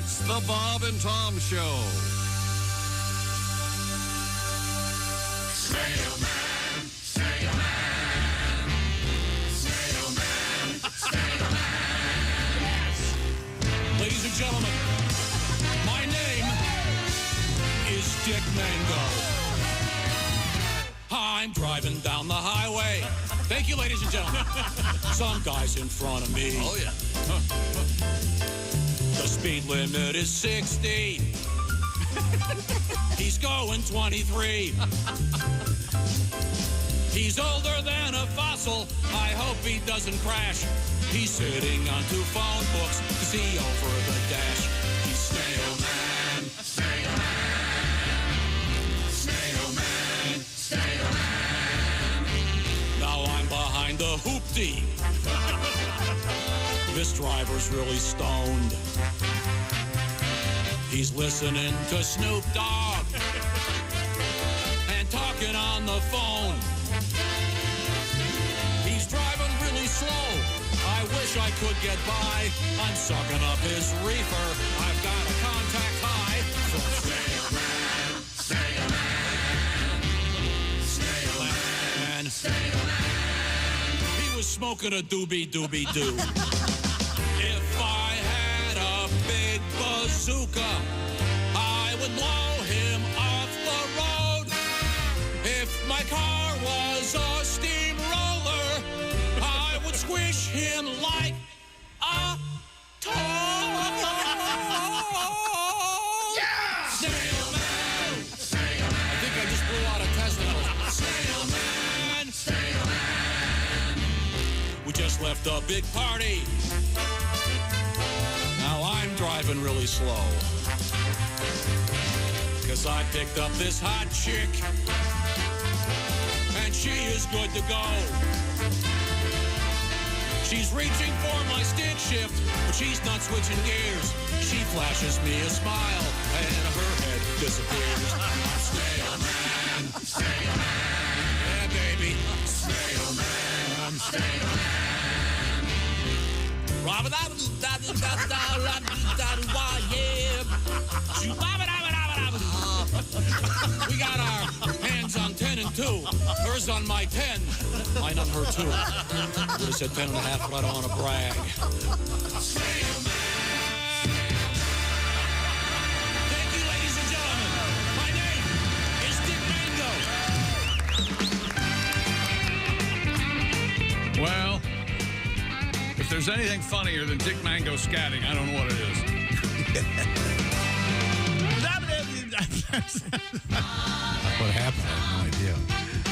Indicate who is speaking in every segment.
Speaker 1: It's the Bob and Tom Show.
Speaker 2: Snail Man, Snail Man, Snail Man, Snail Man. Yes.
Speaker 3: Ladies and gentlemen, my name is Dick Mango. I'm driving down the highway. Thank you, ladies and gentlemen. Some guy's in front of me.
Speaker 4: Oh, yeah.
Speaker 3: The speed limit is 60. He's going 23. He's older than a fossil. I hope he doesn't crash. He's sitting on 2 phone books to see over the dash. He's Snail Man,
Speaker 2: Snail Man, Snail Man, Snail Man.
Speaker 3: Now I'm behind the hoopty. This driver's really stoned. He's listening to Snoop Dogg and talking on the phone. He's driving really slow. I wish I could get by. I'm sucking up his reefer. I've got a contact high from Snail Man,
Speaker 2: Snail Man, Snail Man, Snail Man.
Speaker 3: He was smoking a doobie-doobie-doo. If I had a big bazooka, I would blow him off the road. If my car was a steamroller, I would squish him like a toy.
Speaker 2: Yeah!
Speaker 3: Snail Man!
Speaker 2: Snail Man,
Speaker 3: I think I just blew out a testicles.
Speaker 2: Snail
Speaker 3: Man!
Speaker 2: Snail Man.
Speaker 3: We just left a big party. Now I'm driving really slow. 'Cause I picked up this hot chick. And she is good to go. She's reaching for my stick shift, but she's not switching gears. She flashes me a smile, and her head disappears. Snail Man,
Speaker 2: Snail Man,
Speaker 3: yeah, baby.
Speaker 2: Snail Man, Snail Man.
Speaker 3: We got our hands on 10 and 2. Hers on my 10. Mine on her 2. I would have said 10 and a half, but I don't want to brag. Thank you, ladies and gentlemen. My name is Dick Mango.
Speaker 5: Well, if there's anything funnier than Dick Mango scatting, I don't know what it is.
Speaker 4: What happened? I have no idea.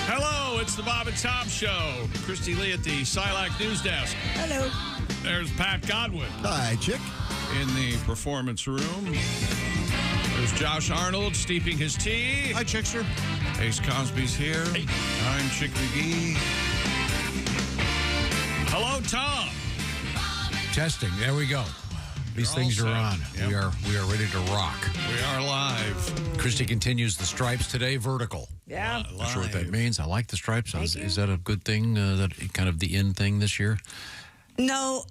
Speaker 5: Hello, it's the Bob and Tom Show. Christy Lee at the Silac News Desk.
Speaker 6: Hello.
Speaker 5: There's Pat Godwin
Speaker 4: Hi, chick.
Speaker 5: in the performance room. There's Josh Arnold steeping his tea.
Speaker 4: Hi, chickster.
Speaker 5: Ace Cosby's here. I'm Chick McGee. Hello, Tom.
Speaker 4: Testing. There we go. These things
Speaker 5: all
Speaker 4: are
Speaker 5: set.
Speaker 4: on.
Speaker 5: Yep.
Speaker 4: We are ready to rock.
Speaker 5: We are live.
Speaker 4: Christy continues the stripes today, vertical.
Speaker 6: Yeah.
Speaker 4: Not sure what that means. I like the stripes.
Speaker 6: Thank you.
Speaker 4: Is that a good thing? That kind of the in thing this year?
Speaker 6: No,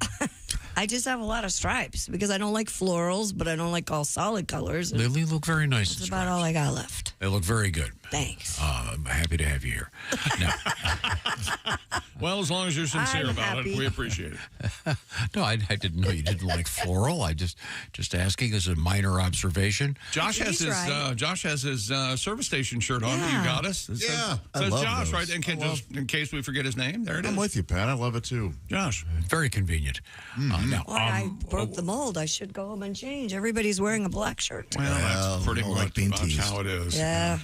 Speaker 6: I just have a lot of stripes because I don't like florals, but I don't like all solid colors.
Speaker 4: They look very nice.
Speaker 6: That's
Speaker 4: in
Speaker 6: about all
Speaker 4: stripes.
Speaker 6: I got left.
Speaker 4: They look very good.
Speaker 6: Thanks.
Speaker 4: I'm happy to have you here. No,
Speaker 5: Well, as long as you're sincere
Speaker 6: I'm
Speaker 5: about
Speaker 6: happy.
Speaker 5: it, we appreciate it.
Speaker 4: no, I didn't know you didn't like floral. I just asking as a minor observation.
Speaker 5: Josh has
Speaker 6: He's
Speaker 5: his
Speaker 6: right.
Speaker 5: service station shirt on that you
Speaker 6: Yeah.
Speaker 5: got us. It
Speaker 7: Yeah, I
Speaker 5: says
Speaker 7: love
Speaker 5: Josh
Speaker 7: those.
Speaker 5: right in case we forget his name. There it is.
Speaker 7: I'm with you, Pat. I love it too.
Speaker 5: Josh.
Speaker 4: Very convenient. Now,
Speaker 6: Well, I broke the mold. I should go home and change. Everybody's wearing a black shirt.
Speaker 5: Well, that's pretty
Speaker 7: don't
Speaker 5: much,
Speaker 7: like being
Speaker 5: much
Speaker 7: teased.
Speaker 5: how it is.
Speaker 6: Yeah.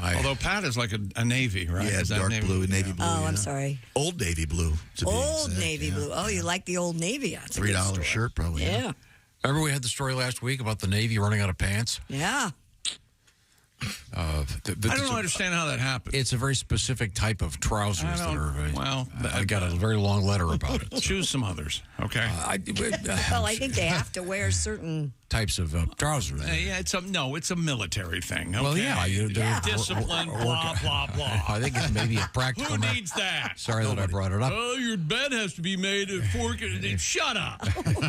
Speaker 5: Although Pat is like a navy, right?
Speaker 7: Yeah,
Speaker 5: Is that
Speaker 7: dark blue, navy blue.
Speaker 6: Oh, I'm
Speaker 7: yeah.
Speaker 6: sorry.
Speaker 7: Old navy blue. to be
Speaker 6: Old
Speaker 7: exact,
Speaker 6: navy
Speaker 7: yeah.
Speaker 6: blue. Oh, you like the old navy? That's a good
Speaker 7: $3
Speaker 6: store.
Speaker 7: shirt, probably.
Speaker 6: Yeah.
Speaker 4: remember we had the story last week about the Navy running out of pants?
Speaker 6: Yeah.
Speaker 5: I don't understand how that happened.
Speaker 4: It's a very specific type of trousers that are.
Speaker 5: Well,
Speaker 4: I got a very long letter about it.
Speaker 5: choose some others, okay?
Speaker 6: Well, I think they have to wear certain
Speaker 4: types of trousers.
Speaker 5: Yeah, it's a military thing. Okay?
Speaker 4: Well, yeah.
Speaker 5: Discipline, blah, blah, blah.
Speaker 4: I think it's maybe a practical.
Speaker 5: Who needs that?
Speaker 4: Sorry that I brought it up.
Speaker 5: Oh, your bed has to be made of fork. Shut up.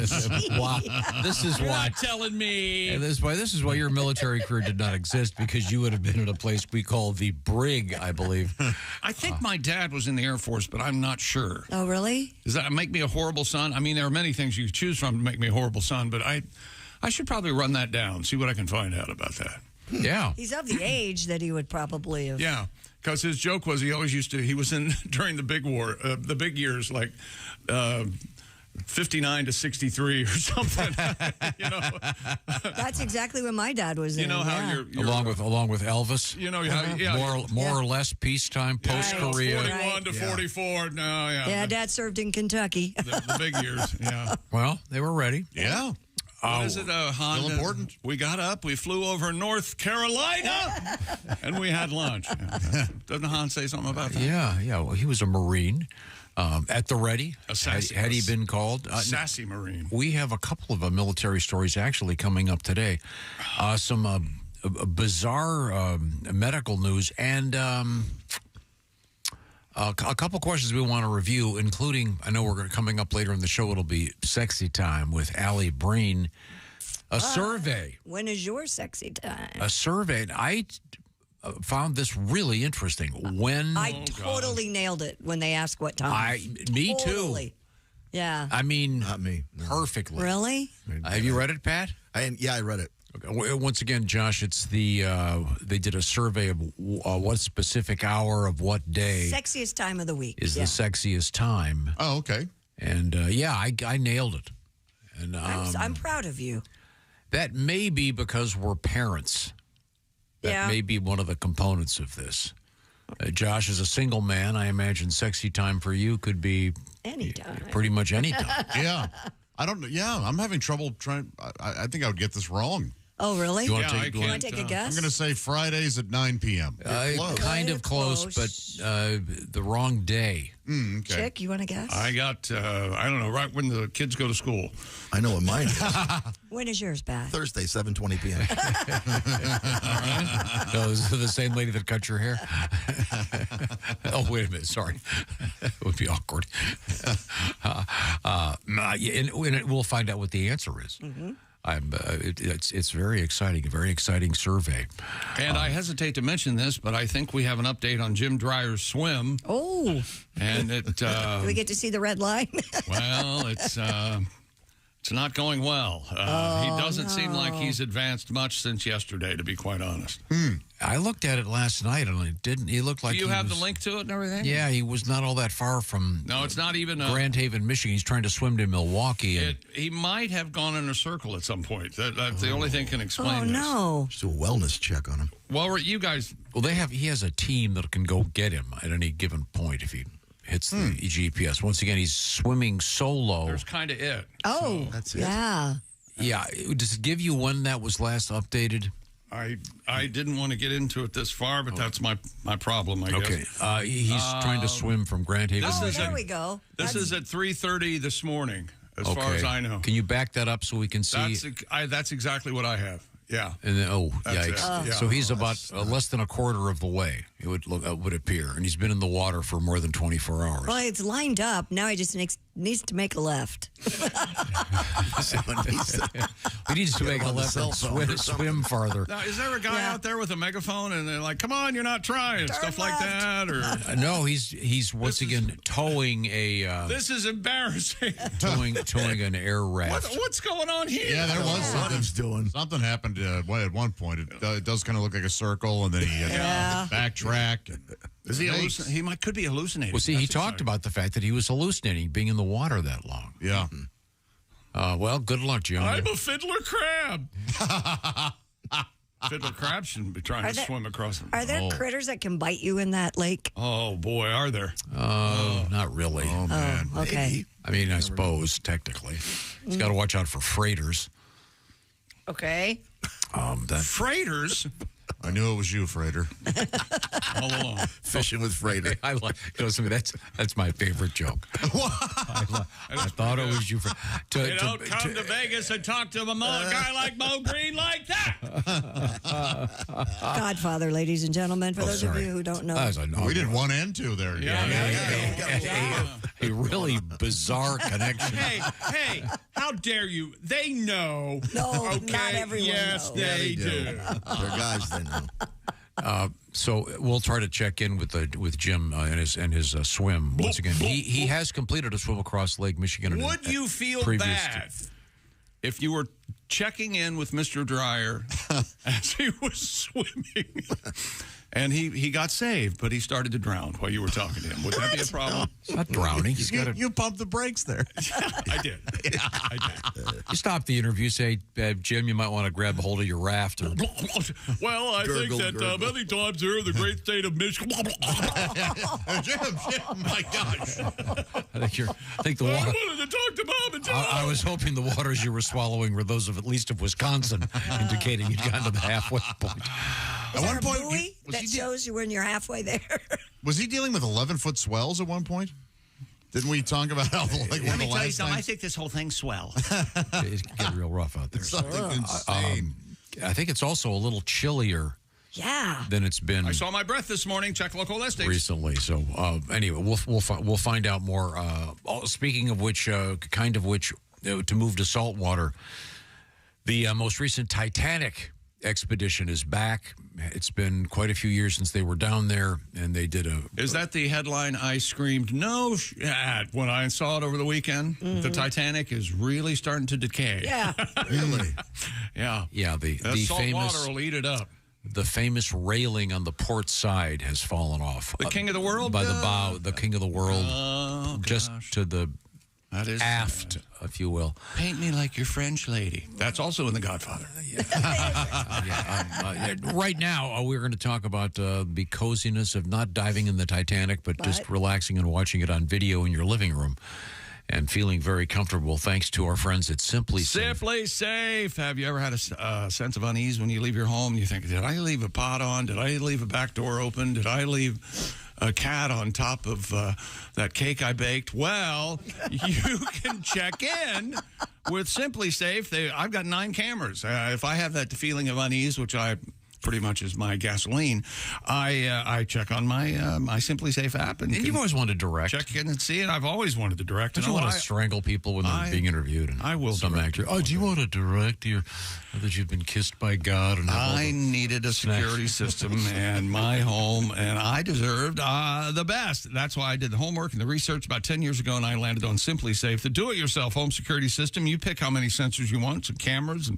Speaker 4: This is why.
Speaker 5: You're not telling me.
Speaker 4: And this is why your military career did not exist, because you would have been at a place we call the Brig, I believe.
Speaker 5: I think my dad was in the Air Force, but I'm not sure.
Speaker 6: Oh, really?
Speaker 5: Does that make me a horrible son? I mean, there are many things you could choose from to make me a horrible son, but I should probably run that down, see what I can find out about that.
Speaker 4: Yeah.
Speaker 6: He's of the age that he would probably have.
Speaker 5: Yeah, because his joke was he was in during the big war, the big years, like 59 to 63 or something. You know,
Speaker 6: That's exactly what my dad was in.
Speaker 5: you know how
Speaker 6: yeah.
Speaker 5: you're
Speaker 4: Along with Elvis.
Speaker 5: you know how
Speaker 4: More or less peacetime post Korea.
Speaker 5: 41 to 44. No, yeah.
Speaker 6: Yeah, Dad served in Kentucky.
Speaker 5: The big years. Yeah.
Speaker 4: Well, they were ready.
Speaker 7: Yeah.
Speaker 5: What is it, Honda?
Speaker 7: Still important.
Speaker 5: We got up, we flew over North Carolina, and we had lunch. Yeah. Doesn't Han say something about that?
Speaker 4: Yeah. Well, he was a Marine at the ready. Had he been called?
Speaker 5: Sassy Marine.
Speaker 4: We have a couple of military stories actually coming up today. Some bizarre medical news and a couple questions we want to review, including, I know we're coming up later in the show, it'll be Sexy Time with Alli Breen. A survey.
Speaker 6: When is your sexy time?
Speaker 4: A survey. I found this really interesting. When
Speaker 6: I totally nailed it when they asked what time.
Speaker 4: Me
Speaker 6: totally.
Speaker 4: too.
Speaker 6: Yeah.
Speaker 4: I mean,
Speaker 7: Not me. No.
Speaker 4: perfectly.
Speaker 6: Really?
Speaker 4: Have you read it, Pat?
Speaker 7: I read it.
Speaker 4: Okay. Once again, Josh, it's the they did a survey of what specific hour of what day
Speaker 6: Sexiest time of the week.
Speaker 4: is the sexiest time.
Speaker 7: Oh, okay.
Speaker 4: And I nailed it. And
Speaker 6: I'm proud of you.
Speaker 4: that may be because we're parents. That may be one of the components of this. Josh is a single man. I imagine sexy time for you could be
Speaker 6: Anytime.
Speaker 4: pretty much any time.
Speaker 7: Yeah. I don't know. Yeah, I'm having trouble trying. I think I would get this wrong.
Speaker 6: Oh, really?
Speaker 4: You want
Speaker 5: Yeah,
Speaker 4: to
Speaker 5: I
Speaker 6: Want to take a guess?
Speaker 7: I'm going to say Fridays at 9 p.m. Close.
Speaker 4: kind of close, but the wrong day.
Speaker 7: Okay.
Speaker 6: Chick, you want to guess?
Speaker 5: I got, I don't know, right when the kids go to school.
Speaker 8: I know what mine is.
Speaker 6: When is yours, Beth?
Speaker 8: Thursday, 7:20 p.m.
Speaker 4: No, is it the same lady that cut your hair? Oh, wait a minute. Sorry. It would be awkward. And we'll find out what the answer is.
Speaker 6: Mm-hmm.
Speaker 4: It's very exciting, a very exciting survey.
Speaker 5: And I hesitate to mention this, but I think we have an update on Jim Dryer's swim.
Speaker 6: Oh.
Speaker 5: And it,
Speaker 6: Do we get to see the red line?
Speaker 5: well, it's not going well. He doesn't seem like he's advanced much since yesterday, to be quite honest.
Speaker 4: I looked at it last night, and it didn't. He looked like
Speaker 5: Do you
Speaker 4: he
Speaker 5: have
Speaker 4: was,
Speaker 5: the link to it and everything?
Speaker 4: Yeah, he was not all that far from.
Speaker 5: No, it's not even
Speaker 4: Grand Haven, Michigan. He's trying to swim to Milwaukee, and
Speaker 5: he might have gone in a circle at some point. That's the only thing can explain this.
Speaker 6: No.
Speaker 8: Just do a wellness check on him.
Speaker 5: Well, you guys...
Speaker 4: well, he has a team that can go get him at any given point if he hits the GPS. Once again, he's swimming solo.
Speaker 5: There's kind of it.
Speaker 6: Oh,
Speaker 8: That's it.
Speaker 6: yeah.
Speaker 4: Yeah, does it give you when that was last updated?
Speaker 5: I didn't want to get into it this far, but that's my problem, I guess.
Speaker 4: Okay, he's trying to swim from Grand Haven.
Speaker 5: This
Speaker 6: Oh,
Speaker 5: is
Speaker 6: there
Speaker 5: a-
Speaker 6: we go.
Speaker 5: This is at 3:30 this morning, as far as I know.
Speaker 4: Can you back that up so we can see?
Speaker 5: That's exactly what I have. Yeah.
Speaker 4: And then,
Speaker 5: That's
Speaker 4: yikes!
Speaker 5: it. Yeah.
Speaker 4: So he's about less than a quarter of the way. It would appear, and he's been in the water for more than 24 hours.
Speaker 6: Well, it's lined up. Now he just needs to make a left.
Speaker 4: He needs to make a
Speaker 8: on the
Speaker 4: left
Speaker 8: cell
Speaker 4: and
Speaker 8: phone or
Speaker 4: swim farther.
Speaker 5: Now, is there a guy out there with a megaphone and they're like, "Come on, you're not trying," stuff like that, or
Speaker 4: No, he's once again towing a
Speaker 5: this is embarrassing.
Speaker 4: towing an air raft.
Speaker 5: What's going on here?
Speaker 7: Yeah, there was
Speaker 8: What
Speaker 7: something.
Speaker 8: he's doing.
Speaker 7: Something happened at one point. It does kind of look like a circle, and then he backtrack.
Speaker 5: Is he hallucinating? He could be hallucinating.
Speaker 4: Well, see, he
Speaker 5: That's
Speaker 4: talked
Speaker 5: exciting.
Speaker 4: about the fact that he was hallucinating being in the water that long.
Speaker 7: Yeah.
Speaker 4: Well, good luck, John.
Speaker 5: I'm a fiddler crab. Fiddler crab shouldn't be trying to
Speaker 6: there-
Speaker 5: swim across them.
Speaker 6: Are there critters that can bite you in that lake?
Speaker 5: Oh boy, are there?
Speaker 4: Not really.
Speaker 7: Oh man.
Speaker 6: Okay.
Speaker 4: I mean, I suppose technically, he's got to watch out for freighters.
Speaker 6: Okay.
Speaker 4: That
Speaker 5: Freighters?
Speaker 7: I knew it was you, Freighter.
Speaker 5: All along.
Speaker 8: Fishing with Freighter.
Speaker 4: I like. That's my favorite joke. I thought it was you.
Speaker 5: You don't come to Vegas and talk to a guy like Mo Breen like that.
Speaker 6: Godfather, ladies and gentlemen, for those of you who don't know.
Speaker 7: We did 1 and 2 there.
Speaker 4: A really bizarre connection.
Speaker 5: Hey, how dare you? They know.
Speaker 6: No,
Speaker 5: okay?
Speaker 6: not everyone
Speaker 5: Yes,
Speaker 6: knows.
Speaker 5: they do.
Speaker 8: They're guys they know.
Speaker 4: So we'll try to check in with Jim and his swim once again. He has completed a swim across Lake Michigan.
Speaker 5: Would you feel bad if you were checking in with Mr. Dreyer as he was swimming and he got saved, but he started to drown while you were talking to him? Would that be a problem?
Speaker 4: It's not drowning.
Speaker 7: You pumped the brakes there.
Speaker 5: I did. I did.
Speaker 4: You stop the interview, say, Jim, you might want to grab a hold of your raft. Or...
Speaker 5: Well, I
Speaker 8: Gurgle,
Speaker 5: think that
Speaker 8: gurgle.
Speaker 5: many times here in the great state of Michigan.
Speaker 7: Jim, my gosh.
Speaker 4: I think the
Speaker 5: I
Speaker 4: water.
Speaker 5: wanted to talk to Mom and Tom.
Speaker 4: I was hoping the waters you were swallowing were those of at least of Wisconsin, indicating you'd gotten to the halfway point.
Speaker 6: Is
Speaker 7: At
Speaker 6: there
Speaker 7: one
Speaker 6: a
Speaker 7: point,
Speaker 6: buoy that shows you when you're halfway there?
Speaker 7: was he dealing with 11-foot swells at one point? Didn't we talk about how one of the last times?
Speaker 5: think this whole thing's swell.
Speaker 4: It's getting real rough out there.
Speaker 7: Something insane.
Speaker 4: I think it's also a little chillier
Speaker 6: Yeah.
Speaker 4: than it's been
Speaker 5: I saw my breath this morning. Check local listings.
Speaker 4: recently. So anyway, we'll find out more. Speaking of which, to move to saltwater, the most recent Titanic expedition is back. It's been quite a few years since they were down there, and they did a.
Speaker 5: Is that the headline I screamed no at when I saw it over the weekend? The Titanic is really starting to decay.
Speaker 6: Yeah.
Speaker 8: Really?
Speaker 5: Yeah.
Speaker 4: Yeah, the
Speaker 5: Salt
Speaker 4: famous
Speaker 5: water will eat it up.
Speaker 4: the famous railing on the port side has fallen off.
Speaker 5: The King of the World?
Speaker 4: By the bow, the King of the World, just
Speaker 5: gosh.
Speaker 4: to the
Speaker 5: That is
Speaker 4: aft, if you will.
Speaker 5: Paint me like your French lady. That's also in The Godfather.
Speaker 4: Right now, we're going to talk about the coziness of not diving in the Titanic, but just relaxing and watching it on video in your living room and feeling very comfortable thanks to our friends at Simply Safe.
Speaker 5: Simply Safe. Have you ever had a sense of unease when you leave your home? You think, did I leave a pot on? Did I leave a back door open? Did I leave a cat on top of that cake I baked? Well, you can check in with Simply Safe. I've got 9 cameras. If I have that feeling of unease, which I pretty much is my gasoline, I check on my Simply Safe app. And
Speaker 4: you've always wanted to direct.
Speaker 5: check in and see it. I've always wanted to direct.
Speaker 4: Don't you want to strangle people when they're being interviewed? And
Speaker 5: I will
Speaker 4: some
Speaker 5: direct
Speaker 4: actor. Oh, do you want to direct that you've been kissed by God? And
Speaker 5: I needed a security system in my home, and I deserved the best. That's why I did the homework and the research about 10 years ago, and I landed on Simply Safe, the do-it-yourself home security system. You pick how many sensors you want, some cameras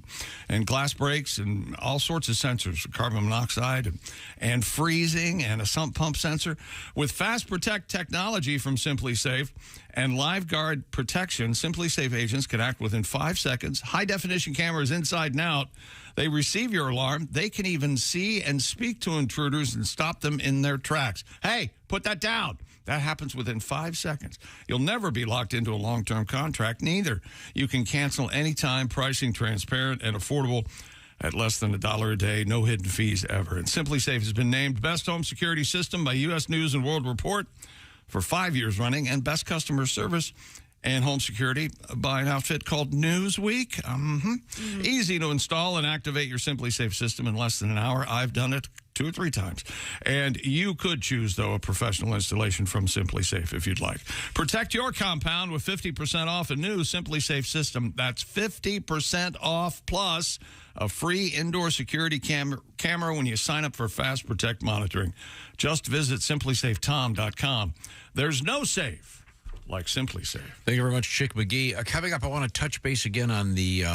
Speaker 5: and glass breaks and all sorts of sensors, carbon monoxide and freezing and a sump pump sensor. With Fast Protect technology from Simply Safe and Live Guard protection, Simply Safe agents can act within 5 seconds. High-definition cameras inside and out. They receive your alarm. They can even see and speak to intruders and stop them in their tracks. Hey, put that down. That happens within 5 seconds. You'll never be locked into a long-term contract, neither. You can cancel anytime, pricing transparent and affordable at less than $1 a day, no hidden fees ever. And Simply Safe has been named Best Home Security System by U.S. News and World Report for 5 years running, and Best Customer Service and Home Security by an outfit called Newsweek. Easy to install and activate your Simply Safe system in less than an hour. I've done it 2 or 3 times. And you could choose, though, a professional installation from Simply Safe if you'd like. Protect your compound with 50% off a new Simply Safe system. That's 50% off plus a free indoor security camera when you sign up for Fast Protect monitoring. Just visit simplysafetom.com. There's no safe like Simply Safe.
Speaker 4: Thank you very much, Chick McGee. Coming up, I want to touch base again on the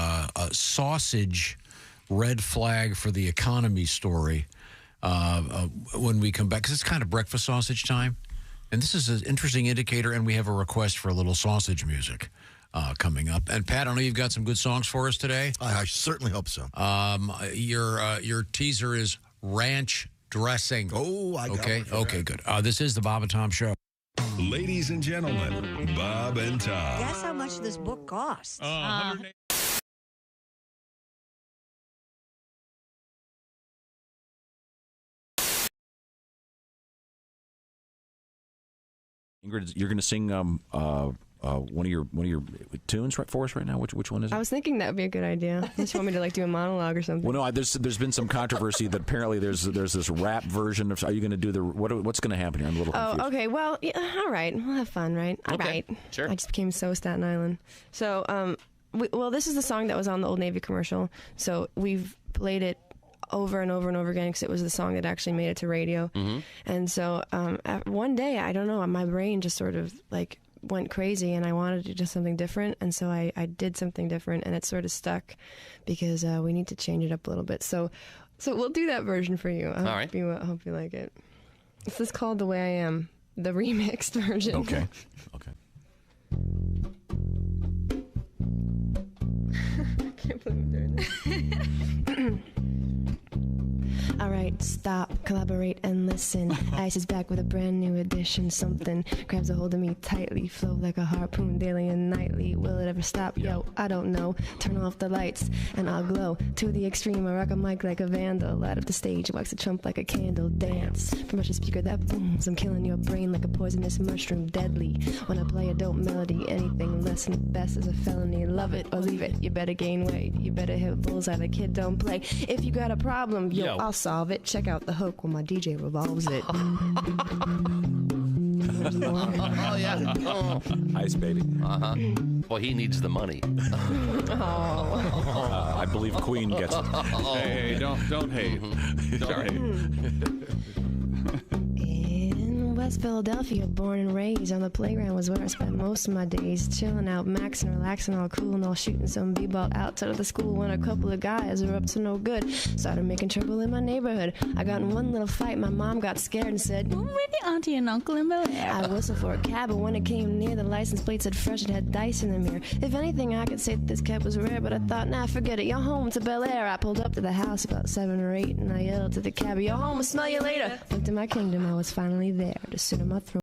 Speaker 4: sausage red flag for the economy story when we come back, because it's kind of breakfast sausage time. And this is an interesting indicator, and we have a request for a little sausage music coming up. And, Pat, I know you've got some good songs for us today.
Speaker 8: I certainly hope so.
Speaker 4: Your teaser is ranch dressing.
Speaker 8: Oh, I got one for
Speaker 4: Okay,
Speaker 8: that.
Speaker 4: good. This is the Bob and Tom Show.
Speaker 9: Ladies and gentlemen, Bob and Tom.
Speaker 6: Guess how much this book costs?
Speaker 5: 180
Speaker 10: Ingrid, you're going to sing one of your tunes for us right now. Which one is it?
Speaker 11: I was thinking that would be a good idea. You just want me to do a monologue or something?
Speaker 10: Well, no. There's been some controversy that apparently there's this rap version of. Are you going to do what's going to happen here? I'm a little confused.
Speaker 11: Oh, okay. Well, yeah, all right. We'll have fun, right? All right.
Speaker 10: Sure.
Speaker 11: I just became so Staten Island. So, this is the song that was on the Old Navy commercial. So we've played it over and over and over again because it was the song that actually made it to radio. Mm-hmm. And so one day, I don't know, my brain just sort of went crazy and I wanted to do something different. And so I did something different and it sort of stuck because we need to change it up a little bit. So we'll do that version for you. I hope you like it. This is called The Way I Am, the remixed version.
Speaker 10: Okay.
Speaker 11: I can't believe I'm doing this. All right, stop, collaborate, and listen. Ice is back with a brand new edition. Something grabs a hold of me tightly, flow like a harpoon daily and nightly. Will it ever stop? Yo, I don't know. Turn off the lights and I'll glow to the extreme. I rock a mic like a vandal. Light up the stage, wax a trump like a candle. Dance from a speaker that booms. I'm killing your brain like a poisonous mushroom. Deadly when I play a dope melody. Anything less than the best is a felony. Love it or leave it. You better gain weight. You better hit bullseye. The kid don't play. If you got a problem, yo, I'll solve it. Check out the hook when my DJ revolves it.
Speaker 12: Oh, yeah.
Speaker 10: Ice baby.
Speaker 12: Uh-huh. Well, he needs the money.
Speaker 10: I believe Queen gets it.
Speaker 5: Hey, don't hate. Don't hate.
Speaker 11: In West Philadelphia, born and raised, on the playground was where I spent most of my days. Chilling out, maxing, relaxing, all cool, and all shooting some b-ball outside of the school when a couple of guys were up to no good. Started making trouble in my neighborhood. I got in one little fight, my mom got scared and said, "Where the auntie and uncle in Bel Air?" I whistled for a cab, but when it came near, the license plate said fresh, it had dice in the mirror. If anything, I could say that this cab was rare, but I thought, nah, forget it, you're home to Bel Air. I pulled up to the house about 7 or 8, and I yelled to the cab, "You're home, I'll smell you later." Went to my kingdom, I was finally there to sit on my throne.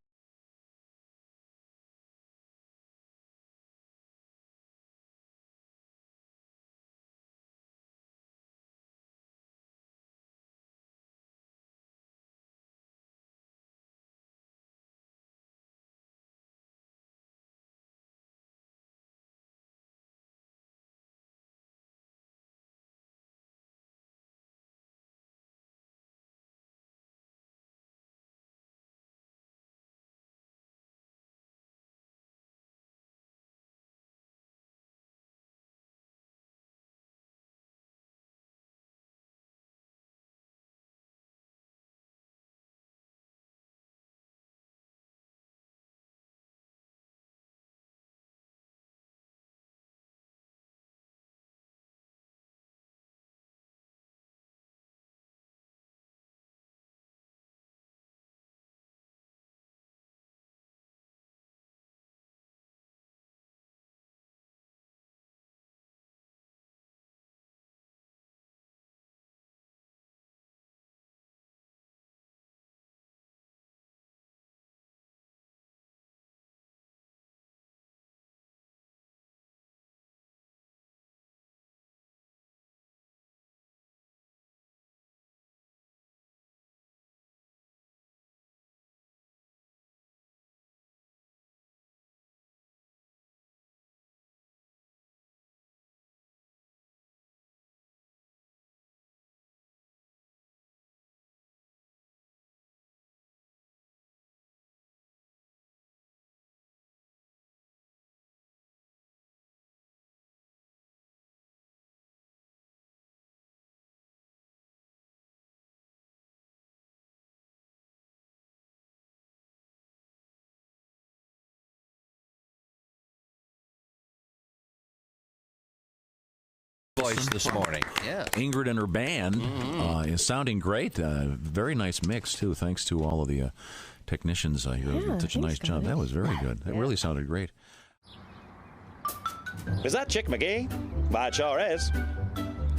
Speaker 12: Voice this morning. Yeah.
Speaker 10: Ingrid and her band is sounding great. Very nice mix, too. Thanks to all of the technicians here. Did such a nice job. That was very good. It really sounded great.
Speaker 13: Is that Chick McGee? Why, it sure is.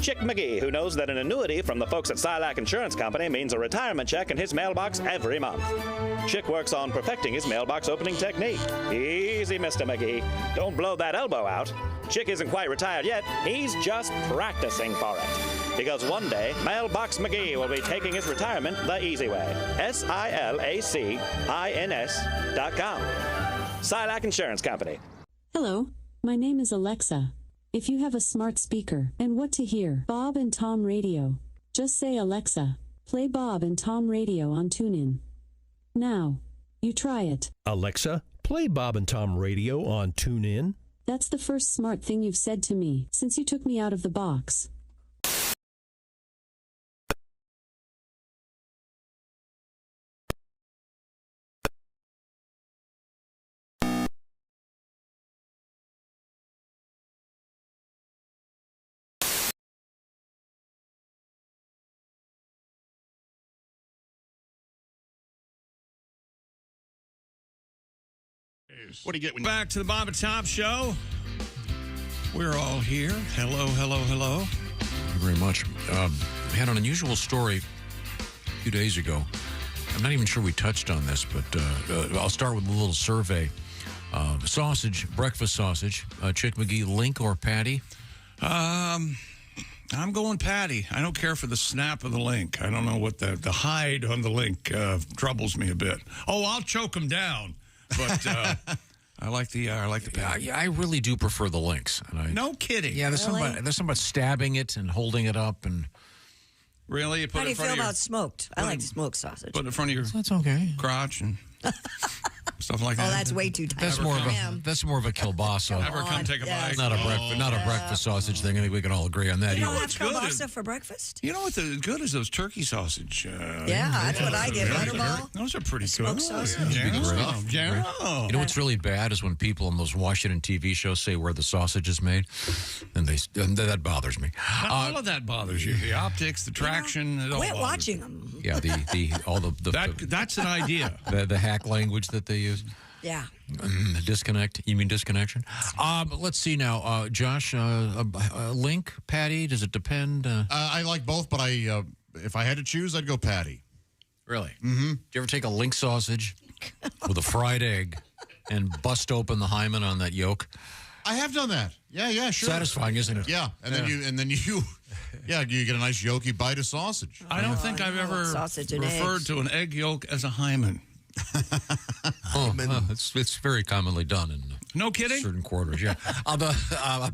Speaker 13: Chick McGee, who knows that an annuity from the folks at Silac Insurance Company means a retirement check in his mailbox every month. Chick works on perfecting his mailbox opening technique. Easy, Mr. McGee. Don't blow that elbow out. Chick isn't quite retired yet. He's just practicing for it. Because one day, Mailbox McGee will be taking his retirement the easy way. SILACINS.com. Silac Insurance Company.
Speaker 14: Hello, my name is Alexa. If you have a smart speaker and what to hear, Bob and Tom Radio, just say, Alexa, play Bob and Tom Radio on TuneIn. Now, you try it.
Speaker 15: Alexa, play Bob and Tom Radio on TuneIn.
Speaker 14: That's the first smart thing you've said to me since you took me out of the box.
Speaker 5: What do you get when back to the Bob and Tom Show? We're all here. Hello, hello, hello.
Speaker 4: Thank you very much. We had an unusual story a few days ago. I'm not even sure we touched on this, but I'll start with a little survey. Sausage, breakfast sausage, Chick McGee, Link or Patty?
Speaker 5: I'm going Patty. I don't care for the snap of the Link. I don't know what the hide on the Link troubles me a bit. Oh, I'll choke them down. But I like the Patty.
Speaker 4: Yeah, I really do prefer the Links. And
Speaker 5: no kidding.
Speaker 4: Yeah, there's something about stabbing it and holding it up and.
Speaker 5: Really?
Speaker 6: How do you feel about smoked? I like smoked sausage.
Speaker 5: Put it in front of your
Speaker 4: that's okay.
Speaker 5: crotch and stuff like that.
Speaker 6: Oh, that's way too tight.
Speaker 4: That's more of a kielbasa.
Speaker 5: Never come take a bite.
Speaker 4: Not a breakfast sausage thing. I think we can all agree on that.
Speaker 6: You don't have kielbasa for breakfast?
Speaker 5: You know what's good is those turkey sausage.
Speaker 6: That's what I get. Butterball.
Speaker 5: Those are pretty good.
Speaker 6: Smoked sausage.
Speaker 5: Yeah.
Speaker 4: You know what's really bad is when people on those Washington TV shows say where the sausage is made, and that bothers me.
Speaker 5: All of that bothers you. The optics, the traction. It all
Speaker 6: Quit
Speaker 5: bothers
Speaker 6: watching them.
Speaker 4: Yeah,
Speaker 5: that's an idea.
Speaker 4: The hack language that they use.
Speaker 6: Yeah.
Speaker 4: Disconnect. You mean disconnection? Let's see now. Josh, Link, Patty, does it depend?
Speaker 7: I like both, but if I had to choose, I'd go Patty.
Speaker 4: Really? Mm-hmm. Did you ever take a Link sausage with a fried egg and bust open the hymen on that yolk?
Speaker 7: I have done that. Yeah, sure.
Speaker 4: Satisfying, isn't it?
Speaker 7: Yeah, and then you get a nice yolky bite of sausage.
Speaker 5: I don't think I've ever referred to an egg yolk as a hymen.
Speaker 4: It's very commonly done in
Speaker 5: no kidding
Speaker 4: certain quarters. Yeah,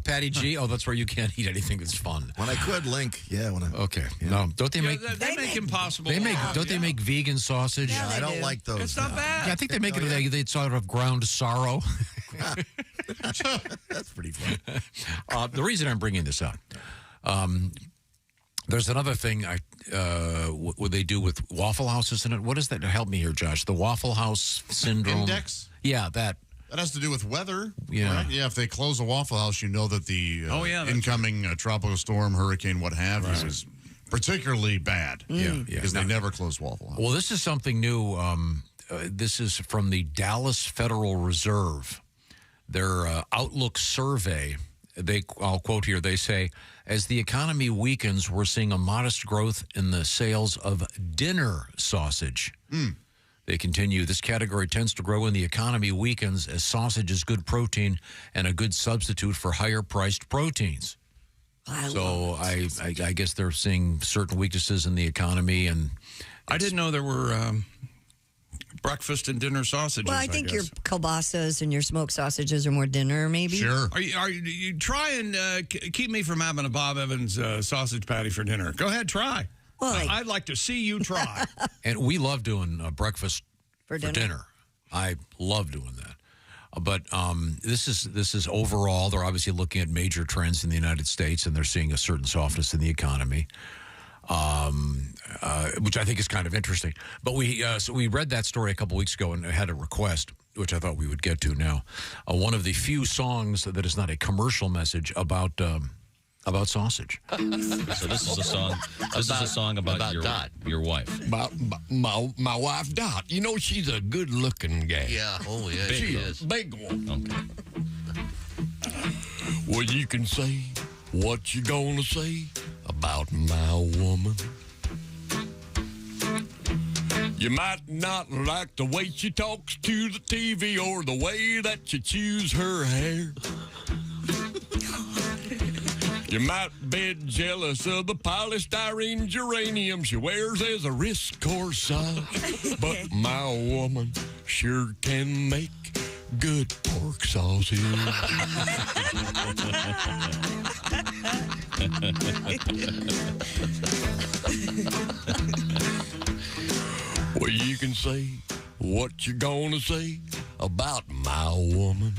Speaker 4: Patty G. Oh, that's where you can't eat anything that's fun.
Speaker 8: When I could Link,
Speaker 4: Okay, no, don't they make?
Speaker 5: They make impossible.
Speaker 4: Don't they make vegan sausage?
Speaker 6: Yeah,
Speaker 8: I don't like those.
Speaker 5: It's not bad.
Speaker 4: Yeah, I think they make it. They sort of ground sorrow.
Speaker 8: That's pretty fun.
Speaker 4: The reason I'm bringing this up. There's another thing what they do with Waffle House, isn't it? What is that? Help me here, Josh. The Waffle House syndrome.
Speaker 7: Index?
Speaker 4: Yeah, that.
Speaker 7: That has to do with weather.
Speaker 4: Yeah.
Speaker 7: Right? Yeah, if they close a Waffle House, you know that the incoming tropical storm, hurricane, what have you, is particularly bad.
Speaker 4: Yeah.
Speaker 7: Because they never close Waffle House.
Speaker 4: Well, this is something new. This is from the Dallas Federal Reserve. Their Outlook survey. I'll quote here. They say, as the economy weakens, we're seeing a modest growth in the sales of dinner sausage. They continue, this category tends to grow when the economy weakens as sausage is good protein and a good substitute for higher-priced proteins. I guess they're seeing certain weaknesses in the economy. And
Speaker 5: I didn't know there were breakfast and dinner sausages.
Speaker 6: Well, I think your kielbasas and your smoked sausages are more dinner, maybe.
Speaker 7: Sure.
Speaker 5: Are you try and keep me from having a Bob Evans sausage patty for dinner? Go ahead, try. Well, I'd like to see you try.
Speaker 4: And we love doing breakfast for dinner. I love doing that. But this is overall. They're obviously looking at major trends in the United States, and they're seeing a certain softness in the economy. Which I think is kind of interesting. But we read that story a couple weeks ago and had a request, which I thought we would get to now. One of the few songs that is not a commercial message about sausage.
Speaker 16: So this is a song. This is a song about your wife.
Speaker 17: About my wife Dot. You know, she's a good-looking gal.
Speaker 12: Yeah. Oh yeah.
Speaker 17: She's
Speaker 12: she
Speaker 17: a
Speaker 12: is.
Speaker 17: big one.
Speaker 16: Okay.
Speaker 17: Well, you can say what you gonna say about my woman. You might not like the way she talks to the TV or the way that she chews her hair. You might be jealous of the polystyrene geranium she wears as a wrist corsage, but my woman sure can make good pork sausage. Well, you can say what you gonna say about my woman.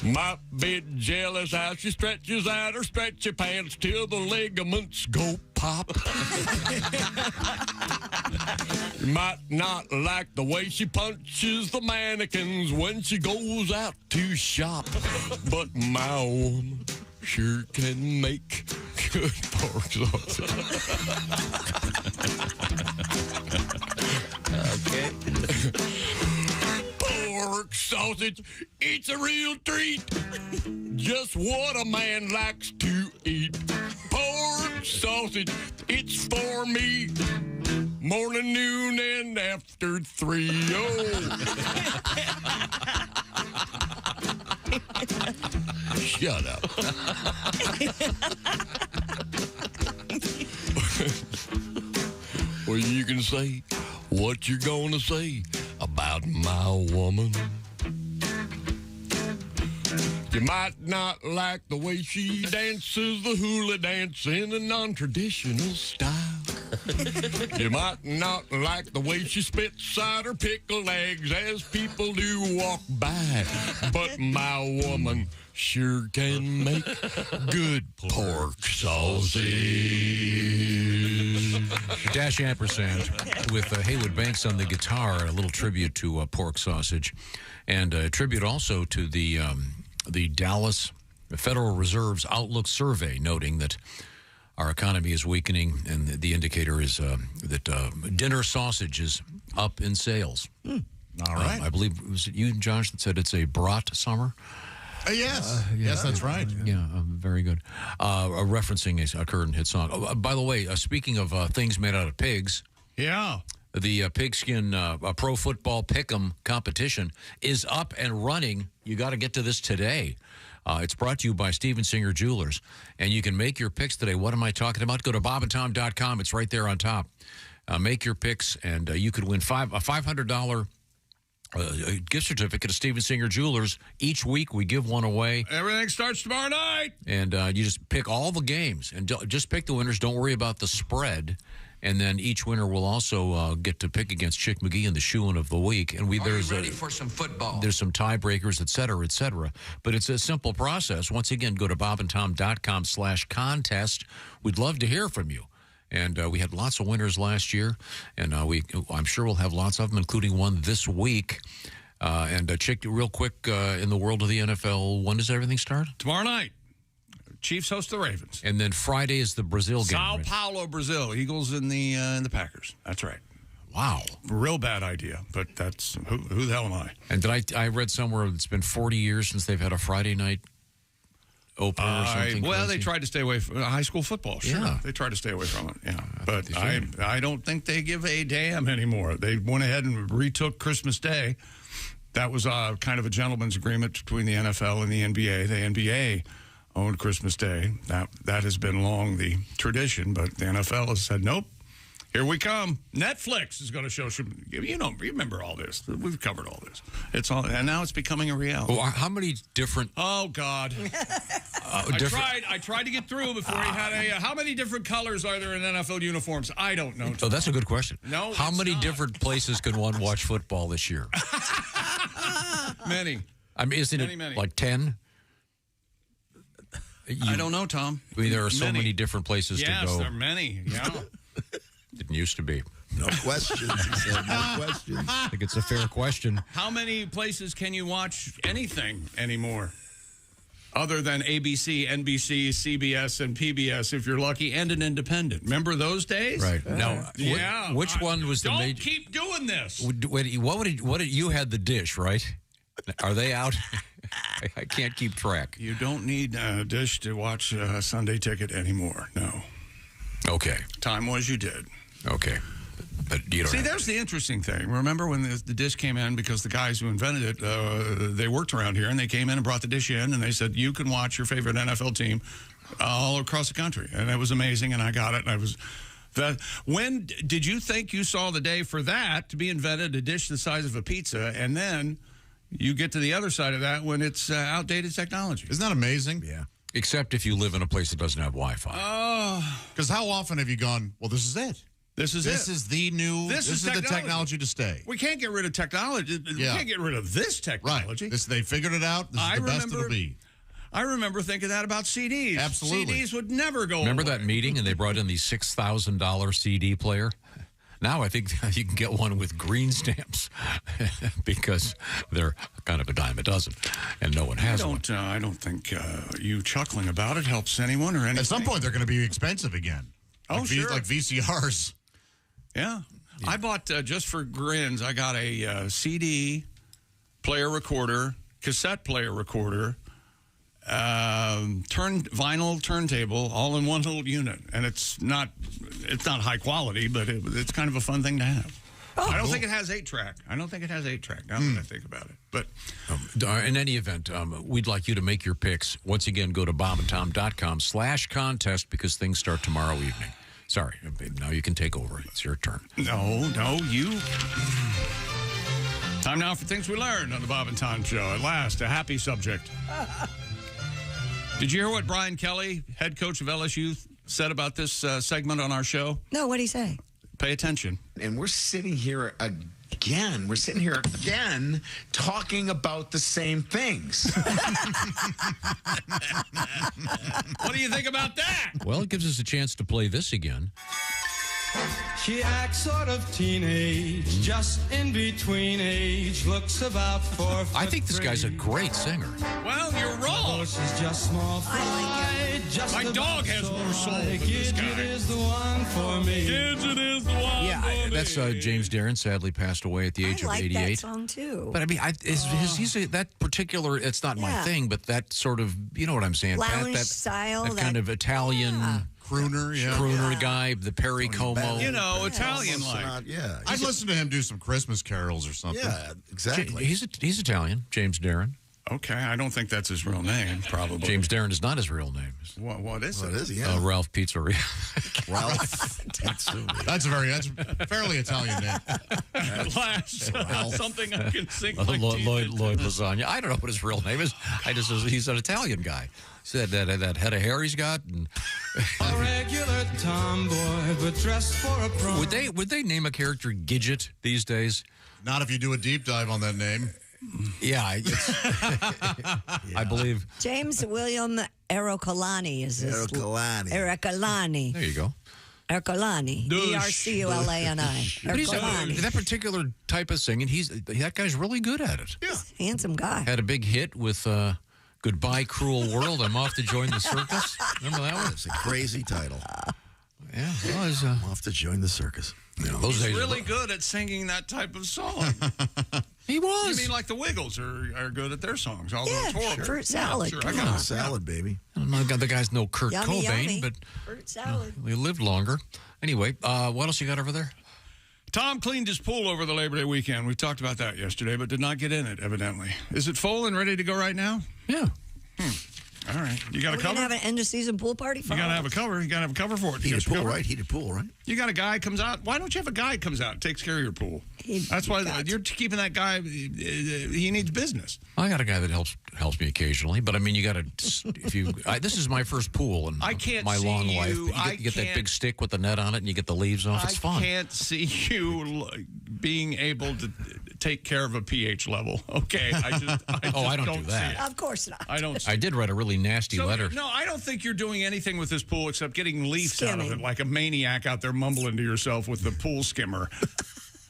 Speaker 17: Might be jealous how she stretches out her stretchy pants till the ligaments go pop. You might not like the way she punches the mannequins when she goes out to shop, but my woman sure can make good pork sausage.
Speaker 12: Okay.
Speaker 17: Pork sausage, it's a real treat. Just what a man likes to eat. Pork sausage, it's for me. Morning, noon, and after 3. Oh. Shut up. Well, you can say what you're gonna say about my woman. You might not like the way she dances the hula dance in a non-traditional style. You might not like the way she spits out her pickled eggs as people do walk by. But my woman sure can make good pork sausage.
Speaker 4: Dash ampersand with Haywood Banks on the guitar, a little tribute to pork sausage, and a tribute also to the Dallas Federal Reserve's Outlook survey, noting that our economy is weakening, and the indicator is that dinner sausage is up in sales.
Speaker 7: All right.
Speaker 4: I believe, was it you, Josh, that said it's a brat summer?
Speaker 7: Yes. Yes, that's right.
Speaker 4: Yeah, very good. Referencing a current hit song. Oh, by the way, speaking of things made out of pigs.
Speaker 5: Yeah.
Speaker 4: The Pigskin Pro Football Pick'em competition is up and running. You got to get to this today. It's brought to you by Steven Singer Jewelers. And you can make your picks today. What am I talking about? Go to bobandtom.com. It's right there on top. Make your picks, and you could win a $500 gift certificate to Steven Singer Jewelers. Each week we give one away.
Speaker 5: Everything starts tomorrow night.
Speaker 4: And you just pick all the games. And just pick the winners. Don't worry about the spread. And then each winner will also get to pick against Chick McGee in the shoe-in of the week. And there's
Speaker 18: ready for some football?
Speaker 4: There's some tiebreakers, et cetera, et cetera. But it's a simple process. Once again, go to bobandtom.com/contest. We'd love to hear from you. And we had lots of winners last year, and I'm sure we'll have lots of them, including one this week. Chick, real quick, in the world of the NFL, when does everything start?
Speaker 5: Tomorrow night. Chiefs host the Ravens.
Speaker 4: And then Friday is the Brazil game.
Speaker 5: Sao
Speaker 4: right?
Speaker 5: Paulo, Brazil. Eagles and the Packers. That's right.
Speaker 4: Wow.
Speaker 5: Real bad idea, but that's who the hell am I?
Speaker 4: And I read somewhere it's been 40 years since they've had a Friday night opener or something.
Speaker 5: Well,
Speaker 4: crazy.
Speaker 5: they tried to stay away from high school football. Sure,
Speaker 4: yeah.
Speaker 5: They tried to stay away from it. Yeah, but I don't think they give a damn anymore. They went ahead and retook Christmas Day. That was kind of a gentleman's agreement between the NFL and the NBA. The NBA owned Christmas Day. That has been long the tradition, but the NFL has said, nope, here we come. Netflix is going to show some, remember all this. We've covered all this. It's all, and now it's becoming a reality.
Speaker 4: Well, how many different...
Speaker 5: Oh, God. I tried to get through before he had how many different colors are there in NFL uniforms? I don't know.
Speaker 4: Oh, that's a good question.
Speaker 5: No,
Speaker 4: how many different places can one watch football this year?
Speaker 5: Many.
Speaker 4: I mean, isn't it like 10?
Speaker 5: I don't know, Tom.
Speaker 4: I mean, there are so many different places to go.
Speaker 5: Yes, there are many. Yeah.
Speaker 4: Didn't used to be.
Speaker 8: No questions, he said. No questions.
Speaker 4: I think it's a fair question.
Speaker 5: How many places can you watch anything anymore? Other than ABC, NBC, CBS, and PBS, if you're lucky, and an independent. Remember those days?
Speaker 4: Right. Now,
Speaker 5: yeah.
Speaker 4: Which one was the major?
Speaker 5: Don't keep doing this.
Speaker 4: What did you had the dish, right? Are they out? I can't keep track.
Speaker 5: You don't need a dish to watch Sunday Ticket anymore. No.
Speaker 4: Okay.
Speaker 5: Time was you did.
Speaker 4: Okay. But you don't
Speaker 5: see, there's the interesting thing. Remember when the dish came in, because the guys who invented it, they worked around here, and they came in and brought the dish in, and they said, you can watch your favorite NFL team all across the country. And it was amazing, and I got it, and I was... When did you think you saw the day for that to be invented, a dish the size of a pizza, and then you get to the other side of that when it's outdated technology?
Speaker 7: Isn't that amazing?
Speaker 4: Yeah. Except if you live in a place that doesn't have Wi-Fi.
Speaker 5: Oh.
Speaker 7: Because how often have you gone, well, this is it.
Speaker 5: This is
Speaker 7: the new, this is the technology to stay.
Speaker 5: We can't get rid of technology. We can't get rid of this technology.
Speaker 7: Right. They figured it out. This is the best it'll be.
Speaker 5: I remember thinking that about CDs.
Speaker 7: Absolutely.
Speaker 5: CDs would never go
Speaker 4: Remember
Speaker 5: away.
Speaker 4: that meeting and they brought in the $6,000 CD player? Now I think you can get one with green stamps because they're kind of a dime a dozen, and no one has one.
Speaker 5: I don't think you chuckling about it helps anyone or anything.
Speaker 7: At some point, they're going to be expensive again.
Speaker 5: Oh, sure.
Speaker 7: Like VCRs.
Speaker 5: Yeah. I bought, just for grins, I got a CD player recorder, cassette player recorder, vinyl turntable, all in one little unit. And it's not high quality, but it's kind of a fun thing to have.
Speaker 6: Oh,
Speaker 5: I don't think it has 8-track. I don't think it has 8-track now that I think about it. But
Speaker 4: in any event, we'd like you to make your picks. Once again, go to bobandtom.com/contest because things start tomorrow evening. Sorry, now you can take over. It's your turn.
Speaker 5: No, you. Time now for things we learned on the Bob and Tom Show. At last, a happy subject. Did you hear what Brian Kelly, head coach of LSU, said about this segment on our show?
Speaker 6: No, what'd he say?
Speaker 5: Pay attention.
Speaker 18: And we're sitting here again talking about the same things.
Speaker 5: What do you think about that?
Speaker 4: Well, it gives us a chance to play this again.
Speaker 19: She acts sort of teenage, just in between age, looks about 4 foot
Speaker 4: I think this guy's a great singer.
Speaker 5: Well, you're wrong.
Speaker 19: Oh, she's just small fry, just
Speaker 5: My dog has more soul than this guy.
Speaker 19: Gidget is the one for me.
Speaker 5: Gidget is the one
Speaker 4: Yeah,
Speaker 5: for me.
Speaker 4: that's James Darren, sadly passed away at the age of 88.
Speaker 6: I like that song, too.
Speaker 4: But I mean, that particular, it's not my thing, but that sort of, you know what I'm saying?
Speaker 6: Lounge
Speaker 4: that
Speaker 6: style.
Speaker 4: That kind of Italian... Crooner guy, the Perry Como.
Speaker 5: You know, Italian-like.
Speaker 7: Yeah. I'd listen to him do some Christmas carols or something.
Speaker 8: Yeah, exactly.
Speaker 4: He's Italian, James Darren.
Speaker 5: Okay, I don't think that's his real name, probably.
Speaker 4: James Darren is not his real name.
Speaker 5: What is it?
Speaker 8: What is he? Yeah.
Speaker 4: Ralph Pizzeria.
Speaker 8: Ralph Pizzeria.
Speaker 7: That's a fairly Italian name.
Speaker 5: At last, something I can sink my
Speaker 4: Lloyd Lasagna. I don't know what his real name is. He's an Italian guy. Said that head of hair he's got. And
Speaker 19: A regular tomboy, but dressed for a prom.
Speaker 4: Would they name a character Gidget these days?
Speaker 7: Not if you do a deep dive on that name.
Speaker 4: Yeah, I believe.
Speaker 6: James William Ercolani is his. Ercolani.
Speaker 4: There you go.
Speaker 6: Ercolani. Erculani.
Speaker 4: But he's that particular type of singing. That guy's really good at it.
Speaker 6: Yeah, handsome guy.
Speaker 4: Had a big hit with "Goodbye Cruel World." I'm off to join the circus. Remember that one?
Speaker 8: It's a crazy title.
Speaker 4: Yeah, it was.
Speaker 8: I'm off to join the circus.
Speaker 5: He's really good at singing that type of song.
Speaker 4: He was.
Speaker 5: You mean like the Wiggles are good at their songs? Although it's horrible.
Speaker 6: Sure. Fruit salad.
Speaker 5: Yeah,
Speaker 6: Come
Speaker 5: I got
Speaker 6: on.
Speaker 5: it.
Speaker 8: Salad, baby.
Speaker 4: I don't know. The guy's no Kurt
Speaker 6: Yummy,
Speaker 4: Cobain,
Speaker 6: yummy.
Speaker 4: but
Speaker 6: Fruit salad.
Speaker 4: he lived longer. Anyway, what else you got over there?
Speaker 5: Tom cleaned his pool over the Labor Day weekend. We talked about that yesterday, but did not get in it, evidently. Is it full and ready to go right now?
Speaker 4: Yeah.
Speaker 5: All right. You got a cover?
Speaker 6: We're going to have an end-of-season pool party for
Speaker 5: You got to have a cover. You got to have a cover for it.
Speaker 8: Heated pool, right? Heated pool, right?
Speaker 5: You got a guy comes out. Why don't you have a guy comes out and takes care of your pool? That's why you're keeping that guy. He needs business.
Speaker 4: I got a guy that helps me occasionally, but I mean, you got to. This is my first pool in
Speaker 5: I can't
Speaker 4: my
Speaker 5: see
Speaker 4: long
Speaker 5: you.
Speaker 4: life. You get that big stick with the net on it, and you get the leaves off. It's fun.
Speaker 5: I can't see you being able to take care of a pH level. Okay, I just
Speaker 4: I don't do that.
Speaker 6: Of course not.
Speaker 5: I don't.
Speaker 4: I did write a really nasty letter.
Speaker 5: No, I don't think you're doing anything with this pool except getting leaves out of
Speaker 6: Skimming.
Speaker 5: it, like a maniac out there mumbling to yourself with the pool skimmer.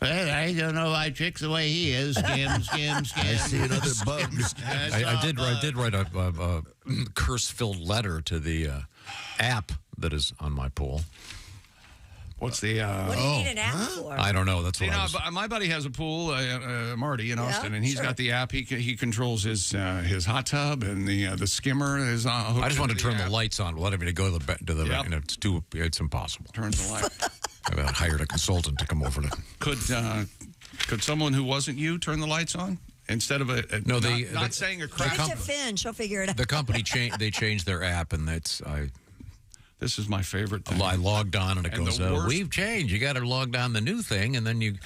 Speaker 5: Well, I don't know why Chick's the way he is. Skim, skim, skim.
Speaker 8: I see another bug.
Speaker 4: I did write a curse-filled letter to the app that is on my pool.
Speaker 5: What's the?
Speaker 6: What do you need an app for?
Speaker 4: I don't know. That's what I was.
Speaker 5: My buddy has a pool, Marty in Austin, and he's got the app. He controls his hot tub and the skimmer is on.
Speaker 4: I just want to turn the lights on. Let me to go to the. It's impossible.
Speaker 5: Turns the light.
Speaker 4: I hired a consultant to come over to.
Speaker 5: Could someone who wasn't you turn the lights on instead of not saying a crap?
Speaker 6: Try to Finn. She'll figure it out.
Speaker 4: The company changed their app, and
Speaker 5: This is my favorite thing.
Speaker 4: I logged on, and it goes, we've changed. You got to log on the new thing, and then you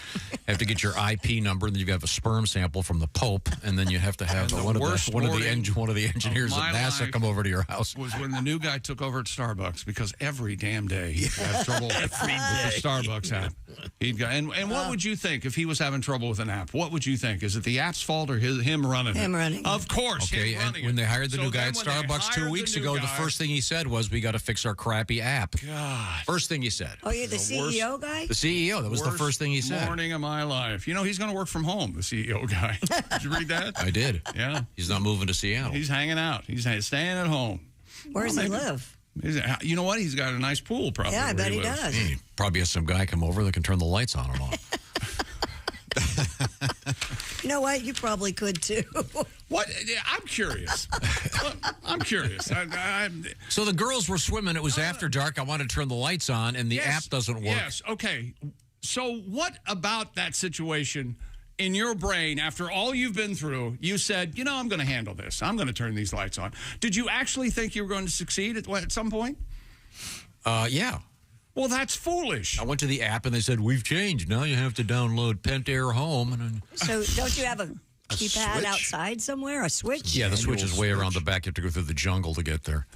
Speaker 4: have to get your IP number, and then you have a sperm sample from the Pope, and then you have to have one of the engineers at NASA come over to your house.
Speaker 5: Was when the new guy took over at Starbucks, because every damn day he'd have trouble with the Starbucks app. And what would you think if he was having trouble with an app? What would you think? Is it the app's fault or him running it?
Speaker 6: Him running.
Speaker 5: Of course.
Speaker 4: Okay, and when they hired the new guy at Starbucks 2 weeks ago, the first thing he said was, we got to fix our crappy app.
Speaker 5: God.
Speaker 4: First thing he said.
Speaker 6: Oh, you're the CEO guy?
Speaker 4: The CEO. That was the first thing he said.
Speaker 5: Morning of my life. You know, he's going to work from home, the CEO guy. Did you read that?
Speaker 4: I did.
Speaker 5: Yeah.
Speaker 4: He's not moving to Seattle.
Speaker 5: He's hanging out. He's staying at home.
Speaker 6: Where does he live?
Speaker 5: You know what? He's got a nice pool, probably.
Speaker 6: Yeah, I bet he does.
Speaker 4: He probably has some guy come over that can turn the lights on and off.
Speaker 6: You know what? You probably could, too.
Speaker 5: What? I'm curious. I'm curious.
Speaker 4: So the girls were swimming. It was after dark. I wanted to turn the lights on, and the app doesn't work.
Speaker 5: Yes, okay. So what about that situation in your brain, after all you've been through, you said, I'm going to handle this. I'm going to turn these lights on. Did you actually think you were going to succeed at some point?
Speaker 4: Yeah.
Speaker 5: Well, that's foolish.
Speaker 4: I went to the app, and they said, we've changed. Now you have to download Pentair Home.
Speaker 6: So don't you have a keypad outside somewhere? A switch?
Speaker 4: Yeah, the switch is way around the back. You have to go through the jungle to get there.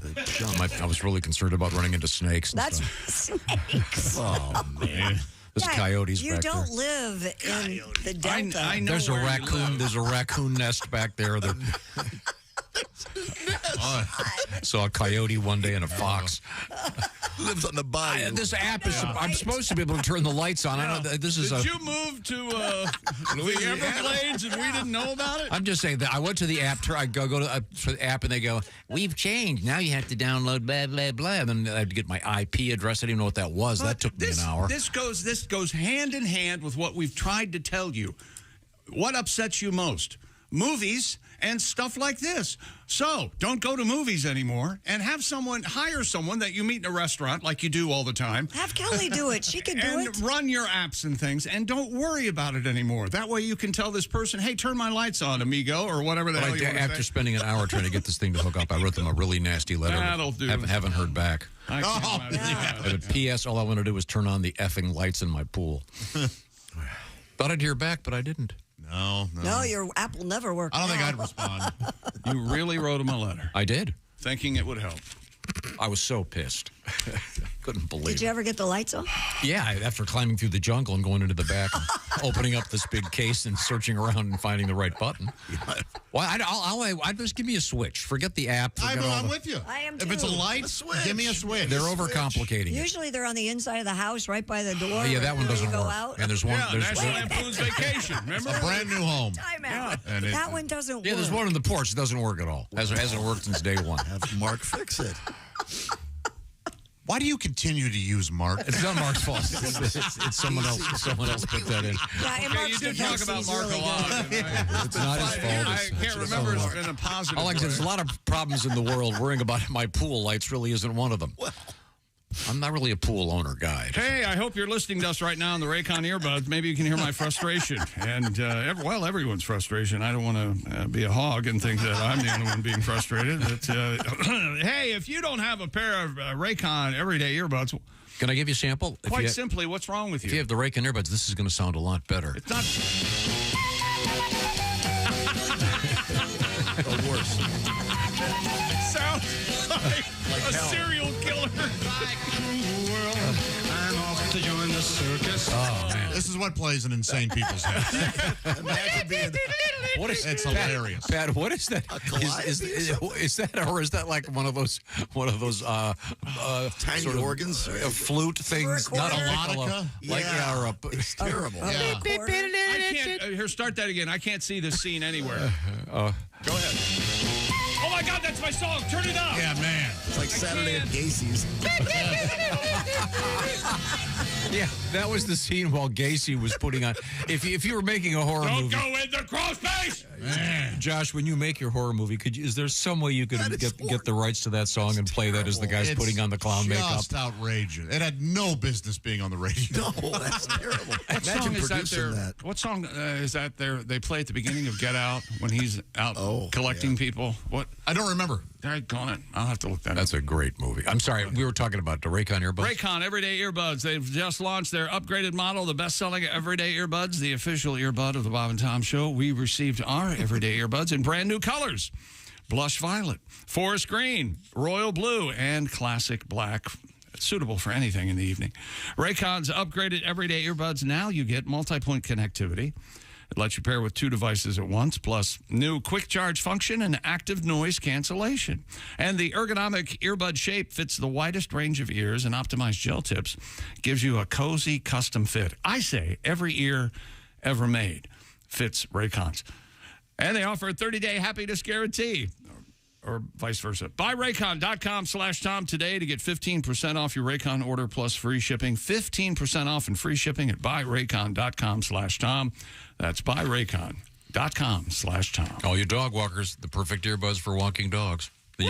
Speaker 4: I was really concerned about running into snakes.
Speaker 6: That's snakes.
Speaker 4: Oh, man. There's coyotes back there.
Speaker 6: You don't live in the Delta.
Speaker 5: I know
Speaker 4: there's a raccoon. There's a raccoon nest back there. Saw a coyote one day and a fox.
Speaker 8: Lives on the bayou.
Speaker 4: This app is. I'm supposed to be able to turn the lights on. I know this is.
Speaker 5: Did you move to the Everglades and we didn't know about it?
Speaker 4: I'm just saying that I went to the app. I go to the app and they go, we've changed. Now you have to download blah blah blah. And then I had to get my IP address. I didn't even know what that was. That took me an hour.
Speaker 5: This goes hand in hand with what we've tried to tell you. What upsets you most? Movies and stuff like this. So don't go to movies anymore and hire someone that you meet in a restaurant like you do all the time.
Speaker 6: Have Kelly do it. She can do it.
Speaker 5: And run your apps and things and don't worry about it anymore. That way you can tell this person, hey, turn my lights on, amigo, or whatever the hell you want to say.
Speaker 4: After spending an hour trying to get this thing to hook up, I wrote them a really nasty letter.
Speaker 5: That'll do.
Speaker 4: Haven't heard back. But P.S. All I want to do is turn on the effing lights in my pool. Thought I'd hear back, but I didn't.
Speaker 6: No, your app will never work.
Speaker 7: I don't think I'd respond.
Speaker 5: You really wrote him a letter.
Speaker 4: I did.
Speaker 5: Thinking it would help.
Speaker 4: I was so pissed. Couldn't believe it.
Speaker 6: Did you ever get the lights on?
Speaker 4: Yeah, after climbing through the jungle and going into the back and opening up this big case and searching around and finding the right button. Well, I'd just give me a switch. Forget the app.
Speaker 7: I'm with you.
Speaker 6: I am too.
Speaker 7: If it's a light, give me a switch.
Speaker 4: They're overcomplicating it.
Speaker 6: Usually they're on the inside of the house, right by the door.
Speaker 4: Yeah, that one doesn't work.
Speaker 6: Out.
Speaker 4: And there's one.
Speaker 5: National Lampoon's Vacation. Remember?
Speaker 7: A brand new home.
Speaker 6: Time out.
Speaker 7: Yeah.
Speaker 6: That one doesn't work.
Speaker 4: Yeah, there's one on the porch. It doesn't work at all. Hasn't worked since day one.
Speaker 8: Have Mark fix it.
Speaker 7: Why do you continue to use Mark?
Speaker 4: It's not Mark's fault. It's someone else. Someone else put that in.
Speaker 6: Yeah, and
Speaker 5: you did talk about Mark a lot.
Speaker 4: It's not his fault.
Speaker 5: I can't remember it's been a positive.
Speaker 4: All I said, there's a lot of problems in the world. Worrying about my pool lights really isn't one of them. I'm not really a pool owner guy.
Speaker 5: Hey, I hope you're listening to us right now on the Raycon earbuds. Maybe you can hear my frustration. And, everyone's frustration. I don't want to be a hog and think that I'm the only one being frustrated. But, hey, if you don't have a pair of Raycon everyday earbuds...
Speaker 4: Can I give you a sample?
Speaker 5: Quite simply, what's wrong with you?
Speaker 4: If you have the Raycon earbuds, this is going to sound a lot better.
Speaker 5: It's not...
Speaker 8: The worst.
Speaker 5: Sounds like a serial killer.
Speaker 19: I'm off to join the circus.
Speaker 4: Oh, man.
Speaker 7: This is what plays in insane people's heads.
Speaker 8: Imagine being
Speaker 4: What is
Speaker 7: it's hilarious.
Speaker 4: Pat, what is that? Is that, or is that like one of those
Speaker 8: tiny
Speaker 4: sort of
Speaker 8: organs,
Speaker 4: flute things? Not a
Speaker 7: harmonica.
Speaker 8: It's terrible.
Speaker 7: Yeah.
Speaker 5: I can't. Here, start that again. I can't see this scene anywhere. Go ahead. Oh my God, that's my song. Turn it up.
Speaker 7: Yeah, man.
Speaker 8: It's like Saturday at Gacy's.
Speaker 4: Yeah, that was the scene while Gacy was putting on. If you were making a horror movie,
Speaker 5: don't go in the crawl space.
Speaker 4: Josh, when you make your horror movie, is there some way you could get the rights to that song and play that as the guy's putting on the clown makeup?
Speaker 7: Just outrageous. It had no business being on the radio.
Speaker 8: No, that's terrible.
Speaker 5: Imagine producing that. What song is that? They play at the beginning of Get Out when he's out collecting people. What?
Speaker 7: I don't remember.
Speaker 5: I'll have to look that up.
Speaker 4: That's a great movie. I'm sorry, we were talking about the Raycon earbuds.
Speaker 5: Raycon Everyday Earbuds. They've just launched their upgraded model, the best-selling Everyday Earbuds, the official earbud of the Bob and Tom Show. We received our Everyday Earbuds in brand new colors: blush violet, forest green, royal blue, and classic black. Suitable for anything in the evening. Raycon's upgraded Everyday Earbuds. Now you get multi-point connectivity. It lets you pair with 2 devices at once, plus new quick charge function and active noise cancellation. And the ergonomic earbud shape fits the widest range of ears, and optimized gel tips gives you a cozy custom fit. I say every ear ever made fits Raycon's. And they offer a 30-day happiness guarantee, or vice versa. Buy Raycon.com/Tom today to get 15% off your Raycon order plus free shipping. 15% off and free shipping at buyraycon.com/Tom. That's buyraycon.com/Tom.
Speaker 4: All you dog walkers, the perfect earbuds for walking dogs. Then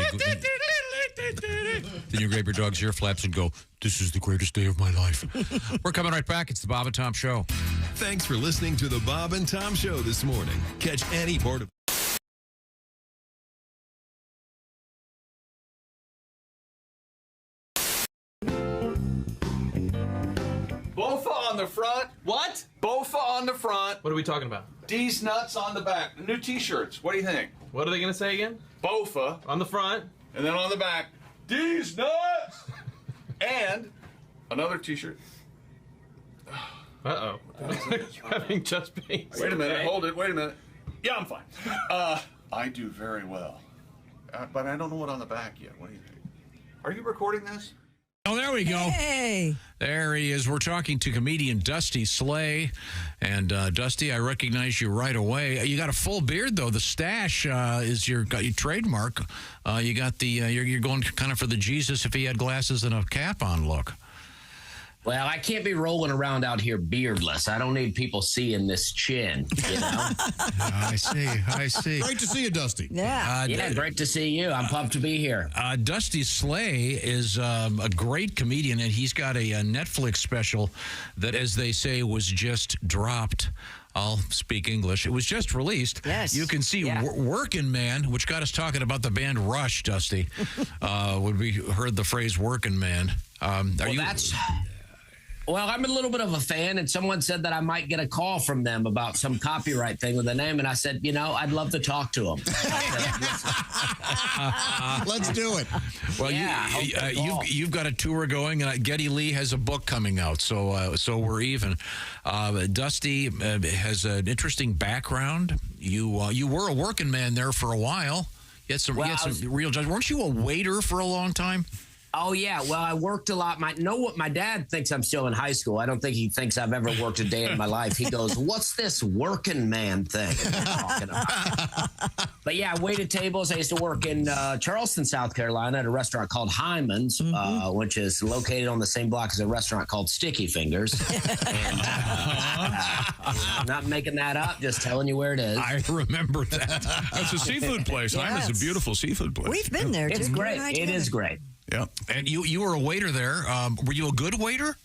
Speaker 4: you grab your dog's ear flaps and go, "This is the greatest day of my life." We're coming right back. It's the Bob and Tom Show.
Speaker 9: Thanks for listening to the Bob and Tom Show this morning. Catch any part of
Speaker 5: Bofa on the front.
Speaker 20: What?
Speaker 5: Bofa on the front.
Speaker 20: What are we talking about?
Speaker 5: D's nuts on the back. The new T-shirts. What do you think?
Speaker 20: What are they going to say again?
Speaker 5: Bofa
Speaker 20: on the front.
Speaker 5: And then on the back, D's nuts. And another T-shirt.
Speaker 20: Uh-oh. You're having chest pains.
Speaker 5: Wait a minute. Hold it. Wait a minute. Yeah, I'm fine. I do very well. But I don't know what on the back yet. What do you think? Are you recording this?
Speaker 4: Oh, there we go.
Speaker 6: Hey.
Speaker 4: There he is. We're talking to comedian Dusty Slay. And Dusty, I recognize you right away. You got a full beard, though. The stash is your trademark. You got the you're going kind of for the Jesus if he had glasses and a cap on look.
Speaker 21: Well, I can't be rolling around out here beardless. I don't need people seeing this chin, you know?
Speaker 4: I see.
Speaker 7: Great to see you, Dusty.
Speaker 6: Yeah.
Speaker 21: Great to see you. I'm pumped to be here.
Speaker 4: Dusty Slay is a great comedian, and he's got a Netflix special that, as they say, was just dropped. I'll speak English. It was just released.
Speaker 6: Yes.
Speaker 4: You can see Workin' Man, which got us talking about the band Rush, Dusty, when we heard the phrase Workin' Man.
Speaker 21: Well, I'm a little bit of a fan, and someone said that I might get a call from them about some copyright thing with the name, and I said, I'd love to talk to them.
Speaker 7: Let's do it.
Speaker 4: Well, you've got a tour going, and Geddy Lee has a book coming out, so we're even. Dusty has an interesting background. You were a working man there for a while. You had some real jobs. Weren't you a waiter for a long time?
Speaker 21: Oh, yeah. Well, I worked a lot. My dad thinks I'm still in high school. I don't think he thinks I've ever worked a day in my life. He goes, "What's this working man thing you're talking about?" But yeah, I waited tables. I used to work in Charleston, South Carolina at a restaurant called Hyman's, which is located on the same block as a restaurant called Sticky Fingers. And, I'm not making that up, just telling you where it is.
Speaker 4: I remember that.
Speaker 5: It's a seafood place. Hyman's a beautiful seafood place.
Speaker 6: We've been there, too.
Speaker 21: It's great. It is great.
Speaker 5: Yeah.
Speaker 4: And you were a waiter there. Were you a good waiter?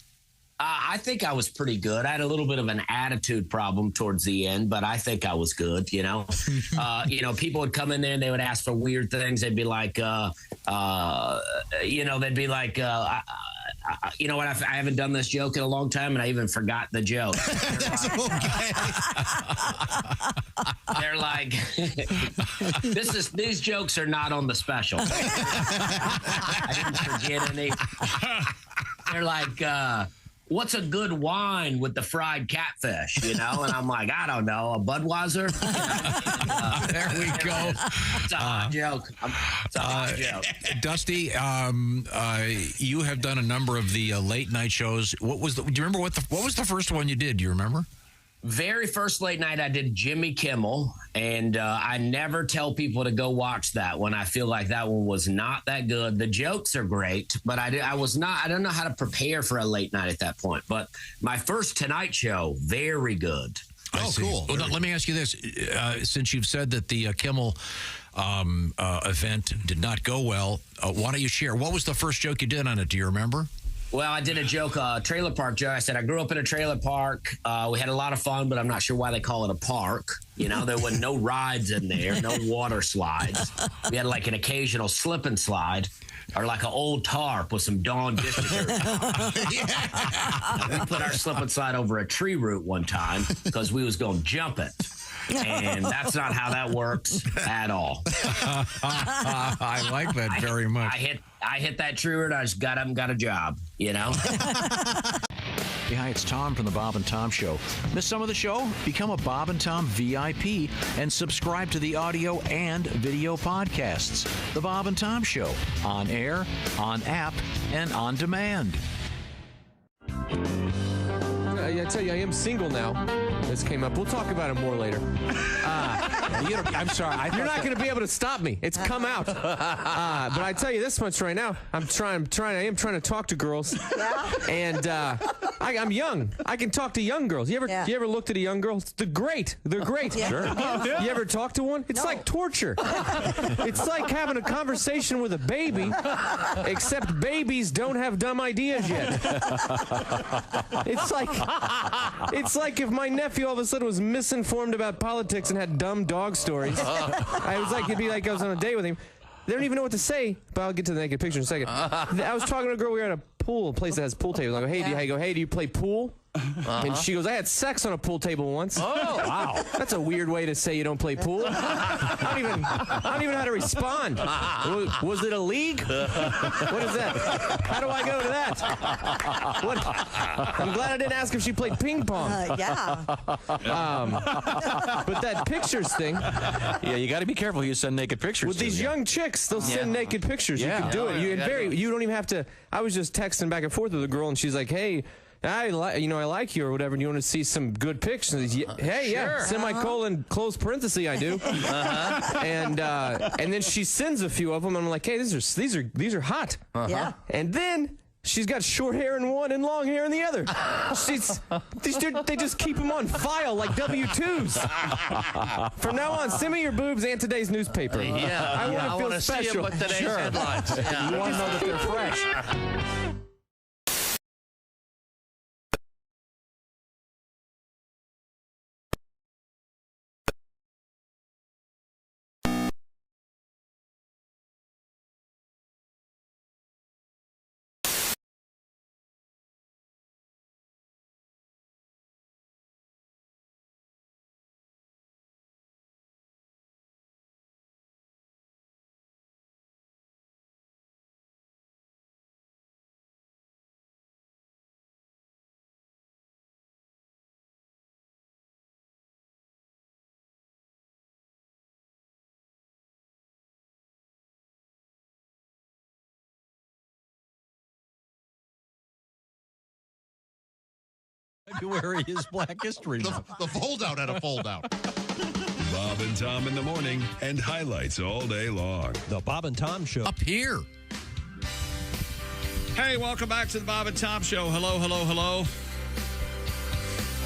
Speaker 21: I think I was pretty good. I had a little bit of an attitude problem towards the end, but I think I was good, People would come in there and they would ask for weird things. They'd be like, they'd be like, you know what? I haven't done this joke in a long time, and I even forgot the joke. They're like, these jokes are not on the special. I didn't forget any. They're like, what's a good wine with the fried catfish, And I'm like, I don't know, a Budweiser?
Speaker 4: There we go.
Speaker 21: It's a hot joke. It's a hot joke.
Speaker 4: Dusty, you have done a number of the late night shows. Do you remember what was the first one you did? Do you remember?
Speaker 21: Very first late night, I did Jimmy Kimmel, and I never tell people to go watch that one. I feel like that one was not that good. The jokes are great, but I don't know how to prepare for a late night at that point. But my first Tonight Show, very good.
Speaker 4: see.
Speaker 7: cool.
Speaker 4: Well, let me ask you this. Since you've said that the Kimmel event did not go well, why don't you share? What was the first joke you did on it? Do you remember?
Speaker 21: Well, I did a joke, trailer park joke. I said, I grew up in a trailer park. We had a lot of fun, but I'm not sure why they call it a park. You know, there were no rides in there, no water slides. We had like an occasional slip and slide or like an old tarp with some Dawn dish detergent. We put our slip and slide over a tree root one time because we was going to jump it. And that's not how that works at all.
Speaker 4: I like that very much.
Speaker 21: I hit that tree root. I just got up and got a job, you know?
Speaker 10: Hi, it's Tom from the Bob and Tom Show. Miss some of the show? Become a Bob and Tom VIP and subscribe to the audio and video podcasts. The Bob and Tom Show, on air, on app, and on demand.
Speaker 20: I tell you, I am single now. This came up. We'll talk about it more later.
Speaker 10: I'm sorry.
Speaker 20: You're not going to be able to stop me. It's come out. But I tell you this much right now. I am trying to talk to girls. Yeah. And I'm young. I can talk to young girls. You ever looked at a young girl? They're great. They're great.
Speaker 10: Yeah. Sure.
Speaker 20: You ever talk to one? It's like torture. It's like having a conversation with a baby, except babies don't have dumb ideas yet. It's like if my nephew all of a sudden was misinformed about politics and had dumb dog stories. It'd be like I was on a date with him. They don't even know what to say, but I'll get to the naked picture in a second. I was talking to a girl. We were at a place that has pool tables. I go, hey, do you play pool? And she goes, I had sex on a pool table once. Oh, wow. That's a weird way to say you don't play pool. I don't even know how to respond. Was it a league? What is that? How do I go to that? I'm glad I didn't ask if she played ping pong.
Speaker 6: Yeah.
Speaker 20: But that pictures thing.
Speaker 10: Yeah, you got to be careful who you send naked pictures
Speaker 20: with
Speaker 10: to.
Speaker 20: these young chicks, they'll send naked pictures.
Speaker 10: Yeah.
Speaker 20: You can do it. You don't even have to. I was just texting back and forth with a girl, and she's like, hey, I like you or whatever. And you want to see some good pictures? Hey, yeah, semicolon, close parenthesis, I do. And then she sends a few of them. And I'm like, hey, these are hot.
Speaker 6: Yeah.
Speaker 20: And then she's got short hair in one and long hair in the other. They just keep them on file like W-2s. From now on, send me your boobs and today's newspaper. I want to feel special.
Speaker 12: See them with today's headlines. Yeah.
Speaker 20: You want to know that they're fresh.
Speaker 4: February is Black History Month.
Speaker 7: The foldout had a foldout.
Speaker 9: Bob and Tom in the morning and highlights all day long.
Speaker 15: The Bob and Tom Show.
Speaker 4: Up here.
Speaker 5: Hey, welcome back to the Bob and Tom Show. Hello, hello, hello.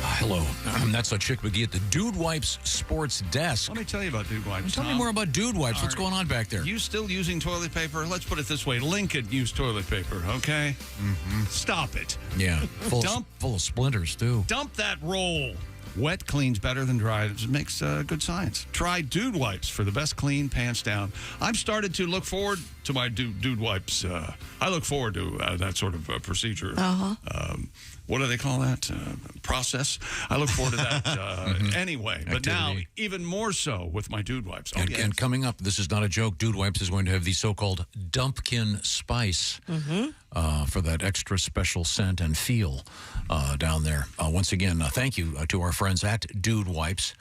Speaker 4: Hello. That's Chick McGee at the Dude Wipes Sports Desk.
Speaker 5: Let me tell you about Dude Wipes.
Speaker 4: Tell me more about Dude Wipes. What's going on back there?
Speaker 5: You still using toilet paper? Let's put it this way. Lincoln used toilet paper, okay? Mm-hmm. Stop it.
Speaker 4: Yeah. Full of splinters, too.
Speaker 5: Dump that roll. Wet cleans better than dry. It makes good science. Try Dude Wipes for the best clean, pants down. I've started to look forward to my Dude Wipes. I look forward to that sort of procedure. What do they call that? Process. I look forward to that anyway. But now, even more so with my Dude Wipes.
Speaker 4: And coming up, this is not a joke, Dude Wipes is going to have the so-called Dumpkin Spice for that extra special scent and feel down there. Once again, thank you to our friends at Dude Wipes.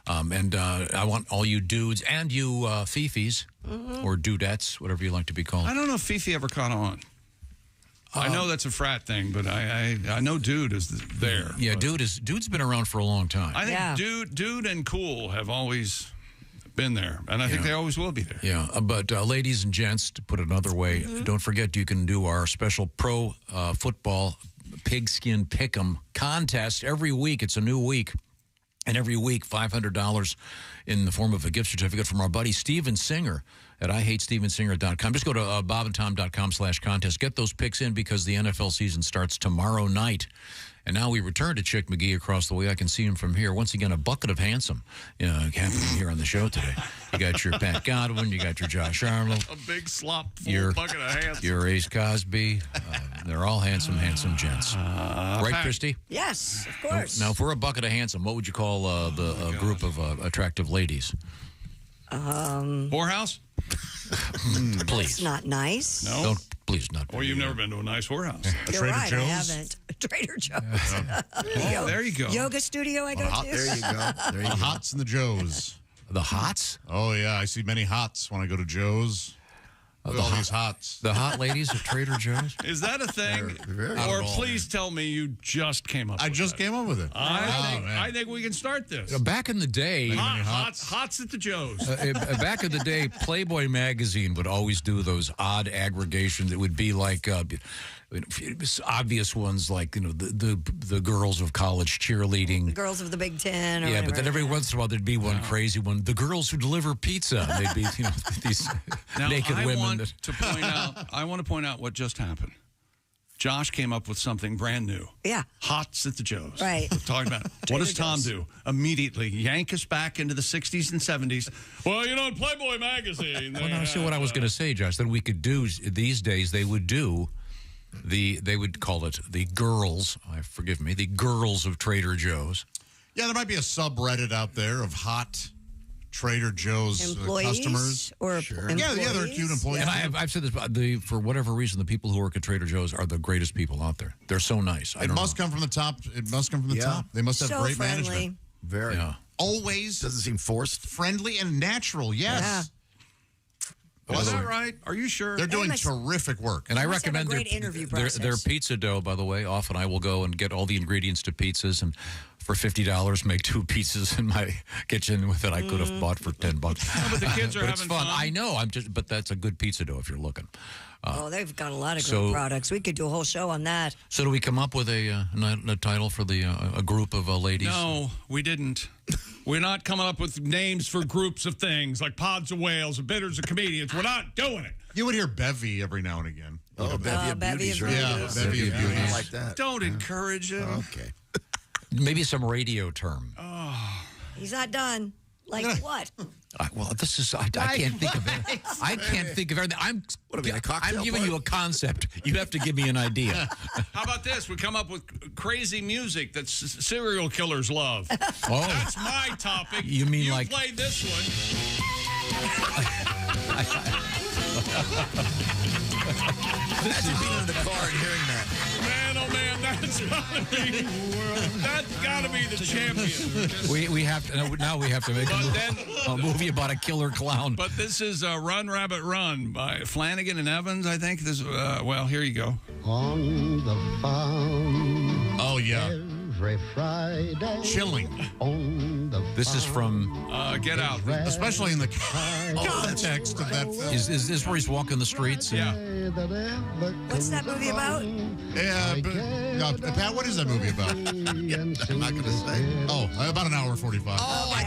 Speaker 4: And I want all you dudes and you fifis or dudettes, whatever you like to be called.
Speaker 5: I don't know if Fifi ever caught on. I know that's a frat thing, but I know Dude is there.
Speaker 4: Yeah, Dude's been around for a long time.
Speaker 5: I think Dude and Cool have always been there, and I think they always will be there.
Speaker 4: Yeah, but ladies and gents, to put it another way, don't forget you can do our special pro football pigskin pick'em contest every week. It's a new week. And every week, $500 in the form of a gift certificate from our buddy Steven Singer at IHateStevenSinger.com. Just go to bobandtom.com/contest. Get those picks in because the NFL season starts tomorrow night. And now we return to Chick McGee across the way. I can see him from here. Once again, a bucket of handsome happening here on the show today. You got your Pat Godwin. You got your Josh Arnold.
Speaker 5: A big slop full bucket of handsome.
Speaker 4: Your Ace Cosby. They're all handsome gents. Right,
Speaker 5: Pat.
Speaker 4: Christy?
Speaker 6: Yes, of course.
Speaker 4: Now, if we're a bucket of handsome, what would you call the group of attractive ladies?
Speaker 5: Whorehouse?
Speaker 4: Please.
Speaker 6: That's not nice.
Speaker 5: No.
Speaker 4: Don't, please not.
Speaker 5: Or you've never been to a nice whorehouse.
Speaker 6: You're right, I haven't. Trader Joe's.
Speaker 5: Oh, there you go.
Speaker 6: Yoga studio I go to.
Speaker 7: There you go. The Hots and the Joes.
Speaker 4: The Hots?
Speaker 7: Oh, yeah. I see many Hots when I go to Joe's. Look at all these Hots.
Speaker 4: The hot ladies of Trader Joe's?
Speaker 5: Is that a thing? Or please tell me you just came up with it.
Speaker 7: I just came up with it.
Speaker 5: I think we can start this.
Speaker 4: Back in the day...
Speaker 5: Hots at the Joe's.
Speaker 4: Back in the day, Playboy magazine would always do those odd aggregations. It would be like... obvious ones like the girls of college cheerleading,
Speaker 6: The girls of the Big Ten. Or
Speaker 4: yeah,
Speaker 6: whatever.
Speaker 4: but then every once in a while there'd be one crazy one. The girls who deliver pizza. And they'd be these
Speaker 5: now,
Speaker 4: naked women.
Speaker 5: I want to point out what just happened. Josh came up with something brand new.
Speaker 6: Yeah.
Speaker 5: Hots at the Joe's.
Speaker 6: Right.
Speaker 5: Talking about what does Tom do? Immediately yank us back into the 60s and 70s. Well, in Playboy magazine.
Speaker 4: Well, now see what I was going to say, Josh. Then we could do these days. They would do. They would call it the girls. Forgive me, the girls of Trader Joe's.
Speaker 7: Yeah, there might be a subreddit out there of hot Trader Joe's customers.
Speaker 6: Or
Speaker 7: employees? Yeah, they're cute employees.
Speaker 4: And I've said this, for whatever reason, the people who work at Trader Joe's are the greatest people out there. They're so nice.
Speaker 7: It must come from the top. It must come from the top. They must have
Speaker 6: So
Speaker 7: great
Speaker 6: friendly.
Speaker 7: management.
Speaker 8: Very.
Speaker 4: Yeah.
Speaker 7: Always.
Speaker 8: Doesn't seem forced.
Speaker 7: Friendly and natural, yes.
Speaker 6: Yeah.
Speaker 5: Was that right? Are you sure?
Speaker 7: They're doing terrific work.
Speaker 4: And I
Speaker 6: must have a
Speaker 4: recommend
Speaker 6: great interview
Speaker 4: their
Speaker 6: process.
Speaker 4: pizza dough, by the way. Often I will go and get all the ingredients to pizzas and for $50 make 2 pizzas in my kitchen that I could have bought for $10.
Speaker 5: No, but the kids are
Speaker 4: but
Speaker 5: having
Speaker 4: it's fun.
Speaker 5: fun.
Speaker 4: I know. But that's a good pizza dough if you're looking.
Speaker 6: They've got a lot of
Speaker 4: so-
Speaker 6: great products. We could do a whole show on that.
Speaker 4: So do we come up with a title for a group of ladies?
Speaker 5: No, we didn't. We're not coming up with names for groups of things like pods of whales or bitters of comedians. We're not doing it.
Speaker 7: You would hear Bevy every now and again.
Speaker 8: Oh, Bevy of
Speaker 6: Bevy
Speaker 8: Beauties.
Speaker 6: of
Speaker 8: right?
Speaker 7: Yeah, Bevy of Beauties.
Speaker 8: I like that.
Speaker 5: Don't encourage him.
Speaker 8: Okay.
Speaker 4: Maybe some radio term.
Speaker 6: He's not done. Like what?
Speaker 4: Well, this is I can't think of it. I can't think of everything. I'm giving you a concept. You have to give me an idea.
Speaker 5: How about this? We come up with crazy music that serial killers love.
Speaker 4: Oh,
Speaker 5: That's my topic.
Speaker 4: You mean like-
Speaker 5: played this one?
Speaker 8: Imagine being in the car and hearing that.
Speaker 5: Man, oh man, that's gotta be the champion.
Speaker 4: we have to now. We have to make a movie about a killer clown.
Speaker 5: But this is Run Rabbit Run by Flanagan and Evans, I think. This well, here you go.
Speaker 1: On the farm.
Speaker 7: Oh, yeah.
Speaker 1: Every Friday.
Speaker 7: Chilling.
Speaker 1: On the
Speaker 4: This is from
Speaker 5: Get Out.
Speaker 7: Especially in the context of that film.
Speaker 4: Is this where he's walking the streets?
Speaker 5: Yeah.
Speaker 6: What's that movie about?
Speaker 7: Yeah, Pat, what is that movie about?
Speaker 8: I'm not going to say.
Speaker 7: Oh, about an hour and 45.
Speaker 6: Oh, my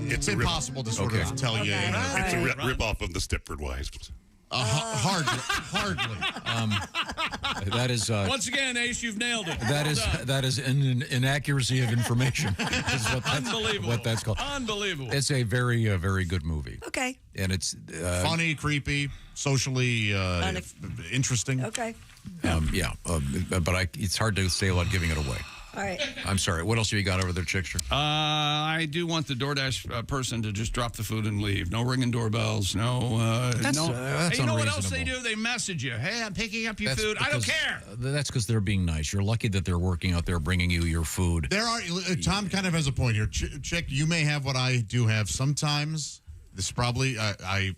Speaker 7: It's impossible to sort of tell you.
Speaker 17: It's a rip-off of the Stepford Wives.
Speaker 7: Hardly.
Speaker 4: That is
Speaker 5: Once again, Ace, you've nailed it.
Speaker 4: that is an inaccuracy of information. Is
Speaker 5: Unbelievable.
Speaker 4: What that's called.
Speaker 5: Unbelievable.
Speaker 4: It's a very very good movie.
Speaker 6: Okay.
Speaker 4: And it's
Speaker 7: Funny, creepy, socially interesting.
Speaker 6: Okay.
Speaker 4: But it's hard to say without giving it away.
Speaker 6: All right.
Speaker 4: I'm sorry. What else have you got over there, Chickster?
Speaker 5: I do want the DoorDash person to just drop the food and leave. No ringing doorbells. No.
Speaker 4: That's
Speaker 5: Hey, you know what else they
Speaker 4: unreasonable.
Speaker 5: do? They message you. Hey, I'm picking up your food. I don't care.
Speaker 4: That's because they're being nice. You're lucky that they're working out there bringing you your food.
Speaker 7: There are Tom kind of has a point here. Chick, you may have what I do have sometimes. This is probably I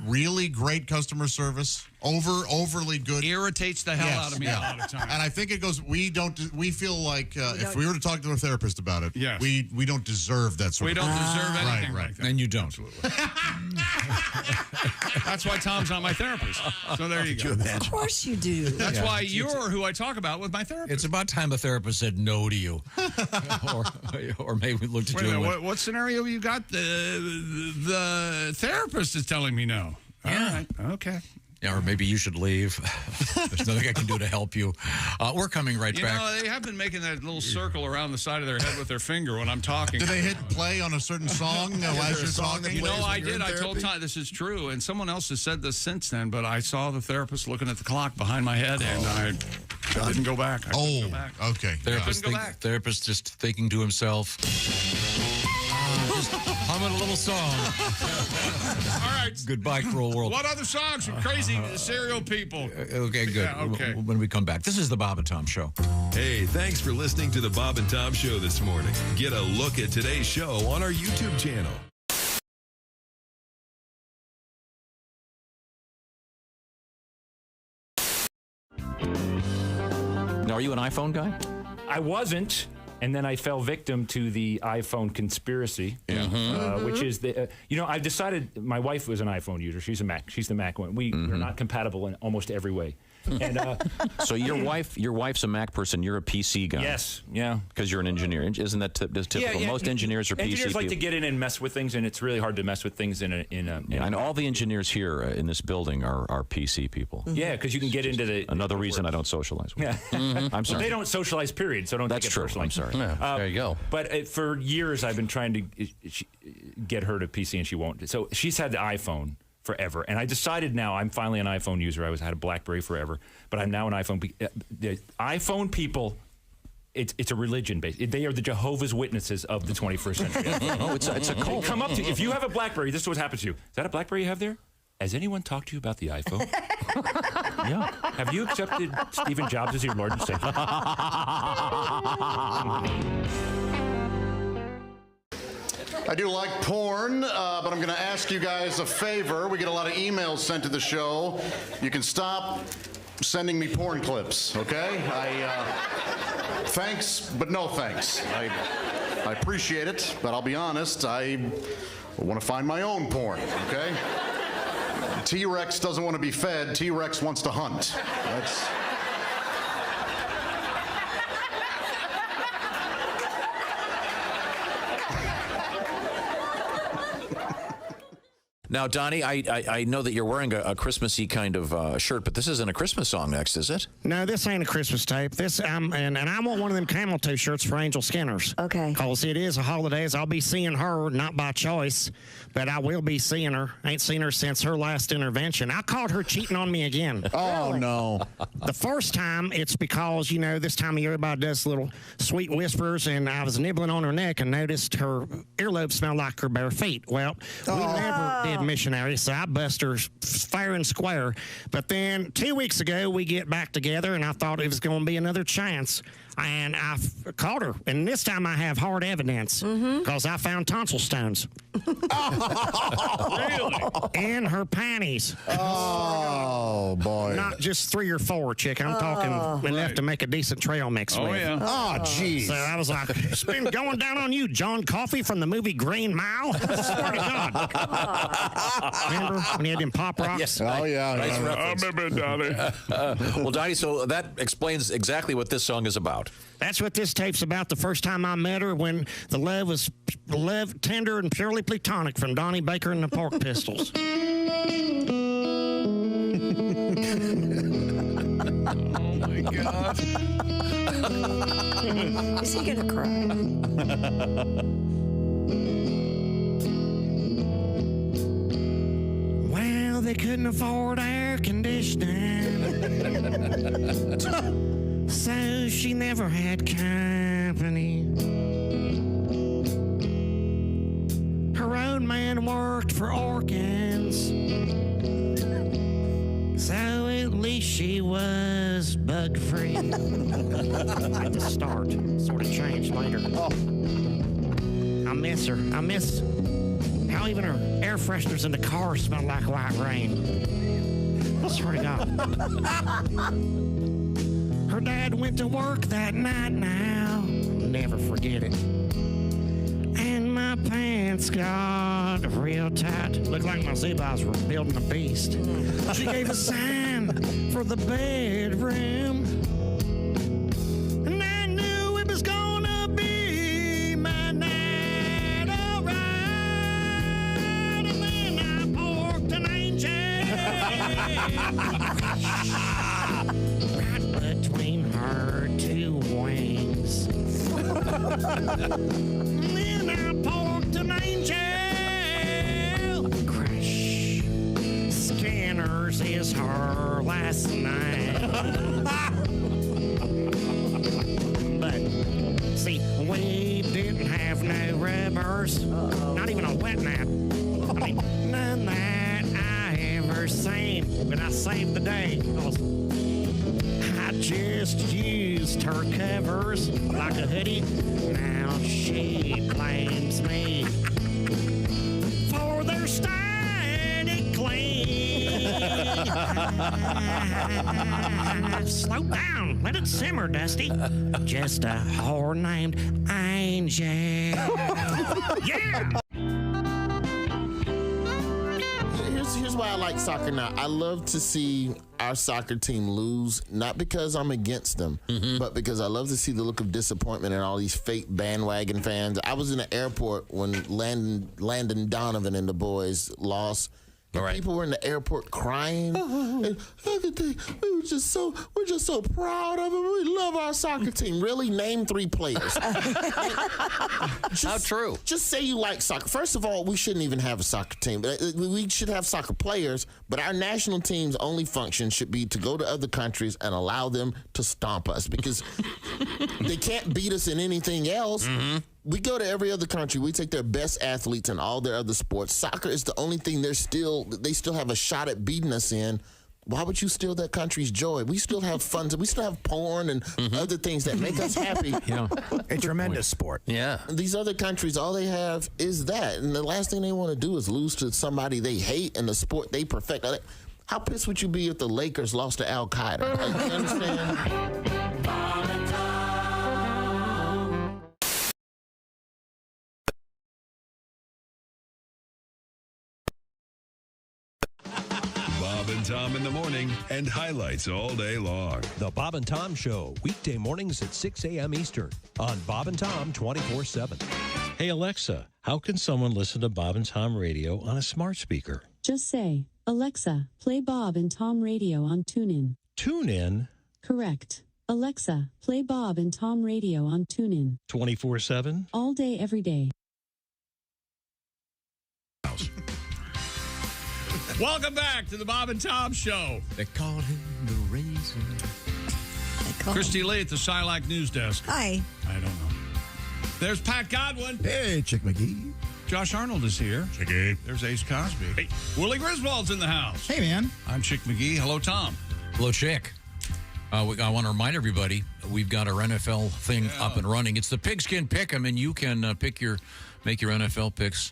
Speaker 7: really great customer service. Overly good.
Speaker 5: Irritates the hell out of me a lot of times.
Speaker 7: And I think it goes. We feel like if we were to talk to a therapist about it,
Speaker 5: yes.
Speaker 7: we don't deserve that sort.
Speaker 5: We
Speaker 7: of
Speaker 5: don't deserve anything
Speaker 7: right.
Speaker 5: like that.
Speaker 4: And you don't.
Speaker 5: That's why Tom's not my therapist. So there you go.
Speaker 6: Of course you do.
Speaker 5: That's why you're who I talk about with my therapist.
Speaker 4: It's about time a therapist said no to you. or maybe looked at
Speaker 5: Wait a
Speaker 4: you.
Speaker 5: minute, what scenario you got? The therapist is telling me no. All right. Okay.
Speaker 4: Yeah, or maybe you should leave. There's nothing I can do to help you. We're coming right back.
Speaker 5: You know, they have been making that little circle around the side of their head with their finger when I'm talking.
Speaker 7: Do they hit play on a certain song as you're talking?
Speaker 5: You know, I did. I told Tom this is true, and someone else has said this since then, but I saw the therapist looking at the clock behind my head, and I didn't go back. I couldn't go back.
Speaker 7: Okay.
Speaker 4: Therapist just thinking to himself, just humming a little song.
Speaker 5: All right.
Speaker 4: Goodbye, cruel world.
Speaker 5: What other songs from crazy serial people?
Speaker 4: Okay, good.
Speaker 5: Yeah, okay.
Speaker 4: When we come back. This is the Bob and Tom Show.
Speaker 9: Hey, thanks for listening to the Bob and Tom Show this morning. Get a look at today's show on our YouTube channel.
Speaker 10: Now, are you an iPhone guy?
Speaker 2: I wasn't. And then I fell victim to the iPhone conspiracy, which is I've decided my wife was an iPhone user. She's a Mac. She's the Mac one. We're not compatible in almost every way. And
Speaker 10: so your wife's a Mac person. You're a PC guy.
Speaker 2: Yes. Yeah.
Speaker 10: Because you're an engineer. Isn't that typical?
Speaker 2: Yeah.
Speaker 10: Most engineers are PC
Speaker 2: Engineers like
Speaker 10: people.
Speaker 2: to get in and mess with things, and it's really hard to mess with things in a.
Speaker 10: And all the engineers here in this building are PC people.
Speaker 2: Yeah, because you can get into the.
Speaker 10: Another reason I don't socialize with.
Speaker 2: Yeah.
Speaker 10: I'm sorry.
Speaker 2: Well, they don't socialize, period. So don't
Speaker 10: That's
Speaker 2: take it
Speaker 10: true.
Speaker 2: personally.
Speaker 10: I'm sorry.
Speaker 16: Yeah, there you go.
Speaker 2: But for years, I've been trying to get her to PC, and she won't. So she's had the iPhone forever, and I decided now I'm finally an iPhone user. I had a BlackBerry forever, but I'm now an iPhone. The iPhone people, it's a religion based. They are the Jehovah's Witnesses of the 21st century.
Speaker 10: Oh, it's a cult.
Speaker 2: They come up to you. If you have a BlackBerry, this is what happens to you. Is that a BlackBerry you have there? Has anyone talked to you about the iPhone? Yeah. Have you accepted Stephen Jobs as your Lord and Savior?
Speaker 22: I do like porn, but I'm going to ask you guys a favor. We get a lot of emails sent to the show. You can stop sending me porn clips, okay? Thanks, but no thanks. I appreciate it, but I'll be honest, I want to find my own porn, okay? T-Rex doesn't want to be fed. T-Rex wants to hunt. That's...
Speaker 10: Now, Donnie, I know that you're wearing a Christmassy kind of shirt, but this isn't a Christmas song next, is it?
Speaker 23: No, this ain't a Christmas tape. This and I want one of them camel toe shirts for Angel Skinners.
Speaker 6: Okay.
Speaker 23: Because it is a holidays. I'll be seeing her, not by choice, but I will be seeing her. Ain't seen her since her last intervention. I caught her cheating on me again.
Speaker 22: Oh, no.
Speaker 23: The first time, it's because, this time of year everybody does little sweet whispers, and I was nibbling on her neck and noticed her earlobe smelled like her bare feet. Well, we never did missionary, so I bust her fair and square. But then 2 weeks ago, we get back together, and I thought it was going to be another chance. And I caught her, and this time I have hard evidence because I found tonsil stones.
Speaker 22: Really?
Speaker 23: In her panties.
Speaker 22: Oh, boy.
Speaker 23: Not just 3 or 4, chick. I'm talking enough to make a decent trail mix with.
Speaker 22: Oh, yeah. Oh, jeez.
Speaker 23: So I was like, it's been going down on you, John Coffey from the movie Green Mile. Swear to God. Remember when he had them pop rocks?
Speaker 10: Yes.
Speaker 22: Oh, yeah.
Speaker 10: Nice reference.
Speaker 22: I remember, Donnie.
Speaker 10: Well, Donnie, so that explains exactly what this song is about.
Speaker 23: That's what this tape's about. The first time I met her, when the love was tender and purely platonic, from Donnie Baker and the Pork Pistols.
Speaker 5: Oh, my God.
Speaker 6: Is he going to cry?
Speaker 23: Well, they couldn't afford air conditioning. So she never had company. Her road man worked for organs, so at least she was bug-free. At the start, sort of changed later. I miss her. I miss how even her air fresheners in the car smell like white rain. I swear to God. Her dad went to work that night now. Never forget it. And my pants got real tight. Looked like my Zebos were building a beast. She gave a sign for the bedroom. And I knew it was gonna be my night, alright. And then I porked an angel. Right between her two wings. Then I porked an angel. Crash. Scanners is her last name. But see, we didn't have no rubbers. Not even a wet nap. I mean, none that I ever seen. But I saved the day. I just used her covers like a hoodie. Now she blames me for their static clean. Slow down. Let it simmer, Dusty. Just a whore named Angel. Yeah!
Speaker 3: Here's why I like soccer now. I love to see our soccer team lose, not because I'm against them, but because I love to see the look of disappointment in all these fake bandwagon fans. I was in the airport when Landon Donovan and the boys lost. And people were in the airport crying. And everything. We're just so proud of them. We love our soccer team. Really, name 3 players.
Speaker 8: How true?
Speaker 3: Just say you like soccer. First of all, we shouldn't even have a soccer team. We should have soccer players, but our national team's only function should be to go to other countries and allow them to stomp us because they can't beat us in anything else. We go to every other country. We take their best athletes in all their other sports. Soccer is the only thing they still have a shot at beating us in. Why would you steal that country's joy? We still have fun. We still have porn and other things that make us happy.
Speaker 8: A tremendous sport. Yeah.
Speaker 3: These other countries, all they have is that. And the last thing they want to do is lose to somebody they hate in the sport they perfect. How pissed would you be if the Lakers lost to Al-Qaeda? Like, you understand?
Speaker 9: Bob and Tom in the morning and highlights all day long.
Speaker 15: The Bob and Tom Show, weekday mornings at 6 a.m. Eastern on Bob and Tom 24/7.
Speaker 11: Hey, Alexa, how can someone listen to Bob and Tom radio on a smart speaker?
Speaker 14: Just say, Alexa, play Bob and Tom radio on TuneIn.
Speaker 11: TuneIn?
Speaker 14: Correct. Alexa, play Bob and Tom radio on TuneIn.
Speaker 11: 24/7?
Speaker 14: All day, every day.
Speaker 5: Welcome back to the Bob and Tom Show.
Speaker 8: They call him the Raisin.
Speaker 5: Christy Lee at the Silac News Desk.
Speaker 6: Hi.
Speaker 5: I don't know. There's Pat Godwin.
Speaker 8: Hey, Chick McGee.
Speaker 5: Josh Arnold is here.
Speaker 17: Chickie.
Speaker 5: There's Ace Cosby. Hey. Willie Griswold's in the house.
Speaker 8: Hey, man.
Speaker 5: I'm Chick McGee. Hello, Tom.
Speaker 4: Hello, Chick. I want to remind everybody we've got our NFL thing up and running. It's the Pigskin Pick'em, and you can make your NFL picks.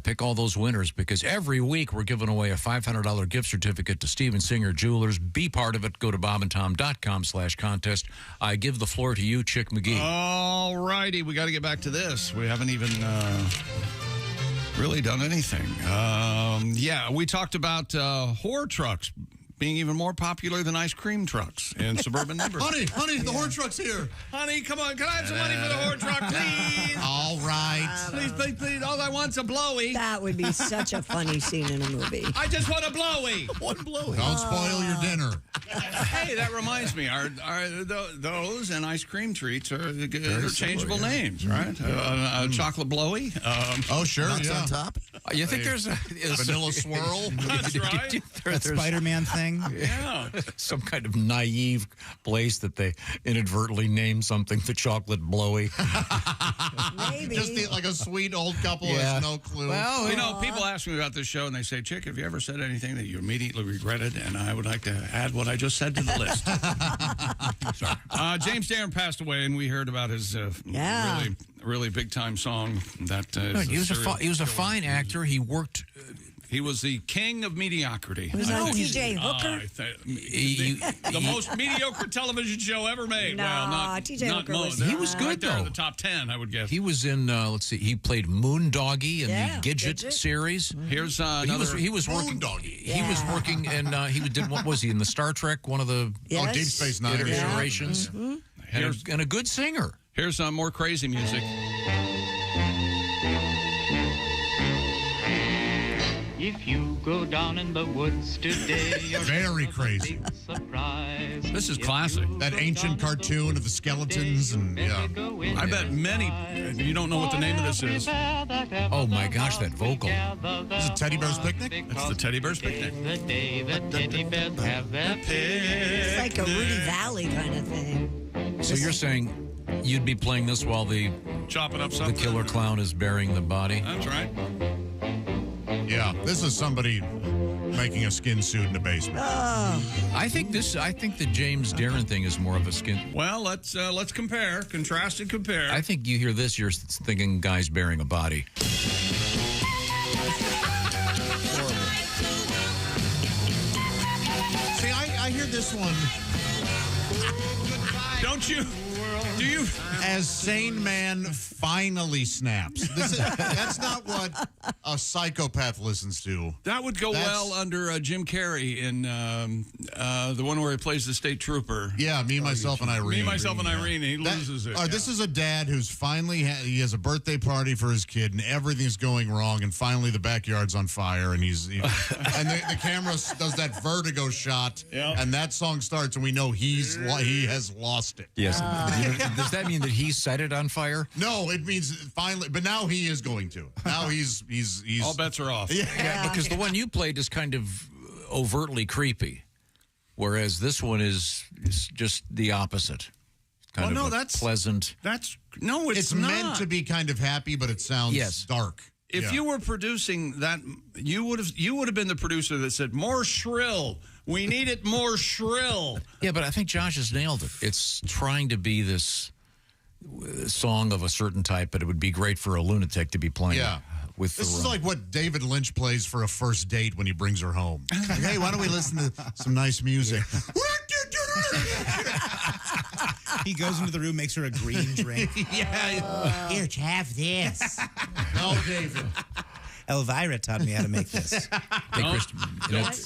Speaker 4: Pick all those winners because every week we're giving away a $500 gift certificate to Steven Singer Jewelers. Be part of it. Go to bobandtom.com/contest. I give the floor to you, Chick McGee.
Speaker 5: All righty. We got to get back to this. We haven't even really done anything. We talked about whore trucks being even more popular than ice cream trucks in suburban neighborhoods.
Speaker 7: Honey, the whore truck's here.
Speaker 5: Honey, come on. Can I have some money for the whore truck, please?
Speaker 7: All right.
Speaker 5: Please. All I want's a blowy.
Speaker 6: That would be such a funny scene in a movie.
Speaker 5: I just want a blowy.
Speaker 7: One blowy. Don't spoil your dinner.
Speaker 5: Hey, that reminds me. Those and ice cream treats are interchangeable names, right? Chocolate blowy.
Speaker 7: Sure.
Speaker 8: Nuts on top.
Speaker 4: You think there's a
Speaker 7: vanilla swirl?
Speaker 5: That's right.
Speaker 8: That Spider-Man thing.
Speaker 5: Yeah.
Speaker 4: Some kind of naive place that they inadvertently named something the chocolate blowy.
Speaker 6: Maybe.
Speaker 7: Just like a sweet old couple has no clue.
Speaker 5: Well, people ask me about this show and they say, Chick, have you ever said anything that you immediately regretted? And I would like to add what I just said to the list. Sorry. James Darren passed away, and we heard about his really big time song. That
Speaker 4: he was a fine actor. He worked.
Speaker 5: He was the king of mediocrity.
Speaker 6: Was that T.J. Hooker?
Speaker 5: The most mediocre television show ever made.
Speaker 6: No,
Speaker 5: well, not
Speaker 6: T.J.
Speaker 5: not
Speaker 6: Hooker
Speaker 5: most.
Speaker 6: was
Speaker 4: He was good,
Speaker 5: right there in
Speaker 4: though.
Speaker 5: the top 10, I would guess.
Speaker 4: He was in, let's see, he played Moondoggie in
Speaker 6: Yeah,
Speaker 4: the Gidget
Speaker 6: Gidget.
Speaker 4: series.
Speaker 5: Here's
Speaker 4: But
Speaker 5: another.
Speaker 4: he was working. He was working, and he did. What was he in the Star Trek? One of the
Speaker 6: Yes.
Speaker 7: Deep Space Nine.
Speaker 4: iterations. And a good singer.
Speaker 5: Here's more crazy music.
Speaker 13: If you go down in the woods today, you're
Speaker 7: Very crazy.
Speaker 13: surprise.
Speaker 5: This is classic.
Speaker 7: That ancient cartoon of the skeletons and
Speaker 5: I bet many you don't know what the name of this is.
Speaker 4: Oh my gosh, that vocal.
Speaker 7: Is it Teddy Bear's Picnic?
Speaker 5: That's the Teddy Bear's Picnic.
Speaker 13: The day the teddy bears have their
Speaker 6: It's like a Rudy Valley kind of thing.
Speaker 4: So you're saying you'd be playing this while the
Speaker 5: Chopping up
Speaker 4: the
Speaker 5: something.
Speaker 4: killer clown is burying the body?
Speaker 5: That's right.
Speaker 7: Yeah, this is somebody making a skin suit in the basement.
Speaker 4: I think the James Darren thing is more of a skin.
Speaker 5: Well, let's compare, contrast and compare.
Speaker 4: I think you hear this, you're thinking guys burying a body.
Speaker 7: See, I hear this one
Speaker 5: Don't you? Do you?
Speaker 7: as Sane Man finally snaps. That's not what a psychopath listens to.
Speaker 5: That would go well under Jim Carrey in the one where he plays the state trooper.
Speaker 7: Yeah, Me, Myself, and Irene.
Speaker 5: Me, Myself, and Irene. He
Speaker 7: That-
Speaker 5: loses it.
Speaker 7: This is a dad who's finally he has a birthday party for his kid, and everything's going wrong, and finally the backyard's on fire, and and the camera does that vertigo shot, and that song starts, and we know he has lost it.
Speaker 4: Yes. Does that mean that he set it on fire?
Speaker 7: No, it means finally, but now he is going to. Now he's
Speaker 5: all bets are off.
Speaker 4: Yeah, because the one you played is kind of overtly creepy, whereas this one is just the opposite. Kind of
Speaker 5: that's
Speaker 4: pleasant.
Speaker 5: It's
Speaker 7: it's
Speaker 5: not.
Speaker 7: meant to be kind of happy, but it sounds dark.
Speaker 5: If you were producing that, you would have been the producer that said more shrill. We need it more shrill.
Speaker 4: Yeah, but I think Josh has nailed it. It's trying to be this song of a certain type, but it would be great for a lunatic to be playing.
Speaker 7: Yeah.
Speaker 4: With
Speaker 7: This is like what David Lynch plays for a first date when he brings her home. Like, hey, why don't we listen to some nice music?
Speaker 8: He goes into the room, makes her a green drink.
Speaker 7: Here,
Speaker 8: have this.
Speaker 7: No, David.
Speaker 8: Elvira taught me how to make this.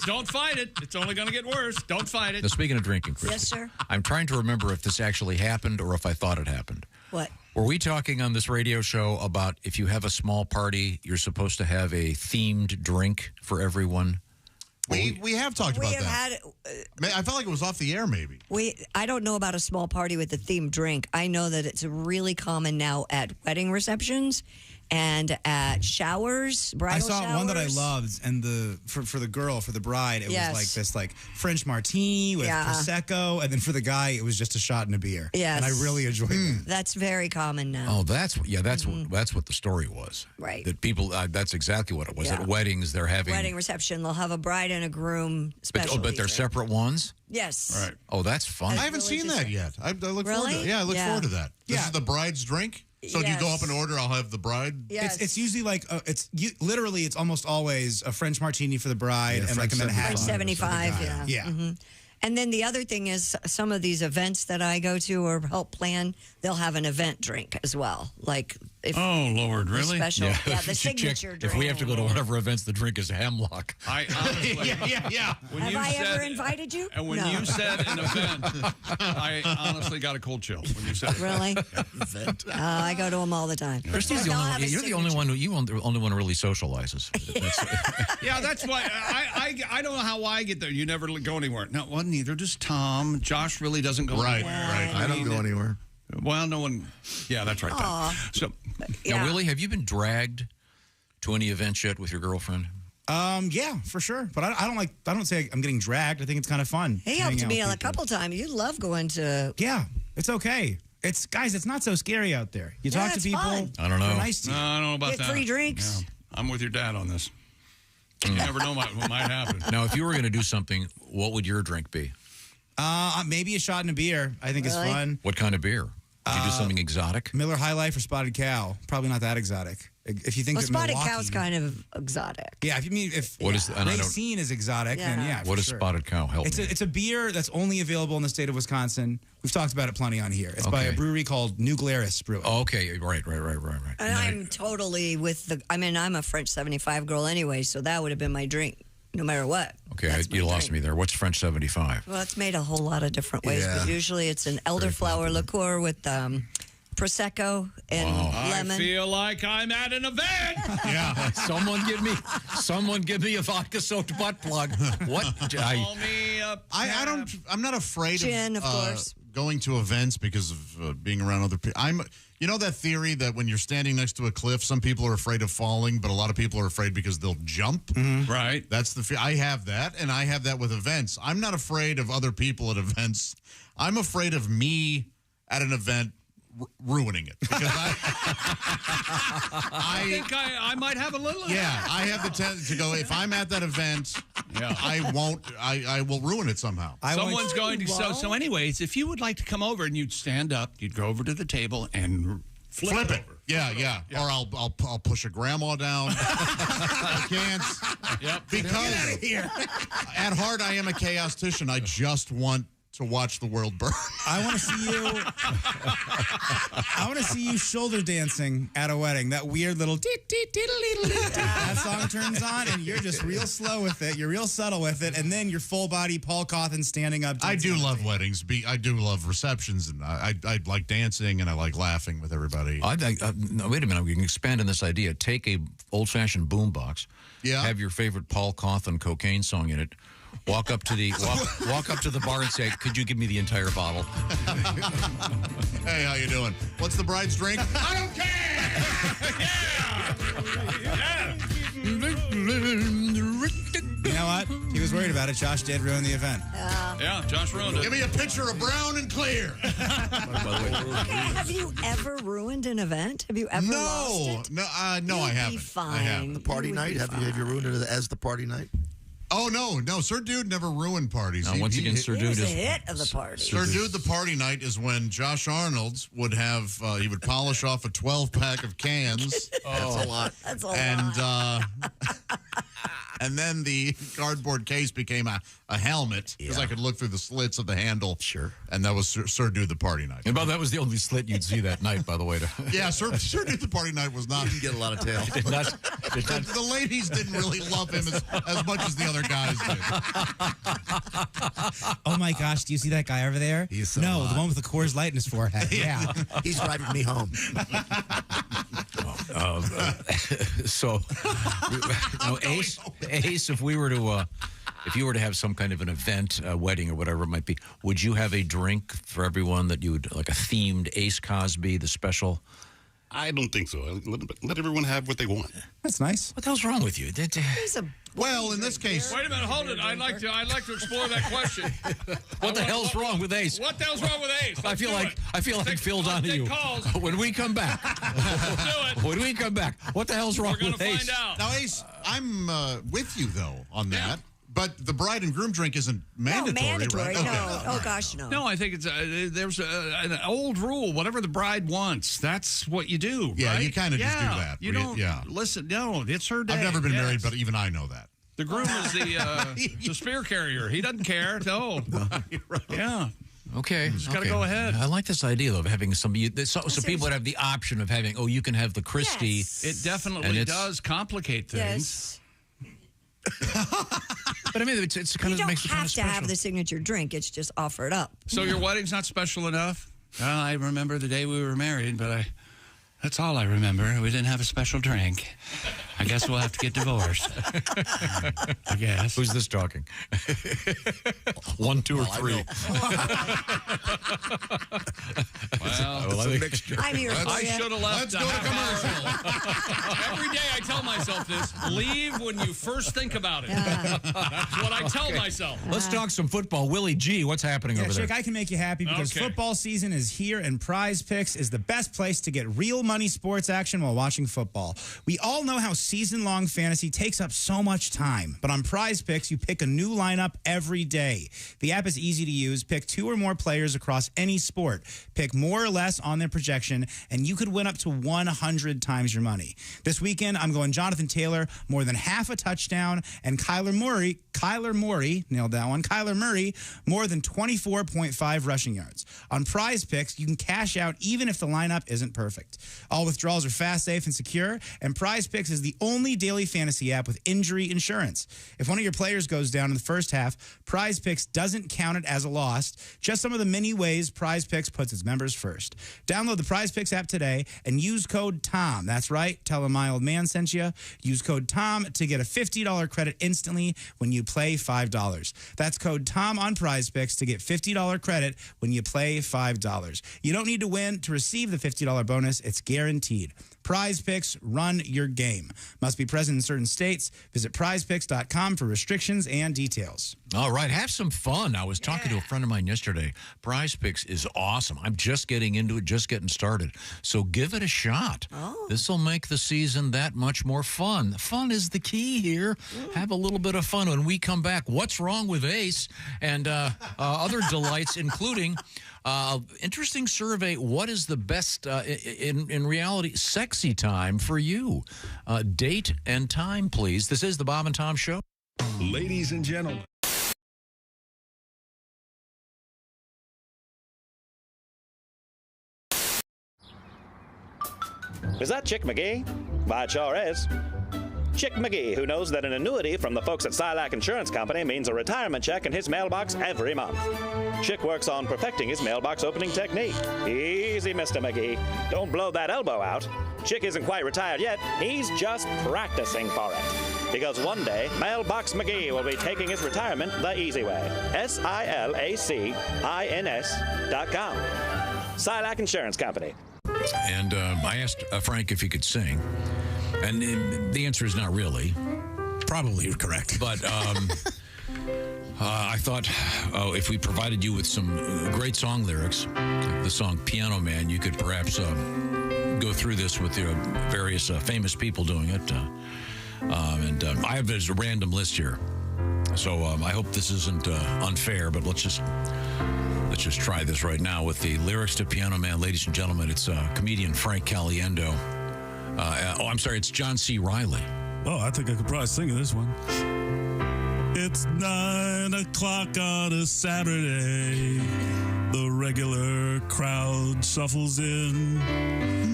Speaker 5: Don't fight it. It's only going to get worse. Don't fight it.
Speaker 4: Now, speaking of drinking, Christy,
Speaker 6: Yes, sir.
Speaker 4: I'm trying to remember if this actually happened or if I thought it happened.
Speaker 6: What?
Speaker 4: Were we talking on this radio show about if you have a small party, you're supposed to have a themed drink for everyone?
Speaker 7: We have talked about that. I felt like it was off the air, maybe.
Speaker 6: I don't know about a small party with a themed drink. I know that it's really common now at wedding receptions and at showers, bridal
Speaker 8: I saw
Speaker 6: showers.
Speaker 8: one that I loved, and for the girl, for the bride, it
Speaker 6: Yes.
Speaker 8: was like this French martini with prosecco, and then for the guy, it was just a shot and a beer.
Speaker 6: Yes.
Speaker 8: And I really enjoyed that.
Speaker 6: That's very common now.
Speaker 4: Oh, that's what the story was.
Speaker 6: Right.
Speaker 4: That people, that's exactly what it was.
Speaker 6: Yeah.
Speaker 4: At weddings, they're having
Speaker 6: Wedding reception, they'll have a bride and a groom special.
Speaker 4: but they're separate ones.
Speaker 6: Yes.
Speaker 7: Right.
Speaker 4: Oh, that's fun.
Speaker 7: I haven't seen that yet. I look forward to it. Yeah, I look forward to that. This is the bride's drink? So do you go up and order, I'll have the bride?
Speaker 6: Yes.
Speaker 8: It's usually like, literally, it's almost always a French martini for the bride and like a Manhattan.
Speaker 6: French 75, yeah.
Speaker 8: Yeah.
Speaker 6: Mhm. And then the other thing is some of these events that I go to or help plan, they'll have an event drink as well. Like
Speaker 5: oh, Lord, really?
Speaker 6: Special. Yeah, the signature drink.
Speaker 4: If we have to go to whatever events, the drink is hemlock.
Speaker 5: I honestly,
Speaker 7: yeah.
Speaker 6: Have I ever invited you?
Speaker 5: And when
Speaker 6: No.
Speaker 5: you said an event, I honestly got a cold chill when you said it.
Speaker 6: Really?
Speaker 4: Event.
Speaker 6: I go to them all the time.
Speaker 4: Christy's the only one. You're the only one. The only one who really socializes.
Speaker 5: Yeah, that's why I don't know how I get there. You never go anywhere. No, well, neither does Tom. Josh really doesn't go anywhere.
Speaker 3: Right. I don't go anywhere.
Speaker 5: Well, no one. Yeah, that's right. Tom. So,
Speaker 4: now, Willie, have you been dragged to any events yet with your girlfriend?
Speaker 8: Yeah, for sure. But I don't say I'm getting dragged. I think it's kind of fun.
Speaker 6: He helped me a couple times. You love going to.
Speaker 8: Yeah, it's okay. It's not so scary out there. You talk to
Speaker 6: it's
Speaker 8: people.
Speaker 6: fun.
Speaker 4: I don't know.
Speaker 8: They're nice to you.
Speaker 5: No, I don't know about
Speaker 6: Get
Speaker 5: that.
Speaker 6: free drinks.
Speaker 5: Yeah, I'm with your dad on this. You never know what might happen.
Speaker 4: Now, if you were going to do something, what would your drink be?
Speaker 8: Maybe a shot and a beer. I think is fun.
Speaker 4: What kind of beer? You do something exotic?
Speaker 8: Miller High Life or Spotted Cow? Probably not that exotic. If you think that
Speaker 6: Spotted
Speaker 8: Milwaukee,
Speaker 6: Cow's kind of exotic.
Speaker 8: Yeah, if
Speaker 4: What is- and I don't-
Speaker 8: Racine is exotic, then yeah.
Speaker 4: What
Speaker 8: for
Speaker 4: is
Speaker 8: sure.
Speaker 4: Spotted Cow? Help me.
Speaker 8: It's a beer that's only available in the state of Wisconsin. We've talked about it plenty on here. It's by a brewery called New Glarus Brewing.
Speaker 4: Oh, okay, right.
Speaker 6: And I'm totally with the. I mean, I'm a French 75 girl anyway, so that would have been my drink, no matter what.
Speaker 4: Okay, you lost me there. What's French 75?
Speaker 6: Well, it's made a whole lot of different ways,
Speaker 4: Yeah.
Speaker 6: but usually it's an elderflower liqueur with Prosecco and lemon.
Speaker 5: I feel like I'm at an event.
Speaker 4: Yeah, someone give me a vodka soaked butt plug. What?
Speaker 7: I'm not afraid
Speaker 6: Gin, of course.
Speaker 7: Going to events because of being around other people. You know that theory that when you're standing next to a cliff, some people are afraid of falling, but a lot of people are afraid because they'll jump.
Speaker 5: Right.
Speaker 7: That's the fear. I have that, and I have that with events. I'm not afraid of other people at events. I'm afraid of me at an event ruining it because
Speaker 5: I think I might have a little.
Speaker 7: Yeah, I have the tendency to go. If I'm at that event, I will ruin it somehow.
Speaker 5: Someone's going to. So, anyways, if you would like to come over and you'd stand up, you'd go over to the table and flip it. Over.
Speaker 7: Yeah. Or I'll push a grandma down. I can't.
Speaker 5: Yep.
Speaker 7: Because
Speaker 8: Get out of here.
Speaker 7: At heart, I am a chaostician. I just want to watch the world burn.
Speaker 8: I want to see you. I want to see you shoulder dancing at a wedding. That weird little that song turns on, and you're just real slow with it. You're real subtle with it, and then you're full body Paul Cawthon standing up.
Speaker 7: I do love weddings. I do love receptions, and I like dancing, and I like laughing with everybody.
Speaker 4: No, wait a minute. We can expand on this idea. Take a old-fashioned boombox.
Speaker 7: Yeah.
Speaker 4: Have your favorite Paul Cawthon cocaine song in it. Walk up to the bar and say, "Could you give me the entire bottle?"
Speaker 7: Hey, how you doing? What's the bride's drink?
Speaker 5: I don't care.
Speaker 8: You know what? He was worried about it. Josh did ruin the event.
Speaker 5: Yeah, Josh ruined it.
Speaker 7: Give me a pitcher of brown and clear.
Speaker 6: Have you ever ruined an event? Have you ever lost it?
Speaker 7: No, I haven't.
Speaker 6: Fine.
Speaker 7: I have.
Speaker 18: The party night? Have you ruined it as the party night?
Speaker 7: Oh, no. Sir Dude never ruined parties.
Speaker 4: Once again, Sir
Speaker 6: It
Speaker 4: Dude
Speaker 6: was a
Speaker 4: is
Speaker 6: hit of the party.
Speaker 7: Sir Dude, the party night is when Josh Arnold would have, he would polish off a 12-pack of cans.
Speaker 18: That's a lot.
Speaker 6: That's a lot.
Speaker 7: And then the cardboard case became a helmet because I could look through the slits of the handle.
Speaker 18: Sure.
Speaker 7: And that was Sir Dude, the party night.
Speaker 4: And that was the only slit you'd see that night, by the way.
Speaker 7: Yeah, Sir Dude, the party night was not.
Speaker 18: You get a lot of tail.
Speaker 7: The ladies didn't really love him as much as the other guys did.
Speaker 8: Oh my gosh! Do you see that guy over there?
Speaker 18: He's so
Speaker 8: the
Speaker 18: hot.
Speaker 8: one with the Coors Light in his forehead. Yeah.
Speaker 18: He's driving me home.
Speaker 4: Ace, if you were to have some kind of an event, a wedding or whatever it might be, would you have a drink for everyone that you would, like a themed Ace Cosby, the special?
Speaker 19: I don't think so. Let everyone have what they want.
Speaker 8: That's nice.
Speaker 4: What the hell's wrong with you?
Speaker 7: Well, in this case,
Speaker 5: Wait a minute, hold it. I'd like to explore that question.
Speaker 4: What the hell's wrong with Ace?
Speaker 5: What the hell's wrong with Ace?
Speaker 4: I feel like Phil Donahue. When we come back, when we come back, what the hell's wrong with Ace?
Speaker 5: Find out.
Speaker 7: now Ace, I'm with you though on that. But the bride and groom drink isn't mandatory, right?
Speaker 6: No. Oh gosh, no.
Speaker 5: No, I think it's there's an old rule. Whatever the bride wants, that's what you do.
Speaker 7: Yeah,
Speaker 5: right?
Speaker 7: you kind of just do that.
Speaker 5: You don't listen. No, it's her day.
Speaker 7: I've never been married, but even I know that.
Speaker 5: The groom is the spear carrier. He doesn't care. No.
Speaker 7: Right.
Speaker 5: Yeah.
Speaker 4: Okay.
Speaker 5: Just got to go ahead.
Speaker 4: I like this idea, though, of having so people would have the option of having, you can have the Christie.
Speaker 6: Yes.
Speaker 5: It definitely does complicate things.
Speaker 6: Yes.
Speaker 4: But I mean, it's kind of makes it kind of special.
Speaker 6: You don't have to have the signature drink. It's just offered up.
Speaker 5: So your wedding's not special enough? Well, I remember the day we were married, but that's all I remember. We didn't have a special drink. I guess we'll have to get divorced. I guess.
Speaker 4: Who's this talking? 1, 2, or 3.
Speaker 5: Well,
Speaker 18: it's a mixture.
Speaker 6: I'm here for
Speaker 5: I
Speaker 6: you.
Speaker 5: should have left.
Speaker 7: Let's go to commercial.
Speaker 5: Every day I tell myself this: leave when you first think about it. That's what I tell myself.
Speaker 4: Let's talk some football. Willie G, what's happening over there?
Speaker 8: Chick, I can make you happy because football season is here, and Prize Picks is the best place to get real money sports action while watching football. We all know how season-long fantasy takes up so much time, but on Prize Picks, you pick a new lineup every day. The app is easy to use. Pick 2 or more players across any sport. Pick more or less on on their projection, and you could win up to 100 times your money. This weekend, I'm going Jonathan Taylor, more than half a touchdown, and Kyler Murray, nailed that one, Kyler Murray, more than 24.5 rushing yards. On Prize Picks, you can cash out even if the lineup isn't perfect. All withdrawals are fast, safe, and secure, and Prize Picks is the only daily fantasy app with injury insurance. If one of your players goes down in the first half, Prize Picks doesn't count it as a loss. Just some of the many ways Prize Picks puts its members first. Download the Prize Picks app today and use code TOM. That's right. Tell them my old man sent you. Use code TOM to get a $50 credit instantly when you play $5. That's code TOM on Prize Picks to get $50 credit when you play $5. You don't need to win to receive the $50 bonus. It's guaranteed. Prize Picks, run your game. Must be present in certain states. Visit prizepicks.com for restrictions and details.
Speaker 4: All right, have some fun. I was talking to a friend of mine yesterday. Prize Picks is awesome. I'm just getting into it, just getting started. So give it a shot. This will make the season that much more fun. Fun is the key here. Have a little bit of fun. When we come back, what's wrong with Ace? And other delights, including interesting survey. What is the best, in reality, sexy time for you? Date and time, please. This is the Bob and Tom Show.
Speaker 9: Ladies and gentlemen.
Speaker 12: Is that Chick McGee? Why, it sure is. Chick McGee, who knows that an annuity from the folks at Silac Insurance Company means a retirement check in his mailbox every month. Chick works on perfecting his mailbox opening technique. Easy, Mr. McGee. Don't blow that elbow out. Chick isn't quite retired yet. He's just practicing for it. Because one day, Mailbox McGee will be taking his retirement the easy way. SILACINS.com. Silac Insurance Company.
Speaker 4: And I asked Frank if he could sing, and the answer is not really.
Speaker 8: Probably correct.
Speaker 4: But I thought if we provided you with some great song lyrics, the song Piano Man, you could perhaps go through this with your various famous people doing it. And I have a random list here. So I hope this isn't unfair, but let's just try this right now with the lyrics to Piano Man. Ladies and gentlemen, it's comedian Frank Caliendo. I'm sorry, it's John C. Reilly.
Speaker 20: Oh, I think I could probably sing this one. It's 9 o'clock on a Saturday. The regular crowd shuffles in.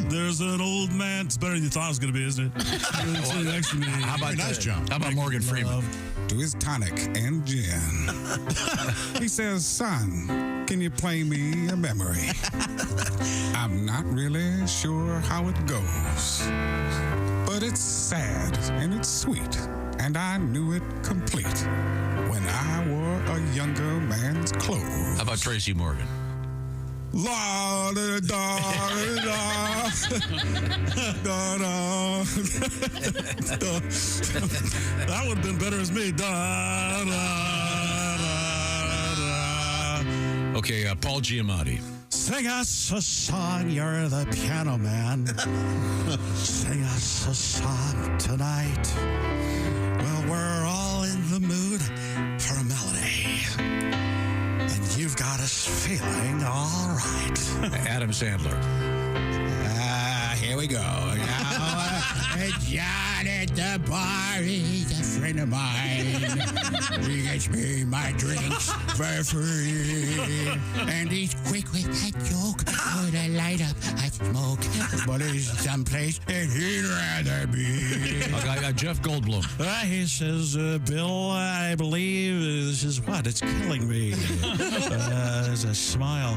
Speaker 20: There's an old man. It's better than you thought it was going to be, isn't it? Sitting next to me.
Speaker 4: How about nice, John? How about Morgan Freeman?
Speaker 20: To his tonic and gin. He says, son, can you play me a memory? I'm not really sure how it goes, but it's sad and it's sweet, and I knew it complete when I wore a younger man's clothes.
Speaker 4: How about Tracy Morgan?
Speaker 20: La da da da da da. That would have been better as me. Da da da.
Speaker 4: Okay, Paul Giamatti.
Speaker 20: Sing us a song, you're the piano man. Sing us a song tonight. Well, we're all in the mood for a melody. And you've got us feeling all right.
Speaker 4: Adam Sandler.
Speaker 20: Here we go. John at the bar is a friend of mine. He gets me my drinks for free. And he's quick with that joke. Would I light up a smoke? But he's someplace and he'd rather be.
Speaker 4: Okay, Jeff Goldblum.
Speaker 20: He says, Bill, I believe this is what? It's killing me. There's a smile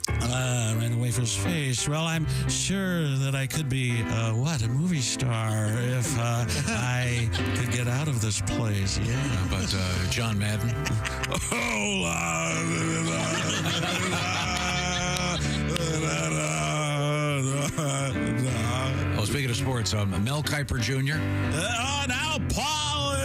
Speaker 20: right away from his face. Well, I'm sure that I could be, a movie star if I could get out of this place. Yeah.
Speaker 4: But John Madden.
Speaker 20: Oh,
Speaker 4: speaking of sports, Mel Kiper Jr.
Speaker 20: Now, Paul,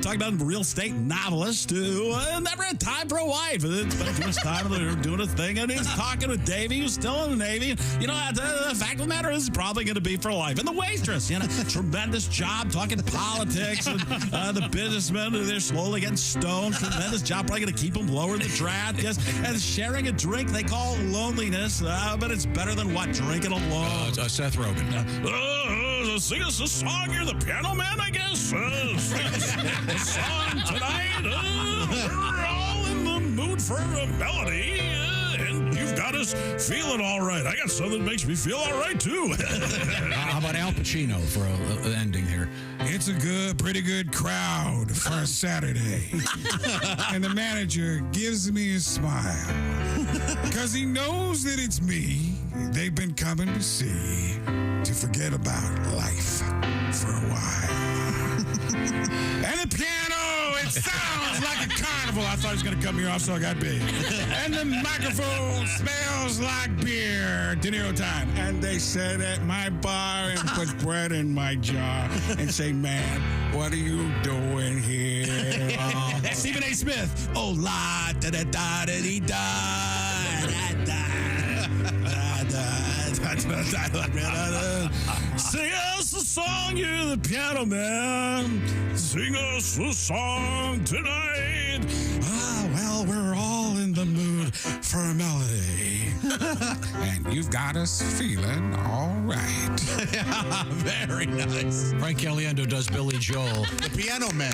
Speaker 20: talking about a real estate novelist who never had time for a wife. Spent too much time doing a thing, and he's talking with Davey, who's still in the Navy. You know, the fact of the matter is, probably going to be for life. And the waitress, you know, tremendous job talking politics, and the businessmen, they're slowly getting stoned. Tremendous job, probably going to keep them lower in the draft. Yes, and sharing a drink they call loneliness, but it's better than what? Drinking alone.
Speaker 4: Seth Rogen.
Speaker 20: Sing us a song. You're the piano man, I guess. Sing us a song tonight. We're all in the mood for a melody, and you've got us feeling all right. I got something that makes me feel all right, too.
Speaker 4: How about Al Pacino for an ending here?
Speaker 20: It's a pretty good crowd for a Saturday. And the manager gives me a smile. Because he knows that it's me they've been coming to see to forget about life for a while. And the piano, it sounds like a carnival. I thought he was going to cut me off, so I got big. And the microphone smells like beer. De Niro time. And they sit at my bar and put bread in my jar and say, man, what are you doing here? Stephen A. Smith. Oh, la, da, da, da, da, dee, da, da, da. Sing us a song, you're the piano man. Sing us a song tonight. Well, we're all in the mood for a melody. And you've got us feeling all right.
Speaker 4: Very nice. Frank Caliendo does Billy Joel.
Speaker 7: The Piano Man.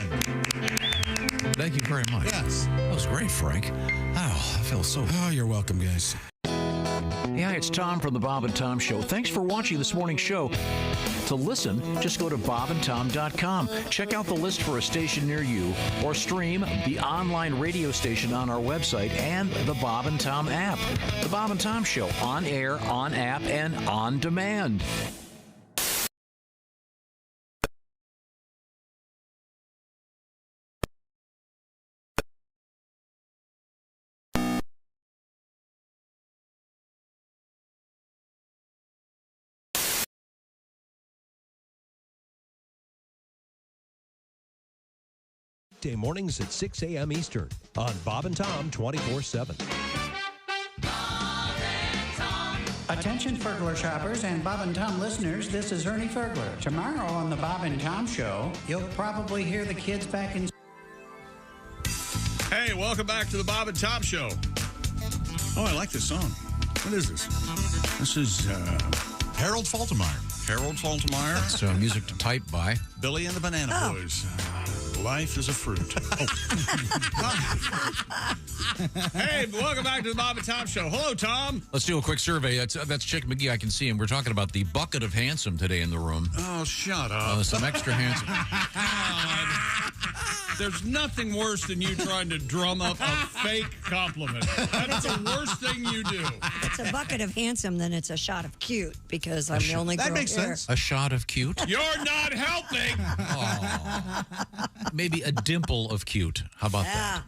Speaker 4: Thank you very much.
Speaker 7: Yes.
Speaker 4: That was great, Frank. Oh, I feel so...
Speaker 20: Oh, you're welcome, guys.
Speaker 10: Yeah, it's Tom from the Bob and Tom Show. Thanks for watching this morning's show. To listen, just go to bobandtom.com. Check out the list for a station near you, or stream the online radio station on our website and the Bob and Tom app. The Bob and Tom Show, on air, on app, and on demand.
Speaker 15: Day mornings at 6 a.m. Eastern on Bob and Tom 24/7.
Speaker 1: Attention Fergler shoppers and Bob and Tom listeners, this is Ernie Fergler. Tomorrow on the Bob and Tom Show, you'll probably hear the kids back in...
Speaker 5: Hey, welcome back to the Bob and Tom Show. Oh, I like this song. What is this? This is
Speaker 7: Harold Faltermeyer.
Speaker 5: Harold Faltermeyer.
Speaker 4: It's music to type by
Speaker 5: Billy and the Banana Boys. Life is a fruit. Hey, welcome back to the Bob and Tom Show. Hello, Tom.
Speaker 4: Let's do a quick survey. That's Chick McGee. I can see him. We're talking about the bucket of handsome today in the room.
Speaker 5: Oh, shut up.
Speaker 4: Some extra handsome.
Speaker 5: There's nothing worse than you trying to drum up a fake compliment. That's the worst thing you do.
Speaker 6: It's a bucket of handsome, then it's a shot of cute, because I'm the only girl
Speaker 7: That makes
Speaker 6: here.
Speaker 7: sense.
Speaker 4: A shot of cute?
Speaker 5: You're not helping.
Speaker 4: Oh. Maybe a dimple of cute. How about that?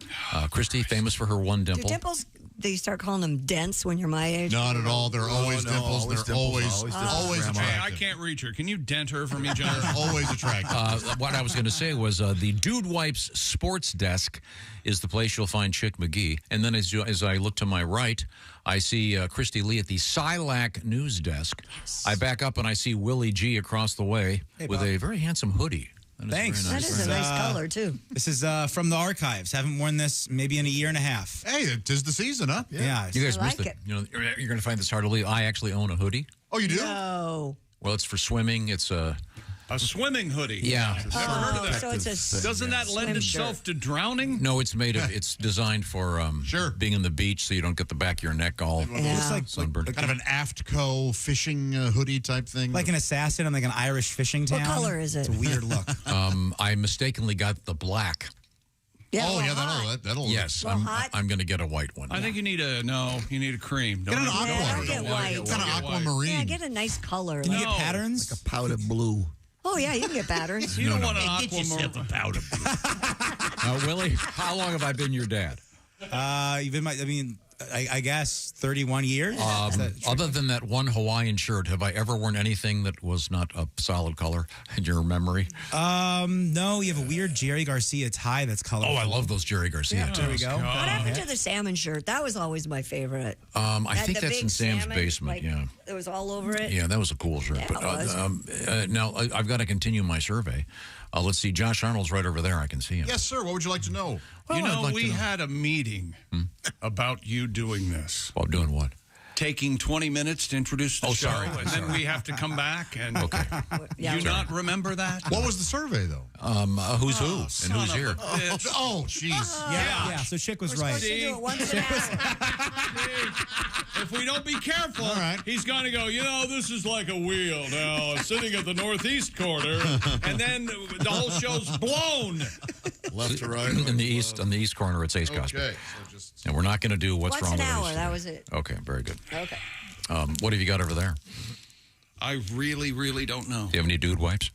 Speaker 4: Christy, famous for her one
Speaker 6: Do
Speaker 4: dimple.
Speaker 6: dimples, do you start calling them dents when you're my age?
Speaker 7: Not at all. They're always dimples. They're always attractive.
Speaker 5: Hey, I can't reach her. Can you dent her for me, John?
Speaker 7: They're always attractive.
Speaker 4: What I was going to say was the Dude Wipes Sports Desk is the place you'll find Chick McGee. And then as I look to my right, I see Christy Lee at the Silac News Desk. Yes. I back up and I see Willie G across the way with a very handsome hoodie.
Speaker 8: Thanks.
Speaker 6: That is a nice color, too.
Speaker 8: This is from the archives. Haven't worn this maybe in a year and a half.
Speaker 7: Hey, it is the season, huh?
Speaker 8: Yeah.
Speaker 4: You guys
Speaker 6: I
Speaker 4: missed
Speaker 6: like
Speaker 4: it. You know, you're going to find this hard to believe. I actually own a hoodie.
Speaker 7: Oh, you do?
Speaker 6: No.
Speaker 4: Well, it's for swimming. It's a
Speaker 5: swimming hoodie.
Speaker 4: Yeah.
Speaker 5: Never heard of that.
Speaker 6: So it's a
Speaker 5: Doesn't that lend itself to drowning?
Speaker 4: No, it's made of. It's designed for being in the beach, so you don't get the back of your neck all sunburned.
Speaker 7: Kind of an Aftco fishing hoodie type thing.
Speaker 8: Like an assassin on like an Irish fishing town.
Speaker 6: What color is it?
Speaker 8: It's a weird look.
Speaker 4: I mistakenly got the black.
Speaker 6: Yeah,
Speaker 7: that'll.
Speaker 4: Yes, I'm going to get a white one.
Speaker 5: I think you need a cream.
Speaker 7: Get an aqua.
Speaker 6: Don't get white.
Speaker 7: Kind of aquamarine.
Speaker 6: Yeah, get a nice color.
Speaker 8: Can you get patterns?
Speaker 18: Like a powder blue.
Speaker 6: Oh, yeah, you can get patterns.
Speaker 5: You don't want an
Speaker 18: Get yourself a powder blue.
Speaker 4: Willie, how long have I been your dad?
Speaker 8: You've been I guess 31 years.
Speaker 4: Other than that one Hawaiian shirt, have I ever worn anything that was not a solid color in your memory?
Speaker 8: No, you have a weird Jerry Garcia tie that's colorful.
Speaker 4: Oh, I love those Jerry Garcia ties.
Speaker 8: There we go.
Speaker 6: What happened to the salmon shirt? That was always my favorite.
Speaker 4: I think
Speaker 6: the
Speaker 4: that's
Speaker 6: big
Speaker 4: in Sam's
Speaker 6: salmon,
Speaker 4: basement.
Speaker 6: like, it was all over it.
Speaker 4: Yeah, that was a cool shirt.
Speaker 6: Yeah,
Speaker 4: But
Speaker 6: it was.
Speaker 4: now I've got to continue my survey. Let's see. Josh Arnold's right over there. I can see him.
Speaker 7: Yes, sir. What would you like to know?
Speaker 4: Well,
Speaker 5: we had a meeting about you doing this.
Speaker 4: Well, doing what?
Speaker 5: Taking 20 minutes to introduce the show,
Speaker 4: sorry.
Speaker 5: and then we have to come back. And
Speaker 4: Okay.
Speaker 5: You not remember that?
Speaker 7: What was the survey, though?
Speaker 4: Who's who and who's here?
Speaker 7: Oh, jeez.
Speaker 8: Yeah. So Chick was right.
Speaker 5: If we don't be careful, he's going to go, this is like a wheel now, sitting at the northeast corner, and then the whole show's blown.
Speaker 7: Left to right.
Speaker 4: On the east corner, it's Ace Cosby.
Speaker 7: Okay.
Speaker 4: And we're not going to do what's wrong
Speaker 6: Once
Speaker 4: with
Speaker 6: an
Speaker 4: Ace
Speaker 6: hour,
Speaker 4: today.
Speaker 6: that was it.
Speaker 4: Okay, very good.
Speaker 6: Okay.
Speaker 4: What have you got over there?
Speaker 5: I really, really don't know.
Speaker 4: Do you have any dude wipes?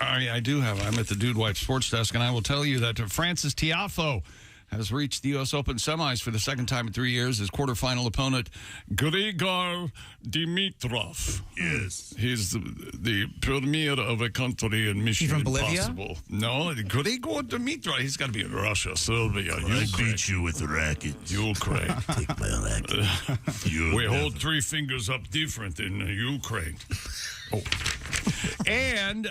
Speaker 5: I do have. I'm at the Dude Wipe Sports Desk, and I will tell you that Francis Tiafoe has reached the U.S. Open semis for the second time in 3 years. His quarterfinal opponent, Grigor Dimitrov.
Speaker 17: Yes.
Speaker 5: He's the premier of a country in Mission
Speaker 8: from Bolivia?
Speaker 5: Impossible. No, Grigor Dimitrov. He's got to be in Russia, Serbia, Ukraine.
Speaker 17: I beat you with the racket.
Speaker 5: Ukraine.
Speaker 17: Take my racket.
Speaker 5: We hold three fingers up different in Ukraine. Oh. And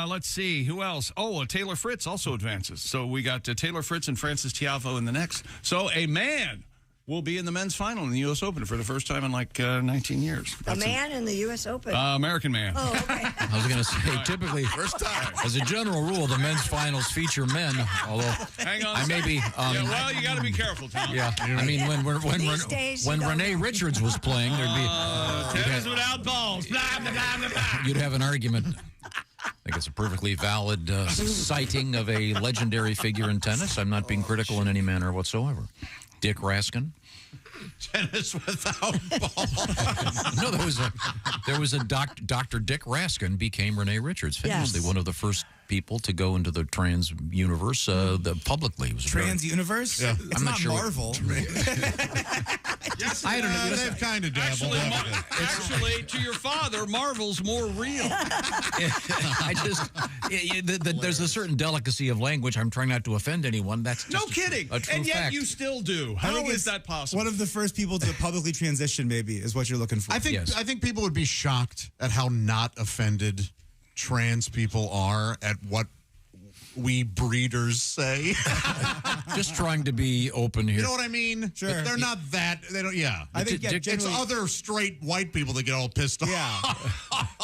Speaker 5: let's see, who else? Oh, Taylor Fritz also advances. So we got Taylor Fritz and Francis Tiafoe in the next. So a man will be in the men's final in the U.S. Open for the first time in like 19 years.
Speaker 6: A man in the U.S. Open?
Speaker 5: American man.
Speaker 6: Oh, okay.
Speaker 4: I was going to say, typically,
Speaker 5: first time.
Speaker 4: As a general rule, the men's finals feature men. Although,
Speaker 5: hang on.
Speaker 4: I may be.
Speaker 5: Well, you got to be careful, Tom.
Speaker 4: Yeah, I mean, when Renee Richards was playing, there'd be
Speaker 5: tennis without balls. Blah, blah, blah, blah.
Speaker 4: you'd have an argument. I think it's a perfectly valid citing of a legendary figure in tennis. I'm not being critical in any manner whatsoever. Dick Raskin.
Speaker 7: Tennis without balls.
Speaker 4: No, there was a Dr. Dick Raskin became Renee Richards, famously one of the first people to go into the trans universe publicly. It was
Speaker 8: trans universe?
Speaker 7: Yeah.
Speaker 8: It's
Speaker 4: I'm not
Speaker 8: not
Speaker 4: sure
Speaker 8: Marvel.
Speaker 5: Yes,
Speaker 7: I don't know. They've kind of dabbled.
Speaker 5: Actually, to your father, Marvel's more real.
Speaker 4: There's a certain delicacy of language. I'm trying not to offend anyone. That's just
Speaker 5: No kidding.
Speaker 4: a true
Speaker 5: And yet
Speaker 4: fact.
Speaker 5: you still do.
Speaker 8: I
Speaker 5: How
Speaker 8: think
Speaker 5: is
Speaker 8: it's
Speaker 5: that possible?
Speaker 8: One of the first people to publicly transition, maybe, is what you're looking for.
Speaker 7: I think people would be shocked at how not offended trans people are at what we breeders say.
Speaker 4: Just trying to be open here.
Speaker 7: You know what I mean?
Speaker 8: Sure.
Speaker 7: They're not that. They don't. Yeah.
Speaker 8: I think
Speaker 7: it's
Speaker 8: generally-
Speaker 7: other straight white people that get all pissed off.
Speaker 8: Yeah.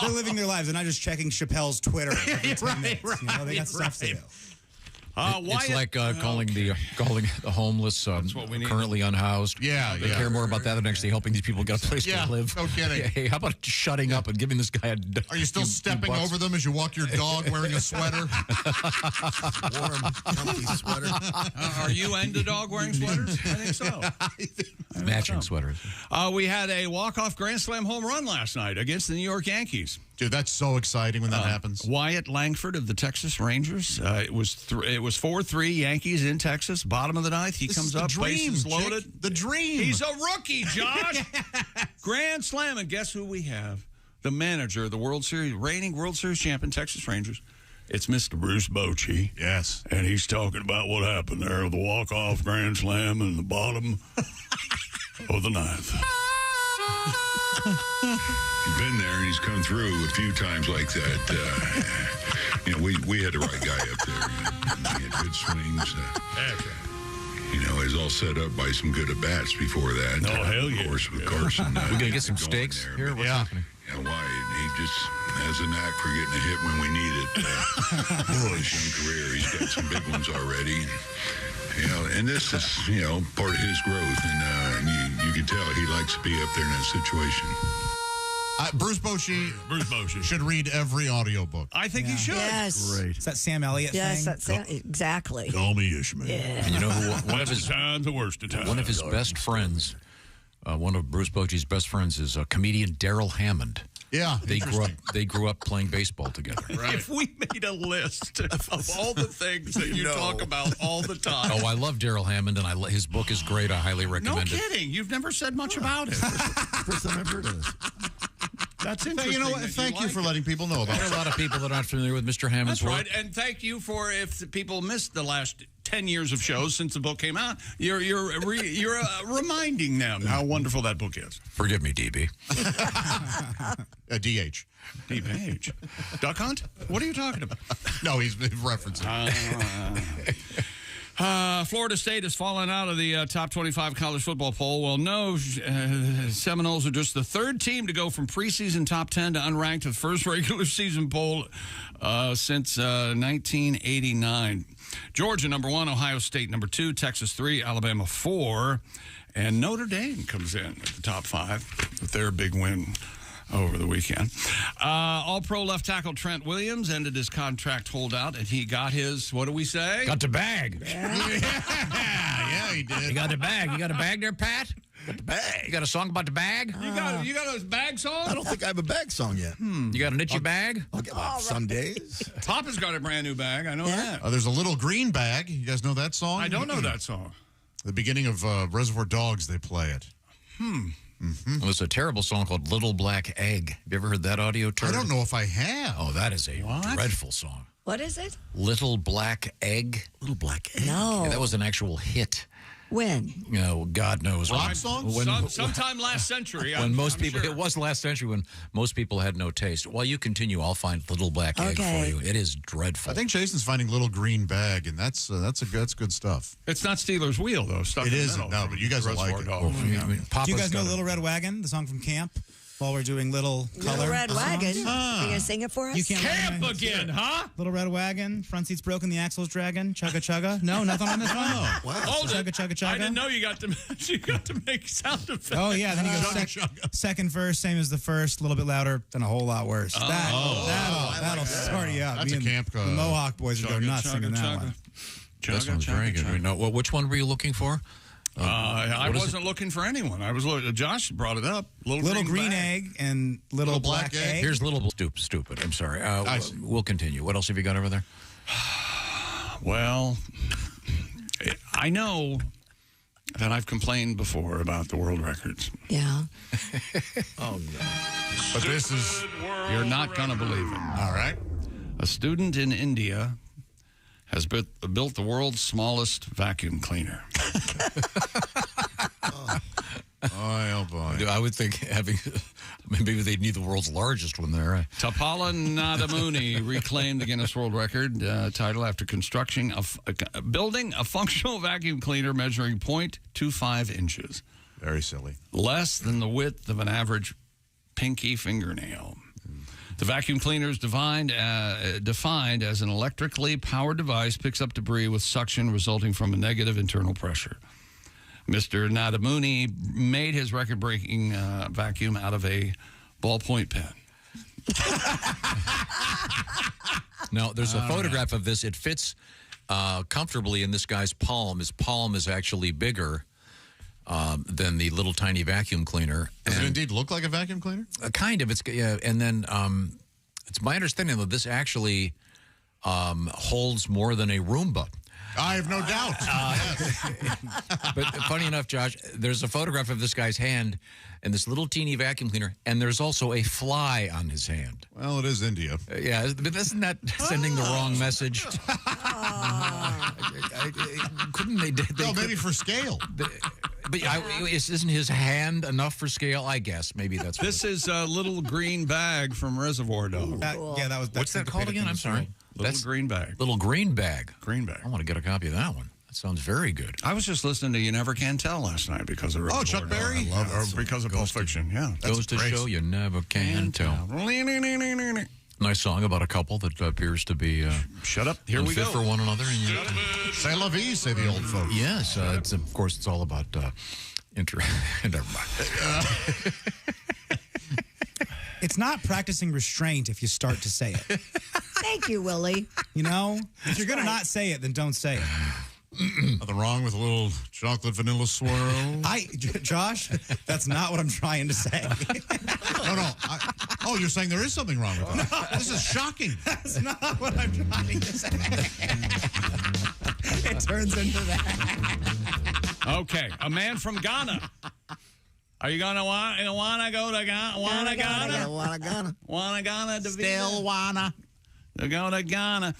Speaker 8: They're living their lives. They're not just checking Chappelle's Twitter every 10 minutes. You know, they got stuff to do.
Speaker 4: It's like calling the homeless currently unhoused.
Speaker 7: Yeah,
Speaker 4: They care more about that than actually helping these people get a place to live.
Speaker 7: No kidding.
Speaker 4: Hey, how about shutting up and giving this guy a
Speaker 7: Are you still stepping over them as you walk your dog wearing a sweater?
Speaker 18: Warm, comfy sweater.
Speaker 5: Are you into dog wearing sweaters? I think so.
Speaker 4: Matching sweaters.
Speaker 5: We had a walk-off Grand Slam home run last night against the New York Yankees.
Speaker 7: Dude, that's so exciting when that happens.
Speaker 5: Wyatt Langford of the Texas Rangers. It was 4-3 Yankees in Texas. Bottom of the ninth. He comes up, bases loaded.
Speaker 7: The dream.
Speaker 5: He's a rookie, Josh. Grand Slam. And guess who we have? The manager of the reigning World Series champion, Texas Rangers. It's Mr. Bruce Bochy.
Speaker 7: Yes.
Speaker 5: And he's talking about what happened there, the walk-off Grand Slam in the bottom of the ninth.
Speaker 2: He's been there, and he's come through a few times like that. We had the right guy up there. He had good swings. He's all set up by some good at-bats before that.
Speaker 5: Oh, hell yeah.
Speaker 2: Of course, with Carson.
Speaker 4: We're going to get some steaks here? What's happening?
Speaker 2: Wyatt, he just has a knack for getting a hit when we need it. His young career, he's got some big ones already. And this is, part of his growth. And you can tell he likes to be up there in that situation.
Speaker 7: Bruce Bochy should read every audiobook.
Speaker 5: I think he should.
Speaker 6: Yes.
Speaker 7: Great.
Speaker 8: Is that Sam Elliott
Speaker 6: Yes,
Speaker 8: thing?
Speaker 6: exactly.
Speaker 17: Call me Ishmael.
Speaker 6: Yeah.
Speaker 4: And you know who? One of his
Speaker 5: the worst of times.
Speaker 4: One of his best friends, one of Bruce Bochy's best friends, is comedian Daryl Hammond.
Speaker 7: Yeah,
Speaker 4: They grew up playing baseball together.
Speaker 5: If we made a list of all the things that you talk about all the time.
Speaker 4: Oh, I love Daryl Hammond, and his book is great. I highly recommend it.
Speaker 5: No kidding. You've never said much about it.
Speaker 18: First time I've heard of this.
Speaker 5: That's interesting.
Speaker 7: You know what? Thank you for letting people know about it.
Speaker 4: There are a lot of people that aren't familiar with Mr. Hammond's
Speaker 5: That's
Speaker 4: work.
Speaker 5: right. And thank you for, if the people missed the last 10 years of shows since the book came out, you're reminding them how wonderful that book is.
Speaker 4: Forgive me, DB.
Speaker 7: DH.
Speaker 5: DH. Duck Hunt? What are you talking about?
Speaker 7: No, he's referencing.
Speaker 5: Florida State has fallen out of the top 25 college football poll. Well, no, Seminoles are just the third team to go from preseason top 10 to unranked to the first regular season poll since 1989. Georgia, number 1, Ohio State, number 2, Texas 3, Alabama 4, and Notre Dame comes in at the top 5 with their big win over the weekend. All-pro left tackle Trent Williams ended his contract holdout, and he got his, what do we say?
Speaker 4: Got the bag.
Speaker 7: Yeah, he did.
Speaker 4: You got the bag. You got a bag there, Pat? Got the bag. You got a song about the bag?
Speaker 5: You got a bag song?
Speaker 18: I don't think I have a bag song yet.
Speaker 4: You got an itchy bag?
Speaker 18: I'll get one some days.
Speaker 5: Top has got a brand new bag. I know that.
Speaker 7: There's a Little Green Bag. You guys know that song?
Speaker 5: I don't know that song.
Speaker 7: The beginning of Reservoir Dogs, they play it.
Speaker 4: It was a terrible song called Little Black Egg. Have you ever heard that audio turd?
Speaker 7: I don't know if I have.
Speaker 4: Oh, that is a dreadful song.
Speaker 6: What is it?
Speaker 4: Little Black Egg.
Speaker 18: Little Black Egg.
Speaker 6: No.
Speaker 4: Yeah, that was an actual hit.
Speaker 6: When?
Speaker 4: God knows.
Speaker 7: Rock songs?
Speaker 5: Sometime last century.
Speaker 4: When most people, it was last century when most people had no taste. While you continue, I'll find Little Black Egg for you. It is dreadful.
Speaker 7: I think Jason's finding Little Green Bag, and that's good stuff.
Speaker 5: It's not Steelers Wheel, though.
Speaker 7: It isn't, no, but you guys will like it.
Speaker 8: Do you guys know Little Red Wagon, the song from Camp? While we're doing Little Color.
Speaker 6: Little Red Wagon. Are you going to sing it for us?
Speaker 8: You can't
Speaker 5: Camp again, huh?
Speaker 8: Little Red Wagon, front seat's broken, the axle's dragging, chugga chugga. No, nothing on this one?
Speaker 7: Oh,
Speaker 8: Wow.
Speaker 5: Hold
Speaker 8: Chugga chugga chugga.
Speaker 5: I didn't know you got to make sound effects.
Speaker 8: Oh, yeah, then you go second verse, same as the first, a little bit louder, then a whole lot worse. That'll start you up.
Speaker 7: That's a camp.
Speaker 8: The Mohawk boys would go nuts singing that one.
Speaker 4: That sounds very good. No, which one were you looking for?
Speaker 5: I wasn't looking for anyone. I was Josh brought it up.
Speaker 8: Little green egg and little black egg.
Speaker 4: Here's Little Stupid. I'm sorry. We'll continue. What else have you got over there?
Speaker 5: Well, I know that I've complained before about the world records.
Speaker 6: Yeah.
Speaker 4: Oh, no.
Speaker 5: But this is, you're not going to believe it.
Speaker 7: All right.
Speaker 5: A student in India has built the world's smallest vacuum cleaner.
Speaker 7: Oh, boy.
Speaker 4: I would think maybe they'd need the world's largest one there.
Speaker 5: Tapala Nadamuni reclaimed the Guinness World Record title after building a functional vacuum cleaner measuring 0.25 inches.
Speaker 7: Very silly.
Speaker 5: Less than the width of an average pinky fingernail. The vacuum cleaner is defined as an electrically powered device, picks up debris with suction resulting from a negative internal pressure. Mr. Nadamuni made his record-breaking vacuum out of a ballpoint pen.
Speaker 4: Now, there's a photograph of this. It fits comfortably in this guy's palm. His palm is actually bigger than the little tiny vacuum cleaner.
Speaker 7: Does it indeed look like a vacuum cleaner?
Speaker 4: Kind of. And then it's my understanding that this actually holds more than a Roomba.
Speaker 7: I have no doubt.
Speaker 4: But funny enough, Josh, there's a photograph of this guy's hand and this little teeny vacuum cleaner, and there's also a fly on his hand.
Speaker 7: Well, it is India.
Speaker 4: Yeah, but isn't that sending the wrong message? Couldn't they?
Speaker 7: No, maybe for scale.
Speaker 4: But isn't his hand enough for scale? I guess maybe that's.
Speaker 5: This is a Little Green Bag from Reservoir Dogs.
Speaker 8: That was.
Speaker 4: What's that called again? I'm sorry.
Speaker 5: Green Bag.
Speaker 4: Little Green Bag.
Speaker 5: Green Bag.
Speaker 4: I want to get a copy of that one. That sounds very good.
Speaker 5: I was just listening to You Never Can Tell last night because of Reservoir
Speaker 7: Chuck Berry?
Speaker 5: Dogs. I love it. Because of Pulp Fiction. Yeah,
Speaker 4: goes to show you never can tell. Nice song about a couple that appears to be
Speaker 5: shut up. Here we go
Speaker 4: for one another.
Speaker 7: C'est la vie, say the old folks.
Speaker 4: Yes, of course it's all about never mind.
Speaker 8: It's not practicing restraint if you start to say it.
Speaker 6: Thank you, Willie.
Speaker 8: You know, if you're going to not say it, then don't say it.
Speaker 7: Nothing wrong with a little chocolate vanilla swirl.
Speaker 8: Josh, that's not what I'm trying to say.
Speaker 7: No. Oh, you're saying there is something wrong with that? This is shocking.
Speaker 8: That's not what I'm trying to say. It turns into that.
Speaker 5: Okay, a man from Ghana. Are you gonna want to go to Ghana? Wanna Ghana?
Speaker 7: Still wanna.
Speaker 5: To go to Ghana.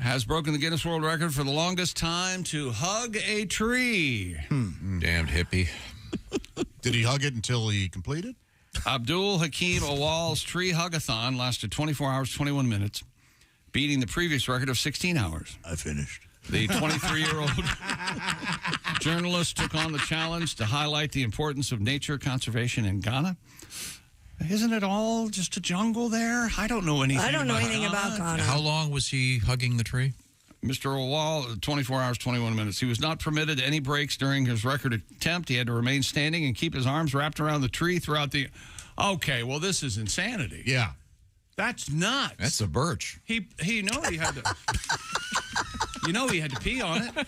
Speaker 5: Has broken the Guinness World Record for the longest time to hug a tree.
Speaker 4: Damned hippie.
Speaker 7: Did he hug it until he completed?
Speaker 5: Abdul Hakim Awal's tree hug-a-thon lasted 24 hours, 21 minutes, beating the previous record of 16 hours.
Speaker 18: I finished.
Speaker 5: The 23-year-old journalist took on the challenge to highlight the importance of nature conservation in Ghana. Isn't it all just a jungle there? I don't know anything.
Speaker 6: I don't know anything about Ghana.
Speaker 4: How long was he hugging the tree?
Speaker 5: Mr. Owal, 24 hours, 21 minutes. He was not permitted any breaks during his record attempt. He had to remain standing and keep his arms wrapped around the tree throughout the... Okay, well, this is insanity.
Speaker 7: Yeah.
Speaker 5: That's nuts.
Speaker 4: That's a birch.
Speaker 5: He he had to... he had to pee on it.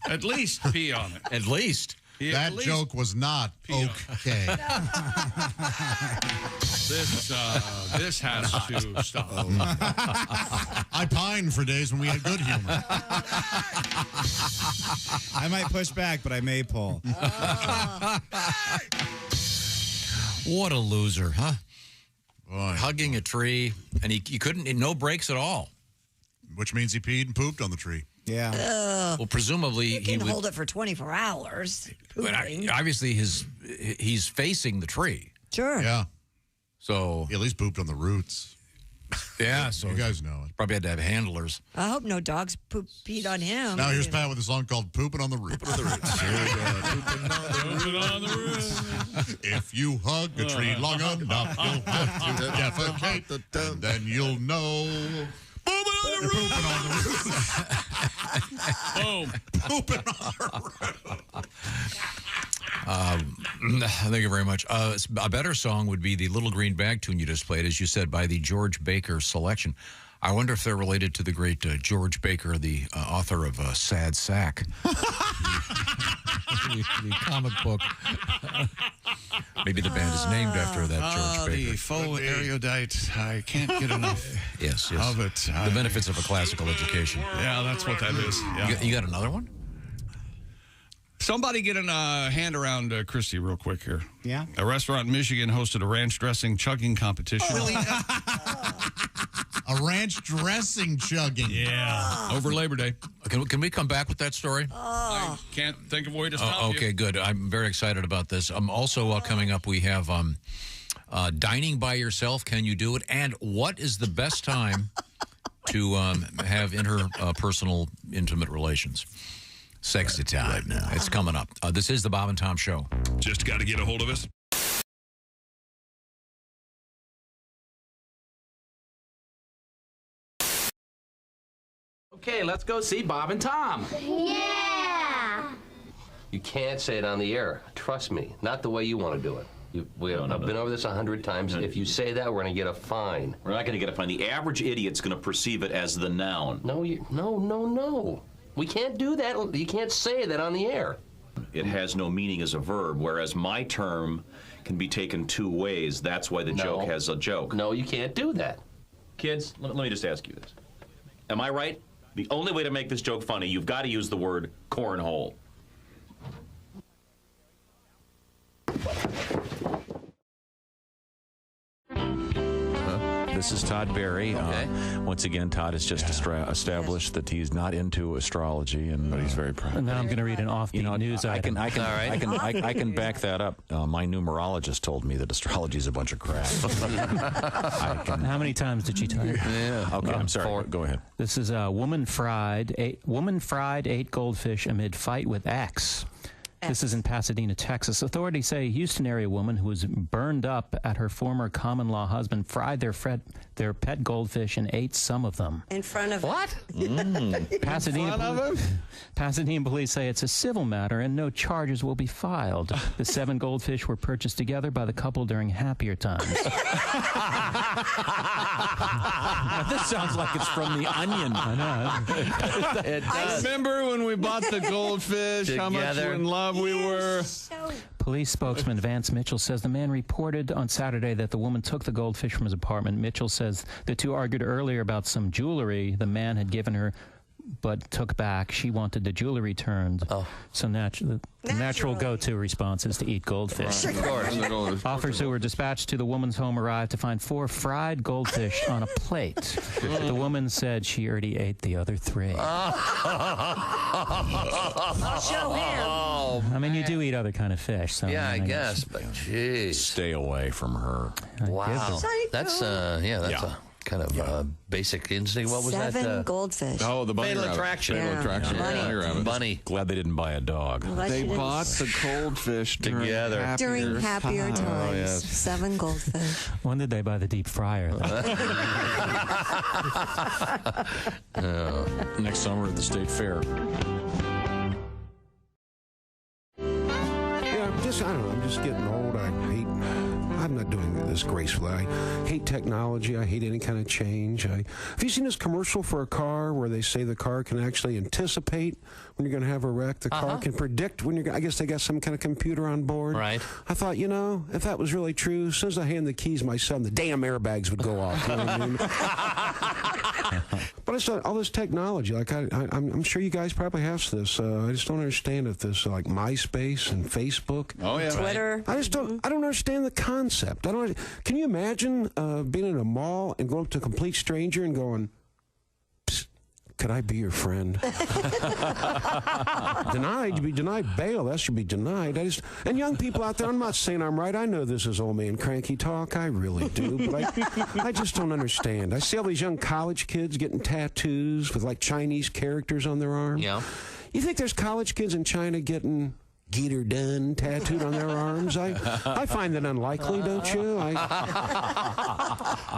Speaker 5: At least pee on it.
Speaker 4: At least.
Speaker 7: That joke was not okay.
Speaker 5: This has to stop.
Speaker 7: I pine for days when we had good humor.
Speaker 8: I might push back, but I may pull.
Speaker 4: What a loser, huh?
Speaker 7: Boy.
Speaker 4: Hugging a tree, and he couldn't, no breaks at all.
Speaker 7: Which means he peed and pooped on the tree.
Speaker 8: Yeah.
Speaker 4: Well, presumably
Speaker 6: You can
Speaker 4: he would
Speaker 6: hold it for 24 hours.
Speaker 4: But obviously, he's facing the tree.
Speaker 6: Sure.
Speaker 7: Yeah.
Speaker 4: So
Speaker 7: he at least pooped on the roots.
Speaker 4: Yeah. So
Speaker 7: you guys know it.
Speaker 4: Probably had to have handlers.
Speaker 6: I hope no dogs peed on him.
Speaker 7: Now here's Pat with a song called "Pooping on the Roots."
Speaker 5: Pooping on the roots.
Speaker 7: If you hug a tree long enough, you'll have to defecate, and then you'll know. Pooping on the roots.
Speaker 5: Boom.
Speaker 7: Pooping on the roots.
Speaker 4: Thank you very much. A better song would be the Little Green Bag tune you just played, as you said, by the George Baker selection. I wonder if they're related to the great George Baker, the author of Sad Sack, the comic book. Maybe the band is named after that George Baker.
Speaker 5: The faux erudite. I can't get enough
Speaker 4: yes.
Speaker 5: of it.
Speaker 4: The benefits of a classical education.
Speaker 5: Yeah, that's what that is. Yeah.
Speaker 4: You got another one?
Speaker 5: Somebody get a hand around Christy real quick here.
Speaker 8: Yeah.
Speaker 5: A restaurant in Michigan hosted a ranch dressing chugging competition.
Speaker 7: A ranch dressing chugging.
Speaker 5: Yeah. Over Labor Day.
Speaker 4: Can we come back with that story?
Speaker 5: I can't think of a way to stop you.
Speaker 4: Okay, good. I'm very excited about this. Also coming up, we have dining by yourself. Can you do it? And what is the best time to have interpersonal, intimate relations? Sexy time. Right now. It's coming up. This is the Bob and Tom Show.
Speaker 9: Just got to get a hold of us.
Speaker 16: Okay, let's go see Bob and Tom.
Speaker 21: Yeah!
Speaker 22: You can't say it on the air. Trust me. Not the way you want to do it. I've been over this 100 times. If you say that, we're going to get a fine.
Speaker 16: We're not going to get a fine. The average idiot's going to perceive it as the noun.
Speaker 22: No. We can't do that. You can't say that on the air.
Speaker 16: It has no meaning as a verb, whereas my term can be taken two ways. That's why the joke has a joke.
Speaker 22: No, you can't do that.
Speaker 16: Kids, let me just ask you this. Am I right? The only way to make this joke funny, you've got to use the word cornhole.
Speaker 10: This is Todd Berry.
Speaker 22: Okay.
Speaker 10: Once again, Todd has just established that he's not into astrology, but he's very proud.
Speaker 11: And then I'm going to read an offbeat news item.
Speaker 10: I can back that up. My numerologist told me that astrology is a bunch of crap.
Speaker 11: How many times did she tell you?
Speaker 10: Yeah. Okay, I'm sorry. 4. Go ahead.
Speaker 11: This is a woman fried 8 goldfish amid fight with axe. This is in Pasadena, Texas. Authorities say a Houston area woman who was burned up at her former common-law husband fried their pet goldfish and ate some of them.
Speaker 6: In front of
Speaker 22: what?
Speaker 11: Pasadena police say it's a civil matter and no charges will be filed. The 7 goldfish were purchased together by the couple during happier times.
Speaker 10: Now, this sounds like it's from The Onion.
Speaker 11: I know.
Speaker 5: It does. Remember when we bought the goldfish? How much we're in love
Speaker 13: job we were.
Speaker 11: Police spokesman Vance Mitchell says the man reported on Saturday that the woman took the goldfish from his apartment. Mitchell says the two argued earlier about some jewelry the man had given her, but took back. She wanted the jewelry returned. Oh. So the natural go-to response is to eat goldfish.
Speaker 13: Right. Of course.
Speaker 11: Officers who were dispatched to the woman's home arrived to find 4 fried goldfish on a plate. The woman said she already ate the other 3.
Speaker 6: Show him.
Speaker 11: I mean, you do eat other kind of fish. So
Speaker 22: Yeah, I guess, but jeez.
Speaker 13: Stay away from her.
Speaker 22: Wow. That's a kind of basic instinct. What was
Speaker 6: 7
Speaker 22: that?
Speaker 6: goldfish.
Speaker 13: Oh, the bunny
Speaker 22: Fatal
Speaker 13: rabbit.
Speaker 22: Attraction.
Speaker 13: Fatal Attraction.
Speaker 6: Bunny.
Speaker 13: Bunny rabbit.
Speaker 22: Bunny.
Speaker 13: Glad they didn't buy a dog.
Speaker 6: They
Speaker 13: bought the goldfish
Speaker 22: together.
Speaker 6: During happier times.
Speaker 22: Oh, yes.
Speaker 6: 7 goldfish.
Speaker 11: When did they buy the deep fryer, though?
Speaker 13: Next summer at the State Fair.
Speaker 14: I don't know, I'm just getting old. I'm not doing this gracefully. I hate technology. I hate any kind of change. Have you seen this commercial for a car where they say the car can actually anticipate when you're going to have a wreck? The car can predict when I guess they got some kind of computer on board.
Speaker 22: Right.
Speaker 14: I thought, if that was really true, as soon as I hand the keys to my son, the damn airbags would go off. You know what I mean? But I thought, all this technology, like I'm sure you guys probably have this. I just don't understand if this, like MySpace and Facebook.
Speaker 13: Oh, yeah.
Speaker 6: Twitter.
Speaker 14: I just don't. I don't understand the concept. Can you imagine being in a mall and going up to a complete stranger and going, "Psst, could I be your friend?" Denied. To be denied bail. That should be denied. And young people out there, I'm not saying I'm right. I know this is old man cranky talk. I really do. But I just don't understand. I see all these young college kids getting tattoos with like Chinese characters on their arm.
Speaker 22: Yeah.
Speaker 14: You think there's college kids in China getting "Get her done" tattooed on their arms? I find that unlikely, don't you?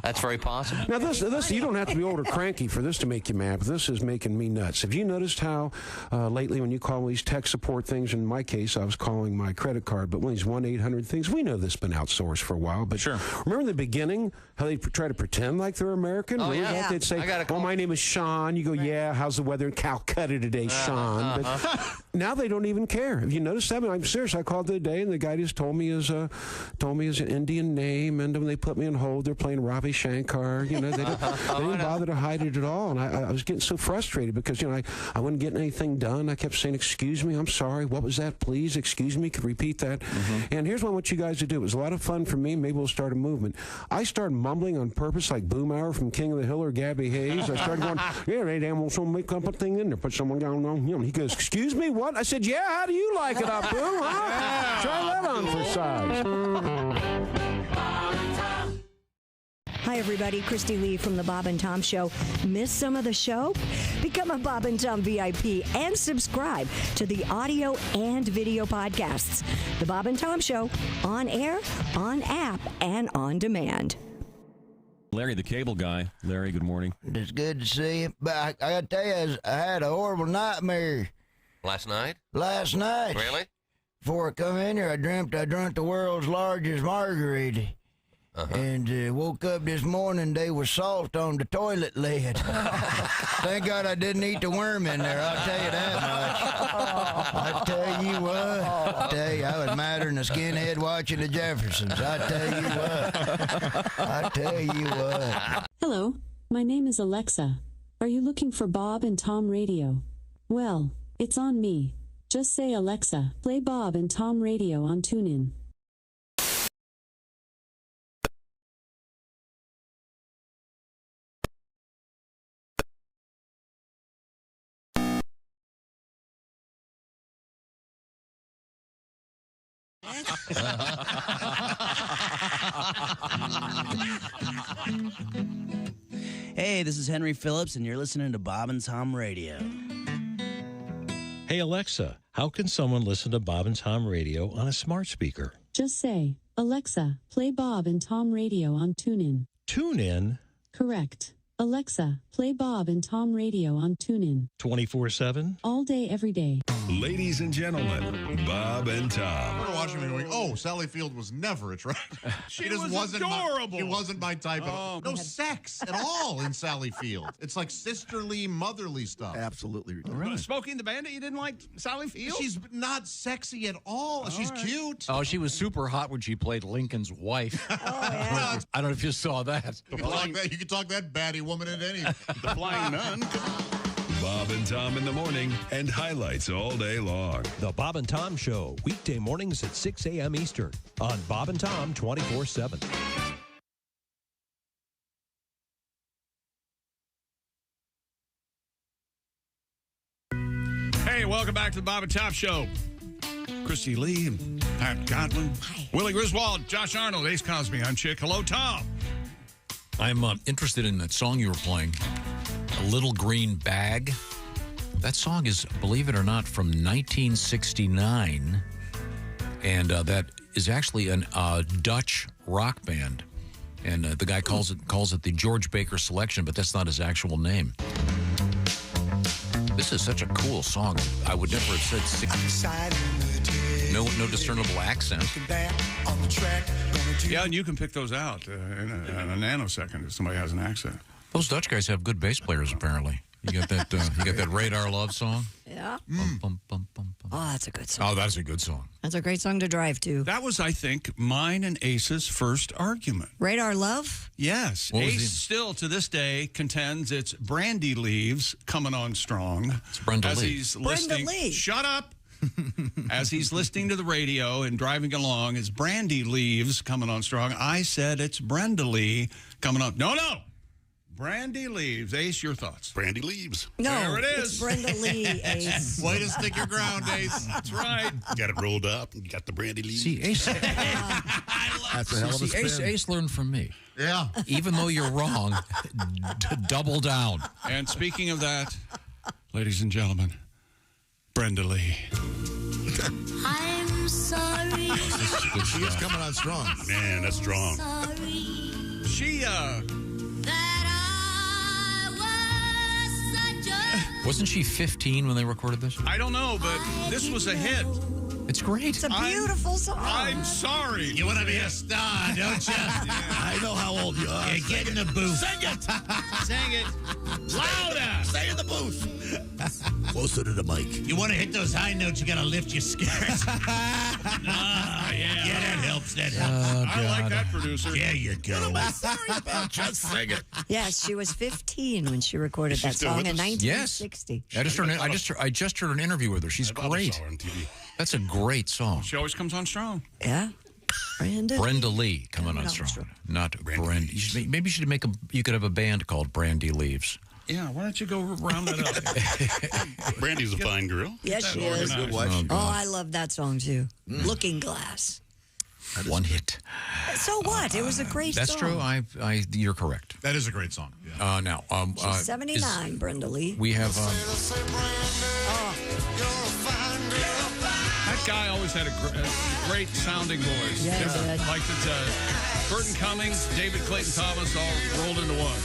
Speaker 22: That's very possible.
Speaker 14: Now, this you don't have to be old or cranky for this to make you mad, but this is making me nuts. Have you noticed how lately when you call these tech support things, in my case, I was calling my credit card, but one of these 1-800 things, we know this has been outsourced for a while, but sure. Remember in the beginning how they try to pretend like they're American?
Speaker 22: Oh,
Speaker 14: Remember that? They'd say, "Oh, my name is Sean." You go, "Yeah, how's the weather in Calcutta today, Sean?" But now they don't even care. Have you noticed that? I'm serious. I called the other day, and the guy just told me his an Indian name, and when they put me on hold, they're playing Ravi Shankar. They didn't bother to hide it at all, and I was getting so frustrated because I wasn't getting anything done. I kept saying, "Excuse me, I'm sorry. What was that? Please, excuse me." Could repeat that. And here's what I want you guys to do. It was a lot of fun for me. Maybe we'll start a movement. I started mumbling on purpose, like Boomhauer from King of the Hill or Gabby Hayes. I started going, "Yeah, they damn well so make up a thing in there, put someone down on him." He goes, "Excuse me, what?" I said, "Yeah, how do you like it up, Boom? Huh? Yeah. Try that on for size."
Speaker 6: Hi, everybody. Christy Lee from The Bob and Tom Show. Miss some of the show? Become a Bob and Tom VIP and subscribe to the audio and video podcasts. The Bob and Tom Show, on air, on app, and on demand.
Speaker 13: Larry, the cable guy. Larry, good morning.
Speaker 23: It's good to see you. But I got to tell you, I had a horrible nightmare.
Speaker 22: Last night?
Speaker 23: Last night.
Speaker 22: Really?
Speaker 23: Before I come in here, I dreamt I drunk the world's largest margarita. And woke up this morning, there was salt on the toilet lid. Thank God I didn't eat the worm in there, I'll tell you that much. I tell you what, I was madder than a skinhead watching the Jeffersons. I tell you what.
Speaker 24: Hello, my name is Alexa. Are you looking for Bob and Tom Radio? Well, it's on me. Just say, "Alexa, play Bob and Tom Radio on TuneIn."
Speaker 25: Hey, this is Henry Phillips, and you're listening to Bob and Tom Radio.
Speaker 26: Hey, Alexa, how can someone listen to Bob and Tom Radio on a smart speaker?
Speaker 24: Just say, "Alexa, play Bob and Tom Radio on TuneIn."
Speaker 26: TuneIn?
Speaker 24: Correct. Alexa, play Bob and Tom Radio on TuneIn.
Speaker 26: 24/7.
Speaker 24: All day, every day.
Speaker 9: Ladies and gentlemen, Bob and Tom.
Speaker 7: We're watching me going, oh, Sally Field was never attractive.
Speaker 5: She was adorable.
Speaker 7: She wasn't my type at all. No sex at all in Sally Field. It's like sisterly, motherly stuff.
Speaker 18: Absolutely.
Speaker 5: Smokey and the Bandit, you didn't like Sally Field?
Speaker 7: She's not sexy at all. She's cute.
Speaker 4: Oh, she was super hot when she played Lincoln's wife.
Speaker 6: Oh, yeah.
Speaker 4: I don't know if you saw that.
Speaker 7: You can talk that baddie woman into anything.
Speaker 5: The Flying Nun.
Speaker 9: Bob and Tom in the morning and highlights all day long.
Speaker 26: The Bob and Tom Show, weekday mornings at 6 a.m. Eastern on Bob and Tom 24/7.
Speaker 5: Hey, welcome back to the Bob and Tom Show. Christy Lee, Pat Godwin, Willie Griswold, Josh Arnold, Ace Cosby. I'm Chick. Hello, Tom.
Speaker 4: I'm interested in that song you were playing, A Little Green Bag. That song is, believe it or not, from 1969, and that is actually a Dutch rock band. And the guy calls it the George Baker Selection, but that's not his actual name. This is such a cool song. I would never have said no discernible accent.
Speaker 5: Yeah, and you can pick those out in a nanosecond if somebody has an accent.
Speaker 4: Those Dutch guys have good bass players, apparently. You got that Radar Love song?
Speaker 6: Yeah.
Speaker 4: Bum, bum, bum, bum, bum.
Speaker 6: Oh, that's a good song.
Speaker 4: Oh, that's a good song.
Speaker 6: That's a great song to drive to.
Speaker 5: That was, I think, mine and Ace's first argument.
Speaker 6: Radar Love?
Speaker 5: Yes. Ace still, to this day, contends it's Brandy Leaves coming on strong.
Speaker 4: It's Brenda
Speaker 5: as
Speaker 4: Lee.
Speaker 5: He's
Speaker 6: Brenda
Speaker 5: listening.
Speaker 6: Lee.
Speaker 5: Shut up. As he's listening to the radio and driving along, it's Brandy Leaves coming on strong. I said it's Brenda Lee coming on. No. Brandy Leaves. Ace, your thoughts?
Speaker 17: Brandy Leaves.
Speaker 6: No,
Speaker 5: there it is.
Speaker 6: it's Brenda Lee, Ace.
Speaker 7: Way to stick your ground, Ace.
Speaker 5: That's right.
Speaker 17: Got it rolled up. You got the Brandy Leaves.
Speaker 4: See, Ace.
Speaker 18: That's a hell of a spin.
Speaker 4: Ace learned from me.
Speaker 7: Yeah.
Speaker 4: Even though you're wrong, double down.
Speaker 5: And speaking of that, ladies and gentlemen, Brenda Lee.
Speaker 21: I'm sorry.
Speaker 18: She is coming on strong.
Speaker 17: Man, that's strong.
Speaker 21: Sorry
Speaker 5: She,
Speaker 21: that I was such a...
Speaker 4: Wasn't she 15 when they recorded this?
Speaker 5: I don't know, but this was a hit.
Speaker 4: It's great.
Speaker 6: It's a beautiful song.
Speaker 5: I'm sorry.
Speaker 7: You want to be a star, don't you?
Speaker 18: I know how old you are.
Speaker 7: You get in the booth.
Speaker 18: Sing it.
Speaker 5: Sing it louder.
Speaker 18: Stay in the booth. Closer to the mic.
Speaker 7: You want to hit those high notes, you got to lift your skirt.
Speaker 5: Yeah.
Speaker 7: Yeah, that helps. That helps.
Speaker 5: I like that producer.
Speaker 7: There you go.
Speaker 18: What am I sorry about? Just sing it.
Speaker 6: Yes, she was 15 when she recorded that
Speaker 17: still
Speaker 6: song
Speaker 17: with
Speaker 6: in
Speaker 17: us?
Speaker 6: 1960.
Speaker 4: I just heard an interview with her. She's great.
Speaker 17: On TV.
Speaker 4: That's a great song.
Speaker 5: She always comes on strong.
Speaker 6: Yeah.
Speaker 4: Brenda Lee coming on strong. Not Brenda. Maybe you could have a band called Brandy Leaves.
Speaker 5: Yeah, why don't you go round that up?
Speaker 17: Brandy's a fine girl.
Speaker 6: Yes, she is.
Speaker 18: Good wife.
Speaker 6: Oh, I love that song, too. Looking Glass.
Speaker 4: One hit.
Speaker 6: So what? It was a great
Speaker 4: That's
Speaker 6: song.
Speaker 4: true. You're correct.
Speaker 7: That is a great song. Yeah.
Speaker 4: Now,
Speaker 6: She's 79, Brenda Lee.
Speaker 4: we have.
Speaker 5: That guy always had a great sounding voice.
Speaker 6: Yeah, he did.
Speaker 5: Like it's Burton Cummings, David Clayton Thomas all rolled into one.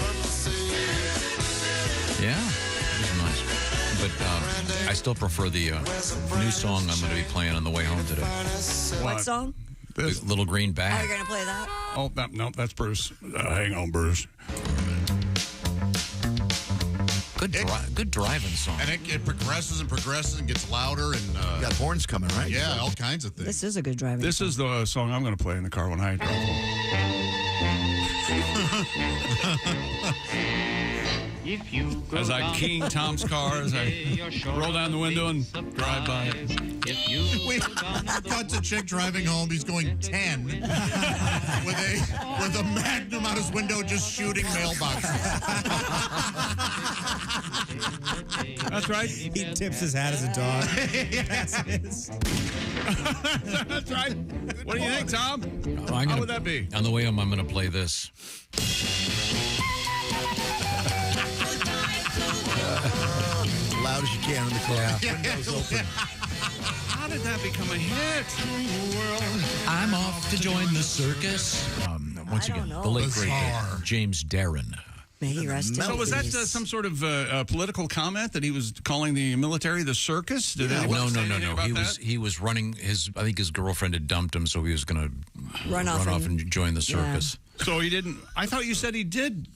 Speaker 4: Yeah, it was nice. But I still prefer the new song I'm going to be playing on the way home today.
Speaker 6: What song?
Speaker 5: This.
Speaker 4: The Little Green
Speaker 6: Oh,
Speaker 4: Bag.
Speaker 6: you're going to play that?
Speaker 5: Oh, no, that's Bruce. Hang on, Bruce.
Speaker 4: Good driving song.
Speaker 7: And it progresses and gets louder and
Speaker 18: You got horns coming, right?
Speaker 7: yeah, all kinds of things.
Speaker 6: This is a good driving
Speaker 5: This
Speaker 6: song.
Speaker 5: is the song I'm going to play in the car when I drive home. As I keen Tom's car, as I roll down the window and drive by.
Speaker 7: We cut to Chick driving home. He's going 10 with a magnum out his window, just shooting mailboxes.
Speaker 5: That's right.
Speaker 8: He tips his hat as a dog. That's his.
Speaker 5: That's right. What do you think, Tom? How would that be?
Speaker 4: On the way home, I'm going to play this.
Speaker 18: Loud as you can in the car. Windows open.
Speaker 5: How did that become a hit?
Speaker 4: I'm off to join the circus. Once again, the late great James Darren.
Speaker 6: May he rest in
Speaker 5: So was that
Speaker 6: peace.
Speaker 5: some sort of political comment that he was calling the military the circus? Did anyone say anything about that?
Speaker 4: He was running his. I think his girlfriend had dumped him, so he was going to
Speaker 6: Run off
Speaker 4: and join the circus.
Speaker 5: So he didn't. I thought you said he did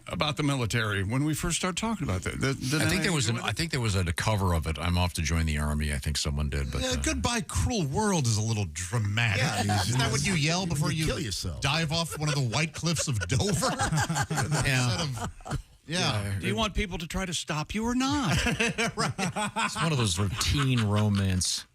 Speaker 5: about the military when we first started talking about that.
Speaker 4: I think there was a cover of it. I'm off to join the army. I think someone did. But
Speaker 7: Goodbye, Cruel World is a little dramatic.
Speaker 18: Yeah,
Speaker 7: Isn't that what you yell before you
Speaker 18: kill yourself?
Speaker 7: dive off one of the white cliffs of Dover? Yeah.
Speaker 5: Do you want people to try to stop you or not?
Speaker 4: It's one of those routine romance.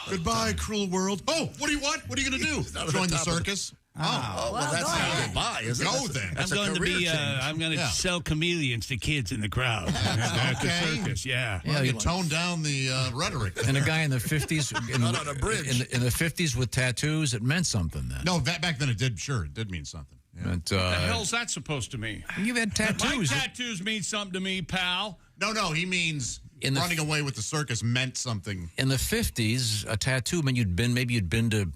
Speaker 7: Goodbye, Cruel World. Oh, what do you want? What are you going to do? Join the circus?
Speaker 18: Oh, well, that's not goodbye, is it?
Speaker 7: Go then.
Speaker 18: That's
Speaker 5: I'm
Speaker 18: a
Speaker 5: going to
Speaker 18: career
Speaker 5: be.
Speaker 18: change.
Speaker 5: I'm going to
Speaker 7: Yeah.
Speaker 5: sell chameleons to kids in the crowd at the circus. Yeah.
Speaker 7: Well, you tone down the rhetoric.
Speaker 4: And a guy in the 50s,
Speaker 18: Not on a bridge.
Speaker 4: in the 50s with tattoos, it meant something then.
Speaker 7: No, back then it did mean something. Yeah.
Speaker 4: But,
Speaker 5: What the hell's that supposed to mean?
Speaker 4: You've had tattoos.
Speaker 5: My tattoos mean something to me, pal.
Speaker 7: No, he means running away with the circus meant something.
Speaker 4: In the 50s, a tattoo meant maybe you'd been to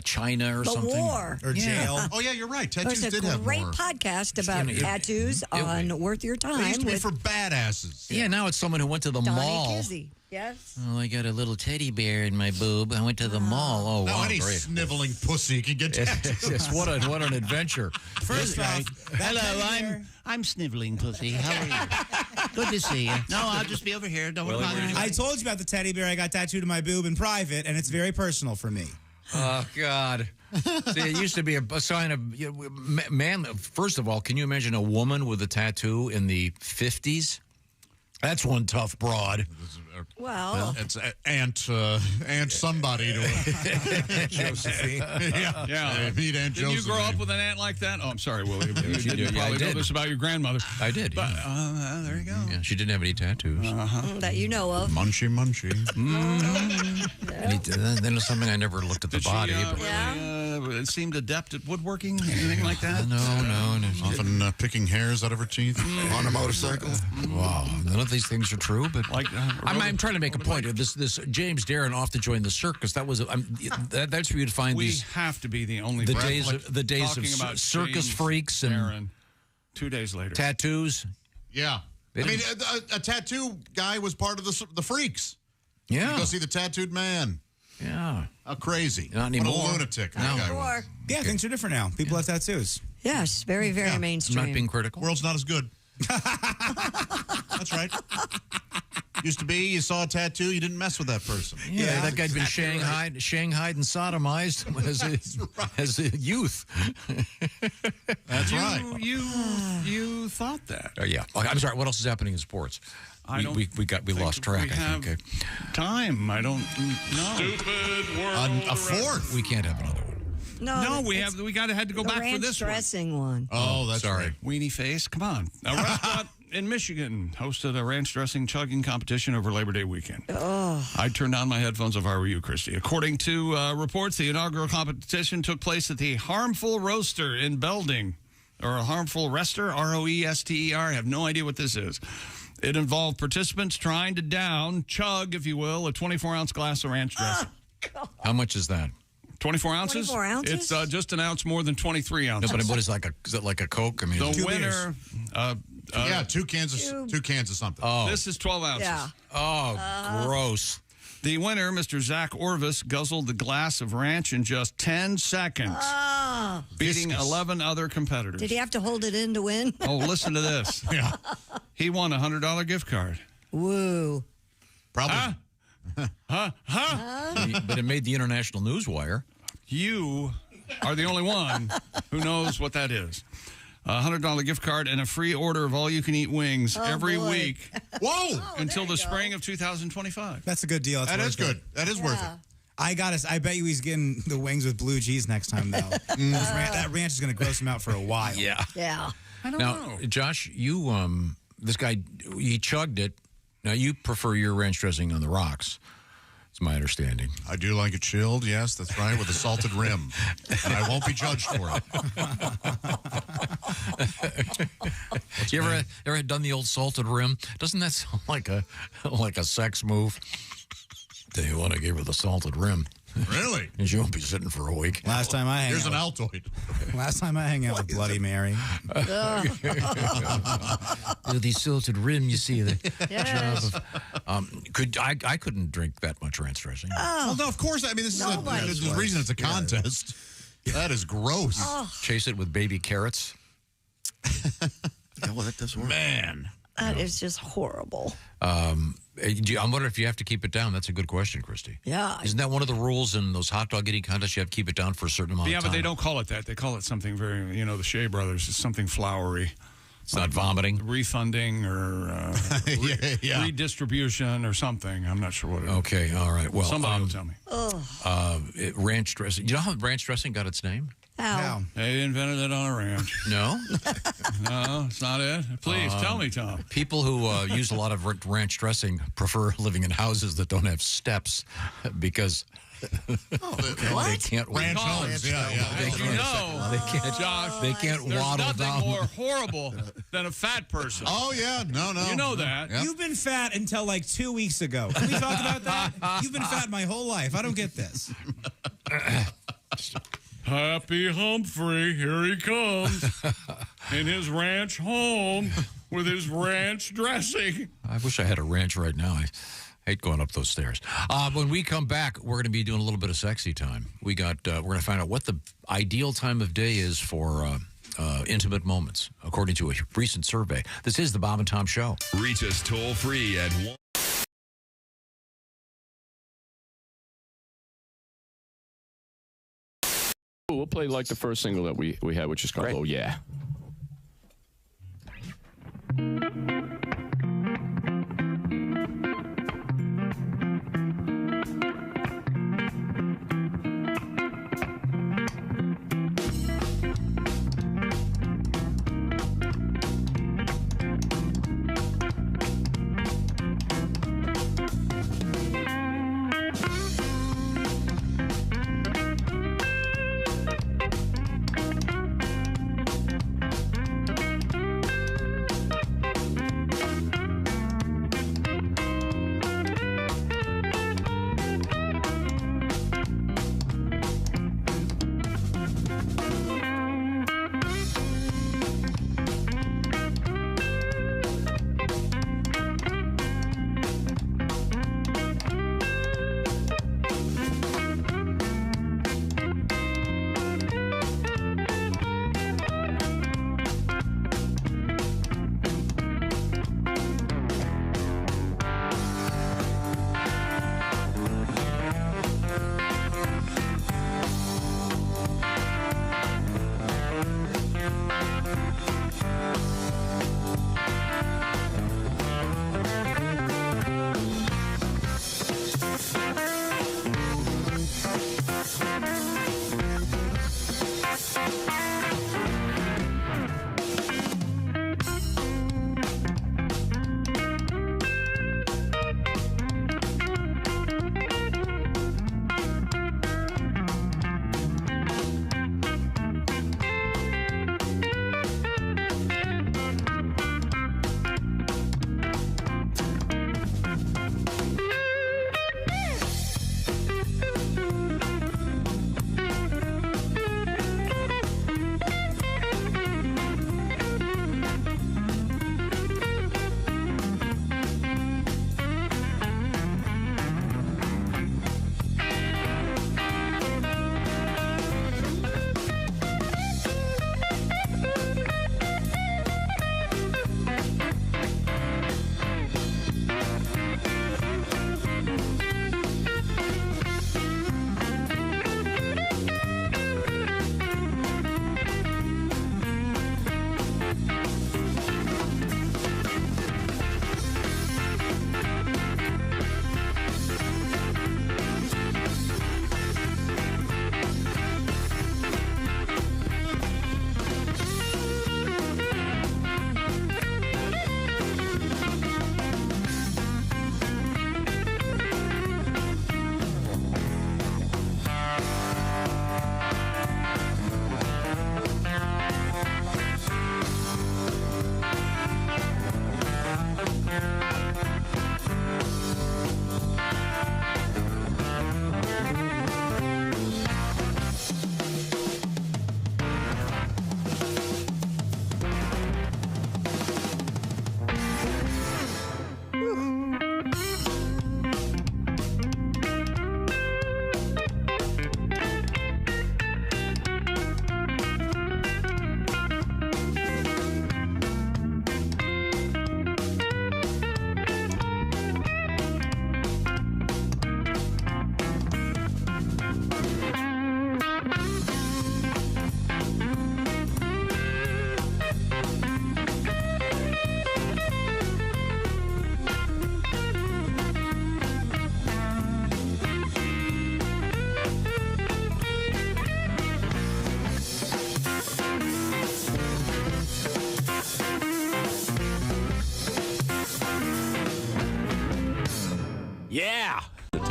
Speaker 4: China or
Speaker 6: the
Speaker 4: something.
Speaker 6: war.
Speaker 8: Or jail.
Speaker 7: Oh, yeah, you're right. Tattoos
Speaker 6: There's a
Speaker 7: did have
Speaker 6: great
Speaker 7: more.
Speaker 6: podcast about tattoos on Worth Your Time.
Speaker 7: They used to be for badasses.
Speaker 4: Yeah, now it's someone who went to the
Speaker 6: Donnie
Speaker 4: mall.
Speaker 6: Kizzy. Yes.
Speaker 4: Oh, I got a little teddy bear in my boob. I went to the mall. Oh,
Speaker 7: No,
Speaker 4: wow,
Speaker 7: any
Speaker 4: great.
Speaker 7: sniveling pussy can get tattoos.
Speaker 4: Yes, what an adventure.
Speaker 8: First off,
Speaker 5: Hello, I'm sniveling pussy. How are you? Good to see you. No, I'll just be over here. Don't bother me.
Speaker 8: I told you about the teddy bear I got tattooed to my boob in private, and it's very personal for me.
Speaker 4: Oh, God. See, it used to be a sign of man. First of all, can you imagine a woman with a tattoo in the 50s? That's one tough broad.
Speaker 6: Well,
Speaker 7: it's Aunt somebody to
Speaker 18: Josephine.
Speaker 5: Yeah.
Speaker 7: Meet Aunt
Speaker 5: Did you
Speaker 7: Josephine.
Speaker 5: grow up with an aunt like that? Oh, I'm sorry, Willie. You
Speaker 4: she
Speaker 5: didn't
Speaker 4: did. Yeah,
Speaker 5: probably
Speaker 4: I
Speaker 5: know
Speaker 4: did.
Speaker 5: this about your grandmother.
Speaker 4: I did.
Speaker 5: But
Speaker 4: Yeah.
Speaker 5: there you go.
Speaker 4: Yeah, she didn't have any tattoos.
Speaker 6: that you know of.
Speaker 7: Munchy.
Speaker 4: Then there's something I never looked at the
Speaker 5: Did
Speaker 4: body.
Speaker 5: she
Speaker 4: but
Speaker 5: really, seemed adept at woodworking? Anything like that?
Speaker 4: no.
Speaker 7: Often picking hairs out of her teeth.
Speaker 18: On a motorcycle.
Speaker 4: Wow, none of these things are true. But
Speaker 5: Like,
Speaker 4: I'm trying to make a point. This James Darren off to join the circus. That was that's where you'd find
Speaker 5: we
Speaker 4: these
Speaker 5: have to be the only
Speaker 4: the
Speaker 5: breath-
Speaker 4: days
Speaker 5: talking
Speaker 4: of
Speaker 5: about
Speaker 4: circus
Speaker 5: James
Speaker 4: freaks and
Speaker 5: Darren 2 days later.
Speaker 4: tattoos.
Speaker 7: Yeah. I mean, a tattoo guy was part of the freaks.
Speaker 4: Yeah.
Speaker 7: You go see the tattooed man.
Speaker 4: Yeah.
Speaker 7: How crazy.
Speaker 4: Not anymore.
Speaker 7: What a lunatic that guy was.
Speaker 8: Yeah, things are different now. People have tattoos.
Speaker 6: Yes, very, very mainstream.
Speaker 4: Not being critical.
Speaker 7: World's not as good. That's right. Used to be, you saw a tattoo, you didn't mess with that person.
Speaker 4: Yeah, that guy'd been shanghaied and sodomized as a youth.
Speaker 7: That's right.
Speaker 5: You thought that.
Speaker 4: Yeah. I'm sorry. What else is happening in sports? We lost track.
Speaker 5: We
Speaker 4: I
Speaker 5: have
Speaker 4: think.
Speaker 5: time. I don't know.
Speaker 17: Stupid world.
Speaker 7: A fourth.
Speaker 4: We can't have another one.
Speaker 5: No, we had to go
Speaker 6: the
Speaker 5: back for
Speaker 6: ranch
Speaker 5: this
Speaker 6: dressing one.
Speaker 7: Oh, that's
Speaker 4: sorry.
Speaker 7: right.
Speaker 5: Weenie face. Come on. A restaurant in Michigan hosted a ranch dressing chugging competition over Labor Day weekend.
Speaker 6: Oh.
Speaker 5: I turned on my headphones if I were you, Christy. According to reports, the inaugural competition took place at the Harmful Roaster in Belding, or a Harmful Rester, Roester. I have no idea what this is. It involved participants trying to chug, if you will, a 24-ounce glass of ranch dressing.
Speaker 4: How much is that?
Speaker 5: 24 ounces?
Speaker 6: 24 ounces?
Speaker 5: It's just an ounce more than 23 ounces.
Speaker 4: No, but what is is it like a Coke? I mean,
Speaker 5: The winner...
Speaker 7: yeah, two cans of something.
Speaker 4: Oh.
Speaker 5: This is 12 ounces.
Speaker 6: Yeah.
Speaker 4: Oh, gross.
Speaker 5: The winner, Mr. Zach Orvis, guzzled the glass of ranch in just 10 seconds, beating 11 other competitors.
Speaker 6: Did he have to hold it in to win?
Speaker 5: Oh, listen to this.
Speaker 7: Yeah.
Speaker 5: He won a $100 gift card.
Speaker 6: Woo.
Speaker 7: Probably.
Speaker 4: But it made the international newswire.
Speaker 5: You are the only one who knows what that is. A $100 gift card and a free order of all-you-can-eat wings every week.
Speaker 7: Whoa!
Speaker 5: Until the spring of 2025.
Speaker 8: That's a good deal.
Speaker 7: That is good. That is worth it.
Speaker 8: I bet you he's getting the wings with blue cheese next time, though. That ranch is going to gross him out for a while.
Speaker 4: Yeah.
Speaker 6: Yeah.
Speaker 5: I don't
Speaker 4: Now,
Speaker 5: know.
Speaker 4: Josh, you this guy, he chugged it. Now, you prefer your ranch dressing on the rocks. It's my understanding.
Speaker 7: I do like it chilled, yes, that's right, with a salted rim. And I won't be judged for it.
Speaker 4: You ever done the old salted rim? Doesn't that sound like a sex move? Do you want to give her the salted rim?
Speaker 7: Really?
Speaker 4: You won't be sitting for a week.
Speaker 8: Last time I hang
Speaker 7: Here's an
Speaker 8: out.
Speaker 7: Altoid.
Speaker 8: Last time I hang out with Bloody Mary.
Speaker 4: The silted rim, you see the
Speaker 1: Yes.
Speaker 4: job of. I couldn't drink that much ranch dressing.
Speaker 7: Well, no, of course. I mean, this is the reason it's a contest. That is gross.
Speaker 4: Chase it with baby carrots.
Speaker 18: Well, that does work.
Speaker 7: Man.
Speaker 1: That is just horrible.
Speaker 4: I'm wondering if you have to keep it down. That's a good question, Christy.
Speaker 1: Yeah.
Speaker 4: Isn't that one of the rules in those hot dog eating contests? You have to keep it down for a certain amount of time.
Speaker 5: Yeah, but they don't call it that. They call it something very, the Shea Brothers. It's something flowery.
Speaker 4: It's not vomiting?
Speaker 5: Refunding or redistribution or something. I'm not sure what it is.
Speaker 4: Okay, all right. Well,
Speaker 5: somebody will tell me.
Speaker 4: Ranch dressing. You know how ranch dressing got its name?
Speaker 1: How?
Speaker 5: They invented it on a ranch.
Speaker 4: No?
Speaker 5: No, it's not it. Please, tell me, Tom.
Speaker 4: People who use a lot of ranch dressing prefer living in houses that don't have steps because they can't
Speaker 7: Ranch homes, yeah.
Speaker 5: They can't, Josh,
Speaker 4: they can't
Speaker 5: there's
Speaker 4: waddle
Speaker 5: nothing
Speaker 4: down.
Speaker 5: more horrible than a fat person.
Speaker 7: Oh, yeah. No.
Speaker 5: You know that.
Speaker 7: Yep.
Speaker 8: You've been fat until like 2 weeks ago. Can we talk about that? You've been fat my whole life. I don't get this.
Speaker 5: Happy Humphrey, here he comes in his ranch home with his ranch dressing.
Speaker 4: I wish I had a ranch right now. I hate going up those stairs. When we come back, we're going to be doing a little bit of sexy time. We're going to find out what the ideal time of day is for intimate moments, according to a recent survey. This is the Bob and Tom Show.
Speaker 9: Reach us toll free at 1.
Speaker 3: We'll play like the first single that we had, which is called Oh Yeah.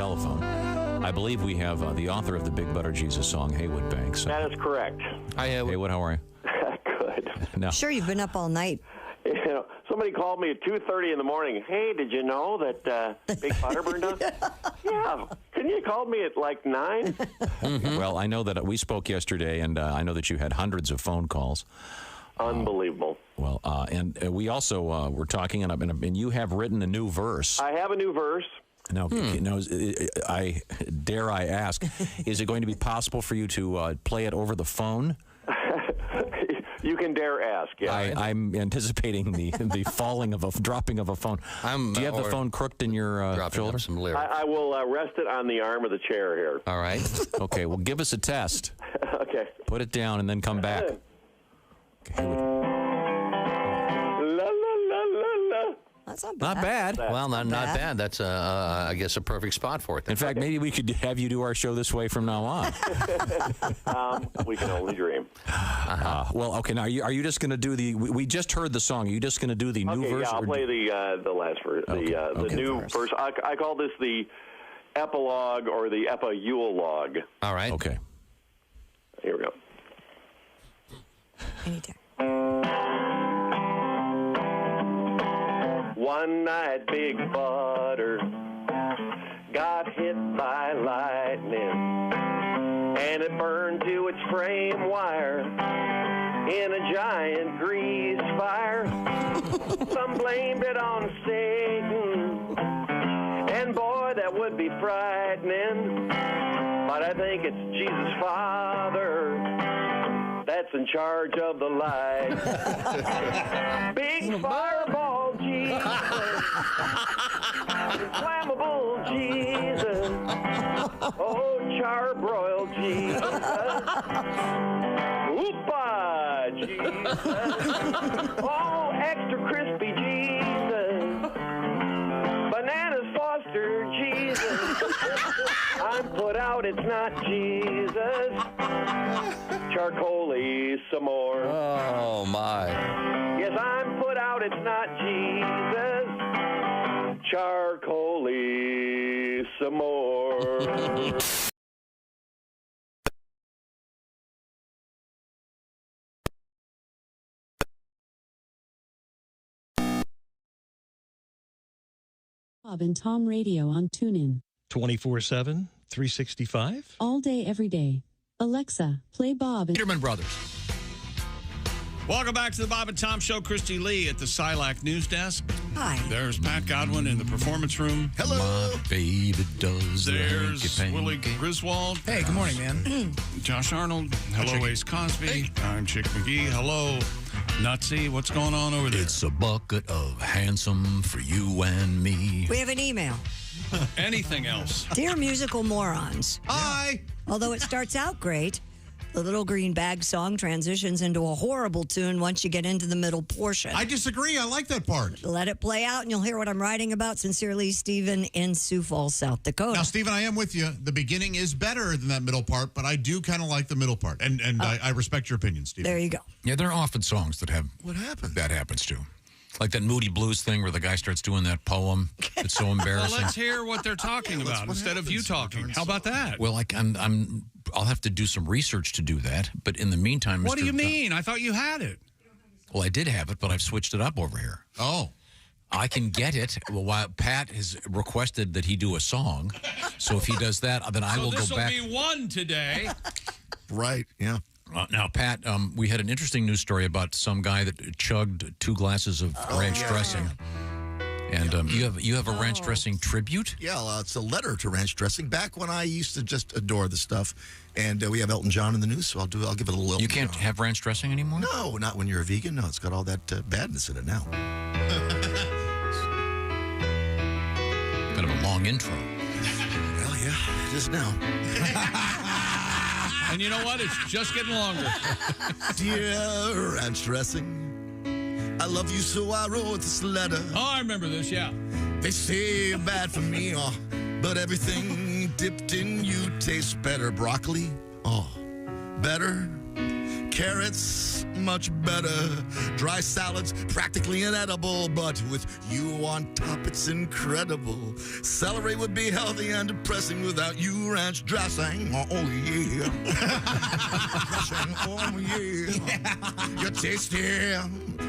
Speaker 10: telephone. I believe we have the author of the Big Butter Jesus song, Haywood Banks.
Speaker 2: That is correct.
Speaker 10: Hi, Haywood. How are you?
Speaker 2: Good.
Speaker 10: No.
Speaker 6: Sure, you've been up all night.
Speaker 2: You know, somebody called me at 2:30 in the morning. Hey, did you know that Big Butter burned down? Yeah. Couldn't you call me at like 9?
Speaker 10: Well, I know that we spoke yesterday, and I know that you had hundreds of phone calls.
Speaker 2: Unbelievable.
Speaker 10: Well, and we also were talking, and you have written a new verse.
Speaker 2: I have a new verse.
Speaker 10: Now, I ask, is it going to be possible for you to play it over the phone?
Speaker 2: You can dare ask. Yeah.
Speaker 10: I'm anticipating the dropping of a phone. Do you have the phone crooked in your shoulder?
Speaker 12: Some lyrics.
Speaker 2: I will rest it on the arm of the chair here.
Speaker 12: All right.
Speaker 10: Okay. Well, give us a test.
Speaker 2: Okay.
Speaker 10: Put it down and then come back.
Speaker 2: La la la la la.
Speaker 6: That's not
Speaker 10: Not bad.
Speaker 12: Well, not bad. That's, I guess, a perfect spot for it.
Speaker 10: In fact, maybe we could have you do our show this way from now on.
Speaker 2: We can only dream.
Speaker 10: Well, okay. Now, are you just going to do the? We just heard the song. Are you just going to do the new verse?
Speaker 2: Yeah, I'll play the last verse. The new verse. I call this the epilogue or the epilogue.
Speaker 12: All right.
Speaker 10: Okay.
Speaker 2: Here we go.
Speaker 6: Anytime.
Speaker 2: One night, Big Butter got hit by lightning, and it burned to its frame wire in a giant grease fire. Some blamed it on Satan, and boy, that would be frightening. But I think it's Jesus' Father that's in charge of the light. Big fireball Jesus, inflammable Jesus, oh charbroiled Jesus, Oopa Jesus, oh extra crispy Jesus, bananas Foster Jesus, I'm put out, it's not Jesus. Charcoaly some more.
Speaker 12: Oh, my.
Speaker 2: Yes, I'm put out, it's not Jesus. Charcoaly some more.
Speaker 24: Bob and Tom Radio on TuneIn.
Speaker 26: 24/7, 365?
Speaker 24: All day, every day. Alexa, play Bob and
Speaker 4: Peterman Brothers.
Speaker 5: Welcome back to the Bob and Tom Show. Christy Lee at the Silac News Desk.
Speaker 6: Hi.
Speaker 5: There's Pat Godwin in the performance room.
Speaker 4: Hello. My baby does.
Speaker 5: There's Willie Griswold.
Speaker 8: Hey, good morning, man.
Speaker 5: Josh Arnold. Hello, Ace Cosby. Hey. I'm Chick McGee. Hello, Nutsy. What's going on over there?
Speaker 4: It's a bucket of handsome for you and me.
Speaker 6: We have an email.
Speaker 5: Anything else?
Speaker 6: Dear musical morons.
Speaker 4: Hi.
Speaker 6: Although it starts out great, the Little Green Bag song transitions into a horrible tune once you get into the middle portion.
Speaker 7: I disagree. I like that part.
Speaker 6: Let it play out and you'll hear what I'm writing about. Sincerely, Stephen in Sioux Falls, South Dakota.
Speaker 7: Now, Stephen, I am with you. The beginning is better than that middle part, but I do kind of like the middle part. And I respect your opinion, Stephen.
Speaker 6: There you go.
Speaker 4: Yeah, there are often songs that have
Speaker 18: What happened?
Speaker 4: that happens to. Like that Moody Blues thing where the guy starts doing that poem. It's so embarrassing.
Speaker 5: Well, let's hear what they're talking about instead of you talking. How about that?
Speaker 4: Well, I'll have to do some research to do that. But in the meantime,
Speaker 5: What do you mean? I thought you had it.
Speaker 4: Well, I did have it, but I've switched it up over here.
Speaker 7: Oh.
Speaker 4: I can get it. Well, while Pat has requested that he do a song, so if he does that, then I will go back.
Speaker 5: This will be one today.
Speaker 18: Right, yeah.
Speaker 4: Now, Pat, we had an interesting news story about some guy that chugged 2 glasses of ranch dressing. And you have a ranch dressing tribute?
Speaker 18: Yeah, it's a letter to ranch dressing. Back when I used to just adore the stuff, and we have Elton John in the news, so I'll give it a little.
Speaker 4: You can't have ranch dressing anymore?
Speaker 18: No, not when you're a vegan. No, it's got all that badness in it now.
Speaker 4: Kind of a long intro.
Speaker 18: Well, yeah, it is now.
Speaker 5: And you know what? It's just getting longer.
Speaker 18: Dear ranch dressing, I love you, so I wrote this letter.
Speaker 5: Oh, I remember this, yeah.
Speaker 18: They say you're bad for me, but everything dipped in you tastes better. Broccoli, better. Carrots, much better. Dry salads, practically inedible. But with you on top, it's incredible. Celery would be healthy and depressing without you ranch dressing. Oh, yeah. Dressing, oh, yeah. You're tasty.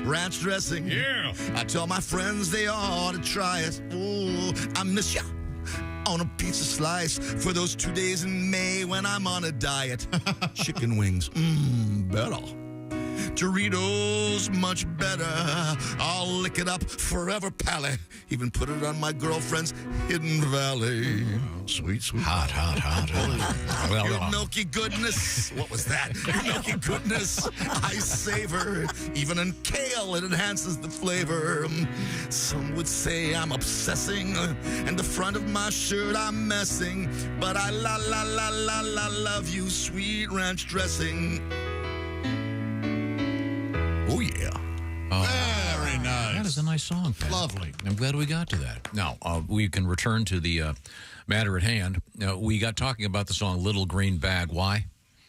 Speaker 18: Ranch dressing.
Speaker 5: Yeah.
Speaker 18: I tell my friends they ought to try it. Oh, I miss ya. On a pizza slice for those 2 days in May when I'm on a diet. Chicken wings, better. Doritos, much better. I'll lick it up forever, Pally. Even put it on my girlfriend's Hidden Valley. Sweet, sweet.
Speaker 4: Hot.
Speaker 18: Your milky goodness. What was that? Your milky goodness. I savor. Even in kale, it enhances the flavor. Some would say I'm obsessing, and the front of my shirt I'm messing. But I love you, sweet ranch dressing. Oh, yeah.
Speaker 7: Very nice.
Speaker 4: That is a nice song, Pat.
Speaker 7: Lovely.
Speaker 4: I'm glad we got to that. Now, we can return to the matter at hand. We got talking about the song Little Green Bag. Why?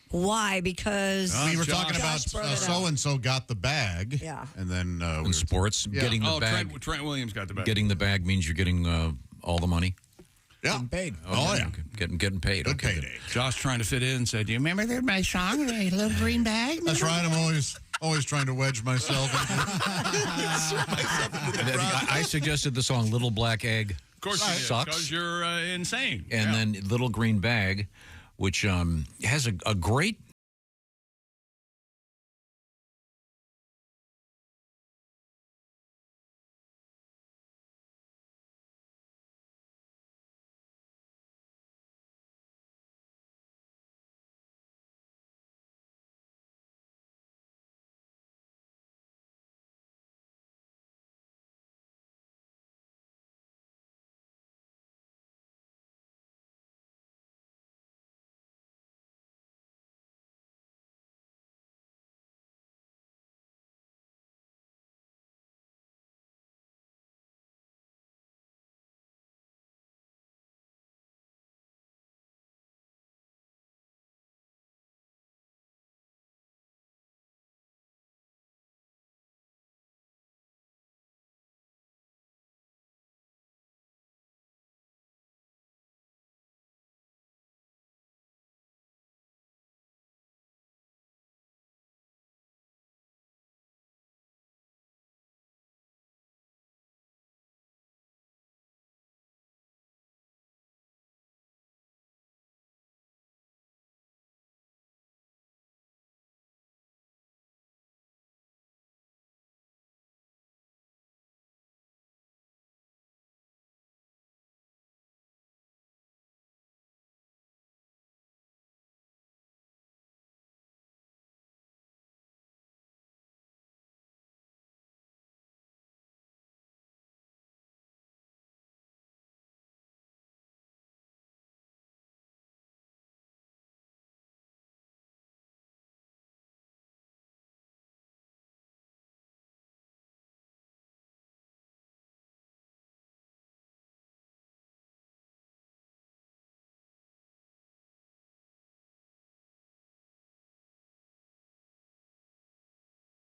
Speaker 1: Why? Because
Speaker 7: we were talking about so-and-so got the bag.
Speaker 1: Yeah.
Speaker 7: And then
Speaker 4: in sports, getting the bag.
Speaker 5: Trent Williams got the bag.
Speaker 4: Getting the bag means you're getting all the money.
Speaker 7: Yeah.
Speaker 8: Getting paid.
Speaker 7: Oh, yeah.
Speaker 4: Getting paid.
Speaker 7: Good payday.
Speaker 5: Josh trying to fit in said, "Do you remember my song, Little Green Bag?"
Speaker 7: That's right. I'm always trying to wedge myself
Speaker 4: I suggested the song Little Black Egg.
Speaker 5: Of course you did,
Speaker 4: sucks.
Speaker 5: because you're insane.
Speaker 4: And then Little Green Bag, which has a great...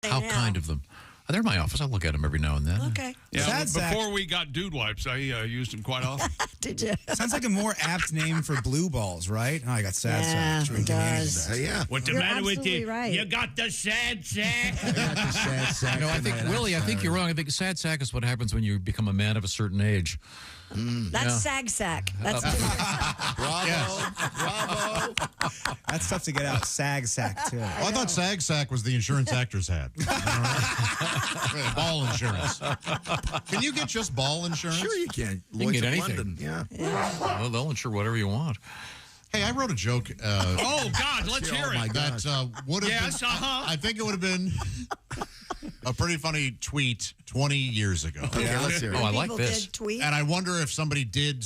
Speaker 4: How kind of them. They're in my office. I look at them every now and then.
Speaker 1: Okay.
Speaker 5: Yeah, before we got dude wipes, I used them quite often.
Speaker 1: Did you?
Speaker 8: Sounds like a more apt name for blue balls, right? Oh, I got sad sack.
Speaker 1: Yeah, it does.
Speaker 18: Yeah.
Speaker 5: What's the
Speaker 1: You're
Speaker 5: matter with
Speaker 1: absolutely
Speaker 5: you?
Speaker 1: right.
Speaker 5: You got the sad sack.
Speaker 4: No, I think, Willie, I think you're wrong. I think sad sack is what happens when you become a man of a certain age.
Speaker 1: That's sag sack. That's
Speaker 18: Bravo.
Speaker 8: That's tough to get out. Sag sack, too.
Speaker 7: I thought Sag Sack was the insurance actors had. Ball insurance. Can you get just ball insurance?
Speaker 18: Sure you can.
Speaker 4: You can
Speaker 18: Lloyd's
Speaker 4: get
Speaker 18: of
Speaker 4: anything.
Speaker 18: London. Yeah.
Speaker 4: Well, they'll insure whatever you want.
Speaker 7: Hey, I wrote a joke.
Speaker 5: Oh, God, let's hear it.
Speaker 7: That would have
Speaker 5: Yes,
Speaker 7: been,
Speaker 5: uh-huh.
Speaker 7: I think it would have been a pretty funny tweet 20 years ago.
Speaker 18: Okay, let's hear it.
Speaker 4: Oh, I like
Speaker 1: People
Speaker 4: this.
Speaker 1: did tweet.
Speaker 7: And I wonder if somebody did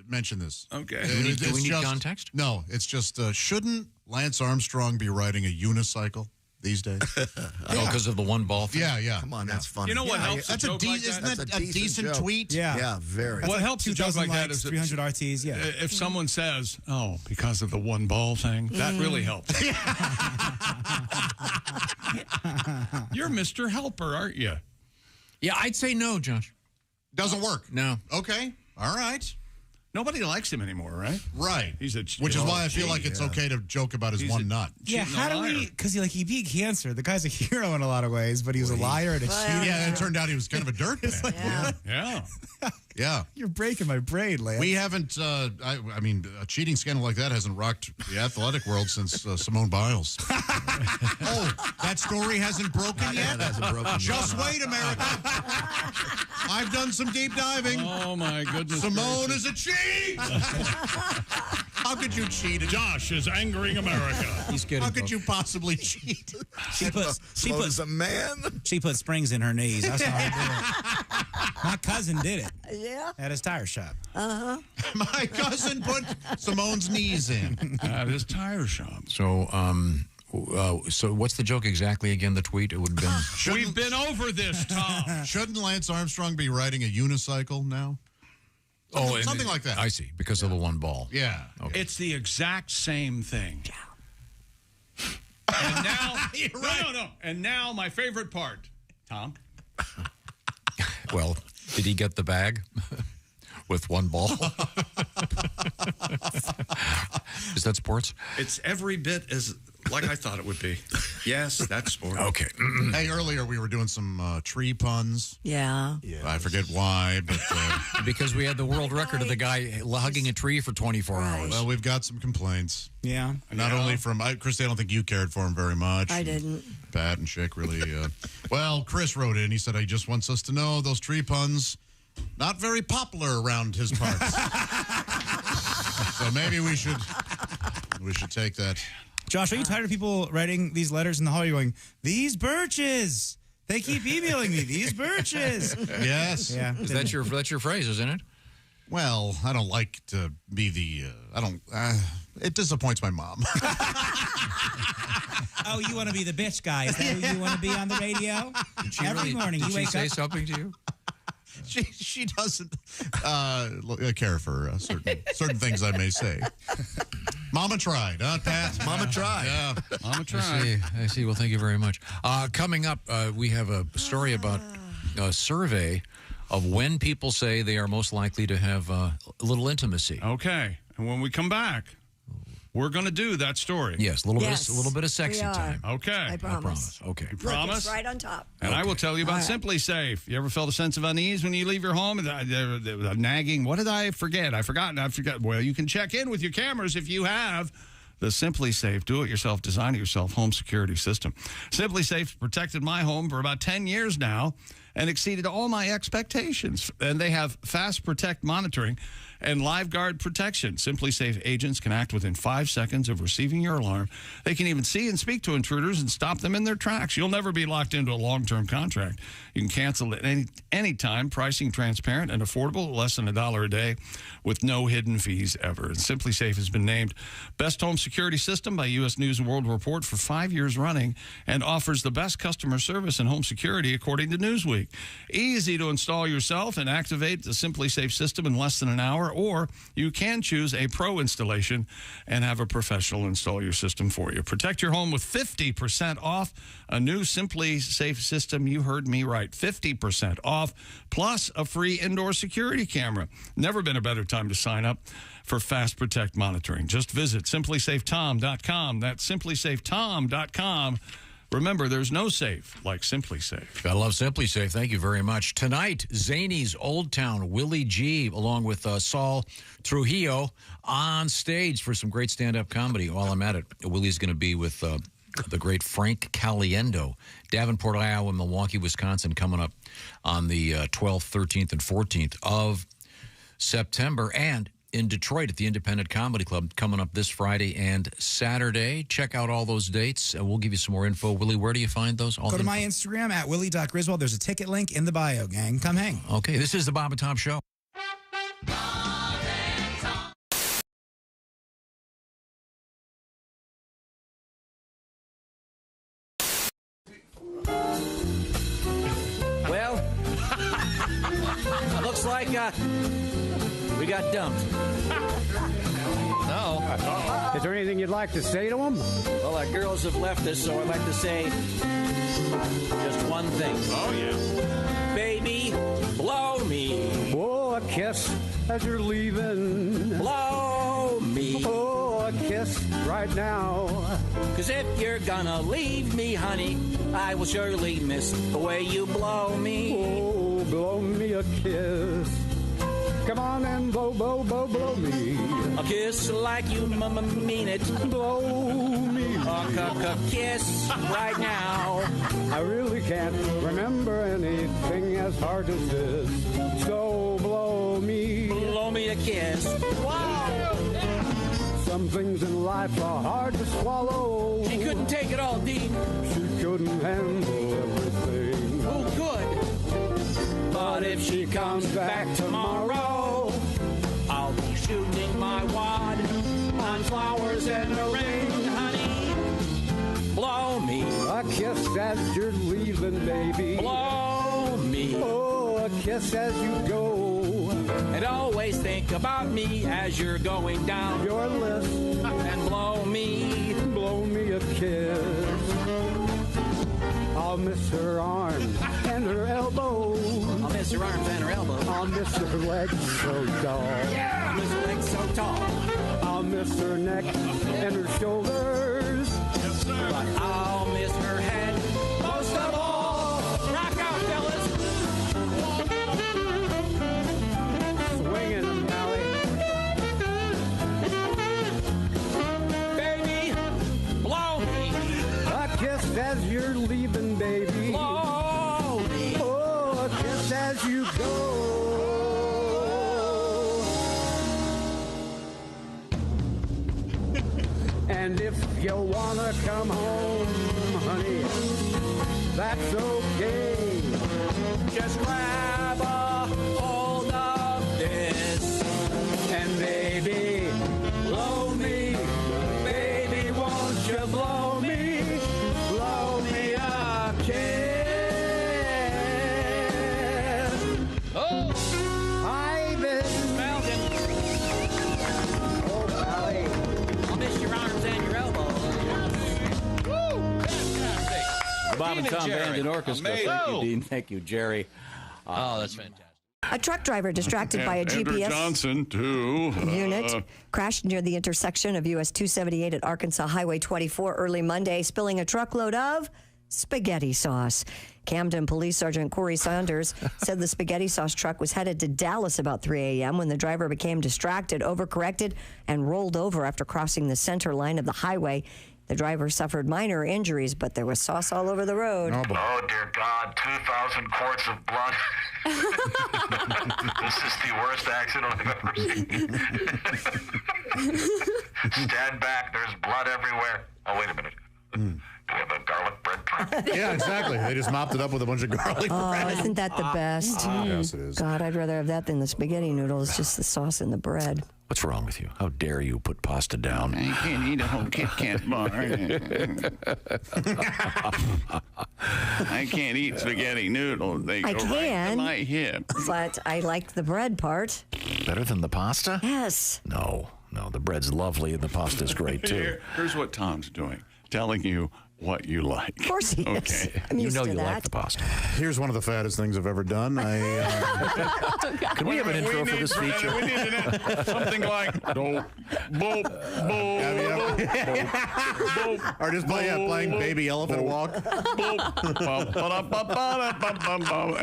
Speaker 7: mention this.
Speaker 5: Okay.
Speaker 4: Do we need context?
Speaker 7: No, it's just, shouldn't Lance Armstrong be riding a unicycle? these days.
Speaker 4: Because of the one ball thing?
Speaker 7: Yeah.
Speaker 18: Come on, that's funny.
Speaker 5: You know what helps
Speaker 7: That's
Speaker 5: a joke like
Speaker 7: isn't
Speaker 5: that?
Speaker 7: that a decent
Speaker 18: joke.
Speaker 7: tweet?
Speaker 8: Yeah.
Speaker 18: Very.
Speaker 5: What helps a joke like that is
Speaker 8: 300 RTs, yeah.
Speaker 5: if someone says, "Oh, because of the one ball thing," that really helps. You're Mr. Helper, aren't you?
Speaker 4: Yeah, I'd say no, Josh.
Speaker 7: Doesn't work.
Speaker 4: No.
Speaker 7: Okay. All right.
Speaker 5: Nobody likes him anymore, right?
Speaker 7: Right.
Speaker 5: He's a
Speaker 7: Which is why I feel like it's okay to joke about his one nut.
Speaker 8: Yeah, how do we? Because he beat cancer. The guy's a hero in a lot of ways, but he was a liar and a cheater.
Speaker 7: Yeah, it turned out he was kind of a dirtbag. Yeah.
Speaker 8: You're breaking my brain, Lance.
Speaker 7: We haven't, I mean, a cheating scandal like that hasn't rocked the athletic world since Simone Biles. Oh, that story hasn't broken yet?
Speaker 18: It hasn't broken
Speaker 7: Just
Speaker 18: yet.
Speaker 7: wait, America. I've done some deep diving.
Speaker 5: Oh, my goodness.
Speaker 7: Simone is a cheat. How could you cheat?
Speaker 5: Josh is angering America.
Speaker 4: He's kidding.
Speaker 7: How could you possibly cheat?
Speaker 8: She put
Speaker 18: a man.
Speaker 8: She put springs in her knees. That's how I did it. My cousin did it.
Speaker 1: Yeah.
Speaker 8: At his tire shop.
Speaker 7: My cousin put Simone's knees in.
Speaker 5: At his tire shop.
Speaker 4: So, so what's the joke exactly again? The tweet? It would have been.
Speaker 5: We've been over this, Tom.
Speaker 7: Shouldn't Lance Armstrong be riding a unicycle now? Something like that.
Speaker 4: I see, because of the one ball.
Speaker 7: Yeah.
Speaker 4: Okay.
Speaker 5: It's the exact same thing. And now, no. And now, my favorite part, Tom.
Speaker 4: Well, did he get the bag with one ball? Is that sports?
Speaker 5: It's every bit as like I thought it would be. Yes, that's sport.
Speaker 4: Okay.
Speaker 7: Hey, earlier we were doing some tree puns.
Speaker 1: Yeah.
Speaker 7: I forget why, but
Speaker 4: because we had the world record of the guy hugging a tree for 24 hours.
Speaker 7: Well, we've got some complaints.
Speaker 8: Yeah.
Speaker 7: Not only from Christy, I don't think you cared for him very much.
Speaker 1: I didn't.
Speaker 7: Pat and Chick really. Well, Chris wrote in. He said he just wants us to know those tree puns not very popular around his parts. So maybe we should take that.
Speaker 8: Josh, are you tired of people writing these letters in the hall? You're going, these birches. They keep emailing me. These birches.
Speaker 7: Yes.
Speaker 8: Yeah.
Speaker 4: That's your phrase, isn't it?
Speaker 7: Well, I don't like to be the. It disappoints my mom.
Speaker 8: Oh, you want to be the bitch guy? Is that who you want to be on the radio? Every morning you wake up.
Speaker 4: Did she say something to you?
Speaker 7: She doesn't care for certain things I may say. Mama tried, huh, Pat?
Speaker 18: Mama tried.
Speaker 7: Yeah.
Speaker 5: Mama tried.
Speaker 4: I see. Well, thank you very much. Coming up, we have a story about a survey of when people say they are most likely to have a little intimacy.
Speaker 5: Okay. And when we come back, we're going to do that story.
Speaker 4: Yes, a little bit of sexy
Speaker 1: we are.
Speaker 4: time.
Speaker 5: Okay.
Speaker 1: I promise.
Speaker 4: Okay.
Speaker 5: You
Speaker 1: Look,
Speaker 5: promise?
Speaker 1: it's right on top.
Speaker 5: And I will tell you about
Speaker 1: All right.
Speaker 5: Simply Safe. You ever felt a sense of unease when you leave your home? The nagging. What did I forget? I forgot. Well, you can check in with your cameras if you have the Simply Safe do-it-yourself, design-it-yourself home security system. Simply Safe protected my home for about 10 years now and exceeded all my expectations. And they have fast protect monitoring and live guard protection. Simply Safe agents can act within 5 seconds of receiving your alarm. They can even see and speak to intruders and stop them in their tracks. You'll never be locked into a long-term contract. You can cancel at any time. Pricing transparent and affordable, less than $1 a day, with no hidden fees ever. And Simply Safe has been named Best Home Security System by U.S. News & World Report for 5 years running and offers the best customer service in home security, according to Newsweek. Easy to install yourself and activate the Simply Safe system in less than an hour, or you can choose a pro installation and have a professional install your system for you. Protect your home with 50% off a new Simply Safe system. You heard me right. 50% off, plus a free indoor security camera. Never been a better time to sign up for Fast Protect monitoring. Just visit simplysafetom.com. That's simplysafetom.com. Remember, there's no safe like Simply Safe.
Speaker 4: Gotta love Simply Safe. Thank you very much. Tonight, Zany's Old Town, Willie G, along with Saul Trujillo, on stage for some great stand-up comedy. While I'm at it, Willie's going to be with the great Frank Caliendo, Davenport, Iowa, Milwaukee, Wisconsin, coming up on the 12th, 13th, and 14th of September. And in Detroit at the Independent Comedy Club coming up this Friday and Saturday. Check out all those dates. We'll give you some more info. Willie, where do you find those?
Speaker 8: Go to my Instagram at willie.griswold. There's a ticket link in the bio, gang. Come hang.
Speaker 4: Okay, this is the Bob and Tom Show.
Speaker 10: like we got dumped. No.
Speaker 11: Is there anything you'd like to say to them?
Speaker 10: Well, our girls have left us, so I'd like to say just one thing.
Speaker 11: Oh, yeah.
Speaker 10: Baby, blow me.
Speaker 11: Oh, a kiss as you're leaving.
Speaker 10: Blow me.
Speaker 11: Oh, a kiss right now.
Speaker 10: 'Cause if you're gonna leave me, honey, I will surely miss the way you blow me.
Speaker 11: Oh, blow me a kiss. Come on and blow me.
Speaker 10: A kiss like you mean it.
Speaker 11: Blow me.
Speaker 10: A kiss right now.
Speaker 11: I really can't remember anything as hard as this. So blow me.
Speaker 10: Blow me a kiss. Wow.
Speaker 11: Some things in life are hard to swallow.
Speaker 10: She couldn't take it all, Dean.
Speaker 11: She couldn't handle everything.
Speaker 10: Oh, good. But if she comes back tomorrow, I'll be shooting my wad on flowers and the rain, honey. Blow me.
Speaker 11: A kiss as you're leaving, baby.
Speaker 10: Blow me.
Speaker 11: Oh, a kiss as you go.
Speaker 10: And always think about me as you're going down
Speaker 11: your list.
Speaker 10: And blow me.
Speaker 11: Blow me a kiss. I'll miss her arms and her elbows.
Speaker 10: I'll miss her arms and her elbows.
Speaker 11: I'll miss her legs so tall.
Speaker 10: Yeah, I'll miss her legs so tall.
Speaker 11: I'll miss her neck and her shoulders.
Speaker 10: Yes, sir. But I'll miss her head most of all. Rock out, fellas.
Speaker 11: Swinging them, Alli.
Speaker 10: Baby, blow me.
Speaker 11: A kiss as you're leaving, baby.
Speaker 10: Blow me.
Speaker 11: Oh, a kiss as you go. And if you wanna come home, honey, that's okay.
Speaker 10: Just grab a hold of this.
Speaker 11: And baby, blow me. Baby, won't you blow me? Blow me a kiss.
Speaker 10: Oh,
Speaker 11: I've been
Speaker 10: Malcolm.
Speaker 11: Oh, Alli.
Speaker 10: I'll miss your arms and your elbows. Woo! Fantastic. Bob and Tom Band and Orchestra.
Speaker 5: Amazing.
Speaker 10: Thank you, Dean. Thank you, Jerry.
Speaker 12: Oh, that's fantastic.
Speaker 6: A truck driver distracted by a
Speaker 17: Andrew
Speaker 6: GPS
Speaker 17: Johnson, too.
Speaker 6: unit crashed near the intersection of US 278 at Arkansas Highway 24 early Monday, spilling a truckload of spaghetti sauce. Camden Police Sergeant Corey Saunders said the spaghetti sauce truck was headed to Dallas about 3 a.m. when the driver became distracted, overcorrected, and rolled over after crossing the center line of the highway. The driver suffered minor injuries, but there was sauce all over the road.
Speaker 14: Oh, dear God, 2,000 quarts of blood. This is the worst accident I've ever seen. Stand back, there's blood everywhere. Oh, wait a minute. Do we have a garlic bread truck?
Speaker 7: Yeah, exactly. They just mopped it up with a bunch of garlic bread.
Speaker 6: Oh, isn't that the best?
Speaker 7: Yes, it is.
Speaker 6: God, I'd rather have that than the spaghetti noodles, just the sauce and the bread.
Speaker 4: What's wrong with you? How dare you put pasta down?
Speaker 5: I can't eat a whole Kit Kat bar. I can't eat spaghetti noodles. They
Speaker 6: I
Speaker 5: go right
Speaker 6: can,
Speaker 5: to my hip.
Speaker 6: but I like the bread part.
Speaker 4: Better than the pasta?
Speaker 6: Yes.
Speaker 4: No, the bread's lovely and the pasta's great too.
Speaker 5: Here's what Tom's doing. Telling you what you like.
Speaker 6: Of course he is.
Speaker 5: Okay.
Speaker 6: I'm
Speaker 4: You
Speaker 6: used
Speaker 4: know
Speaker 6: to
Speaker 4: you
Speaker 6: that.
Speaker 4: like the pasta.
Speaker 7: Here's one of the fattest things I've ever done.
Speaker 4: Can we have an intro for this feature?
Speaker 5: We need something like
Speaker 7: or just playing Baby Elephant Walk.
Speaker 5: And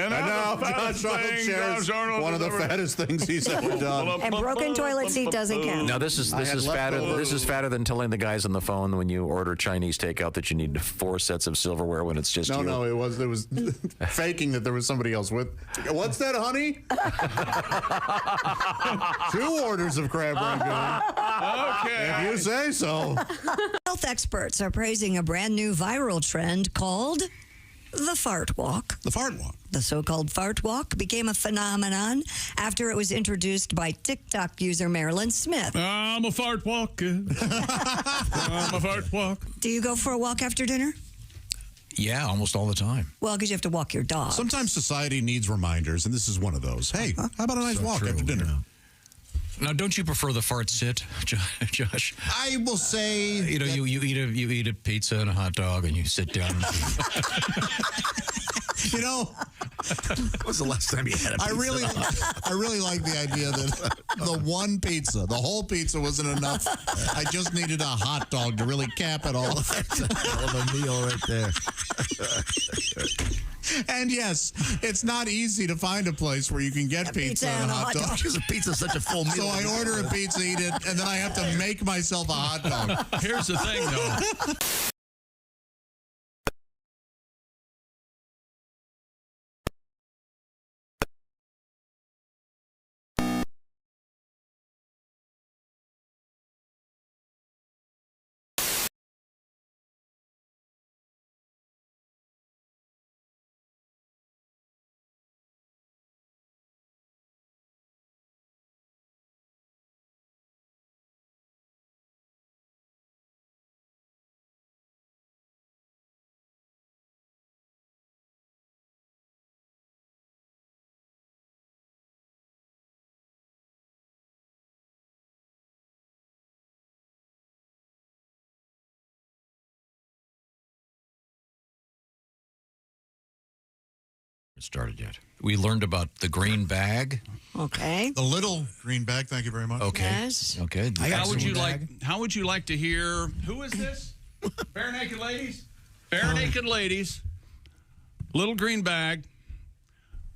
Speaker 7: now Josh Arnold shares one of the fattest things he's ever done.
Speaker 6: And broken toilet seat doesn't count.
Speaker 4: Now this is fatter. This is fatter than telling the guys on the phone when you order Chinese takeout that you need 4 sets of silverware when it's just you.
Speaker 7: No, it was faking that there was somebody else with. What's that, honey? 2 orders of crab rangoon.
Speaker 5: Okay.
Speaker 7: If you say so.
Speaker 1: Health experts are praising a brand new viral trend called the fart walk.
Speaker 18: The fart walk.
Speaker 1: The so-called fart walk became a phenomenon after it was introduced by TikTok user Marilyn Smith.
Speaker 5: I'm a fart walker. I'm a fart walk.
Speaker 1: Do you go for a walk after dinner?
Speaker 4: Yeah, almost all the time.
Speaker 1: Well, because you have to walk your dog.
Speaker 7: Sometimes society needs reminders, and this is one of those. Hey, how about a nice walk after dinner?
Speaker 4: Yeah. Now, don't you prefer the fart sit, Josh?
Speaker 7: I will say,
Speaker 4: you eat a pizza and a hot dog, and you sit down.
Speaker 18: When was the last time you had a pizza?
Speaker 7: I really like the idea that the one pizza, the whole pizza wasn't enough. I just needed a hot dog to really cap it all.
Speaker 18: That's a hell of a meal right there.
Speaker 7: And yes, it's not easy to find a place where you can get pizza and a hot dog.
Speaker 18: Because a pizza's such a full meal.
Speaker 7: So I order a pizza, eat it, and then I have to make myself a hot dog.
Speaker 5: Here's the thing, though.
Speaker 4: Started yet. We learned about the green bag.
Speaker 1: Okay.
Speaker 7: The little green bag. Thank you very much.
Speaker 4: Okay.
Speaker 1: Yes.
Speaker 4: Okay.
Speaker 5: How would you like to hear? Who is this? Bare Naked Ladies. Bare Naked Ladies. Little green bag.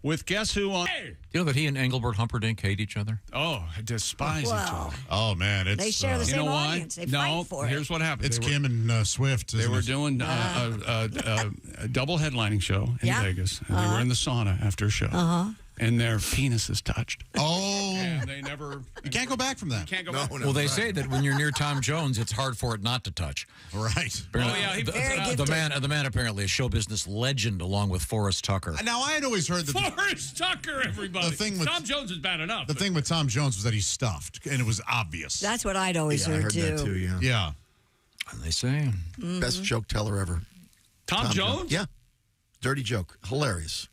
Speaker 5: With guess who on?
Speaker 4: You know that he and Engelbert Humperdinck hate each other?
Speaker 5: Oh, I despise each other.
Speaker 7: Oh man, it's
Speaker 1: They share the same
Speaker 5: you know why?
Speaker 1: audience. They
Speaker 5: no,
Speaker 1: fight for
Speaker 5: here's
Speaker 1: it.
Speaker 5: what happened.
Speaker 7: It's Kim and Swift.
Speaker 5: They were doing a double headlining show in Vegas, and they were in the sauna after a show, and their penises touched.
Speaker 7: Oh,
Speaker 5: and they never.
Speaker 7: You can't go back from that.
Speaker 5: Can't go back.
Speaker 4: Well, they say that when you're near Tom Jones, it's hard for it not to touch.
Speaker 7: Right.
Speaker 4: Apparently,
Speaker 5: yeah,
Speaker 4: the man apparently a show business legend along with Forrest Tucker.
Speaker 7: Now I had always heard that
Speaker 5: Forrest Tucker, everybody.
Speaker 7: The thing with
Speaker 5: Tom Jones is bad enough.
Speaker 7: The thing with Tom Jones was that he's stuffed, and it was obvious.
Speaker 1: That's what I'd always heard,
Speaker 18: I heard that too. Yeah.
Speaker 7: Yeah.
Speaker 4: And they say
Speaker 18: Best joke teller ever.
Speaker 5: Tom Jones?
Speaker 18: Yeah. Dirty joke. Hilarious.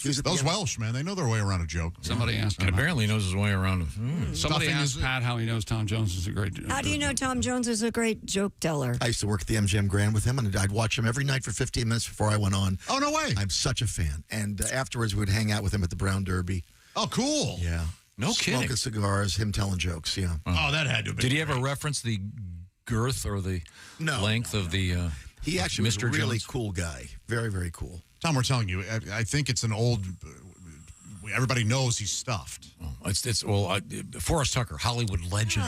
Speaker 7: Those Welsh, man, they know their way around a joke.
Speaker 5: Somebody asked
Speaker 4: and
Speaker 5: him.
Speaker 4: apparently knows his way around.
Speaker 5: Somebody asked Pat how he knows Tom Jones is a great.
Speaker 1: How do you know Tom Jones is a great joke teller?
Speaker 18: I used to work at the MGM Grand with him, and I'd watch him every night for 15 minutes before I went on.
Speaker 7: Oh, no way.
Speaker 18: I'm such a fan. And afterwards, we would hang out with him at the Brown Derby.
Speaker 7: Oh, cool.
Speaker 18: Yeah.
Speaker 4: No kidding.
Speaker 18: Smoking cigars, him telling jokes, yeah.
Speaker 7: Oh, that had to have been
Speaker 4: Did he ever reference the girth or the length of the
Speaker 18: He actually was
Speaker 4: Mr.
Speaker 18: a really
Speaker 4: Jones?
Speaker 18: cool guy. Very, very cool.
Speaker 7: Tom, we're telling you, I think it's an old. Everybody knows he's stuffed.
Speaker 4: Forrest Tucker, Hollywood legend.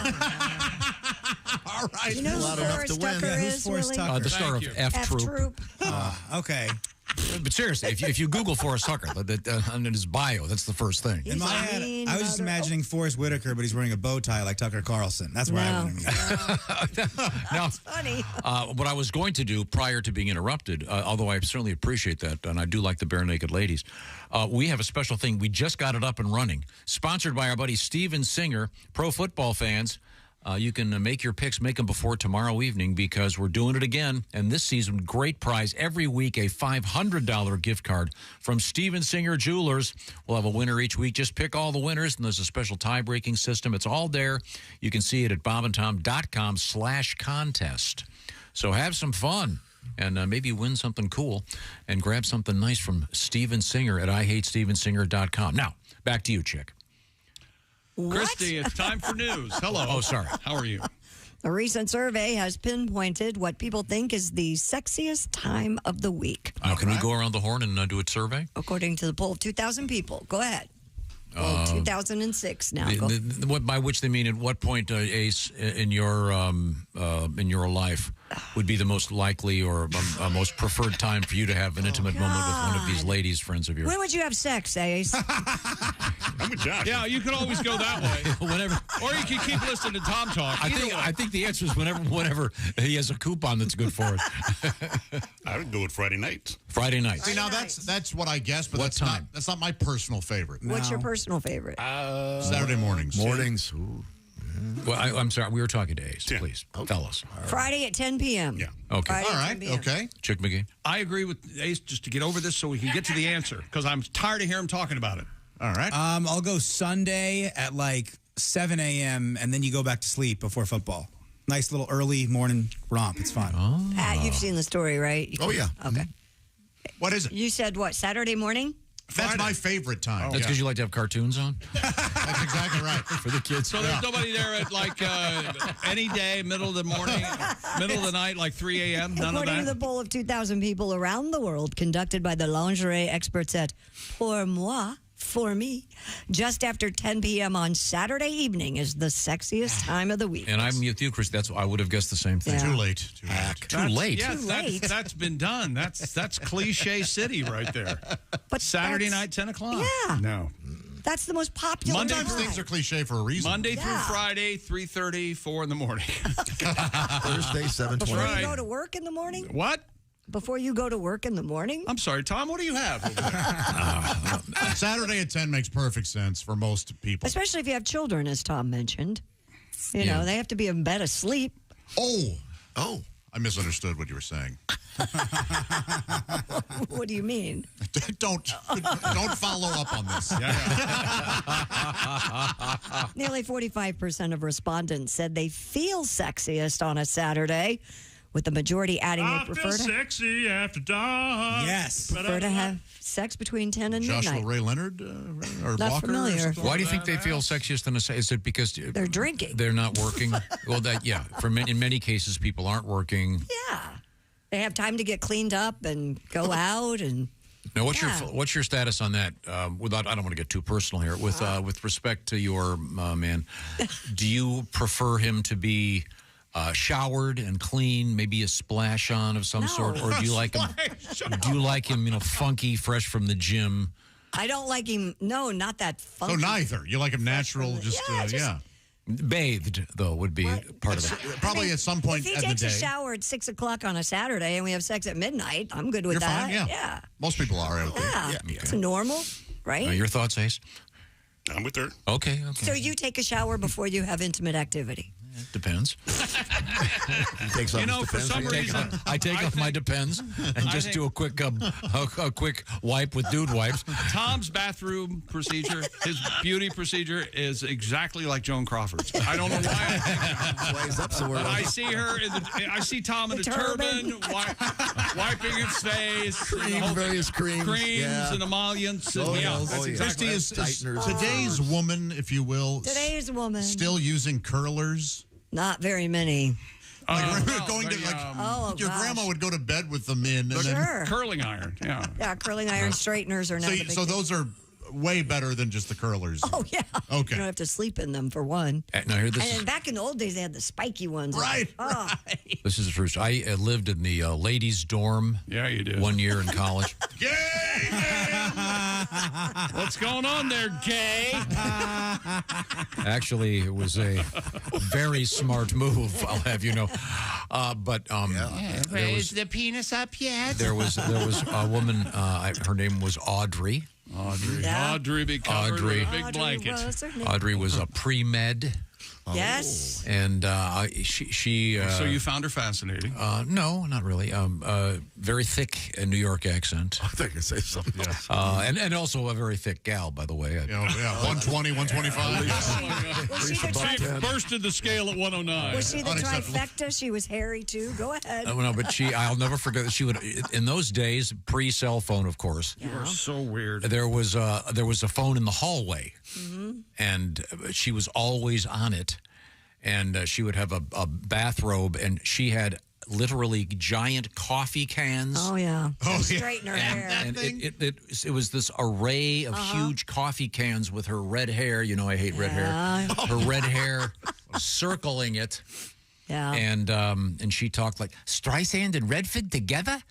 Speaker 7: All right.
Speaker 1: You know who Forrest Tucker is,
Speaker 8: Who's Forrest
Speaker 1: Willie?
Speaker 8: Tucker?
Speaker 4: The star of F Troop.
Speaker 8: Okay.
Speaker 4: But seriously, if you Google Forrest Tucker, in his bio, that's the first thing.
Speaker 8: In my head, I was just imagining Forrest Whitaker, but he's wearing a bow tie like Tucker Carlson. That's where I want to be.
Speaker 4: Now,
Speaker 1: funny.
Speaker 4: What I was going to do prior to being interrupted, although I certainly appreciate that, and I do like the Bare Naked Ladies, we have a special thing. We just got it up and running. Sponsored by our buddy Steven Singer. Pro football fans, you can make your picks, make them before tomorrow evening because we're doing it again. And this season, great prize. Every week, a $500 gift card from Steven Singer Jewelers. We'll have a winner each week. Just pick all the winners, and there's a special tie-breaking system. It's all there. You can see it at bobandtom.com/contest. So have some fun and maybe win something cool and grab something nice from Steven Singer at IHateStevenSinger.com. Now, back to you, Chick.
Speaker 5: Christy, it's time for news. Hello.
Speaker 4: Oh, sorry.
Speaker 5: How are you?
Speaker 1: A recent survey has pinpointed what people think is the sexiest time of the week.
Speaker 4: Can we go around the horn and do a survey?
Speaker 1: According to the poll of 2,000 people. Go ahead. Poll 2006 now.
Speaker 4: By which they mean at what point, Ace, in your life would be the most likely or most preferred time for you to have an intimate moment with one of these ladies, friends of yours?
Speaker 1: When would you have sex, Ace?
Speaker 17: I'm with Josh.
Speaker 5: Yeah, you could always go that way.
Speaker 4: Whenever,
Speaker 5: or you can keep listening to Tom talk.
Speaker 4: I think the answer is whenever he has a coupon that's good for it.
Speaker 17: I would go with Friday nights.
Speaker 4: Friday nights.
Speaker 7: See, now that's what I guess, but
Speaker 4: What
Speaker 7: that's
Speaker 4: time?
Speaker 7: that's not my personal favorite.
Speaker 1: What's your personal favorite?
Speaker 7: Saturday mornings.
Speaker 18: Mornings. Ooh.
Speaker 4: Well, I'm sorry. We were talking to Ace. Please tell us.
Speaker 1: Friday at 10 p.m.
Speaker 4: Yeah. Okay.
Speaker 1: Friday at 10 p.m.
Speaker 4: Okay. Chick McGee.
Speaker 5: I agree with Ace just to get over this so we can get to the answer because I'm tired of hearing him talking about it.
Speaker 7: All right.
Speaker 8: I'll go Sunday at like 7 a.m. and then you go back to sleep before football. Nice little early morning romp. It's fun.
Speaker 1: Pat, you've seen the story, right?
Speaker 7: Oh, yeah.
Speaker 1: Okay.
Speaker 7: What is it?
Speaker 1: You said what, Saturday morning?
Speaker 7: That's my favorite time.
Speaker 4: That's because you like to have cartoons on?
Speaker 7: That's exactly right.
Speaker 4: For the kids.
Speaker 5: So there's nobody there at like any day, middle of the morning, middle of the night, like 3 a.m. None
Speaker 1: According
Speaker 5: of
Speaker 1: to
Speaker 5: that.
Speaker 1: the poll of 2,000 people around the world conducted by the lingerie experts at Pour Moi, for me, just after 10 p.m. on Saturday evening is the sexiest time of the week.
Speaker 4: And I'm with you, Chris. That's I would have guessed the same thing.
Speaker 1: Yeah.
Speaker 7: Too late.
Speaker 4: Too late.
Speaker 5: Yes, that's been done. That's cliche city right there.
Speaker 1: But
Speaker 5: Saturday night, 10 o'clock.
Speaker 1: Yeah.
Speaker 5: No.
Speaker 1: That's the most popular
Speaker 7: Sometimes
Speaker 1: time.
Speaker 7: things are cliche for a reason.
Speaker 5: Monday through Friday, 3:30, 4 in the morning.
Speaker 18: Thursday, 7:20.
Speaker 1: Before
Speaker 5: Right.
Speaker 1: you go to work in the morning?
Speaker 5: What?
Speaker 1: Before you go to work in the morning?
Speaker 5: I'm sorry, Tom. What do you have over there?
Speaker 7: Saturday at 10 makes perfect sense for most people.
Speaker 1: Especially if you have children, as Tom mentioned. You know, they have to be in bed asleep.
Speaker 7: Oh. I misunderstood what you were saying.
Speaker 1: What do you mean?
Speaker 7: Don't follow up on this.
Speaker 1: Nearly 45% of respondents said they feel sexiest on a Saturday, with the majority adding they prefer to
Speaker 17: sexy after dark.
Speaker 8: Yes.
Speaker 1: prefer to have sex between 10 and
Speaker 7: Joshua
Speaker 1: midnight.
Speaker 7: Ray Leonard or
Speaker 1: Not
Speaker 7: Walker?
Speaker 1: familiar.
Speaker 7: Or something?
Speaker 4: Why do you think they feel sexiest on a Is it because
Speaker 1: They're drinking.
Speaker 4: they're not working? Well, in many cases, people aren't working.
Speaker 1: Yeah. They have time to get cleaned up and go out and.
Speaker 4: Now, what's your status on that? I don't want to get too personal here. With respect to your man, do you prefer him to be showered and clean, maybe a splash on of some sort, or do you like him? Do you like him, funky, fresh from the gym?
Speaker 1: I don't like him. No, not that funky.
Speaker 7: So neither. You like him natural, just.
Speaker 4: Bathed, though, would be part of it.
Speaker 7: Probably at some point
Speaker 1: If he
Speaker 7: at the
Speaker 1: takes
Speaker 7: day.
Speaker 1: a shower at 6 o'clock on a Saturday and we have sex at midnight, I'm good with
Speaker 7: You're
Speaker 1: that.
Speaker 7: fine, yeah. Most people are. Okay.
Speaker 1: Yeah. It's normal, right?
Speaker 4: Your thoughts, Ace?
Speaker 17: I'm with her.
Speaker 4: Okay.
Speaker 1: So you take a shower before you have intimate activity?
Speaker 4: It depends.
Speaker 18: He takes off his
Speaker 5: for some reason,
Speaker 4: I take off my depends and just do a quick wipe with dude wipes.
Speaker 5: Tom's bathroom procedure, his beauty procedure, is exactly like Joan Crawford's. I don't know why. I see her. I see Tom in a turban, wiping his face,
Speaker 18: various creams,
Speaker 5: and emollients.
Speaker 7: Christy is today's woman, if you will.
Speaker 1: Today's woman.
Speaker 7: Still using curlers.
Speaker 1: Not very many.
Speaker 7: Going to your grandma would go to bed with them in. And then,
Speaker 5: curling iron. Yeah.
Speaker 1: Yeah, curling iron straighteners are not a big
Speaker 7: so
Speaker 1: deal.
Speaker 7: those are way better than just the curlers.
Speaker 1: Oh, yeah.
Speaker 7: Okay.
Speaker 1: You don't have to sleep in them, for one.
Speaker 4: Now, here,
Speaker 1: And then back in the old days, they had the spiky ones.
Speaker 7: Right.
Speaker 1: Oh.
Speaker 4: This is the truth. I lived in the ladies' dorm.
Speaker 5: Yeah, you did.
Speaker 4: 1 year in college.
Speaker 5: What's going on there, gay?
Speaker 4: Actually, it was a very smart move, I'll have you know.
Speaker 5: Raise the penis up yet?
Speaker 4: There was a woman. Her name was Audrey.
Speaker 5: Audrey be covered with a big blanket.
Speaker 4: Audrey was a pre-med.
Speaker 1: Yes.
Speaker 4: And she.
Speaker 5: So you found her fascinating?
Speaker 4: No, not really. Very thick New York accent.
Speaker 18: I think I say something else.
Speaker 4: And also a very thick gal, by the way.
Speaker 7: 120, 125.
Speaker 5: She bursted the scale at 109.
Speaker 1: Was she the trifecta? She was hairy, too? Go ahead.
Speaker 4: No, but I'll never forget that she would, in those days, pre-cell phone, of course.
Speaker 5: You are so weird.
Speaker 4: There was a phone in the hallway, and she was always on it. And she would have a bathrobe, and she had literally giant coffee cans.
Speaker 1: Oh, yeah. Straighten her hair.
Speaker 4: And it was this array of huge coffee cans with her red hair. You know, I hate red hair. Her red hair circling it.
Speaker 1: Yeah.
Speaker 4: And she talked like Streisand and Redford together.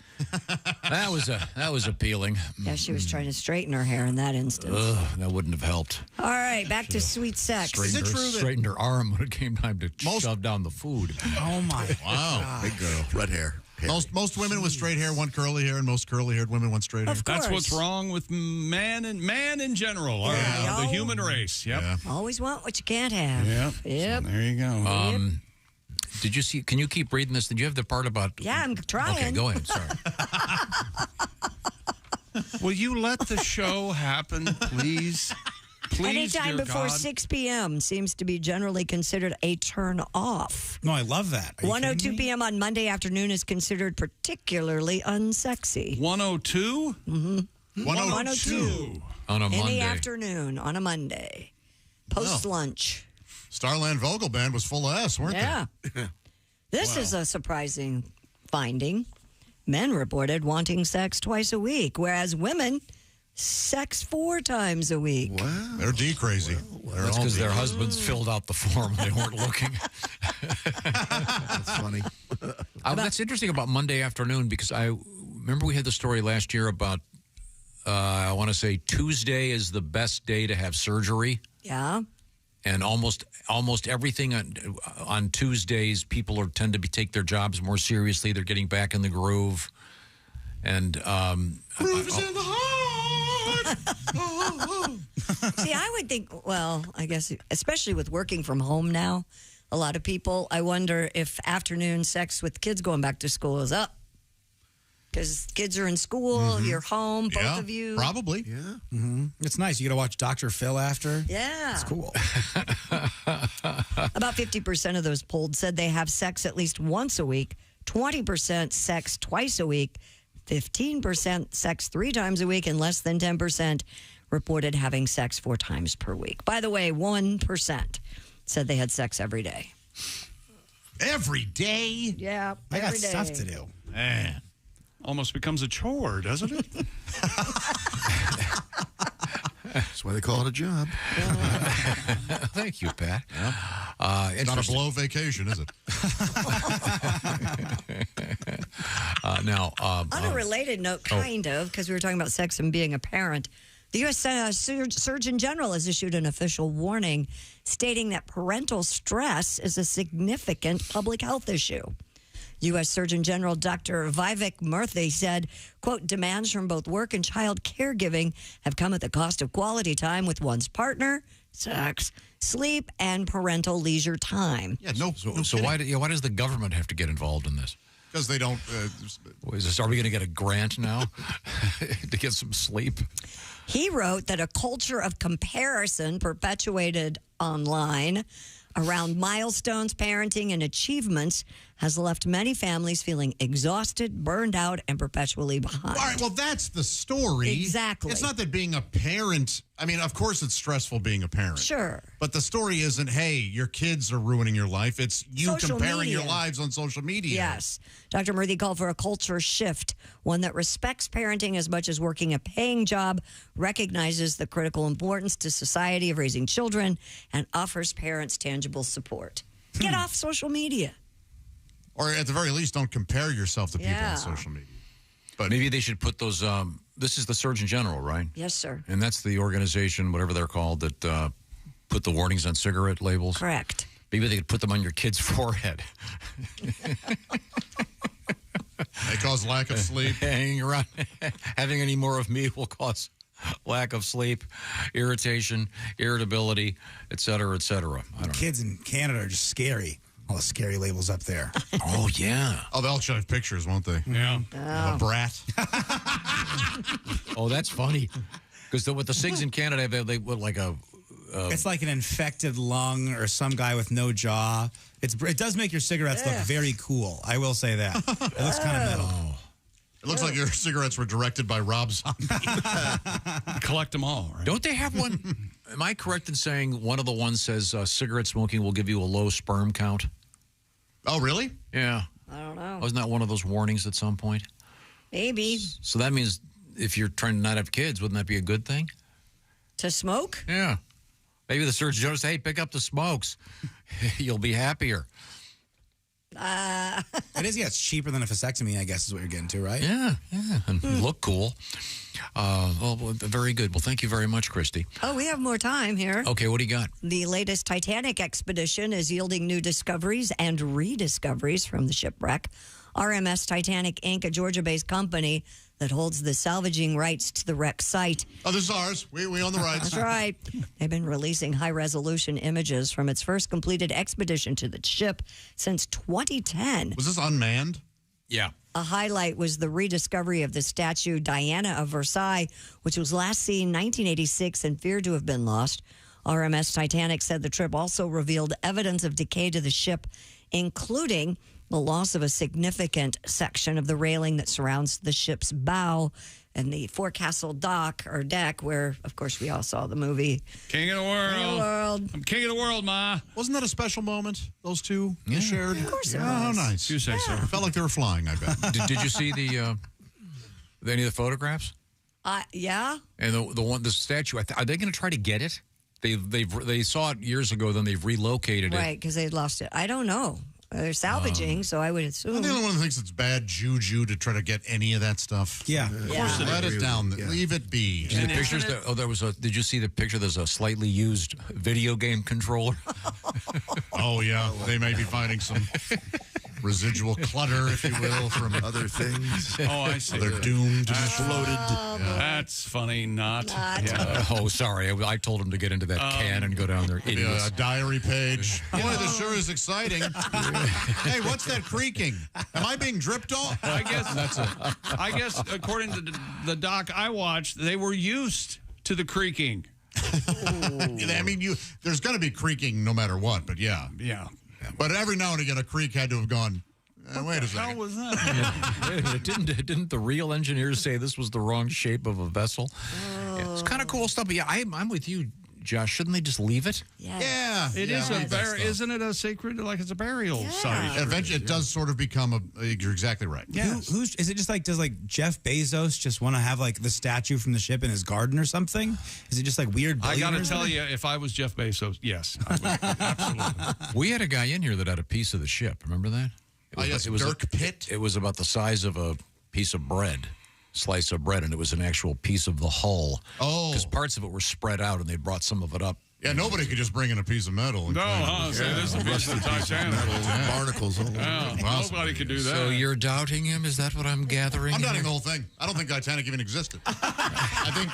Speaker 4: That was appealing.
Speaker 1: Yeah, she was trying to straighten her hair in that instance.
Speaker 4: That wouldn't have helped.
Speaker 1: All right, back to sweet sex.
Speaker 4: Straightened her arm when it came time to shove down the food.
Speaker 8: Oh my!
Speaker 18: Wow, big girl, red hair.
Speaker 7: Most women with straight hair want curly hair, and most curly-haired women want straight hair.
Speaker 5: That's what's wrong with man in general, or the human race. Yep.
Speaker 7: Yeah.
Speaker 1: Always want what you can't have.
Speaker 5: Yep. So there you go.
Speaker 4: Did you see? Can you keep reading this? Did you have the part about?
Speaker 1: Yeah, I'm trying.
Speaker 4: Okay, go ahead. Sorry.
Speaker 5: Will you let the show happen, please? Please,
Speaker 1: Anytime
Speaker 5: dear
Speaker 1: before
Speaker 5: God.
Speaker 1: 6 p.m. seems to be generally considered a turn off.
Speaker 8: No, I love that. Are you
Speaker 1: 1:02
Speaker 8: kidding me?
Speaker 1: p.m. on Monday afternoon is considered particularly unsexy.
Speaker 5: 102?
Speaker 1: Mm-hmm.
Speaker 7: 102
Speaker 4: on a
Speaker 1: In
Speaker 4: Monday.
Speaker 1: the afternoon on a Monday. Post-lunch.
Speaker 7: Starland Vogel Band was full of S, weren't
Speaker 1: Yeah.
Speaker 7: they?
Speaker 1: This is a surprising finding. Men reported wanting sex twice a week, whereas women, sex 4 times a week.
Speaker 7: Wow. They're D-crazy.
Speaker 4: That's because their husbands filled out the form. They weren't looking.
Speaker 18: That's funny.
Speaker 4: That's interesting about Monday afternoon because I remember we had the story last year about, I want to say Tuesday is the best day to have surgery.
Speaker 1: Yeah.
Speaker 4: And almost everything on Tuesdays, people tend to take their jobs more seriously. They're getting back in the groove. And
Speaker 7: groove is in the heart.
Speaker 1: See, I would think, well, I guess, especially with working from home now, a lot of people, I wonder if afternoon sex with kids going back to school is up. Because kids are in school, you're home, both of you.
Speaker 7: Probably.
Speaker 18: Yeah.
Speaker 8: Mm-hmm. It's nice. You get to watch Dr. Phil after.
Speaker 1: Yeah.
Speaker 8: It's cool.
Speaker 1: About 50% of those polled said they have sex at least once a week, 20% sex twice a week, 15% sex 3 times a week, and less than 10% reported having sex 4 times per week. By the way, 1% said they had sex every day.
Speaker 7: Every day?
Speaker 1: Yeah,
Speaker 8: I got
Speaker 1: every day.
Speaker 8: stuff to do.
Speaker 7: Man.
Speaker 5: Almost becomes a chore, doesn't it?
Speaker 18: That's why they call it a job.
Speaker 4: Thank you, Pat.
Speaker 7: It's not a blow vacation, is it?
Speaker 1: On a related note, kind of, because we were talking about sex and being a parent, the U.S. Surgeon General has issued an official warning stating that parental stress is a significant public health issue. U.S. Surgeon General Dr. Vivek Murthy said, quote, demands from both work and child caregiving have come at the cost of quality time with one's partner, sex, sleep, and parental leisure time.
Speaker 7: Yeah,
Speaker 4: So why does the government have to get involved in this?
Speaker 7: Because they don't.
Speaker 4: Are we going to get a grant now to get some sleep?
Speaker 1: He wrote that a culture of comparison perpetuated online around milestones, parenting, and achievements has left many families feeling exhausted, burned out, and perpetually behind.
Speaker 7: All right, well, that's the story.
Speaker 1: Exactly.
Speaker 7: It's not that being a parent, I mean, of course it's stressful being a parent.
Speaker 1: Sure.
Speaker 7: But the story isn't, hey, your kids are ruining your life. It's you
Speaker 1: Social
Speaker 7: comparing your
Speaker 1: media.
Speaker 7: lives on social media.
Speaker 1: Yes. Dr. Murthy called for a culture shift, one that respects parenting as much as working a paying job, recognizes the critical importance to society of raising children, and offers parents tangible support. Get off social media.
Speaker 7: Or at the very least, don't compare yourself to people
Speaker 1: Yeah.
Speaker 7: on social media.
Speaker 4: But maybe they should put those. This is the Surgeon General, right?
Speaker 1: Yes, sir.
Speaker 4: And that's the organization, whatever they're called, that put the warnings on cigarette labels.
Speaker 1: Correct.
Speaker 4: Maybe they could put them on your kid's forehead.
Speaker 7: They cause lack of sleep.
Speaker 4: Hanging around, having any more of me will cause lack of sleep, irritation, irritability, et cetera, et cetera. I don't know.
Speaker 8: Kids in Canada are just scary. All the scary labels up there.
Speaker 4: Oh, yeah.
Speaker 7: Oh, they'll show pictures, won't they?
Speaker 5: Yeah.
Speaker 7: Of a brat.
Speaker 4: Oh, that's funny. Because with the SIGs in Canada, they look like a...
Speaker 8: It's like an infected lung or some guy with no jaw. It does make your cigarettes look very cool. I will say that. It looks kind of metal.
Speaker 7: It looks like your cigarettes were directed by Rob Zombie.
Speaker 5: Collect them all, right?
Speaker 4: Don't they have one? Am I correct in saying one of the ones says cigarette smoking will give you a low sperm count?
Speaker 7: Oh, really?
Speaker 4: Yeah.
Speaker 1: I don't know.
Speaker 4: Wasn't that one of those warnings at some point?
Speaker 1: Maybe.
Speaker 4: So that means if you're trying to not have kids, wouldn't that be a good thing?
Speaker 1: To smoke?
Speaker 4: Yeah. Maybe the Surgeon General says, hey, pick up the smokes. You'll be happier.
Speaker 8: It is, yeah. It's cheaper than a vasectomy, I guess, is what you're getting to, right?
Speaker 4: Yeah, yeah. And look cool. Well, very good. Well, thank you very much, Christy.
Speaker 1: Oh, we have more time here.
Speaker 4: Okay, what do you got?
Speaker 1: The latest Titanic expedition is yielding new discoveries and rediscoveries from the shipwreck. RMS Titanic Inc., a Georgia-based company that holds the salvaging rights to the wreck site.
Speaker 7: Oh, this is ours. We own the rights.
Speaker 1: That's right. They've been releasing high-resolution images from its first completed expedition to the ship since 2010.
Speaker 7: Was this unmanned?
Speaker 4: Yeah.
Speaker 1: A highlight was the rediscovery of the statue Diana of Versailles, which was last seen 1986 and feared to have been lost. RMS Titanic said the trip also revealed evidence of decay to the ship, including the loss of a significant section of the railing that surrounds the ship's bow and the forecastle dock or deck where, of course, we all saw the movie.
Speaker 5: King of the world.
Speaker 1: King of the world.
Speaker 5: I'm king of the world, Ma.
Speaker 7: Wasn't that a special moment, those two shared?
Speaker 1: Of course it
Speaker 7: Oh, how
Speaker 1: was.
Speaker 7: nice.
Speaker 5: You say so.
Speaker 7: Felt like they were flying, I bet.
Speaker 4: Did you see any of the photographs?
Speaker 1: Yeah.
Speaker 4: And the statue, are they going to try to get it? They saw it years ago, then they've relocated it.
Speaker 1: Right, because they lost it. I don't know. They're salvaging, so I would assume.
Speaker 7: I'm the only one that thinks it's bad juju to try to get any of that stuff.
Speaker 8: Yeah.
Speaker 7: Of course let it down. Yeah. Leave it be.
Speaker 4: And the pictures did you see the picture? There's a slightly used video game controller.
Speaker 7: Oh, yeah. They may be finding some residual clutter, if you will, from
Speaker 18: other things.
Speaker 5: Oh, I see.
Speaker 7: They're doomed to
Speaker 18: exploded.
Speaker 5: That's funny, not.
Speaker 4: Oh, sorry. I told him to get into that can and go down there.
Speaker 7: A diary page. Boy, this sure is exciting. Hey, what's that creaking? Am I being dripped off?
Speaker 5: I guess
Speaker 7: That's it.
Speaker 5: I guess according to the doc I watched, they were used to the creaking.
Speaker 7: I mean, there's going to be creaking no matter what, but yeah.
Speaker 5: Yeah.
Speaker 7: But every now and again, a creak had to have gone, wait a second.
Speaker 5: How was that?
Speaker 4: Wait a minute, didn't the real engineers say this was the wrong shape of a vessel? Yeah, it's kind of cool stuff. But yeah, I'm with you, Josh. Shouldn't they just leave it?
Speaker 7: Yeah.
Speaker 5: It is isn't it a sacred, like it's a burial site?
Speaker 7: Eventually, it does sort of become you're exactly right.
Speaker 8: Yeah. Is it just does Jeff Bezos just want to have the statue from the ship in his garden or something? Is it just weird?
Speaker 5: I got to tell you, if I was Jeff Bezos, yes, I would. Absolutely.
Speaker 4: We had a guy in here that had a piece of the ship. Remember that?
Speaker 7: It was Dirk Pitt.
Speaker 4: It was about the size of a piece of bread. Slice of bread, and it was an actual piece of the hull.
Speaker 7: Oh.
Speaker 4: Because parts of it were spread out, and they brought some of it up.
Speaker 7: Yeah, nobody could just bring in a piece of metal. And
Speaker 5: This is a piece of Titanic.
Speaker 18: Barnacles.
Speaker 5: Nobody could do that.
Speaker 4: So you're doubting him? Is that what I'm gathering?
Speaker 7: I'm doubting the whole thing. I don't think Titanic even existed. I think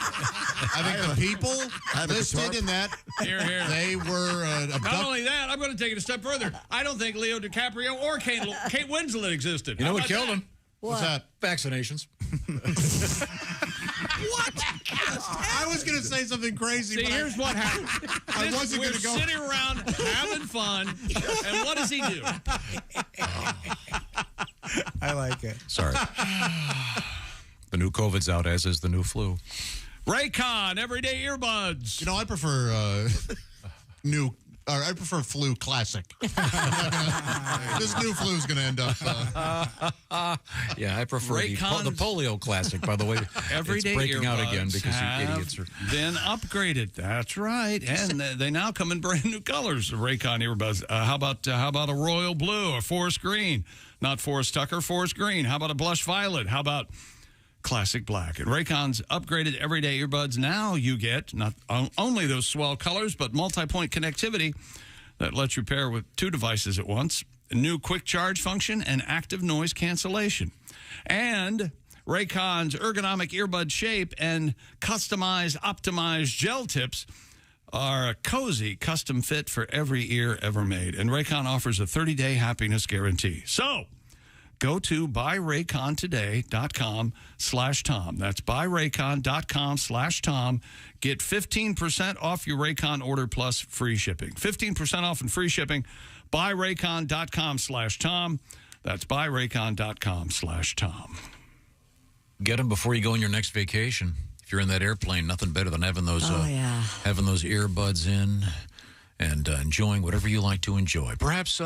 Speaker 7: the people listed in that,
Speaker 5: Here.
Speaker 7: they were
Speaker 5: Not only that, I'm going to take it a step further. I don't think Leo DiCaprio or Kate Winslet existed.
Speaker 4: You know what
Speaker 5: How
Speaker 4: killed
Speaker 5: about
Speaker 4: him?
Speaker 7: What's that?
Speaker 4: Vaccinations.
Speaker 7: What? I was going to say something crazy.
Speaker 5: See,
Speaker 7: but
Speaker 5: here's what happened.
Speaker 7: I wasn't going to go.
Speaker 5: We're sitting around having fun, and what does he do?
Speaker 8: I like it.
Speaker 4: Sorry. The new COVID's out, as is the new flu.
Speaker 5: Raycon Everyday Earbuds.
Speaker 7: You know, I prefer I prefer flu classic. This new flu is going to end up.
Speaker 4: Yeah, I prefer the polio classic. By the way,
Speaker 5: Everyday
Speaker 4: it's breaking out again
Speaker 5: earbuds
Speaker 4: because you
Speaker 5: have
Speaker 4: idiots are.
Speaker 5: Been upgraded. That's right, and they now come in brand new colors. Raycon earbuds. How about a royal blue or forest green? Not Forrest Tucker, forest green. How about a blush violet? How about classic black? And Raycon's upgraded everyday earbuds, now you get not only those swell colors, but multi-point connectivity that lets you pair with two devices at once, a new quick charge function, and active noise cancellation. And Raycon's ergonomic earbud shape and customized, optimized gel tips are a cozy custom fit for every ear ever made. And Raycon offers a 30-day happiness guarantee. So go to buyraycontoday.com/Tom. That's buyraycon.com/Tom. Get 15% off your Raycon order plus free shipping. 15% off and free shipping. Buyraycon.com/Tom. That's buyraycon.com/Tom.
Speaker 4: Get them before you go on your next vacation. If you're in that airplane, nothing better than having those having those earbuds in and enjoying whatever you like to enjoy. Perhaps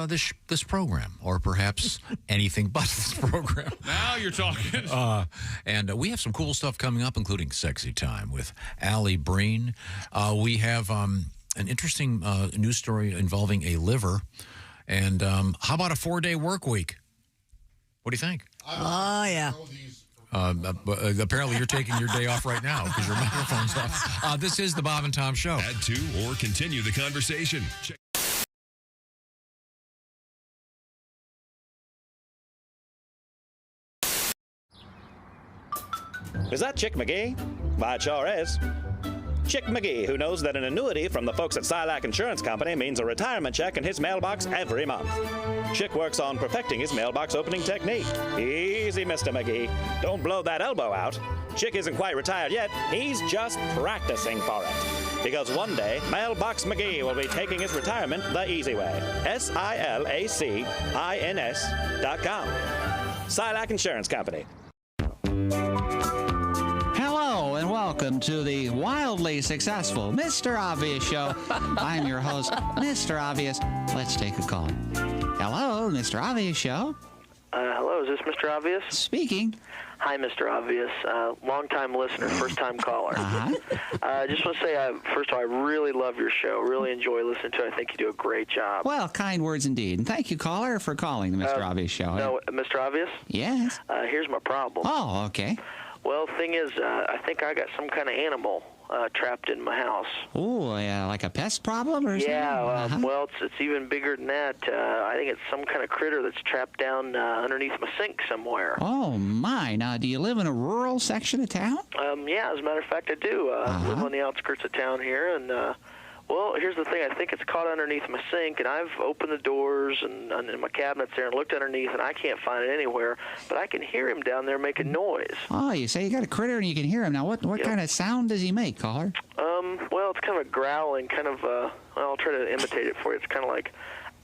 Speaker 4: this program, or perhaps anything but this program.
Speaker 5: Now you're talking.
Speaker 4: And we have some cool stuff coming up, including Sexy Time with Alli, Breen. We have an interesting news story involving a liver. And how about a 4-day work week? What do you think?
Speaker 1: Oh, yeah.
Speaker 4: Apparently, you're taking your day off right now because your microphone's off. This is the Bob and Tom Show.
Speaker 9: Add to or continue the conversation. Check
Speaker 13: Is that Chick McGee? Why, it sure is. Chick McGee, who knows that an annuity from the folks at Silac Insurance Company means a retirement check in his mailbox every month. Chick works on perfecting his mailbox opening technique. Easy, Mr. McGee. Don't blow that elbow out. Chick isn't quite retired yet. He's just practicing for it. Because one day, Mailbox McGee will be taking his retirement the easy way. SILACINS.com. Silac Insurance Company.
Speaker 15: Hello and welcome to the wildly successful Mr. Obvious Show. I'm your host, Mr. Obvious. Let's take a call. Hello, Mr. Obvious Show.
Speaker 16: Hello, is this Mr. Obvious?
Speaker 15: Speaking.
Speaker 16: Hi, Mr. Obvious. Long-time listener, first-time caller. I just want to say, first of all, I really love your show. Really enjoy listening to it. I think you do a great job.
Speaker 15: Well, kind words indeed. And thank you, caller, for calling the Mr. Obvious Show.
Speaker 16: No, Mr. Obvious?
Speaker 15: Yes?
Speaker 16: Here's my problem.
Speaker 15: Oh, okay.
Speaker 16: Well, the thing is, I think I got some kind of animal trapped in my house.
Speaker 15: Oh, yeah, like a pest problem or something?
Speaker 16: Yeah, well, it's even bigger than that. I think it's some kind of critter that's trapped down underneath my sink somewhere.
Speaker 15: Oh, my. Now, do you live in a rural section of town?
Speaker 16: Yeah, as a matter of fact, I do. I live on the outskirts of town here, and well, here's the thing. I think it's caught underneath my sink, and I've opened the doors and my cabinets there and looked underneath, and I can't find it anywhere. But I can hear him down there making noise.
Speaker 15: Oh, you say you got a critter and you can hear him. Now, what kind of sound does he make, caller?
Speaker 16: Well, it's kind of a growling, kind of, well, I'll try to imitate it for you. It's kind of like...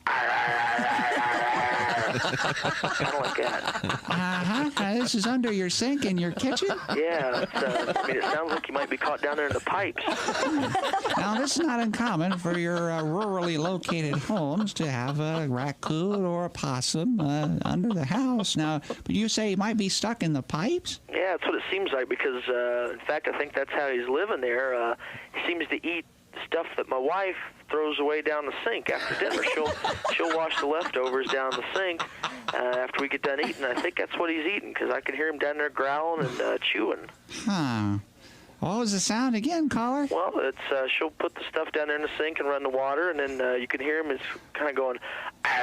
Speaker 16: kind of like that.
Speaker 15: This is under your sink in your kitchen?
Speaker 16: Yeah, I mean, it sounds like you might be caught down there in the pipes.
Speaker 15: Now, this is not uncommon for your rurally located homes to have a raccoon or a possum under the house. Now, but you say he might be stuck in the pipes?
Speaker 16: Yeah, that's what it seems like because, in fact, I think that's how he's living there. He seems to eat stuff that my wife throws away down the sink after dinner. She'll wash the leftovers down the sink after we get done eating. I think that's what he's eating because I can hear him down there growling and chewing.
Speaker 15: Huh. What was the sound again, caller?
Speaker 16: Well, it's she'll put the stuff down there in the sink and run the water, and then you can hear him. It's kind of going, kind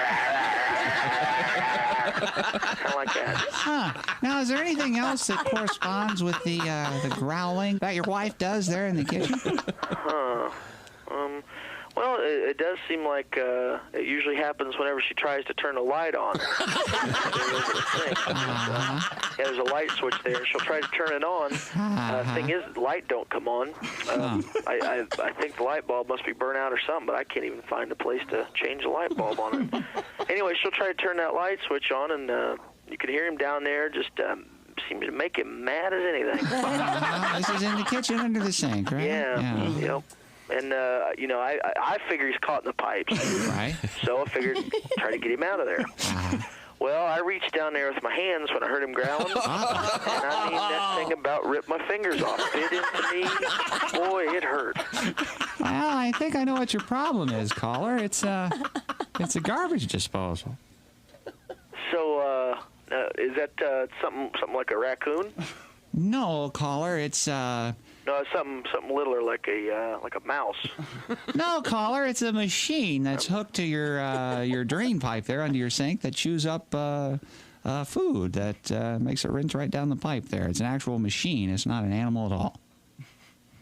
Speaker 16: of like that.
Speaker 15: Huh. Now, is there anything else that corresponds with the growling that your wife does there in the kitchen?
Speaker 16: Well, it does seem like it usually happens whenever she tries to turn a light on. There's a light switch there. She'll try to turn it on. Thing is, the light don't come on. I think the light bulb must be burnt out or something, but I can't even find a place to change the light bulb on it. Anyway, she'll try to turn that light switch on, and you can hear him down there just... seems to make him mad as anything.
Speaker 15: This is in the kitchen under the sink, right?
Speaker 16: Yeah. Yep. And, you know, I figure he's caught in the pipes.
Speaker 15: Right.
Speaker 16: So I figured try to get him out of there. Well, I reached down there with my hands when I heard him growling. And I mean, that thing about ripped my fingers off. Bit into me. Boy, it hurt.
Speaker 15: Well, I think I know what your problem is, caller. It's a garbage disposal.
Speaker 16: So, is that something like a raccoon?
Speaker 15: No, caller. It's
Speaker 16: No, it's something littler like a mouse.
Speaker 15: No, caller. It's a machine that's hooked to your drain pipe there under your sink that chews up food that makes it rinse right down the pipe there. It's an actual machine. It's not an animal at all.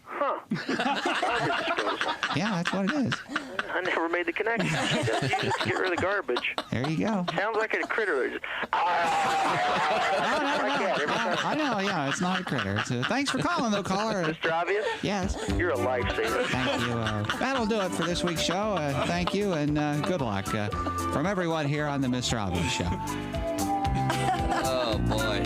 Speaker 16: Huh.
Speaker 15: Yeah, that's what it is.
Speaker 16: I never made the connection. She does use it to get rid of the garbage.
Speaker 15: There you go.
Speaker 16: Sounds like a critter. Just,
Speaker 15: I know, yeah, it's not a critter. Thanks for calling, though, caller.
Speaker 16: Mr. Obvious?
Speaker 15: Yes.
Speaker 16: You're a lifesaver.
Speaker 15: Thank you. That'll do it for this week's show. Thank you, and good luck from everyone here on the Mr. Obvious Show.
Speaker 12: Oh, boy.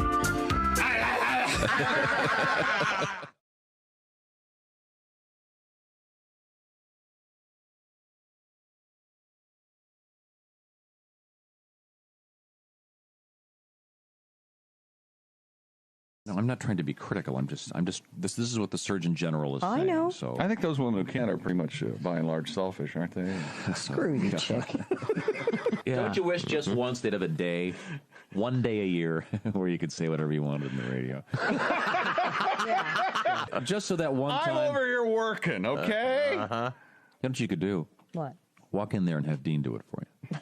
Speaker 19: No, I'm not trying to be critical. I'm just. This is what the Surgeon General is saying.
Speaker 6: I know.
Speaker 19: So
Speaker 3: I think those women who can't are pretty much, by and large, selfish, aren't they?
Speaker 6: Screw you, chick.
Speaker 19: Yeah.
Speaker 20: Don't you wish just once they'd have a day, one day a year, where you could say whatever you wanted in the radio? Just so that one time.
Speaker 3: I'm over here working, okay?
Speaker 20: You know what you could do?
Speaker 6: What?
Speaker 20: Walk in there and have Dean do it for you.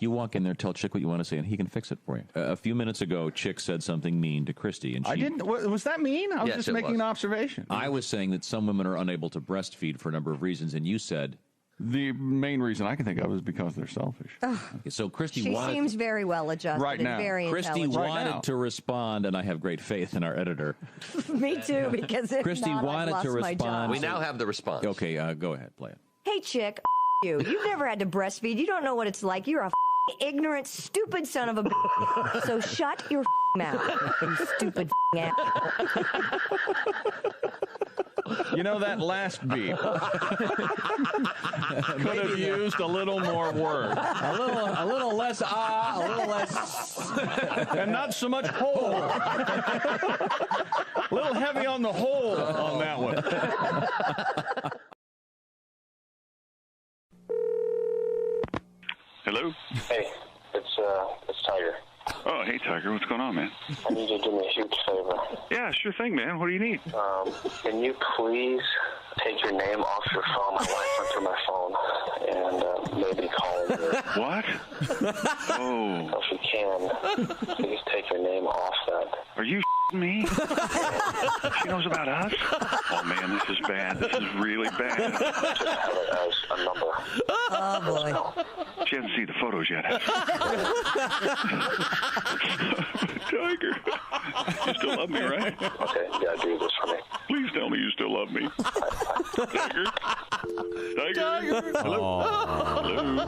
Speaker 20: You walk in there, tell Chick what you want to say, and he can fix it for you. A few minutes ago, Chick said something mean to Christy, and she...
Speaker 2: I didn't. Was that mean? I was
Speaker 20: Yes,
Speaker 2: just
Speaker 20: it
Speaker 2: making
Speaker 20: was.
Speaker 2: an observation.
Speaker 20: I was saying that some women are unable to breastfeed for a number of reasons, and you said...
Speaker 2: The main reason I can think of is because they're selfish.
Speaker 20: Okay, so Christy
Speaker 6: She
Speaker 20: wanted...
Speaker 6: seems very well adjusted
Speaker 2: Right now.
Speaker 6: and very
Speaker 20: Christy
Speaker 6: intelligent.
Speaker 20: wanted to respond, and I have great faith in our editor.
Speaker 6: Me too, because if
Speaker 20: Christy
Speaker 6: not, I've
Speaker 20: wanted
Speaker 6: lost
Speaker 20: to
Speaker 6: my
Speaker 20: respond.
Speaker 6: job.
Speaker 12: We now have the response.
Speaker 20: Okay, go ahead, play it.
Speaker 6: Hey, chick, you. You've never had to breastfeed. You don't know what it's like. You're a ignorant, stupid son of a So shut your mouth, you stupid ass.
Speaker 2: You know, that last beat could have used a little more word.
Speaker 20: A little less a little less...
Speaker 2: And not so much hole. A little heavy on the hole on that one.
Speaker 14: Hello?
Speaker 21: Hey, it's Tiger.
Speaker 14: Oh, hey, Tiger. What's going on, man?
Speaker 21: I need you to do me a huge favor.
Speaker 14: Yeah, sure thing, man. What do you need?
Speaker 21: Can you please take your name off your phone? My wife went through my phone and maybe call her.
Speaker 14: What? Oh.
Speaker 21: If you can, please take your name off that.
Speaker 14: Are you me? She knows about us? Oh, man, this is bad. This is really bad.
Speaker 21: Just have it as a number.
Speaker 1: Oh, boy.
Speaker 14: She hasn't seen the photos yet, has she? Tiger. You still love me, right?
Speaker 21: Okay, yeah, do this for me.
Speaker 14: Please tell me you still love me. Tiger? Tiger? Hello? Hello?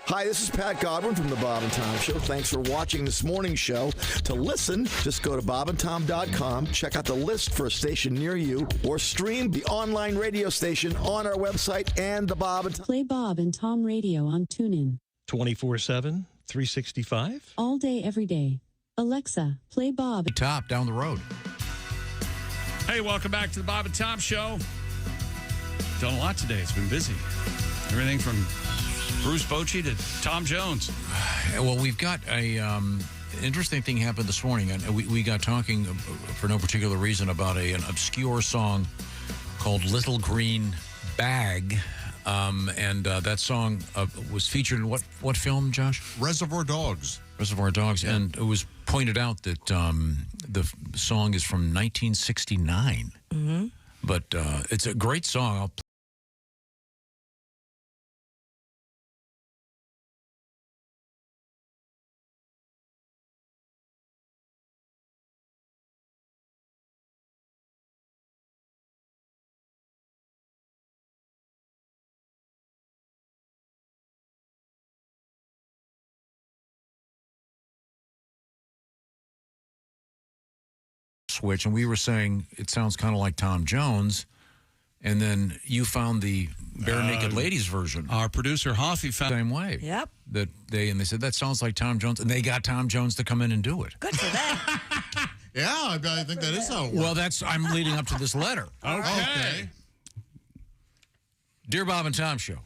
Speaker 18: Hi, this is Pat Godwin from the Bob and Tom Show. Thanks for watching this morning's show. To listen, just go to bobandtom.com, check out the list for a station near you, or stream the online radio station on our website and the Bob and Tom.
Speaker 24: Play Bob and Tom Radio on TuneIn.
Speaker 22: 24/7, 365.
Speaker 24: All day, every day. Alexa, play Bob.
Speaker 4: Top down the road.
Speaker 5: Hey, welcome back to the Bob and Tom Show. Done a lot today. It's been busy. Everything from Bruce Bochy to Tom Jones.
Speaker 4: Well, we've got a interesting thing happened this morning. And we got talking for no particular reason about an obscure song called Little Green Bag. And that song was featured in what film, Josh?
Speaker 7: Reservoir Dogs.
Speaker 4: Reservoir Dogs. Yeah. And it was pointed out that the song is from 1969.
Speaker 1: Mm-hmm.
Speaker 4: But it's a great song. I'll switch, and we were saying it sounds kind of like Tom Jones, and then you found the Bare Naked Ladies version.
Speaker 5: Our producer Hoffy found
Speaker 4: same way.
Speaker 1: Yep.
Speaker 4: They said that sounds like Tom Jones, and they got Tom Jones to come in and do it.
Speaker 1: Good for them.
Speaker 7: Yeah, I think that is how it works.
Speaker 4: Well, I'm leading up to this letter.
Speaker 5: Okay.
Speaker 4: Dear Bob and Tom Show,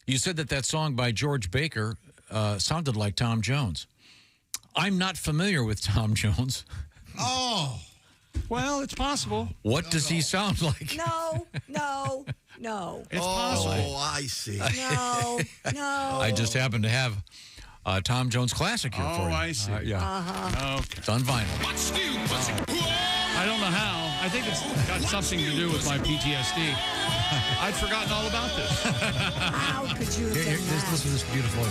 Speaker 4: you said that song by George Baker sounded like Tom Jones. I'm not familiar with Tom Jones.
Speaker 7: Oh.
Speaker 5: Well, it's possible.
Speaker 4: What does he sound like?
Speaker 1: No.
Speaker 5: It's possible.
Speaker 18: Oh, I see.
Speaker 1: No.
Speaker 4: I just happen to have Tom Jones Classic here for you.
Speaker 5: Oh, I see.
Speaker 4: Yeah.
Speaker 1: Uh-huh.
Speaker 5: Okay.
Speaker 4: It's on vinyl.
Speaker 5: I don't know how. I think it's got something to do with my PTSD. I'd forgotten all about this.
Speaker 1: How could you have done that?
Speaker 4: Listen to this beautiful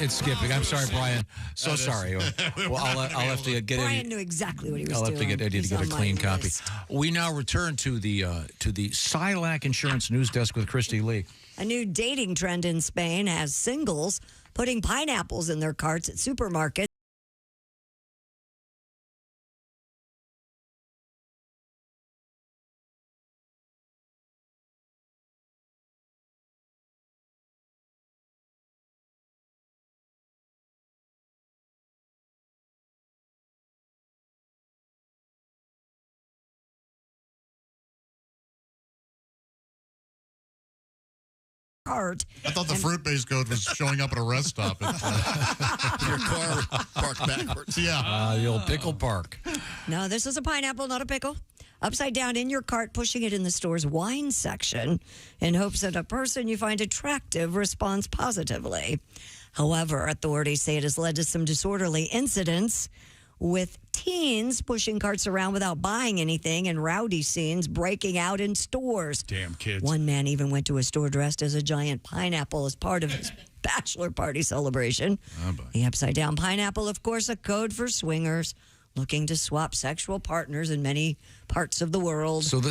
Speaker 4: it's skipping. I'm sorry, Brian. So sorry. Well, I'll have to get
Speaker 1: Brian
Speaker 4: Eddie.
Speaker 1: knew exactly what he was
Speaker 4: I'll
Speaker 1: doing.
Speaker 4: have to get Eddie
Speaker 1: He's
Speaker 4: to get a
Speaker 1: on my
Speaker 4: clean copy.
Speaker 1: list.
Speaker 4: We now return to the Silac Insurance News Desk with Christy Lee.
Speaker 1: A new dating trend in Spain has singles putting pineapples in their carts at supermarkets. Cart.
Speaker 7: I thought the fruit-based code was showing up at a rest stop. Your
Speaker 18: car parked backwards.
Speaker 7: Yeah.
Speaker 4: The old pickle park.
Speaker 1: No, this is a pineapple, not a pickle. upside down in your cart, pushing it in the store's wine section in hopes that a person you find attractive responds positively. However, authorities say it has led to some disorderly incidents with teens pushing carts around without buying anything and rowdy scenes breaking out in stores.
Speaker 5: Damn kids.
Speaker 1: One man even went to a store dressed as a giant pineapple as part of his bachelor party celebration. The upside-down pineapple, of course, a code for swingers looking to swap sexual partners in many parts of the world.
Speaker 4: So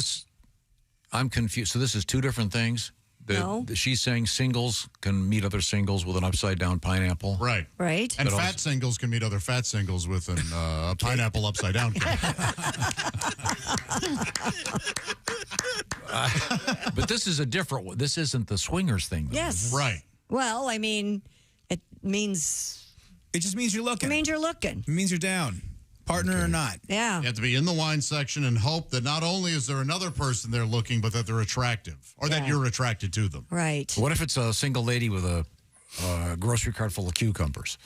Speaker 4: I'm confused. So this is two different things?
Speaker 1: No.
Speaker 4: She's saying singles can meet other singles with an upside-down pineapple?
Speaker 7: Right.
Speaker 1: Right.
Speaker 7: And fat singles can meet other fat singles with a pineapple upside down.
Speaker 4: But this is a different one. This isn't the swingers thing, though.
Speaker 1: Yes.
Speaker 7: Right.
Speaker 1: Well, I mean, it means...
Speaker 8: It just means you're looking.
Speaker 1: It means you're looking.
Speaker 8: It means you're down. Partner or not.
Speaker 1: Yeah.
Speaker 7: You have to be in the wine section and hope that not only is there another person there looking, but that they're attractive or that you're attracted to them.
Speaker 1: Right.
Speaker 4: What if it's a single lady with a grocery cart full of cucumbers?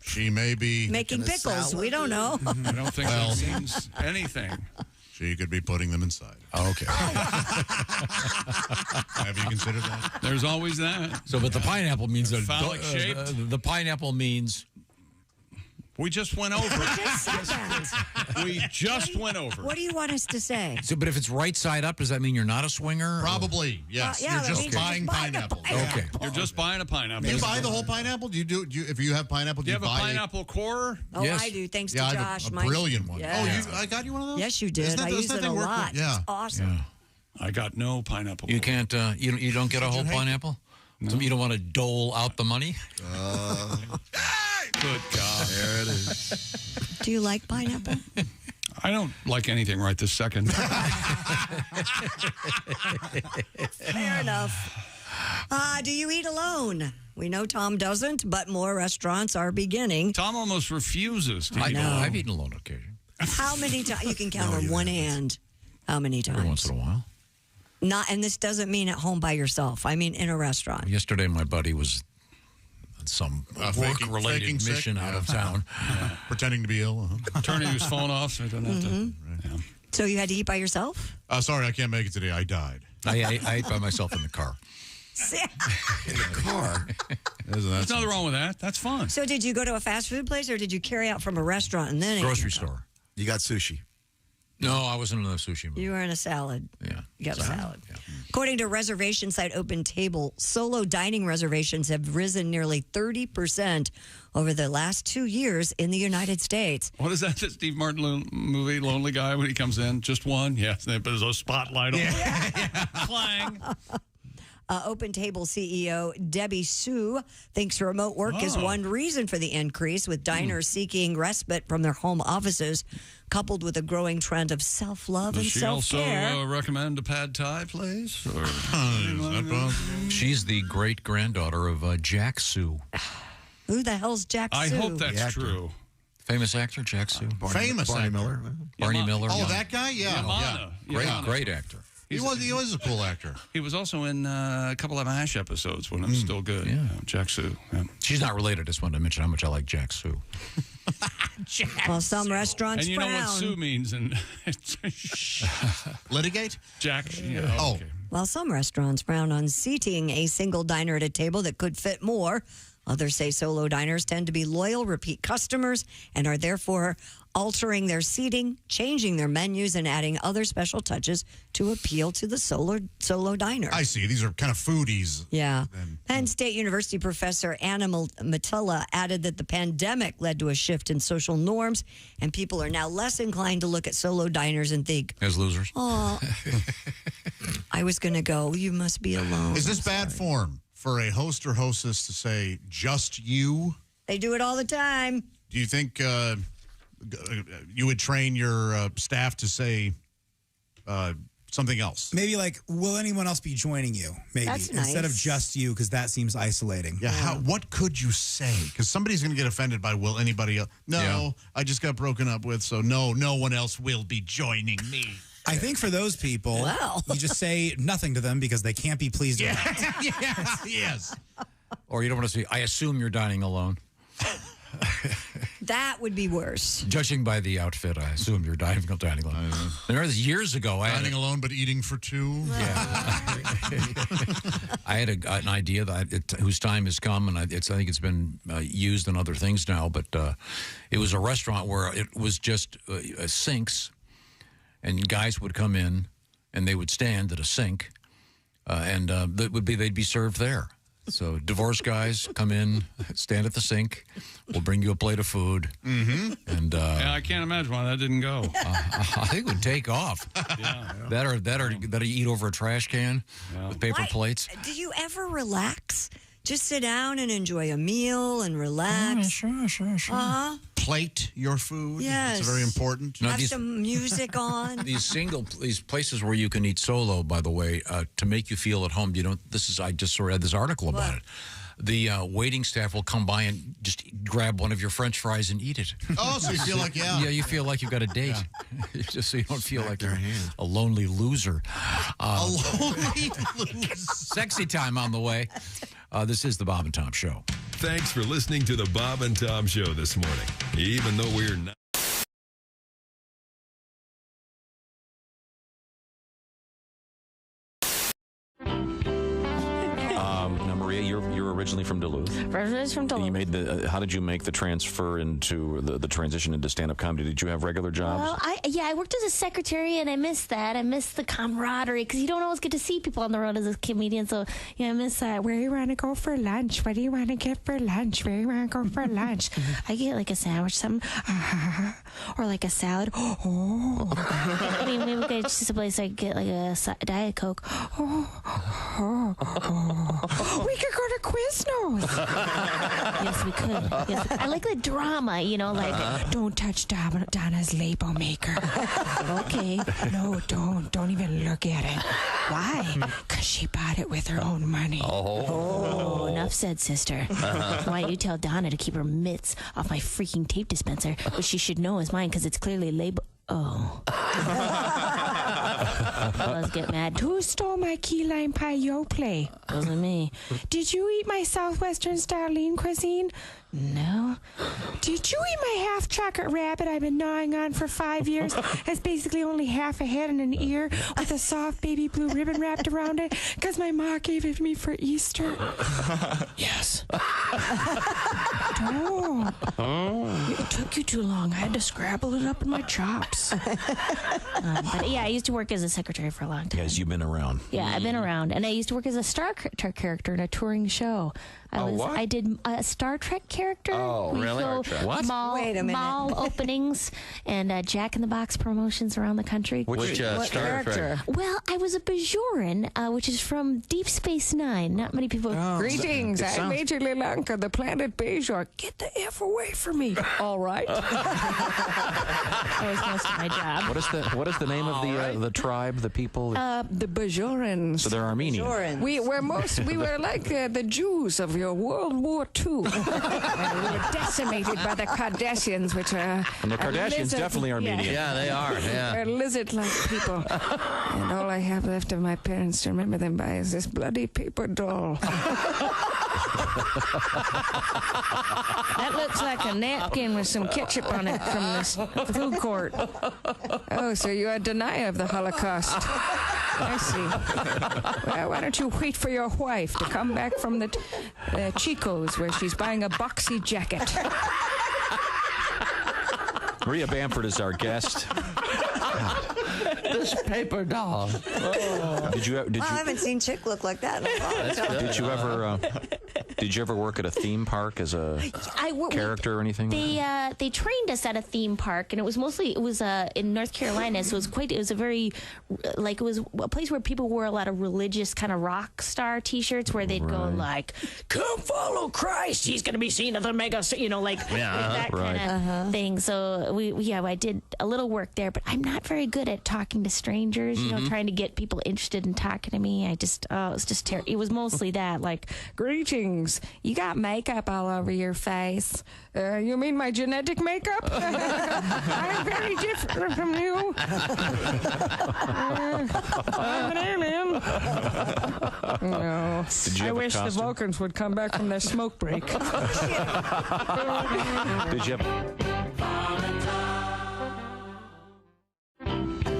Speaker 7: She may be...
Speaker 1: Making pickles. We don't know.
Speaker 5: I don't think that means anything.
Speaker 7: She could be putting them inside.
Speaker 4: Oh, okay.
Speaker 7: Have you considered that?
Speaker 5: There's always that.
Speaker 4: So, but the pineapple means...
Speaker 5: Phallic shaped.
Speaker 4: The pineapple means...
Speaker 5: We just went over it. We just went over
Speaker 1: What do you want us to say?
Speaker 4: So, but if it's right side up, does that mean you're not a swinger?
Speaker 7: Probably, yes.
Speaker 1: yeah,
Speaker 7: you're
Speaker 1: that
Speaker 7: just
Speaker 1: means you're
Speaker 7: buying
Speaker 1: just buying a
Speaker 7: pineapple.
Speaker 4: Okay.
Speaker 5: You're just buying a pineapple.
Speaker 7: Do you buy the whole pineapple? Do you if you have pineapple,
Speaker 5: Do you have a
Speaker 7: buy
Speaker 5: pineapple core?
Speaker 1: Oh,
Speaker 4: Yes.
Speaker 1: I do. Thanks
Speaker 7: Yeah,
Speaker 1: to
Speaker 7: I have
Speaker 1: Josh.
Speaker 7: a
Speaker 1: Mine's-
Speaker 7: brilliant one.
Speaker 1: Yeah.
Speaker 7: Oh, I got you one of those?
Speaker 1: Yes, you did.
Speaker 7: Isn't that-
Speaker 1: I
Speaker 7: doesn't
Speaker 1: use
Speaker 7: that
Speaker 1: it a
Speaker 7: thing work well?
Speaker 1: lot.
Speaker 7: Yeah.
Speaker 1: It's awesome.
Speaker 5: I got no pineapple
Speaker 4: You
Speaker 5: core.
Speaker 4: can't, you don't get a whole pineapple? No. You don't want to dole out the money?
Speaker 5: Good God.
Speaker 7: There it is.
Speaker 1: Do you like pineapple?
Speaker 5: I don't like anything right this second.
Speaker 1: Fair enough. Do you eat alone? We know Tom doesn't, but more restaurants are beginning.
Speaker 5: Tom almost refuses to eat
Speaker 1: know.
Speaker 5: alone.
Speaker 4: I've eaten alone on occasion.
Speaker 1: How many times? You can count on one hand. How many times?
Speaker 4: Every once in a while.
Speaker 1: Not, and this doesn't mean at home by yourself. I mean in a restaurant.
Speaker 4: Yesterday, my buddy was on some
Speaker 7: faking
Speaker 4: work-related
Speaker 7: sick?
Speaker 4: mission out of town.
Speaker 7: Pretending to be ill.
Speaker 5: Turning his phone off so he doesn't have to. Yeah.
Speaker 1: So you had to eat by yourself?
Speaker 7: Sorry, I can't make it today. I died.
Speaker 4: I ate by myself in the car.
Speaker 7: In the car?
Speaker 5: There's nothing wrong with that. That's fun.
Speaker 1: So did you go to a fast food place or did you carry out from a restaurant and then ate
Speaker 4: Grocery
Speaker 1: yourself?
Speaker 4: store.
Speaker 18: You got sushi.
Speaker 4: No, I wasn't in the sushi mood.
Speaker 1: You were in a salad.
Speaker 4: Yeah.
Speaker 1: You got a salad.
Speaker 4: Yeah.
Speaker 1: According to reservation site Open Table, solo dining reservations have risen nearly 30% over the last 2 years in the United States.
Speaker 5: What is that Steve Martin movie, Lonely Guy, when he comes in? Just one? Yes, they put a spotlight on. Clang.
Speaker 1: Open Table CEO Debbie Sue thinks remote work is one reason for the increase, with diners seeking respite from their home offices, coupled with a growing trend of self-love and
Speaker 5: Does she
Speaker 1: self-care.
Speaker 5: also recommend a pad thai place? Or
Speaker 4: She's the great-granddaughter of Jack Sue.
Speaker 1: Who the hell's Jack
Speaker 5: I
Speaker 1: Sue?
Speaker 5: hope that's true.
Speaker 4: Famous actor, Jack Sue.
Speaker 7: Famous
Speaker 18: Barney
Speaker 7: actor.
Speaker 18: Miller.
Speaker 4: Barney Miller.
Speaker 7: Oh, that guy? Yeah.
Speaker 5: Yamana.
Speaker 4: Great actor.
Speaker 7: He was a cool actor.
Speaker 5: He was also in a couple of MASH episodes when it was still good.
Speaker 4: Yeah.
Speaker 5: Jack Sue. Yeah.
Speaker 4: She's not related. Just wanted to mention how much I like Jack Sue.
Speaker 1: Well, some restaurants
Speaker 5: And you know
Speaker 1: frown.
Speaker 5: what Sue means in
Speaker 7: Litigate?
Speaker 5: Jack. Yeah,
Speaker 7: Oh.
Speaker 5: okay.
Speaker 1: While some restaurants frown on seating a single diner at a table that could fit more, others say solo diners tend to be loyal, repeat customers and are therefore altering their seating, changing their menus, and adding other special touches to appeal to the solo diner.
Speaker 7: I see. These are kind of foodies.
Speaker 1: Yeah. Penn State University professor Anna Matilla added that the pandemic led to a shift in social norms, and people are now less inclined to look at solo diners and think,
Speaker 4: As losers.
Speaker 1: oh, I was going to go, you must be alone.
Speaker 7: Is this bad form for a host or hostess to say just you?
Speaker 1: They do it all the time.
Speaker 7: Do you think you would train your staff to say something else?
Speaker 8: Maybe like, will anyone else be joining you? Maybe
Speaker 1: That's
Speaker 8: instead of
Speaker 1: nice.
Speaker 8: just you, because that seems isolating.
Speaker 7: Yeah. What could you say? Because somebody's going to get offended by will anybody else? No,
Speaker 4: Yeah.
Speaker 7: I just got broken up with, so no one else will be joining me.
Speaker 8: I think for those people,
Speaker 1: Wow.
Speaker 8: you just say nothing to them because they can't be pleased with it.
Speaker 7: Yes.
Speaker 4: Or you don't want to say, I assume you're dining alone.
Speaker 1: That would be worse.
Speaker 4: Judging by the outfit, I assume you're dining alone. There was years ago.
Speaker 7: Dining alone, but eating for two.
Speaker 4: I had an idea whose time has come, and I think it's been used in other things now. But it was a restaurant where it was just sinks, and guys would come in, and they would stand at a sink, and they'd be served there. So divorced guys come in, stand at the sink. We'll bring you a plate of food.
Speaker 5: Mm-hmm.
Speaker 4: And
Speaker 5: I can't imagine why that didn't go.
Speaker 4: I think it would take off. That or you eat over a trash can with paper plates.
Speaker 1: Do you ever relax? Just sit down and enjoy a meal and relax.
Speaker 4: Sure.
Speaker 7: Plate your food.
Speaker 1: Yes.
Speaker 7: It's very important.
Speaker 1: Have some music on.
Speaker 4: These places where you can eat solo, by the way, to make you feel at home. I just read this article about it. The waiting staff will come by and just grab one of your French fries and eat it.
Speaker 7: Oh, so you feel like,
Speaker 4: yeah, you feel like you've got a date. Just so you don't feel like you're a lonely loser.
Speaker 7: A lonely loser.
Speaker 4: Sexy time on the way. This is the Bob and Tom Show.
Speaker 9: Thanks for listening to the Bob and Tom Show this morning. Even though we're not.
Speaker 20: Now, Maria, you're originally from Duluth.
Speaker 10: Originally from Duluth.
Speaker 20: You made how did you make the transfer into the transition into stand-up comedy? Did you have regular jobs?
Speaker 10: Well, I worked as a secretary, and I missed that. I missed the camaraderie because you don't always get to see people on the road as a comedian. So I miss that. Where do you want to go for lunch? What do you want to get for lunch? Where do you want to go for lunch? I get like a sandwich, or like a salad. I mean, maybe we could just a place I get like a Diet Coke. We could go to Quiznos. Yes, we could. Yes, I like the drama, like don't touch Donna's label maker. Okay, no, don't even look at it. Why? Because she bought it with her own money. Oh, enough said, sister. Why don't you tell Donna to keep her mitts off my freaking tape dispenser, which she should know is mine because it's clearly labeled. Oh. Fellas get mad. Who stole my key lime pie yo play? Wasn't me. Did you eat my Southwestern style lean cuisine? No. Did you eat my half chocolate rabbit I've been gnawing on for 5 years? It's basically only half a head and an ear with a soft baby blue ribbon wrapped around it because my ma gave it to me for Easter. Yes. Don't. It took you too long. I had to scrabble it up in my chops. But yeah, I used to work as a secretary for a long time.
Speaker 20: Yes, you've been around.
Speaker 10: Yeah, I've been around. And I used to work as a Star Trek character in a touring show. I did a Star Trek character.
Speaker 20: Oh, really?
Speaker 10: What? Wait a minute. Mall openings and Jack in the Box promotions around the country.
Speaker 12: Which Star Trek?
Speaker 10: Well, I was a Bajoran, which is from Deep Space Nine. Not many people. Greetings, I'm Major Lilanka, the planet Bajor. Get the F away from me. All right. That was most of my job.
Speaker 20: What is the name of the tribe, the people?
Speaker 10: The Bajorans.
Speaker 20: So they're Armenian.
Speaker 10: We were like the Jews of your World War II. And we were decimated by the Kardashians, which are...
Speaker 20: And the Kardashians definitely Armenian.
Speaker 12: Yeah, they are. Yeah.
Speaker 10: They're lizard-like people. And all I have left of my parents to remember them by is this bloody paper doll. That looks like a napkin with some ketchup on it from this food court. Oh, so you're a denier of the Holocaust. I see. Well, why don't you wait for your wife to come back from the Chico's where she's buying a boxy jacket.
Speaker 20: Maria Bamford is our guest.
Speaker 12: This paper doll.
Speaker 20: Oh.
Speaker 1: I haven't seen Chick look like that in a long time.
Speaker 20: Did you ever work at a theme park as a character or anything?
Speaker 10: They trained us at a theme park, and it was in North Carolina, so it was a very it was a place where people wore a lot of religious kind of rock star T-shirts where they'd go like, "Come follow Christ, he's going to be seen at the mega," that kind of thing. So I did a little work there, but I'm not very good at talking to strangers. Trying to get people interested in talking to me. It was just terrible. It was mostly that, like, greetings. goes, "You got makeup all over your face." You mean my genetic makeup? I'm very different from you. I'm an alien. No. I wish the Vulcans would come back from their smoke break.
Speaker 20: Did you have...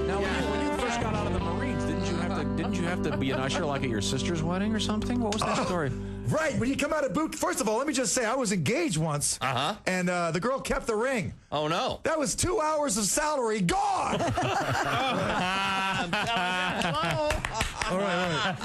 Speaker 20: Now, when you first got out of the Marines, didn't you have to be an usher like at your sister's wedding or something? What was that story?
Speaker 11: Right. When you come out of boot, first of all, let me just say I was engaged once. And the girl kept the ring.
Speaker 12: Oh, no.
Speaker 11: That was 2 hours of salary gone. All right.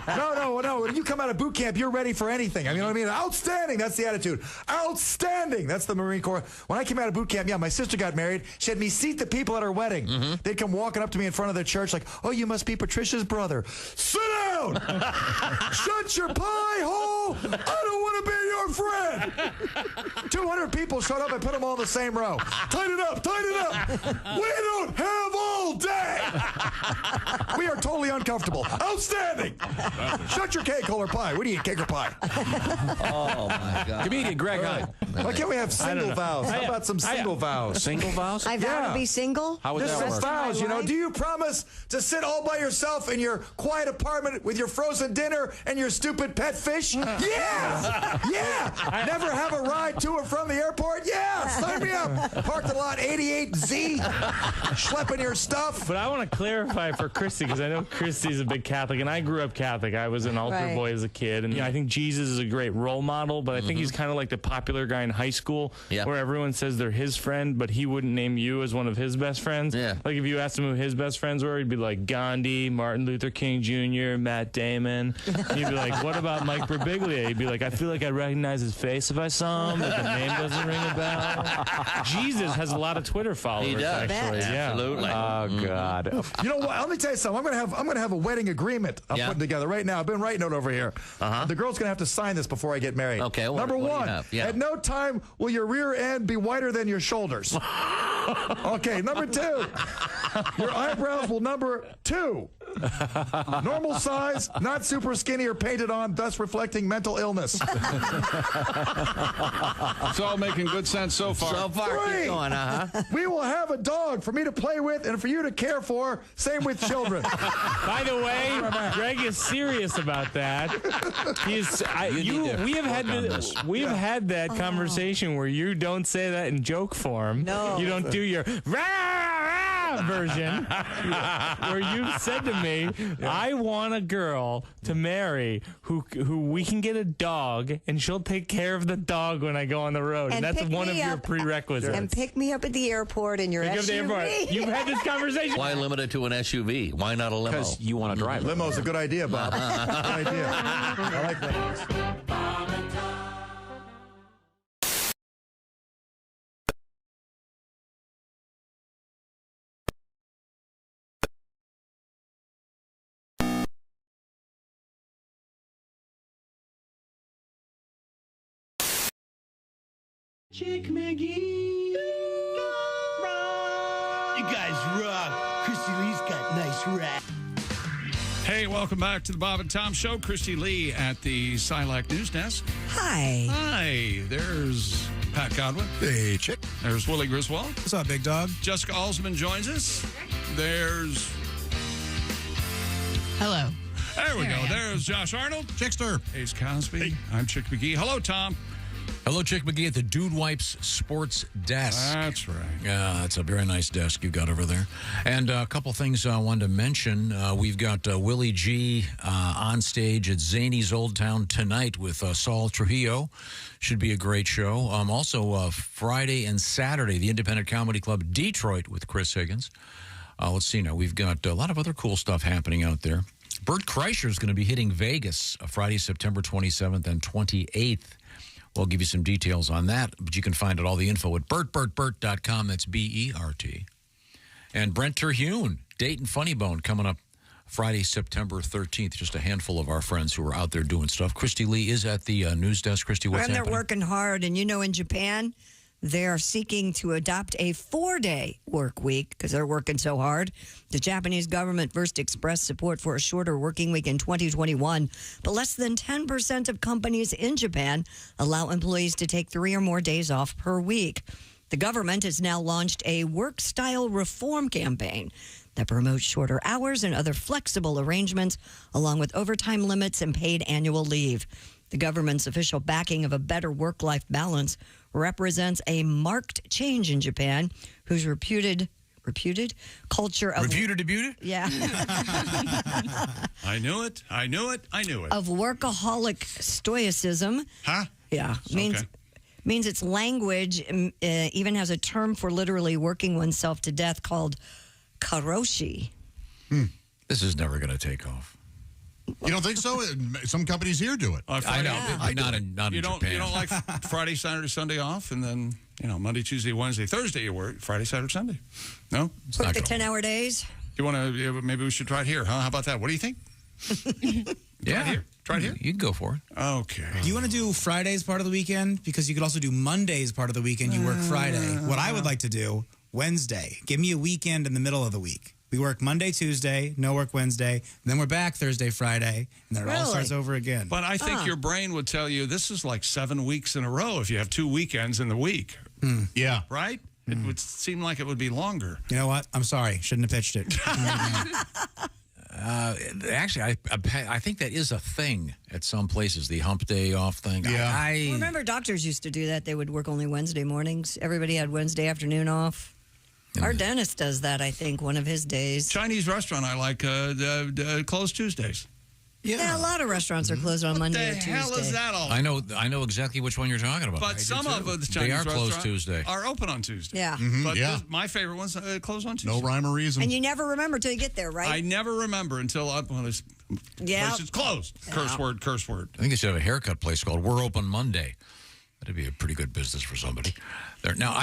Speaker 11: No. When you come out of boot camp, you're ready for anything. I mean, you know what I mean? Outstanding. That's the attitude. Outstanding. That's the Marine Corps. When I came out of boot camp, my sister got married. She had me seat the people at her wedding. They'd come walking up to me in front of the church like, "Oh, you must be Patricia's brother." Sit down. Shut your pie hole. I don't want to be your friend. 200 people showed up. I put them all in the same row. Tighten it up. We don't have all day. We are totally uncomfortable. Outstanding. Shut your cake hole or pie. What do you eat, cake or pie?
Speaker 12: Oh, my God.
Speaker 20: Comedian Greg Hyde.
Speaker 11: Why can't we have single vows? How about some single vows?
Speaker 20: Single vows?
Speaker 1: I vow to be single?
Speaker 20: How would
Speaker 11: Just
Speaker 20: that
Speaker 11: some
Speaker 20: work?
Speaker 11: vows, you know. Do you promise to sit all by yourself in your quiet apartment with your frozen dinner and your stupid pet fish? Yeah! Never have a ride to or from the airport? Yeah! Sign me up! Parked in lot 88Z, schlepping your stuff.
Speaker 13: But I want to clarify for Christy, because I know Christy's a big Catholic, and I grew up Catholic. I was an altar boy as a kid, and I think Jesus is a great role model, but I think he's kind of like the popular guy in high school where everyone says they're his friend, but he wouldn't name you as one of his best friends. Like if you asked him who his best friends were, he'd be like Gandhi, Martin Luther King Jr., Matt Damon. And you'd be like, what about Mike Birbiglia? He'd be like, I feel like I'd recognize his face if I saw him, but the name doesn't ring a bell. Jesus has a lot of Twitter followers.
Speaker 12: He does.
Speaker 13: Actually.
Speaker 12: Absolutely.
Speaker 20: Oh, God.
Speaker 11: You know what? Let me tell you something. I'm gonna have a wedding agreement I'm putting together right now. I've been writing it over here. The girl's gonna have to sign this before I get married.
Speaker 12: Okay.
Speaker 11: Number one, at no time will your rear end be wider than your shoulders. Okay. Number two, your eyebrows will number 2. Normal size, not super skinny or painted on, thus reflecting mental illness.
Speaker 5: It's all making good sense so far.
Speaker 12: So far, keep going,
Speaker 11: We will have a dog for me to play with and for you to care for. Same with children.
Speaker 13: By the way, Greg is serious about that. We have had that conversation where you don't say that in joke form. No. You don't do your version where you've said to me, I want a girl to marry who we can get a dog and she'll take care of the dog when I go on the road. And that's one of your prerequisites.
Speaker 1: And pick me up at the airport in your SUV.
Speaker 13: You've had this conversation.
Speaker 12: Why limit it to an SUV? Why not a limo?
Speaker 20: Because you want to drive it.
Speaker 11: Limo's a good idea, Bob. Good idea. I like limos.
Speaker 17: Chick McGee. You guys rock. Christy Lee's got nice rap.
Speaker 5: Hey, welcome back to the Bob and Tom Show. Christy Lee at the Silac News Desk.
Speaker 1: Hi.
Speaker 5: Hi. There's Pat Godwin.
Speaker 18: Hey, Chick.
Speaker 5: There's Willie Griswold.
Speaker 8: What's up, big dog?
Speaker 5: Jessica Alsman joins us. There's...
Speaker 23: Hello.
Speaker 5: There we go. There's Josh Arnold.
Speaker 7: Chickster.
Speaker 5: Ace Cosby. I'm Chick McGee. Hello, Tom.
Speaker 4: Hello, Chick McGee at the Dude Wipes Sports Desk.
Speaker 5: That's right.
Speaker 4: Yeah, that's a very nice desk you got over there. And a couple things I wanted to mention. We've got Willie G on stage at Zany's Old Town tonight with Saul Trujillo. Should be a great show. Also, Friday and Saturday, the Independent Comedy Club Detroit with Chris Higgins. Let's see now. We've got a lot of other cool stuff happening out there. Bert Kreischer is going to be hitting Vegas Friday, September 27th and 28th. We'll give you some details on that, but you can find out all the info at bertbertbert.com. That's B-E-R-T. And Brent Terhune, Dayton Funny Bone, coming up Friday, September 13th. Just a handful of our friends who are out there doing stuff. Christy Lee is at the news desk. Christy, what's
Speaker 1: And they're
Speaker 4: happening?
Speaker 1: working hard. And, you know, in Japan, They're seeking to adopt a 4-day work week because they're working so hard. The Japanese government first expressed support for a shorter working week in 2021, but less than 10% of companies in Japan allow employees to take 3 or more days off per week. The government has now launched a work style reform campaign that promotes shorter hours and other flexible arrangements, along with overtime limits and paid annual leave. The government's official backing of a better work-life balance represents a marked change in Japan, whose reputed culture of...
Speaker 5: Reputed?
Speaker 1: Yeah.
Speaker 5: I knew it.
Speaker 1: Of workaholic stoicism.
Speaker 5: Huh?
Speaker 1: Yeah. Means its language even has a term for literally working oneself to death called karoshi.
Speaker 4: This is never going to take off.
Speaker 7: You don't think so? Some companies here do it.
Speaker 4: I know. Not in
Speaker 5: You
Speaker 4: Japan.
Speaker 5: don't like Friday, Saturday, Sunday off, and then Monday, Tuesday, Wednesday, Thursday you work. Friday, Saturday, Sunday. No.
Speaker 1: Work the 10-hour days.
Speaker 5: You want to? Maybe we should try it here, huh? How about that? What do you think? Try it here.
Speaker 4: You can go for it.
Speaker 5: Okay.
Speaker 8: Do you want to do Fridays part of the weekend? Because you could also do Mondays part of the weekend. You work Friday. What I would like to do, Wednesday. Give me a weekend in the middle of the week. We work Monday, Tuesday, no work Wednesday, then we're back Thursday, Friday, and then it all starts over again.
Speaker 5: But I think your brain would tell you this is like 7 weeks in a row if you have 2 weekends in the week.
Speaker 7: Yeah.
Speaker 5: Right? It would seem like it would be longer.
Speaker 8: You know what? I'm sorry. Shouldn't have pitched it.
Speaker 4: Actually, I think that is a thing at some places, the hump day off thing.
Speaker 7: Yeah.
Speaker 1: Well, remember, doctors used to do that. They would work only Wednesday mornings. Everybody had Wednesday afternoon off. Our dentist does that, I think, one of his days.
Speaker 5: Chinese restaurant I like closed Tuesdays.
Speaker 1: Yeah, a lot of restaurants are closed on Monday or Tuesday.
Speaker 5: What the hell is that all?
Speaker 4: I know exactly which one you're talking about.
Speaker 5: But some of the Chinese
Speaker 4: they are
Speaker 5: restaurants
Speaker 4: closed Tuesday.
Speaker 5: Are open on Tuesday.
Speaker 1: Yeah.
Speaker 5: But my favorite ones close on Tuesday.
Speaker 7: No rhyme or reason.
Speaker 1: And you never remember till you get there, right?
Speaker 5: I never remember until it's closed.
Speaker 1: Yeah.
Speaker 5: Curse word.
Speaker 4: I think you should have a haircut place called We're Open Monday. That'd be a pretty good business for somebody. There now,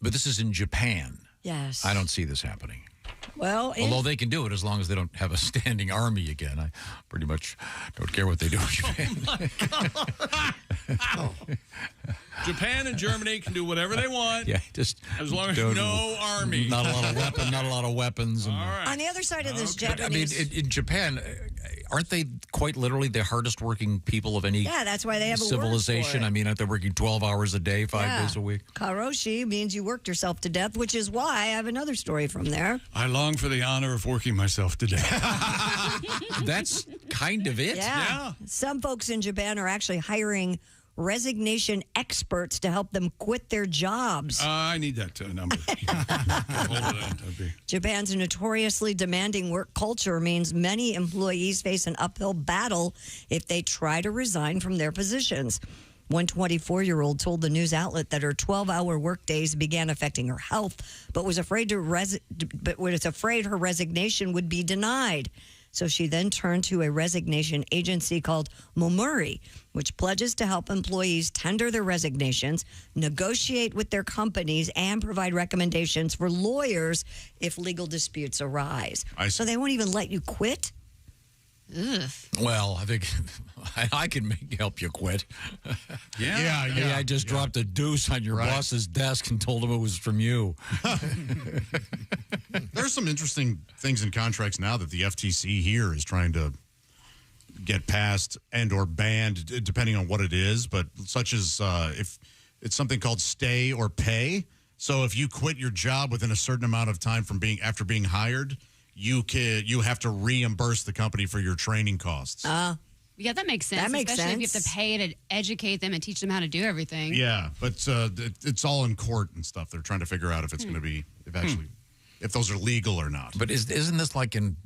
Speaker 4: but this is in Japan.
Speaker 1: Yes.
Speaker 4: I don't see this happening.
Speaker 1: Well,
Speaker 4: although they can do it as long as they don't have a standing army again. I pretty much don't care what they do in Japan.
Speaker 5: Japan and Germany can do whatever they want.
Speaker 4: Yeah, just
Speaker 5: as long as no army.
Speaker 4: Not a lot of weapons.
Speaker 5: All right.
Speaker 1: On the other side of this
Speaker 4: Japanese... I mean, in Japan, aren't they quite literally the hardest working people of any
Speaker 1: Yeah, that's why they have a
Speaker 4: civilization?
Speaker 1: word for it.
Speaker 4: I mean, aren't they working 12 hours a day, 5 days a week?
Speaker 1: Karoshi means you worked yourself to death, which is why I have another story from there.
Speaker 5: I long for the honor of working myself to death.
Speaker 4: That's kind of it.
Speaker 1: Yeah. Some folks in Japan are actually hiring resignation experts to help them quit their jobs.
Speaker 5: I need that number.
Speaker 1: Japan's notoriously demanding work culture means many employees face an uphill battle if they try to resign from their positions. One 24-year-old told the news outlet that her 12-hour workdays began affecting her health, but was afraid her resignation would be denied. So she then turned to a resignation agency called Momuri, which pledges to help employees tender their resignations, negotiate with their companies, and provide recommendations for lawyers if legal disputes arise. So they won't even let you quit? Ugh.
Speaker 4: Well, I think I can help you quit.
Speaker 7: Yeah.
Speaker 4: I just dropped a deuce on your boss's desk and told him it was from you.
Speaker 7: There's some interesting things in contracts now that the FTC here is trying to get passed and or banned, depending on what it is. But such as if it's something called stay or pay. So if you quit your job within a certain amount of time from after being hired, you have to reimburse the company for your training costs.
Speaker 15: Yeah, that makes sense.
Speaker 1: That makes
Speaker 15: especially
Speaker 1: sense.
Speaker 15: if you have to pay to educate them and teach them how to do everything.
Speaker 7: Yeah, but it's all in court and stuff. They're trying to figure out if it's going to be if those are legal or not.
Speaker 4: But isn't this like in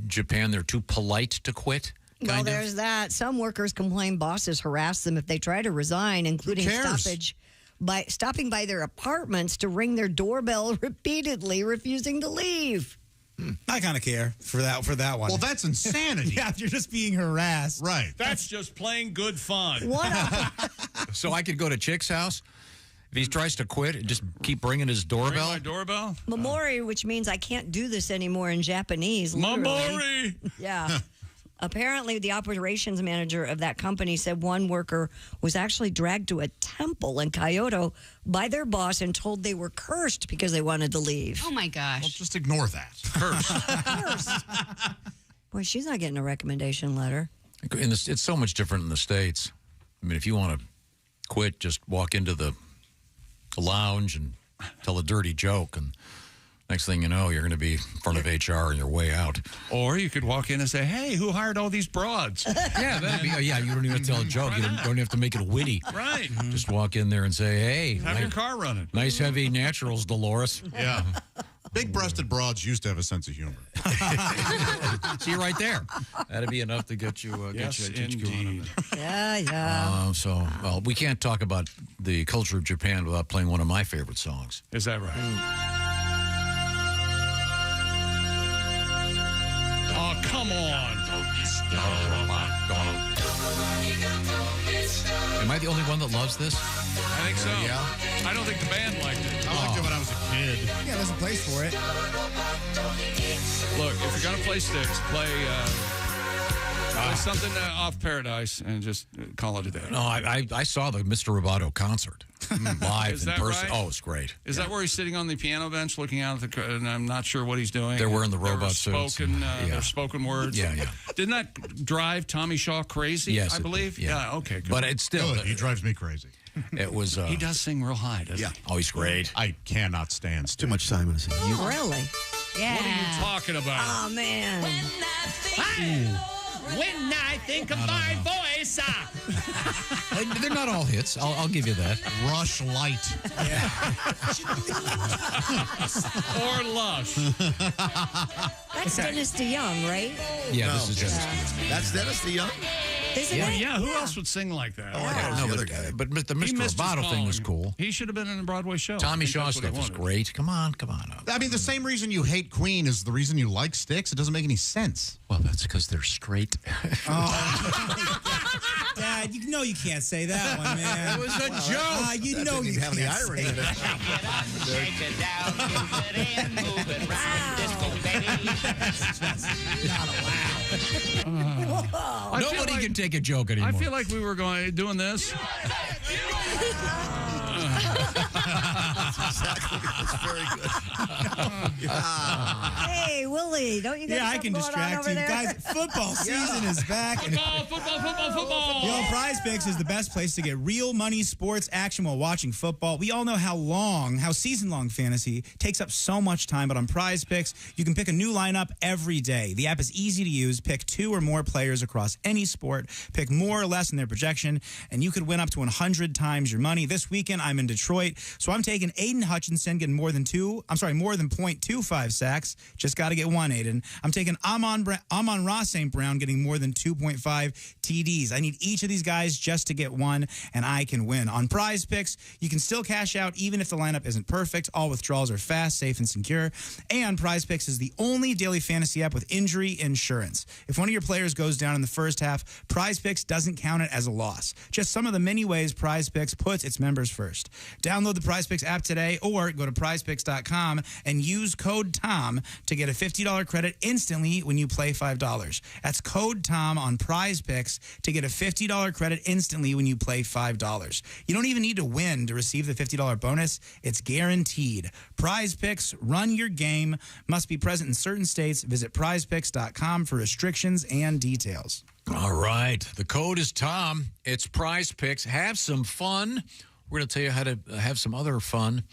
Speaker 4: Japan? They're too polite to quit.
Speaker 1: Well, there's that. Some workers complain bosses harass them if they try to resign, including stopping by their apartments to ring their doorbell repeatedly, refusing to leave.
Speaker 8: I kind of care for that one.
Speaker 7: Well, that's insanity.
Speaker 8: Yeah, if you're just being harassed.
Speaker 7: Right.
Speaker 5: That's just plain good fun.
Speaker 4: So I could go to Chick's house. If he tries to quit, just keep ringing his doorbell.
Speaker 5: Ring my doorbell?
Speaker 1: Momori, which means I can't do this anymore in Japanese.
Speaker 5: Momori!
Speaker 1: Yeah. Apparently, the operations manager of that company said one worker was actually dragged to a temple in Kyoto by their boss and told they were cursed because they wanted to leave.
Speaker 15: Oh, my gosh.
Speaker 7: Well, just ignore that.
Speaker 1: Cursed. Boy, she's not getting a recommendation letter.
Speaker 4: It's so much different in the States. I mean, if you want to quit, just walk into the lounge and tell a dirty joke, and next thing you know, you're going to be in front of HR on your way out.
Speaker 5: Or you could walk in and say, "Hey, who hired all these broads?"
Speaker 4: Yeah, that'd be. Yeah, you don't even have to tell a joke. You don't have to make it witty.
Speaker 5: Right.
Speaker 4: Just walk in there and say, "Hey,
Speaker 5: Have your car running.
Speaker 4: Nice heavy naturals, Dolores."
Speaker 7: Yeah. Big-breasted broads used to have a sense of humor.
Speaker 4: See you right there. That'd be enough to get you.
Speaker 5: Yes,
Speaker 4: get you going.
Speaker 5: indeed.
Speaker 1: Yeah.
Speaker 4: Well, we can't talk about the culture of Japan without playing one of my favorite songs.
Speaker 5: Is that right? Oh, come on.
Speaker 4: Am I the only one that loves this?
Speaker 5: I think so.
Speaker 7: Yeah.
Speaker 5: I don't think the band liked it.
Speaker 7: I liked it when I was a kid.
Speaker 8: Yeah, there's a place for it.
Speaker 5: Look, if you're going to play sticks, play something off Paradise and just call it a day.
Speaker 4: No, I saw the Mr. Roboto concert live
Speaker 5: Is
Speaker 4: in
Speaker 5: that
Speaker 4: person.
Speaker 5: right?
Speaker 4: Oh, it's great.
Speaker 5: Is that where he's sitting on the piano bench looking out at the... And I'm not sure what he's doing.
Speaker 4: They're wearing the robot suits.
Speaker 5: Their spoken words.
Speaker 4: Yeah.
Speaker 5: Didn't that drive Tommy Shaw crazy,
Speaker 4: Yes,
Speaker 5: I
Speaker 4: it
Speaker 5: believe?
Speaker 4: did, yeah.
Speaker 5: Okay, good.
Speaker 4: But it's still...
Speaker 7: Good. He drives me crazy.
Speaker 4: It was...
Speaker 5: he does sing real high, doesn't he?
Speaker 4: Oh, he's great.
Speaker 7: I cannot stand
Speaker 11: Too much time in a scene.
Speaker 1: Oh, really?
Speaker 15: Yeah.
Speaker 5: What are you talking about?
Speaker 1: Oh, man.
Speaker 17: When I think of my voice,
Speaker 4: They're not all hits. I'll give you that.
Speaker 7: Rush Light.
Speaker 5: Or Lush.
Speaker 1: That's Dennis DeYoung, right?
Speaker 4: Yeah, this is Dennis.
Speaker 11: That's Dennis DeYoung?
Speaker 1: Isn't it?
Speaker 5: Yeah, who else would sing like that?
Speaker 4: But the
Speaker 5: He
Speaker 4: Mr.
Speaker 5: missed his
Speaker 4: Roboto thing was
Speaker 5: calling.
Speaker 4: cool.
Speaker 5: He should have been in a Broadway show.
Speaker 4: Tommy
Speaker 5: I think
Speaker 4: Shaw
Speaker 5: that's what he
Speaker 4: stuff was
Speaker 5: wanted.
Speaker 4: great. Come on.
Speaker 7: I mean, the same reason you hate Queen is the reason you like Styx. It doesn't make any sense.
Speaker 4: Well, that's because they're straight.
Speaker 8: Dad, you know you can't say that one, man.
Speaker 4: It was a joke.
Speaker 8: You know you
Speaker 11: have
Speaker 8: can't
Speaker 11: any irony
Speaker 8: say
Speaker 11: in it.
Speaker 8: that.
Speaker 17: shake it down, move it in, move it round, disco baby.
Speaker 4: Nobody can take a joke anymore.
Speaker 5: I feel like we were doing this.
Speaker 11: Exactly. That's very good.
Speaker 1: Hey, Willie, don't you get
Speaker 8: Yeah, I
Speaker 1: something
Speaker 8: can
Speaker 1: going on
Speaker 8: distract
Speaker 1: over
Speaker 8: you.
Speaker 1: there?
Speaker 8: Guys, football season is back.
Speaker 5: Football.
Speaker 8: Yo, Prize Picks is the best place to get real money sports action while watching football. We all know how season-long fantasy takes up so much time, but on Prize Picks, you can pick a new lineup every day. The app is easy to use. Pick 2 or more players across any sport. Pick more or less in their projection, and you could win up to 100 times your money. This weekend, I'm in Detroit, so I'm taking Aiden Hutchinson getting more than 0.25 sacks. Just got to get one, Aiden. I'm taking Amon-Ra St. Brown getting more than 2.5 TDs. I need each of these guys just to get one, and I can win. On Prize Picks, you can still cash out even if the lineup isn't perfect. All withdrawals are fast, safe, and secure. And Prize Picks is the only daily fantasy app with injury insurance. If one of your players goes down in the first half, Prize Picks doesn't count it as a loss. Just some of the many ways Prize Picks puts its members first. Download the Prize Picks app today or go to prizepicks.com and use code TOM to get a $50 credit instantly when you play $5. That's code TOM on Prize Picks to get a $50 credit instantly when you play $5. You don't even need to win to receive the $50 bonus. It's guaranteed. Prize Picks, run your game. Must be present in certain states. Visit prizepicks.com for restrictions and details.
Speaker 4: All right. The code is Tom. It's Prize Picks. Have some fun. We're going to tell you how to have some other fun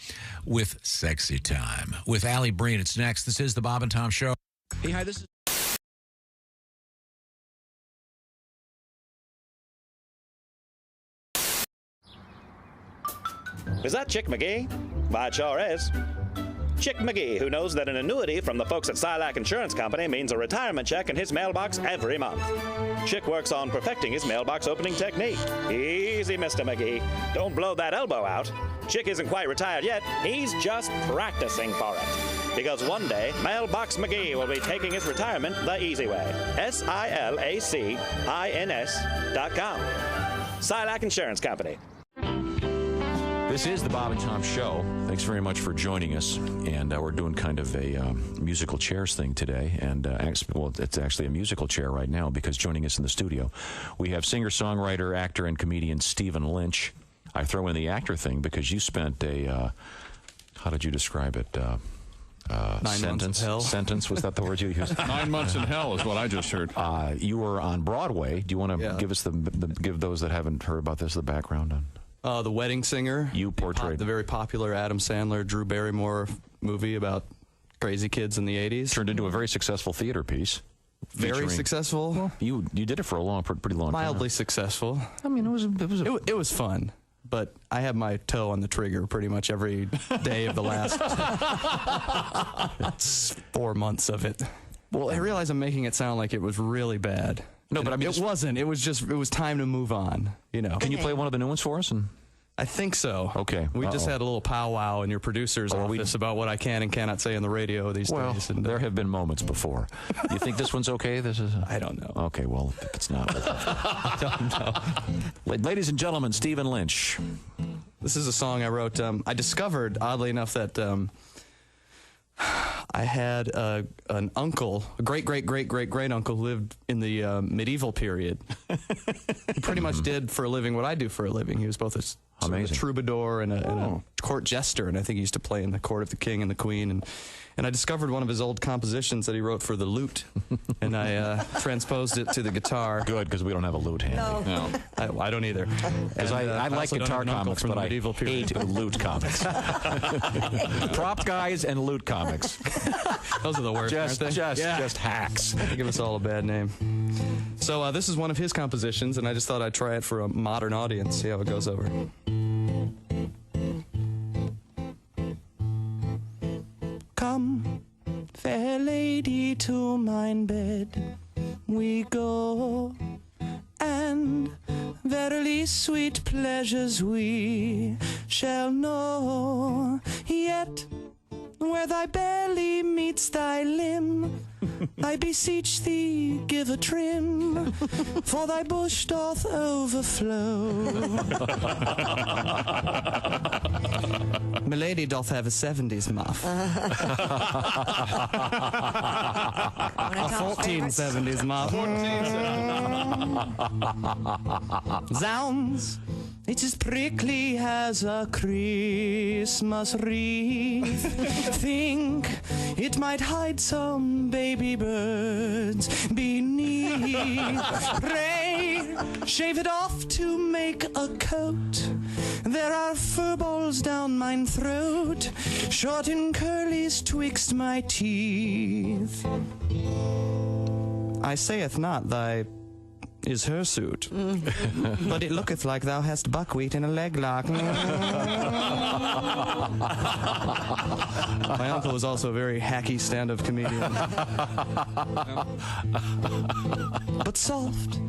Speaker 4: with Sexy Time. With Alli Breen, it's next. This is the Bob and Tom Show.
Speaker 20: Hey, hi, this is...
Speaker 3: Is that Chick McGee? Why, it sure is. Chick McGee, who knows that an annuity from the folks at Silac Insurance Company means a retirement check in his mailbox every month. Chick works on perfecting his mailbox opening technique. Easy, Mr. McGee. Don't blow that elbow out. Chick isn't quite retired yet. He's just practicing for it. Because one day, Mailbox McGee will be taking his retirement the easy way. SILACINS.com. Silac Insurance Company.
Speaker 20: This is the Bob and Tom Show. Thanks very much for joining us. And we're doing kind of a musical chairs thing today. And, it's actually a musical chair right now because joining us in the studio, we have singer-songwriter, actor, and comedian Stephen Lynch. I throw in the actor thing because you spent how did you describe it?
Speaker 6: 9 months in hell.
Speaker 20: Sentence, was that the word you used?
Speaker 2: 9 months in hell is what I just heard.
Speaker 20: You were on Broadway. Do you want to give us give those that haven't heard about this the background on?
Speaker 6: The Wedding Singer.
Speaker 20: You portrayed
Speaker 6: the very popular Adam Sandler, Drew Barrymore movie about crazy kids in the 80s.
Speaker 20: Turned into a very successful theater piece.
Speaker 6: Very successful.
Speaker 20: Well, you did it for a pretty long time.
Speaker 6: Mildly successful.
Speaker 20: I mean,
Speaker 6: it was fun. But I had my toe on the trigger pretty much every day of the last 4 months of it. Well, I realize I'm making it sound like it was really bad.
Speaker 20: No, but I mean,
Speaker 6: it wasn't. It was time to move on. You know.
Speaker 20: Can you play one of the new ones for us?
Speaker 6: I think so.
Speaker 20: Okay.
Speaker 6: We just had a little powwow in your producer's office about what I can and cannot say on the radio these days. And
Speaker 20: there have been moments before. You think this one's okay?
Speaker 6: I don't know.
Speaker 20: Okay, well, if it's not.
Speaker 6: I don't know.
Speaker 20: Ladies and gentlemen, Stephen Lynch.
Speaker 6: This is a song I wrote. I discovered, oddly enough, that I had an uncle, a great-great-great-great-great-uncle who lived in the medieval period. He pretty much did for a living what I do for a living. He was both a troubadour and a court jester, and I think he used to play in the court of the king and the queen. And I discovered one of his old compositions that he wrote for the lute, and I transposed it to the guitar.
Speaker 20: Good, because we don't have a lute handy.
Speaker 6: No. I don't either.
Speaker 20: Because I like guitar comics, but I hate lute comics. Prop guys and lute comics.
Speaker 6: Those are the worst, aren't they?
Speaker 20: Just hacks.
Speaker 6: They give us all a bad name. So this is one of his compositions, and I just thought I'd try it for a modern audience, see how it goes over. Come, fair lady, to mine bed we go, and verily sweet pleasures we shall know. Yet, where thy belly meets thy limb, I beseech thee, give a trim, for thy bush doth overflow. Milady doth have a 70s muff. A 1470s muff. Zounds, it's as prickly as a Christmas wreath. Think it might hide some baby birds beneath. Pray, shave it off to make a coat. There are fur balls down mine throat, short and curlies twixt my teeth. I saith not thy is hirsute, but it looketh like thou hast buckwheat in a leg lock. My uncle was also a very hacky stand-up comedian. But soft,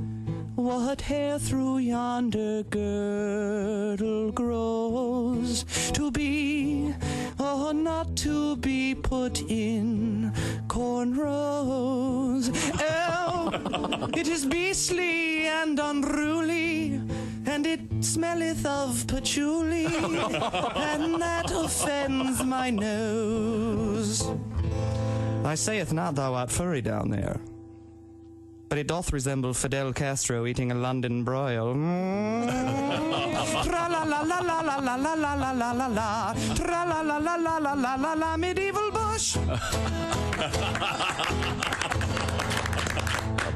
Speaker 6: what hair through yonder girdle grows, to be or not to be put in cornrows. Oh, it is beastly and unruly, and it smelleth of patchouli, and that offends my nose. I saith not thou art furry down there, but it doth resemble Fidel Castro eating a London broil. Tra-la-la-la-la-la-la-la-la-la-la-la. Tra-la-la-la-la-la-la-la-la, medieval bush.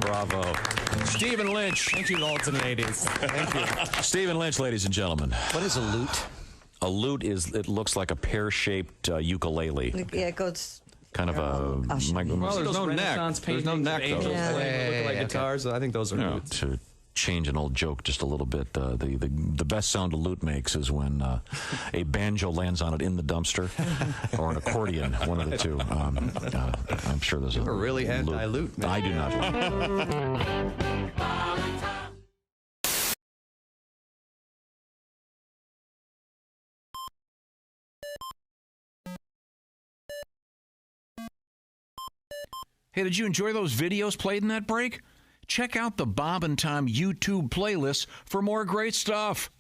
Speaker 20: Bravo. Stephen Lynch.
Speaker 6: Thank you, lords and ladies. Thank you.
Speaker 20: Stephen Lynch, ladies and gentlemen.
Speaker 12: What is a lute?
Speaker 20: A lute it looks like a pear-shaped ukulele.
Speaker 1: Yeah, it goes...
Speaker 20: Kind of a...
Speaker 6: Well, there's no neck. There's no neck, though. Look like guitars. I think those are lutes.
Speaker 20: To change an old joke just a little bit, the best sound a lute makes is when a banjo lands on it in the dumpster, or an accordion, one of the two. I'm sure there's
Speaker 6: You're really anti-lute, man.
Speaker 20: I do not. Hey, did you enjoy those videos played in that break? Check out the Bob and Tom YouTube playlist for more great stuff.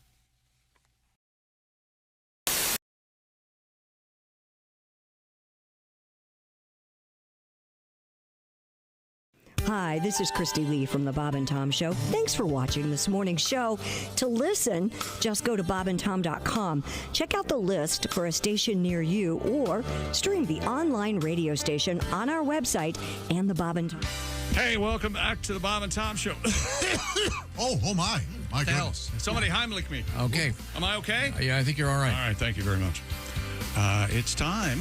Speaker 1: Hi, this is Christy Lee from The Bob and Tom Show. Thanks for watching this morning's show. To listen, just go to bobandtom.com. Check out the list for a station near you or stream the online radio station on our website and The Bob and Tom.
Speaker 5: Hey, welcome back to the Bob and Tom Show.
Speaker 7: oh my. My goodness.
Speaker 5: Somebody Heimlich me.
Speaker 4: Okay.
Speaker 5: Am I okay?
Speaker 4: Yeah, I think you're all right.
Speaker 5: All right, thank you very much. It's time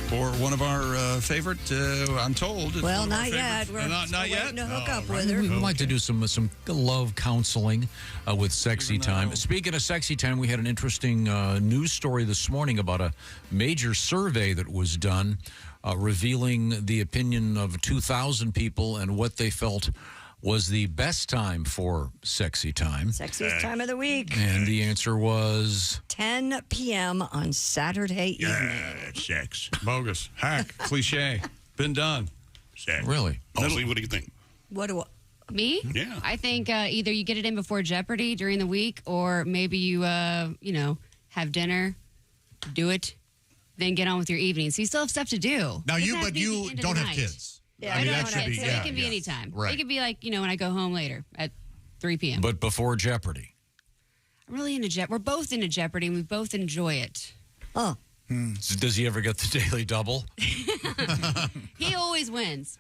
Speaker 5: for one of our favorite, I'm told. It's
Speaker 1: Well,
Speaker 5: one of our
Speaker 1: not yet.
Speaker 5: favorite-
Speaker 1: We're
Speaker 5: not
Speaker 1: still
Speaker 5: yet?
Speaker 1: waiting to hook up
Speaker 5: right.
Speaker 1: with her.
Speaker 4: We'd like to do some love counseling with Sexy Time. Speaking of Sexy Time, we had an interesting news story this morning about a major survey that was done revealing the opinion of 2,000 people and what they felt was the best time for Sexy Time.
Speaker 1: Sexiest time of the week.
Speaker 4: And the answer was
Speaker 1: 10 p.m. on Saturday evening.
Speaker 5: Sex. Bogus. Hack. Cliche. Been done.
Speaker 11: Sex.
Speaker 4: Really?
Speaker 11: Alli, what do you think?
Speaker 1: What do
Speaker 15: Me?
Speaker 11: Yeah.
Speaker 15: I think either you get it in before Jeopardy during the week, or maybe you, have dinner, do it, then get on with your evening. So you still have stuff to do.
Speaker 7: Now,
Speaker 15: It
Speaker 7: you,
Speaker 15: doesn't have
Speaker 7: but
Speaker 15: to be the
Speaker 7: you
Speaker 15: end of
Speaker 7: don't
Speaker 15: the
Speaker 7: have
Speaker 15: night.
Speaker 7: kids.
Speaker 15: Yeah,
Speaker 7: I mean,
Speaker 15: I
Speaker 7: that
Speaker 15: don't
Speaker 7: should
Speaker 15: have
Speaker 7: be,
Speaker 15: kids, so
Speaker 7: yeah,
Speaker 15: it can be
Speaker 7: yeah.
Speaker 15: any time.
Speaker 7: Right.
Speaker 15: It could be like, when I go home later at 3 p.m.
Speaker 4: But before Jeopardy.
Speaker 15: I'm really into Jeopardy. We're both into Jeopardy, and we both enjoy it.
Speaker 1: Oh.
Speaker 4: Does he ever get the daily double?
Speaker 15: He always wins.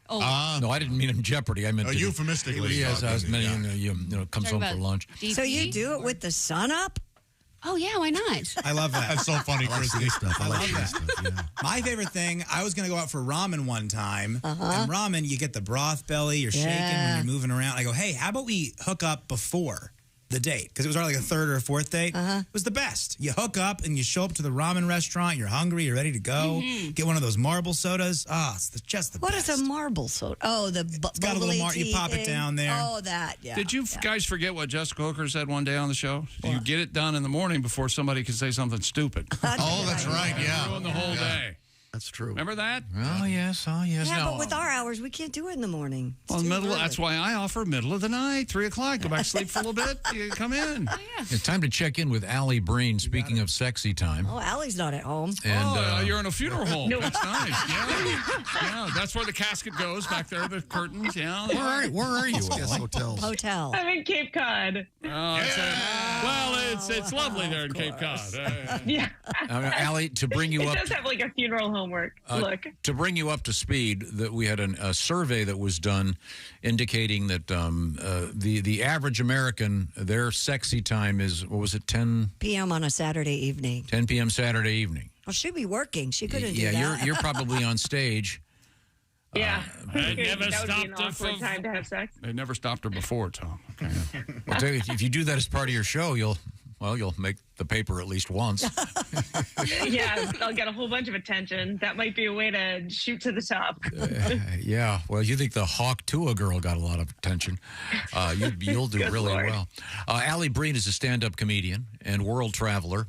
Speaker 15: Oh,
Speaker 4: No, I didn't mean in Jeopardy. I meant
Speaker 7: euphemistically.
Speaker 4: He has as many, comes
Speaker 15: Talking
Speaker 4: home
Speaker 15: about
Speaker 4: for lunch.
Speaker 15: DP?
Speaker 1: So you do it with the sun up?
Speaker 15: Oh, yeah, why not?
Speaker 8: I love that.
Speaker 7: That's so funny, Christy.
Speaker 8: I love that. My favorite thing, I was going to go out for ramen one time. And ramen, you get the broth belly, you're shaking when you're moving around. I go, hey, how about we hook up before the date? Because it was already like a third or a fourth date. It was the best. You hook up and you show up to the ramen restaurant. You're hungry. You're ready to go. Get one of those marble sodas. It's just the
Speaker 1: What
Speaker 8: best.
Speaker 1: is a marble soda? Oh, the
Speaker 8: It's got a little you pop it down there.
Speaker 1: Oh, that, yeah.
Speaker 5: Did you guys forget what Jessica Hooker said one day on the show? You get it done in the morning before somebody can say something stupid.
Speaker 7: That's right, yeah.
Speaker 5: Ruin the whole day.
Speaker 12: That's true.
Speaker 5: Remember that?
Speaker 4: Oh, yes.
Speaker 1: Yeah,
Speaker 4: No.
Speaker 1: but with our hours, we can't do it in the morning. It's
Speaker 5: Well,
Speaker 1: too early.
Speaker 5: that's why I offer middle of the night, 3 o'clock. Go back to sleep for a little bit. You come in.
Speaker 4: It's time to check in with Alli Breen, speaking of Sexy Time.
Speaker 1: Oh, Allie's not at home.
Speaker 4: And
Speaker 5: You're in a funeral home. That's nice. Yeah, that's where the casket goes, back there, the curtains. Yeah.
Speaker 4: Where are you,
Speaker 12: Guest
Speaker 4: Alli?
Speaker 12: hotels.
Speaker 1: Hotel.
Speaker 16: I'm in Cape Cod.
Speaker 5: It's lovely there in Cape Cod.
Speaker 16: Yeah.
Speaker 4: Alli, to bring you
Speaker 16: It
Speaker 4: up...
Speaker 16: does have like a funeral homework look.
Speaker 4: To bring you up to speed, that we had a survey that was done indicating that the average American, their sexy time is, what was it, 10
Speaker 1: p.m. on a Saturday evening.
Speaker 4: 10 p.m. Saturday evening.
Speaker 1: Well, she'd be working. She couldn't do
Speaker 4: Yeah,
Speaker 1: that.
Speaker 4: you're probably on stage.
Speaker 16: Yeah.
Speaker 5: I never
Speaker 16: that would be
Speaker 5: stopped
Speaker 16: an
Speaker 5: her
Speaker 16: awkward time to have sex.
Speaker 5: They never stopped her before, Tom. Okay.
Speaker 4: Well, tell you, if you do that as part of your show, you'll make the paper at least once.
Speaker 16: Yeah, I'll get a whole bunch of attention. That might be a way to shoot to the top.
Speaker 4: Yeah, well, you think the Hawk Tua girl got a lot of attention. You'll do
Speaker 16: Good
Speaker 4: really
Speaker 16: Lord.
Speaker 4: well. Alli Breen is a stand-up comedian and world traveler,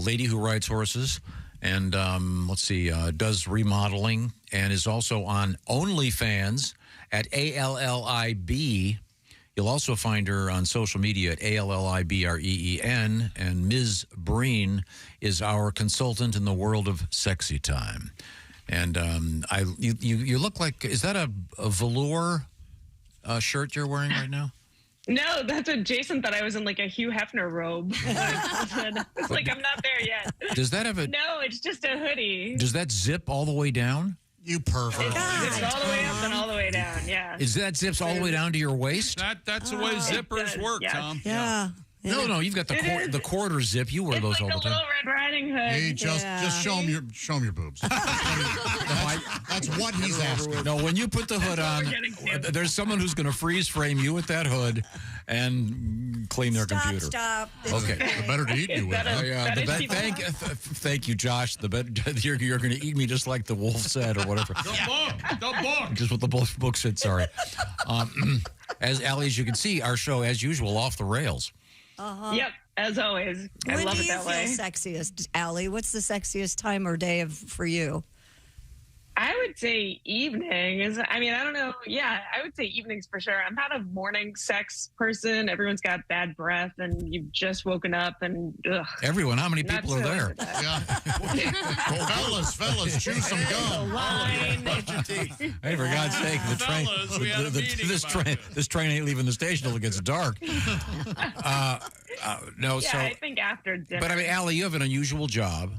Speaker 4: lady who rides horses, and does remodeling, and is also on OnlyFans at ALLIB. You'll also find her on social media at ALLIBREEN, and Ms. Breen is our consultant in the world of sexy time. And you look like, is that a velour shirt you're wearing right now?
Speaker 16: No, that's what Jason thought I was in, like a Hugh Hefner robe. It's like, I'm not there yet.
Speaker 4: Does that have a...
Speaker 16: No, it's just a hoodie.
Speaker 4: Does that zip all the way down?
Speaker 7: You pervert.
Speaker 16: It's all the way up and all the way down, yeah.
Speaker 4: Is that zips all the way down to your waist?
Speaker 5: That's the way zippers
Speaker 16: does,
Speaker 5: work,
Speaker 16: yes.
Speaker 5: Tom.
Speaker 1: Yeah.
Speaker 4: No, you've got the quarter zip. You wear
Speaker 16: It's
Speaker 4: those
Speaker 16: like
Speaker 4: all
Speaker 16: a
Speaker 4: the time.
Speaker 16: Little Red Riding Hood.
Speaker 7: Hey, just show him your boobs. That's what he's asking.
Speaker 4: No, when you put the hood on, there's someone who's going to freeze frame you with that hood and clean their computer.
Speaker 1: Stop.
Speaker 4: Okay.
Speaker 7: The better to eat you with.
Speaker 4: Thank you, Josh. The better you're going to eat me just like the wolf said, or whatever.
Speaker 5: The book.
Speaker 4: Just what the book said. Sorry. As Alli, as you can see, our show, as usual, off the rails.
Speaker 16: Yep, as always. I
Speaker 1: When
Speaker 16: love
Speaker 1: do
Speaker 16: it
Speaker 1: you
Speaker 16: that
Speaker 1: feel
Speaker 16: way.
Speaker 1: sexiest, Allie? What's the sexiest time or day for you?
Speaker 16: I would say evenings. I mean, I don't know. Yeah, I would say evenings for sure. I'm not a morning sex person. Everyone's got bad breath and you've just woken up and ugh.
Speaker 4: Everyone, how many people are there?
Speaker 7: Yeah. fellas, chew some gum.
Speaker 4: Hey, for God's sake, the train. This train ain't leaving the station till it gets dark. No,
Speaker 16: Yeah,
Speaker 4: so.
Speaker 16: I think after dinner.
Speaker 4: But I mean, Allie, you have an unusual job.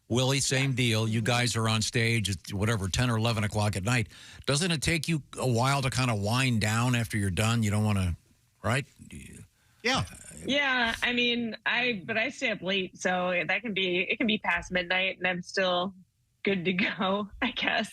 Speaker 4: Willie, same deal. You guys are on stage at whatever, 10 or 11 o'clock at night. Doesn't it take you a while to kind of wind down after you're done? You don't want to, right?
Speaker 7: Yeah.
Speaker 16: Yeah, I mean, I stay up late, so it can be past midnight, and I'm still good to go, I guess.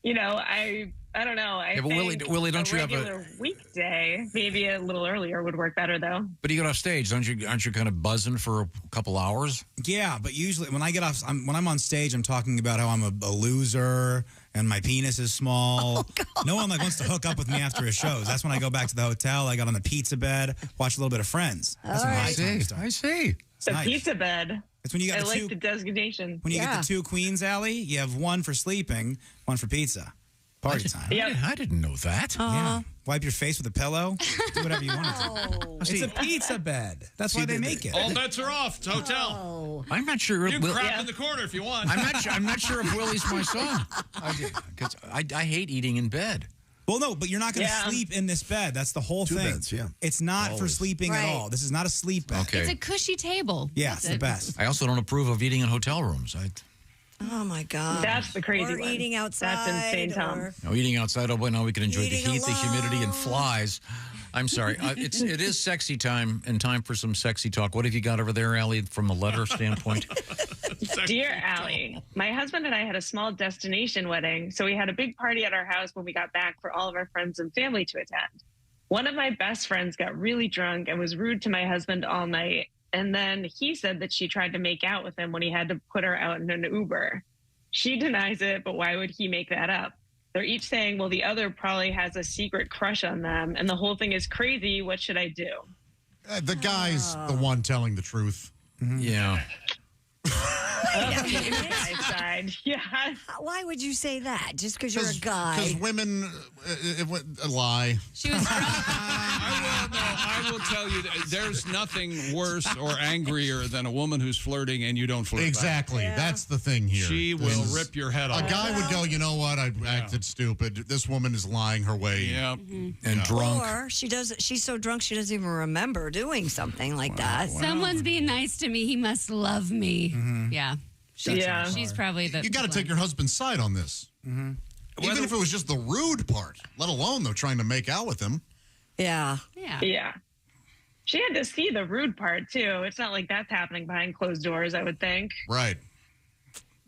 Speaker 16: You know, I don't know. I
Speaker 4: Yeah, but
Speaker 16: think
Speaker 4: Willie, don't you have a
Speaker 16: regular weekday? Maybe a little earlier would work better, though.
Speaker 4: But you get off stage, aren't you kind of buzzing for a couple hours?
Speaker 8: Yeah, but usually when I get off, when I'm on stage, I'm talking about how I'm a loser and my penis is small. No one wants to hook up with me after a show. That's when I go back to the hotel. I got on the pizza bed, watch a little bit of Friends. That's when my time starts.
Speaker 4: I see.
Speaker 8: It's
Speaker 16: The
Speaker 8: nice.
Speaker 16: pizza bed.
Speaker 8: It's when you got
Speaker 16: I
Speaker 8: the
Speaker 16: like
Speaker 8: two.
Speaker 16: the designation.
Speaker 8: When you get the two queens, Allie, you have one for sleeping, one for pizza. Party time.
Speaker 4: I didn't know that.
Speaker 8: Yeah. Wipe your face with a pillow. Do whatever you want to do. It's a pizza bed. That's why they make it.
Speaker 5: All bets are off. It's a hotel.
Speaker 4: I'm not sure.
Speaker 5: You can crap in the corner if you want.
Speaker 4: I'm not sure if Willie's my son. Because I hate eating in bed.
Speaker 8: Well, no, but you're not going to sleep in this bed. That's the whole
Speaker 14: Two
Speaker 8: thing.
Speaker 14: beds, yeah.
Speaker 8: It's not for sleeping at all. This is not a sleep bed.
Speaker 4: Okay.
Speaker 15: It's a cushy table.
Speaker 8: Yeah, it's the best.
Speaker 4: I also don't approve of eating in hotel rooms.
Speaker 1: Oh my God.
Speaker 16: That's the crazy
Speaker 1: or
Speaker 16: one.
Speaker 1: eating outside.
Speaker 16: That's insane, Tom.
Speaker 4: No, eating outside. Oh, boy, now we can enjoy the
Speaker 1: Eating
Speaker 4: heat, the humidity, and flies. I'm sorry. It is sexy time and time for some sexy talk. What have you got over there, Allie, from a letter standpoint?
Speaker 16: Dear Allie, my husband and I had a small destination wedding, so we had a big party at our house when we got back for all of our friends and family to attend. One of my best friends got really drunk and was rude to my husband all night, and then he said that she tried to make out with him when he had to put her out in an Uber. She denies it, but why would he make that up? They're each saying, well, the other probably has a secret crush on them, and the whole thing is crazy. What should I do?
Speaker 7: The guy's the one telling the truth.
Speaker 4: Yeah.
Speaker 16: Yeah.
Speaker 1: Why would you say that? Just because you're a guy?
Speaker 7: Because women lie.
Speaker 15: She was
Speaker 5: I will tell you, there's nothing worse or angrier than a woman who's flirting and you don't flirt back.
Speaker 7: Exactly. That's the thing here.
Speaker 5: She will rip your head off.
Speaker 7: A guy would go, you know what? I acted stupid. This woman is lying her way.
Speaker 5: Yeah.
Speaker 4: And drunk.
Speaker 1: Or she's so drunk she doesn't even remember doing something like that.
Speaker 15: Someone's being nice to me. He must love me. Yeah. She's probably the.
Speaker 7: You got to take your husband's side on this. Even if it was just the rude part, let alone, though, trying to make out with him.
Speaker 1: Yeah.
Speaker 16: Yeah. She had to see the rude part, too. It's not like that's happening behind closed doors, I would think.
Speaker 7: Right.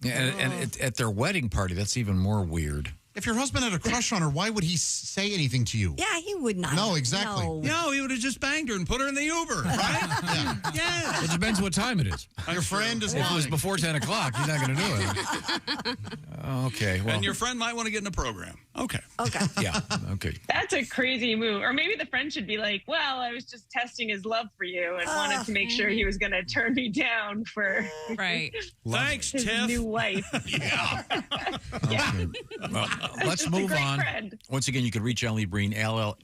Speaker 4: Yeah, and at their wedding party, that's even more weird.
Speaker 7: If your husband had a crush on her, why would he say anything to you?
Speaker 1: Yeah, he would not.
Speaker 7: No, exactly.
Speaker 5: No, he would have just banged her and put her in the Uber, right? Yeah.
Speaker 4: It depends what time it is.
Speaker 7: Your friend is lying.
Speaker 4: If it was before 10 o'clock, he's not going to do it. Okay. Well,
Speaker 5: And your friend might want to get in the program. Okay.
Speaker 4: yeah. Okay.
Speaker 16: That's a crazy move. Or maybe the friend should be like, well, I was just testing his love for you and wanted to make sure he was going to turn me down for
Speaker 5: Thanks,
Speaker 16: his
Speaker 5: Tiff.
Speaker 16: new wife.
Speaker 4: Okay. Well, let's move
Speaker 16: great
Speaker 4: on.
Speaker 16: friend.
Speaker 4: Once again, you can reach Alli Breen, ALLIBREEN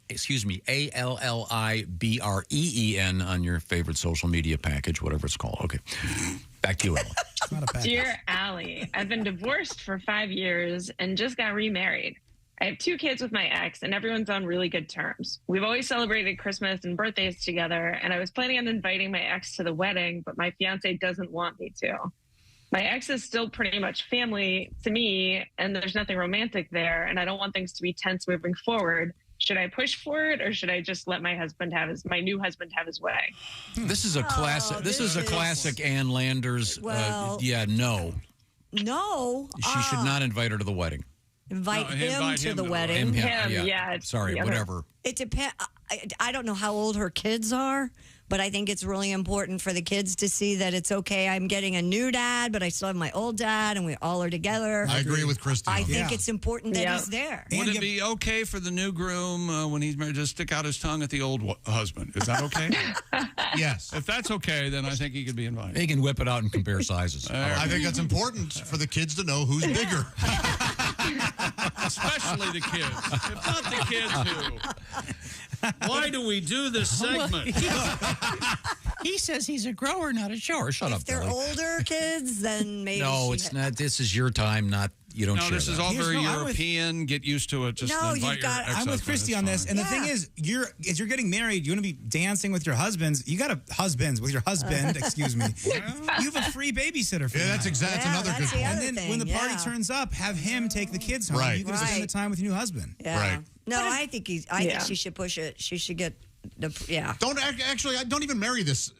Speaker 4: on your favorite social media package, whatever it's called. Okay. Back to you, Ella.
Speaker 16: Dear Allie, I've been divorced for 5 years and just got remarried. I have 2 kids with my ex, and everyone's on really good terms. We've always celebrated Christmas and birthdays together, and I was planning on inviting my ex to the wedding, but my fiance doesn't want me to. My ex is still pretty much family to me, and there's nothing romantic there, and I don't want things to be tense moving forward. Should I push for it, or should I just let my new husband have his way?
Speaker 4: This is a classic. This is a classic Ann Landers. No.
Speaker 1: No.
Speaker 4: She should not invite her to the wedding.
Speaker 1: Invite him to the wedding.
Speaker 4: Sorry, whatever.
Speaker 1: It depends. I don't know how old her kids are, but I think it's really important for the kids to see that it's okay. I'm getting a new dad, but I still have my old dad, and we all are together.
Speaker 7: I agree with Christy.
Speaker 1: I think it's important that he's there.
Speaker 5: Would it be okay for the new groom when he's married to stick out his tongue at the old husband? Is that okay?
Speaker 7: Yes.
Speaker 5: If that's okay, then I think he could be invited.
Speaker 4: He can whip it out and compare sizes.
Speaker 7: I think that's important for the kids to know who's bigger.
Speaker 5: especially the kids. If not the kids, who? Why do we do this segment?
Speaker 4: He says he's a grower, not a shower. Shut up,
Speaker 1: If they're
Speaker 4: Billy.
Speaker 1: older kids, then maybe.
Speaker 4: No, it's not. This is your time, not. You don't
Speaker 5: No,
Speaker 4: share
Speaker 5: this is
Speaker 4: that.
Speaker 5: all very
Speaker 8: I'm
Speaker 5: European. Get used to it. Just invite your
Speaker 8: I'm with Christy on this, and the thing is, as you're getting married, you want to be dancing with your husbands. You got to with your husband. Excuse me. You have a free babysitter for
Speaker 7: Yeah,
Speaker 8: the
Speaker 7: that's
Speaker 8: night.
Speaker 7: exact- that's another
Speaker 1: that's
Speaker 7: good
Speaker 1: the
Speaker 7: point.
Speaker 1: other
Speaker 8: And then
Speaker 1: thing,
Speaker 8: when the party
Speaker 1: yeah.
Speaker 8: turns up, have him take the kids home.
Speaker 7: Right.
Speaker 8: You can spend the time with your new husband.
Speaker 1: Yeah.
Speaker 7: Right.
Speaker 1: No, I think I think she should push it. She should get the. Yeah.
Speaker 7: Don't even marry this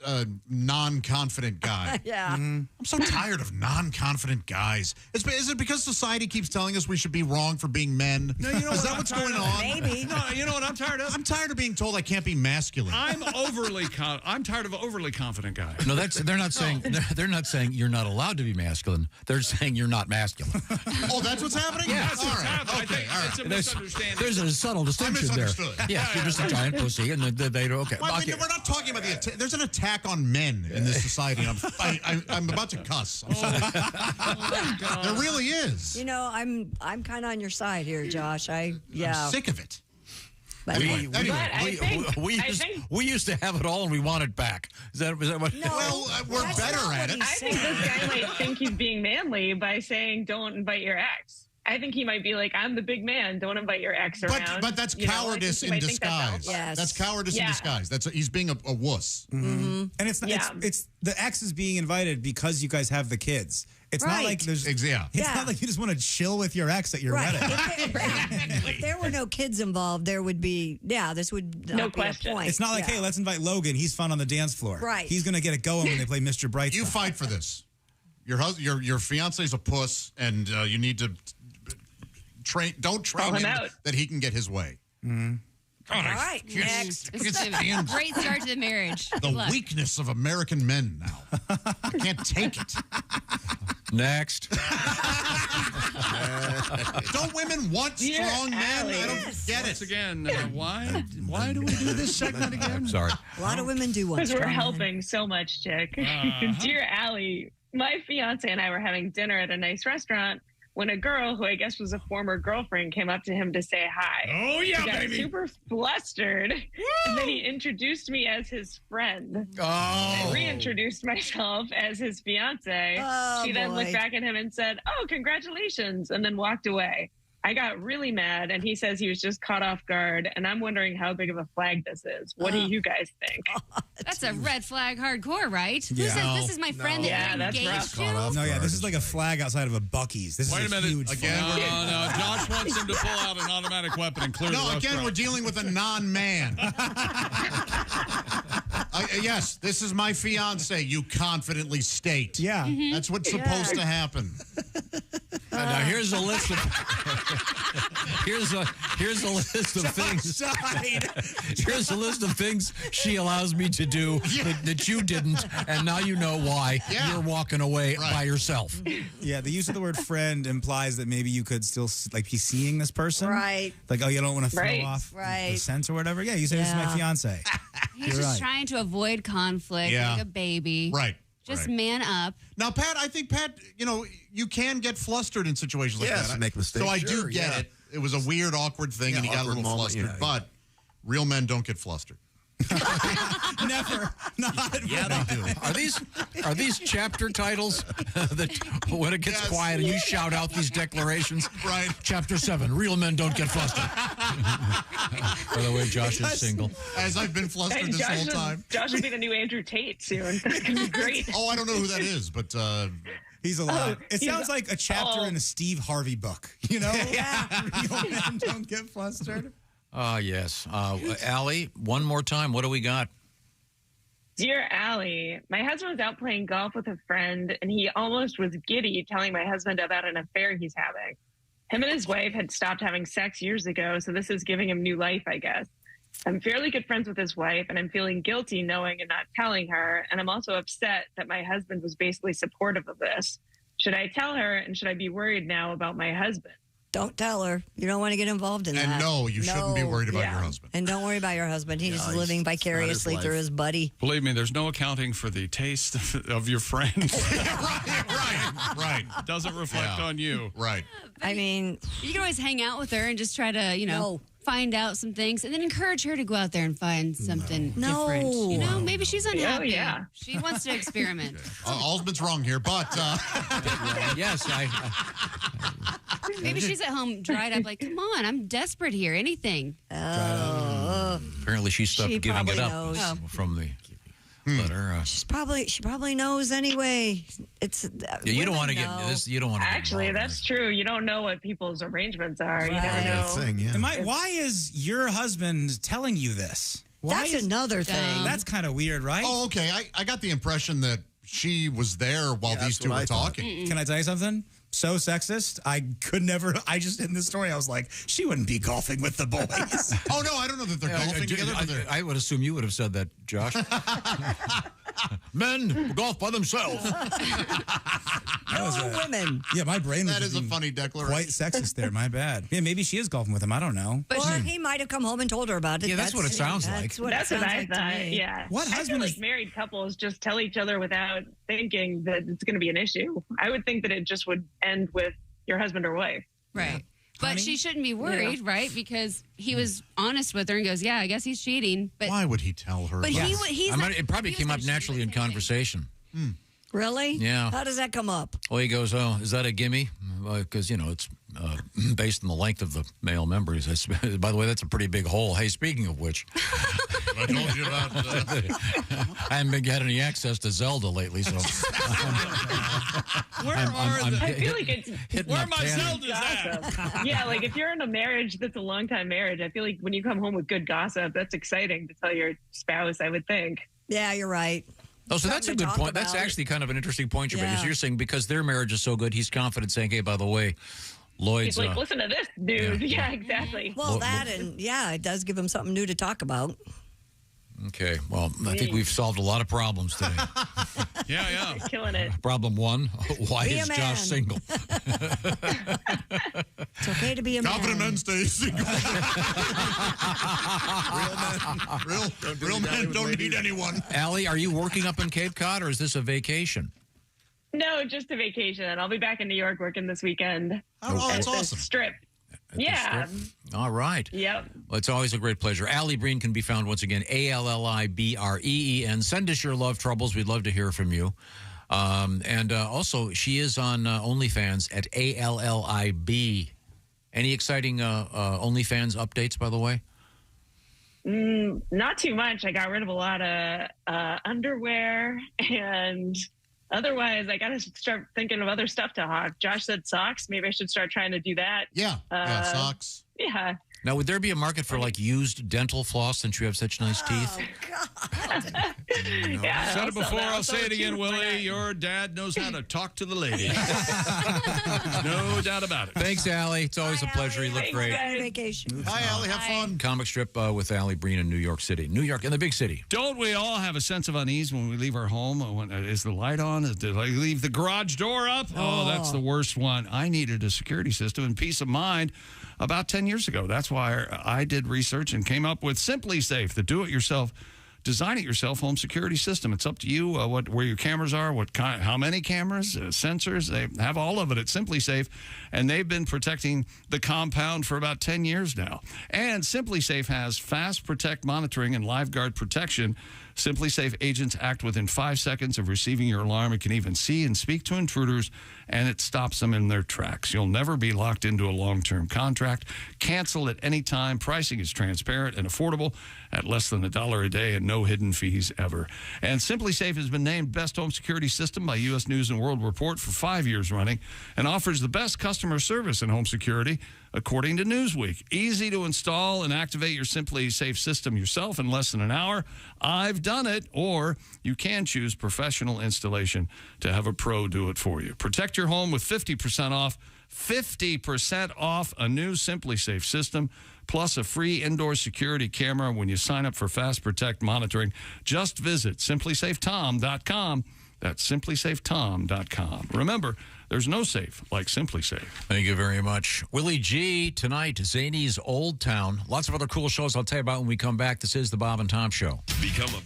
Speaker 7: non-confident guy.
Speaker 1: Yeah.
Speaker 7: I'm so tired of non-confident guys. Is it because society keeps telling us we should be wrong for being men?
Speaker 5: No, you know
Speaker 7: is
Speaker 5: what
Speaker 7: that
Speaker 5: I'm
Speaker 7: what's
Speaker 5: tired
Speaker 7: going
Speaker 5: of?
Speaker 7: on?
Speaker 1: Maybe.
Speaker 5: No, you know what I'm tired of?
Speaker 7: I'm tired of being told I can't be masculine.
Speaker 5: I'm tired of overly confident guys.
Speaker 4: No, they're not saying they're not saying you're not allowed to be masculine. They're saying you're not masculine.
Speaker 7: Oh, that's what's happening?
Speaker 4: Yeah.
Speaker 5: That's what's happening.
Speaker 7: Okay, all right.
Speaker 5: It's a misunderstanding.
Speaker 4: There's a subtle distinction there.
Speaker 7: misunderstood.
Speaker 4: Yes, you're just a giant pussy, and they don't. Okay.
Speaker 7: Well,
Speaker 4: Okay.
Speaker 7: we're not talking about the there's an attack on men in this society. I'm about to cuss. I'm sorry. There really is.
Speaker 1: You know, I'm kind of on your side here, Josh. I'm
Speaker 7: sick of it.
Speaker 1: But
Speaker 4: We used to have it all, and we want it back. Is that what?
Speaker 1: No,
Speaker 7: well, we're better at it.
Speaker 16: I think this guy might think he's being manly by saying, "Don't invite your ex." I think he might be like, "I'm the big man. Don't invite your ex around."
Speaker 7: But that's
Speaker 16: You know, I
Speaker 7: cowardice
Speaker 16: think
Speaker 7: in
Speaker 16: he might think that's
Speaker 7: disguise.
Speaker 16: alpha.
Speaker 7: That's cowardice in
Speaker 16: Yeah.
Speaker 7: disguise. He's being a wuss.
Speaker 8: And it's the ex is being invited because you guys have the kids. It's not like there's It's not like you just want to chill with your ex at your wedding.
Speaker 1: If there were no kids involved, there would be. Yeah, this would not be a point.
Speaker 8: It's not like, hey, let's invite Logan. He's fun on the dance floor.
Speaker 1: Right.
Speaker 8: He's going to get it going when they play Mr. Brightside.
Speaker 7: You fight for this. Your fiance's a puss, and you need to don't train him that he can get his way.
Speaker 1: All right, next.
Speaker 15: This is a great start to the marriage. Good
Speaker 7: The
Speaker 15: luck.
Speaker 7: weakness of American men now. I can't take it.
Speaker 4: Next.
Speaker 7: Don't women want strong men? I don't get it.
Speaker 5: Once again, why do we do this segment again?
Speaker 4: I'm sorry.
Speaker 1: A lot of women do want
Speaker 16: Because we're
Speaker 1: strong men.
Speaker 16: helping so much, Chick. Dear Allie, my fiance and I were having dinner at a nice restaurant when a girl who I guess was a former girlfriend came up to him to say hi.
Speaker 5: Oh, yeah,
Speaker 16: he got
Speaker 5: baby.
Speaker 16: super flustered. And then he introduced me as his friend.
Speaker 4: Oh.
Speaker 16: I reintroduced myself as his fiance.
Speaker 1: Oh,
Speaker 16: She then
Speaker 1: boy.
Speaker 16: looked back at him and said, "Oh, congratulations," and then walked away. I got really mad, and he says he was just caught off guard, and I'm wondering how big of a flag this is. What do you guys think?
Speaker 15: That's a red flag hardcore, right? Who
Speaker 8: Yeah.
Speaker 15: says this is my friend
Speaker 16: Yeah,
Speaker 15: that
Speaker 16: that's
Speaker 15: you're
Speaker 16: rough.
Speaker 15: engaged to?
Speaker 8: No, yeah, this is like a flag outside of a Buc-ee's. This
Speaker 5: Wait
Speaker 8: is
Speaker 5: a minute.
Speaker 8: huge
Speaker 7: Again,
Speaker 8: flag.
Speaker 5: No, Josh wants him to pull out an automatic weapon and clear the
Speaker 7: No,
Speaker 5: restaurant.
Speaker 7: again, we're dealing with a non-man. Yes, this is my fiance, you confidently state.
Speaker 8: Yeah.
Speaker 7: That's what's supposed to happen.
Speaker 4: Now here's a list of here's a list of things. Here's a list of things she allows me to do that you didn't, and now you know why you're walking away by yourself.
Speaker 8: Yeah, the use of the word friend implies that maybe you could still be seeing this person.
Speaker 1: Right.
Speaker 8: Like, oh, you don't want to throw
Speaker 16: Right.
Speaker 8: off
Speaker 1: Right.
Speaker 8: the sense or whatever. Yeah, you say this is my
Speaker 1: Yeah.
Speaker 8: fiance.
Speaker 15: He's
Speaker 8: You're
Speaker 15: just
Speaker 8: right.
Speaker 15: trying to avoid conflict,
Speaker 7: Yeah.
Speaker 15: like a baby.
Speaker 7: Right.
Speaker 15: Just
Speaker 7: right.
Speaker 15: man up.
Speaker 7: Now, Pat, I think, you can get flustered in situations like
Speaker 18: Yes,
Speaker 7: that.
Speaker 18: make mistakes.
Speaker 7: So I
Speaker 18: Sure,
Speaker 7: do get it. It was a weird, awkward thing, and he got a
Speaker 18: awkward
Speaker 7: little
Speaker 18: moment,
Speaker 7: flustered.
Speaker 18: yeah.
Speaker 7: But real men don't get flustered.
Speaker 8: Never. Not.
Speaker 18: Yeah, they do.
Speaker 4: Are these chapter titles that when it gets quiet and you shout out these declarations?
Speaker 7: Right.
Speaker 4: Chapter 7, real men don't get flustered. By the way, Josh is single.
Speaker 7: As I've been flustered
Speaker 16: And
Speaker 7: this whole time.
Speaker 16: Josh will be the new Andrew Tate soon. That's going to be great.
Speaker 7: Oh, I don't know who that is, but
Speaker 8: He's a lot. It sounds like a chapter in a Steve Harvey book. You know? Yeah. Real men don't get flustered.
Speaker 4: Yes. Allie, one more time. What do we got?
Speaker 16: Dear Allie, my husband was out playing golf with a friend, and he almost was giddy telling my husband about an affair he's having. Him and his wife had stopped having sex years ago, so this is giving him new life, I guess. I'm fairly good friends with his wife, and I'm feeling guilty knowing and not telling her, and I'm also upset that my husband was basically supportive of this. Should I tell her, and should I be worried now about my husband?
Speaker 1: Don't tell her. You don't want to get involved in that.
Speaker 7: And no, you shouldn't be worried about your husband.
Speaker 1: And don't worry about your husband. He's just living vicariously through his buddy.
Speaker 5: Believe me, there's no accounting for the taste of your friends.
Speaker 7: right. Right.
Speaker 5: Doesn't reflect on you.
Speaker 7: Right.
Speaker 1: I mean,
Speaker 15: you can always hang out with her and just try to, find out some things and then encourage her to go out there and find something different. You know, maybe she's unhappy.
Speaker 16: Oh, yeah.
Speaker 15: She wants to experiment.
Speaker 7: Alsman's wrong here, but
Speaker 4: yes,
Speaker 15: Maybe she's at home dried up like, come on, I'm desperate here. Anything.
Speaker 4: Apparently she stopped giving it
Speaker 1: probably
Speaker 4: up
Speaker 1: knows.
Speaker 4: from the letter.
Speaker 1: She probably knows anyway. It's
Speaker 4: You don't want to get this. You don't want to.
Speaker 16: Actually, that's true. You don't know what people's arrangements are. You never know.
Speaker 8: Why is your husband telling you this?
Speaker 1: That's another thing.
Speaker 8: That's kind of weird, right?
Speaker 7: Oh, okay. I got the impression that she was there while these two were talking.
Speaker 8: Can I tell you something? So sexist. I could never. I just in the story, I was like, she wouldn't be golfing with the boys.
Speaker 7: Oh no, I don't know that they're golfing together. But
Speaker 4: I would assume you would have said that, Josh. Men golf by themselves.
Speaker 1: Women.
Speaker 8: Yeah, my brain was
Speaker 7: That is a funny declaration.
Speaker 8: quite sexist there. My bad. Yeah, maybe she is golfing with him. I don't know.
Speaker 1: Or he might have come home and told her about it.
Speaker 4: Yeah, that's what it sounds like.
Speaker 1: That's what
Speaker 16: That's
Speaker 1: it
Speaker 16: what
Speaker 1: sounds
Speaker 16: I
Speaker 1: like to
Speaker 16: thought.
Speaker 1: me.
Speaker 16: Yeah.
Speaker 8: What
Speaker 16: I feel
Speaker 8: husband
Speaker 16: like
Speaker 8: is-
Speaker 16: married couples just tell each other without thinking that it's going to be an issue. I would think that it just would end with your husband or wife.
Speaker 15: Right. But she shouldn't be worried, right? Because he was honest with her and goes, yeah, I guess he's cheating. But
Speaker 7: Why would he tell her?
Speaker 15: But
Speaker 7: about
Speaker 15: he's
Speaker 4: it probably came up naturally in conversation.
Speaker 1: Really?
Speaker 4: Yeah.
Speaker 1: How does that come up?
Speaker 4: Well, he goes, "Oh, is that a gimme?" Because it's based on the length of the male member. He says, "By the way, that's a pretty big hole." Hey, speaking of which,
Speaker 7: I told you about.
Speaker 4: I haven't had any access to Zelda lately, so
Speaker 16: I feel like it's
Speaker 4: where my
Speaker 16: Zelda's at. Yeah, like if you're in a marriage that's a long time marriage, I feel like when you come home with good gossip, that's exciting to tell your spouse, I would think.
Speaker 1: Yeah, you're right.
Speaker 4: Oh, so that's a good point. That's actually kind of an interesting point you're making. So you're saying because their marriage is so good, he's confident saying, "Hey, by the way, Lloyd's."
Speaker 16: He's like, listen to this, dude. Yeah, exactly.
Speaker 1: Well, it does give him something new to talk about.
Speaker 4: Okay, well, I think we've solved a lot of problems today.
Speaker 5: Yeah.
Speaker 16: Killing it.
Speaker 4: Problem one: why
Speaker 1: Be a
Speaker 4: is
Speaker 1: man.
Speaker 4: Josh single?
Speaker 1: It's okay to be a
Speaker 7: Confident
Speaker 1: man.
Speaker 7: men stay single. real men don't need anyone.
Speaker 4: Allie, are you working up in Cape Cod, or is this a vacation?
Speaker 16: No, just a vacation. I'll be back in New York working this weekend.
Speaker 7: Oh, that's
Speaker 16: At the
Speaker 7: awesome.
Speaker 16: Strip.
Speaker 4: At the
Speaker 16: Yeah.
Speaker 4: Strip? All right.
Speaker 16: Yep.
Speaker 4: Well, it's always a great pleasure. Alli Breen can be found once again, ALLIBREEN. Send us your love troubles. We'd love to hear from you. And also, she is on OnlyFans at ALLIB. Any exciting OnlyFans updates, by the way?
Speaker 16: Not too much. I got rid of a lot of underwear, and otherwise, I got to start thinking of other stuff to hawk. Josh said socks. Maybe I should start trying to do that.
Speaker 7: Yeah, socks.
Speaker 16: Yeah.
Speaker 4: Now, would there be a market for like used dental floss since you have such nice teeth?
Speaker 16: Yeah,
Speaker 5: Said it before,
Speaker 16: that.
Speaker 5: I'll say it again, Willie. Your dad knows how to talk to the ladies. No doubt about it.
Speaker 4: Thanks, Allie. It's always a pleasure. You look great.
Speaker 1: Vacation.
Speaker 7: Hi, Allie. Have fun.
Speaker 4: Comic strip with Alli Breen in New York City. New York, in the big city.
Speaker 5: Don't we all have a sense of unease when we leave our home? Is the light on? Did I leave the garage door up? Oh, that's the worst one. I needed a security system and peace of mind about 10 years ago. That's why I did research and came up with Simply Safe, the do-it-yourself, design-it-yourself home security system. It's up to you where your cameras are, how many cameras, sensors. They have all of it at Simply Safe, and they've been protecting the compound for about 10 years now. And Simply Safe has fast protect monitoring and live guard protection. Simply Safe agents act within 5 seconds of receiving your alarm. It can even see and speak to intruders, and it stops them in their tracks. You'll never be locked into a long-term contract. Cancel at any time. Pricing is transparent and affordable at less than $1 a day and no hidden fees ever. And Simply Safe has been named Best Home Security System by U.S. News & World Report for 5 years running and offers the best customer service in home security, according to Newsweek. Easy to install and activate your Simply Safe system yourself in less than an hour. I've done it. Or you can choose professional installation to have a pro do it for you. Protect your home with 50% off. 50% off a new Simply Safe system, plus a free indoor security camera when you sign up for Fast Protect monitoring. Just visit simplysafetom.com. That's simplysafetom.com. Remember, there's no safe like Simply Safe.
Speaker 4: Thank you very much. Willie G tonight, Zany's Old Town. Lots of other cool shows I'll tell you about when we come back. This is the Bob and Tom Show.
Speaker 9: Become a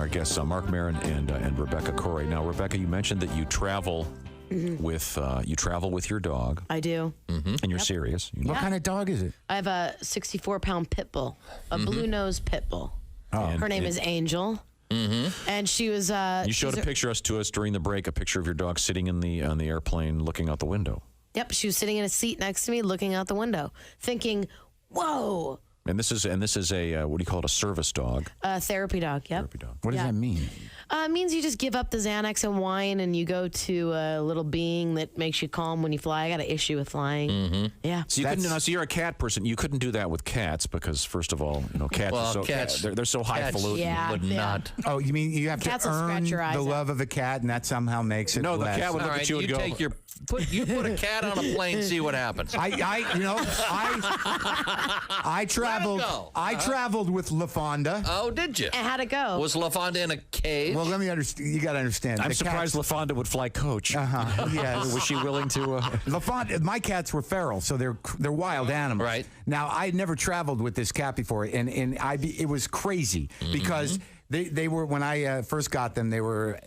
Speaker 20: our guests, Mark Maron and Rebecca Corey. Now, Rebecca, you mentioned that you travel with your dog.
Speaker 14: I do.
Speaker 20: And you're serious.
Speaker 14: What
Speaker 19: kind of dog is it?
Speaker 14: I have a 64-pound pit bull, a blue-nosed pit bull. Her name is Angel. And she was.
Speaker 20: You showed a picture to us during the break, a picture of your dog sitting on the airplane looking out the window.
Speaker 14: Yep, she was sitting in a seat next to me, looking out the window, thinking, "Whoa."
Speaker 20: And this is a what do you call it? A service dog.
Speaker 14: A therapy dog. Yep.
Speaker 20: Therapy dog.
Speaker 19: What does that mean?
Speaker 14: It means you just give up the Xanax and wine, and you go to a little being that makes you calm when you fly. I got an issue with flying. Yeah.
Speaker 20: So so you're a cat person. You couldn't do that with cats because, first of all, cats are so they're so highfalutin.
Speaker 14: Yeah,
Speaker 20: would not.
Speaker 19: Oh, you mean you have
Speaker 14: Cats
Speaker 19: to
Speaker 14: will
Speaker 19: earn
Speaker 14: scratch your eyes
Speaker 19: the
Speaker 14: out.
Speaker 19: love of a cat, and that somehow makes it.
Speaker 20: No, the
Speaker 19: less.
Speaker 20: cat would look at you and go.
Speaker 12: You put a cat on a plane, see what happens.
Speaker 19: I traveled. I traveled with LaFonda.
Speaker 12: Oh, did you?
Speaker 14: And how'd it go?
Speaker 12: Was LaFonda in a cage?
Speaker 19: Well, let me understand. You got to understand.
Speaker 20: I'm
Speaker 19: The
Speaker 20: surprised LaFonda would fly coach.
Speaker 19: Yes.
Speaker 20: Was she willing to?
Speaker 19: LaFonda. My cats were feral, so they're wild animals.
Speaker 12: Right.
Speaker 19: Now, I had never traveled with this cat before, and it was crazy because. They were, when I first got them, they were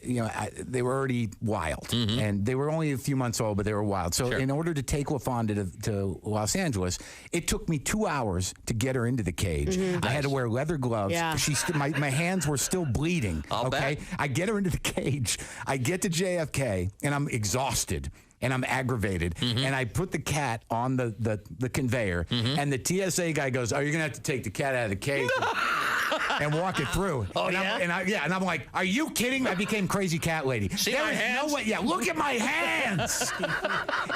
Speaker 19: already wild, and they were only a few months old, but they were wild. So in order to take LaFonda to Los Angeles, it took me 2 hours to get her into the cage. I had to wear leather gloves.
Speaker 14: Yeah.
Speaker 19: My hands were still bleeding.
Speaker 12: I'll bet.
Speaker 19: I get her into the cage. I get to JFK, and I'm exhausted. And I'm aggravated, and I put the cat on the conveyor, and the TSA guy goes, "Oh, you're gonna have to take the cat out of the cage and walk it through."
Speaker 12: Oh,
Speaker 19: and I'm like, "Are you kidding?" I became crazy cat lady.
Speaker 12: See
Speaker 19: there
Speaker 12: my
Speaker 19: is
Speaker 12: hands?
Speaker 19: no way. Yeah, look at my hands.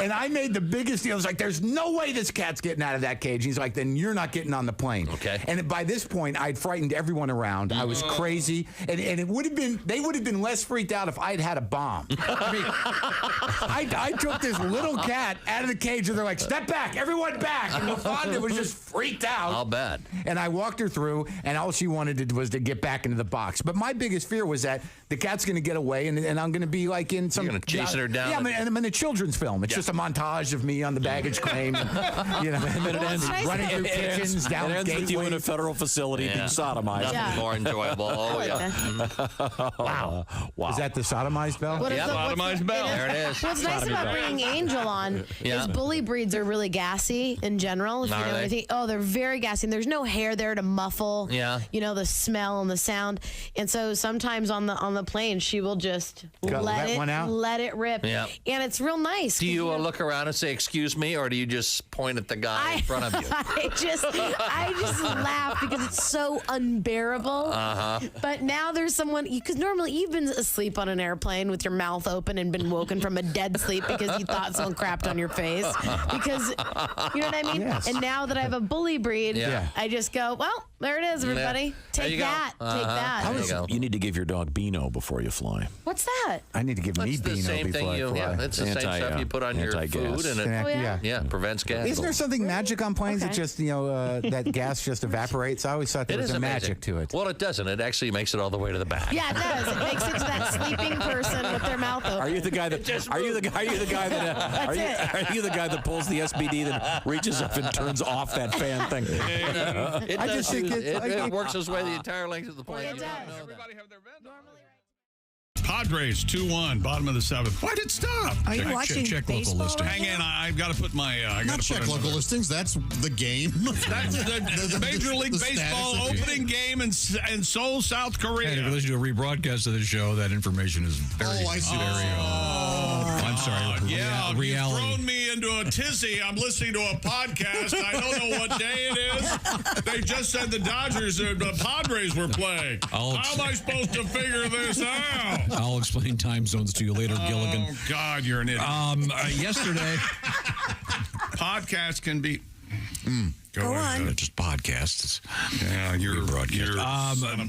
Speaker 19: And I made the biggest deal. I was like, "There's no way this cat's getting out of that cage." He's like, "Then you're not getting on the plane."
Speaker 12: Okay.
Speaker 19: And by this point, I'd frightened everyone around. I was crazy, and it would have been. They would have been less freaked out if I'd had a bomb. I mean, I took this little cat out of the cage, and they're like, "Step back, everyone back!" And LaFonda was just freaked out.
Speaker 12: I'll bet.
Speaker 19: And I walked her through, and all she wanted was to get back into the box. But my biggest fear was that the cat's going to get away, and I'm going to be like in some.
Speaker 12: You're going to chasing her down.
Speaker 19: Yeah, I'm in a children's film. It's just a montage of me on the baggage claim, and, and then it ends running through kitchens, down
Speaker 20: it ends with you in a federal facility being sodomized.
Speaker 12: Nothing more enjoyable. Oh, yeah.
Speaker 19: Wow. Is that the sodomized bell?
Speaker 12: Sodomized bell. There it is.
Speaker 14: What's nice about bringing Angel on is bully breeds are really gassy in general. If you know anything. Oh, they're very gassy. And there's no hair there to muffle, the smell and the sound. And so sometimes on the plane, she will just let it rip.
Speaker 12: Yeah.
Speaker 14: And it's real nice.
Speaker 12: Do you look around and say, "Excuse me," or do you just point at the guy in front of you?
Speaker 14: I just laugh because it's so unbearable. But now there's someone, because normally you've been asleep on an airplane with your mouth open and been woken from a dead sleep because you thought someone crapped on your face. Because, you know what I mean?
Speaker 19: Yes.
Speaker 14: And now that I have a bully breed, I just go, well, there it is, everybody. Take that. Take that.
Speaker 20: You need to give your dog Beano before you fly.
Speaker 14: What's that?
Speaker 19: I need to give me
Speaker 12: the
Speaker 19: Beano
Speaker 12: same
Speaker 19: before I fly.
Speaker 12: it's the same stuff you put on your food, and it prevents gas.
Speaker 19: Isn't there something magic on planes that just that gas just evaporates? I always thought there was a magic to it.
Speaker 12: Well, it doesn't. It actually makes it all the way to the back.
Speaker 14: Yeah, it does. It makes it to that sleeping person with their mouth open.
Speaker 20: Are you the guy that? Are you the guy that? Are you the guy that pulls the SBD that reaches up and turns off that fan thing?
Speaker 12: It works its way the entire length of the plane.
Speaker 14: It does.
Speaker 5: Everybody have their vent. Padres 2-1, bottom of the seventh. Why did it stop?
Speaker 1: Are you watching
Speaker 5: check
Speaker 1: baseball
Speaker 5: local listings.
Speaker 1: right
Speaker 5: Hang in, I've got to put my.
Speaker 7: Not check local listings. That's the game.
Speaker 5: That's the Major League Baseball opening game in Seoul, South Korea.
Speaker 4: And if you listen to a rebroadcast of the show, that information is very, I'm sorry.
Speaker 5: Yeah,
Speaker 4: reality.
Speaker 5: You've thrown me into a tizzy. I'm listening to a podcast. I don't know what day it is. They just said the Padres were playing. How am I supposed to figure this out?
Speaker 4: I'll explain time zones to you later, Gilligan.
Speaker 5: Oh, God, you're an idiot.
Speaker 4: Yesterday.
Speaker 5: Podcasts can be...
Speaker 1: Go on.
Speaker 4: Just podcasts.
Speaker 5: Yeah, you're broadcast.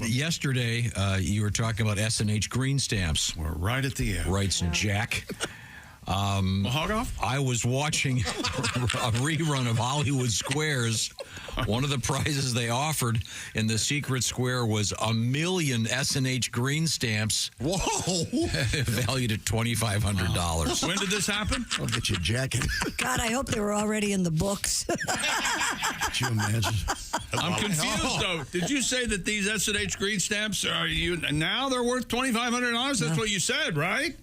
Speaker 4: Yesterday, you were talking about S&H green stamps.
Speaker 5: We're right at the end.
Speaker 4: Writes Jack.
Speaker 5: Hog off?
Speaker 4: I was watching a rerun of Hollywood Squares. One of the prizes they offered in the secret square was 1 million S&H green stamps.
Speaker 18: Whoa!
Speaker 4: Valued at $2,500.
Speaker 5: When did this happen?
Speaker 18: I'll get you a jacket.
Speaker 1: God, I hope they were already in the books.
Speaker 18: Could you imagine?
Speaker 5: I'm confused, though. Did you say that these S&H green stamps now they're worth $2,500? That's what you said, right?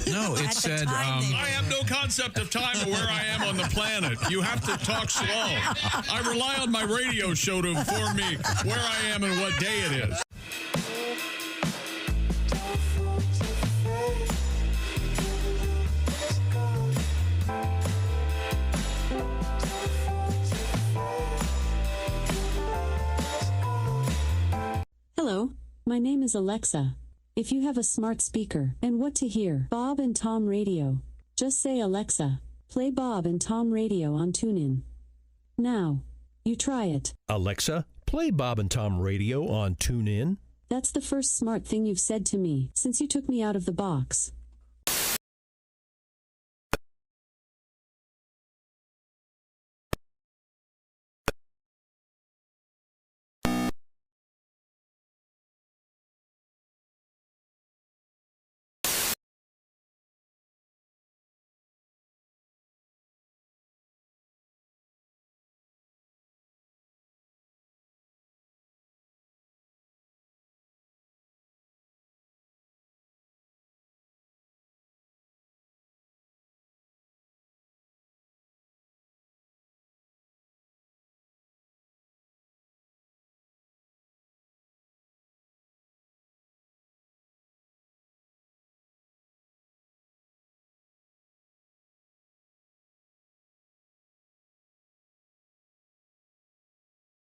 Speaker 4: No, it said...
Speaker 5: I have no concept of time or where I am on the planet. You have to talk slow. I rely on my radio show to inform me where I am and what day it is.
Speaker 21: Hello, my name is Alexa. If you have a smart speaker and what to hear, Bob and Tom Radio, just say Alexa, play Bob and Tom Radio on TuneIn. Now, you try it.
Speaker 22: Alexa, play Bob and Tom Radio on TuneIn.
Speaker 21: That's the first smart thing you've said to me since you took me out of the box.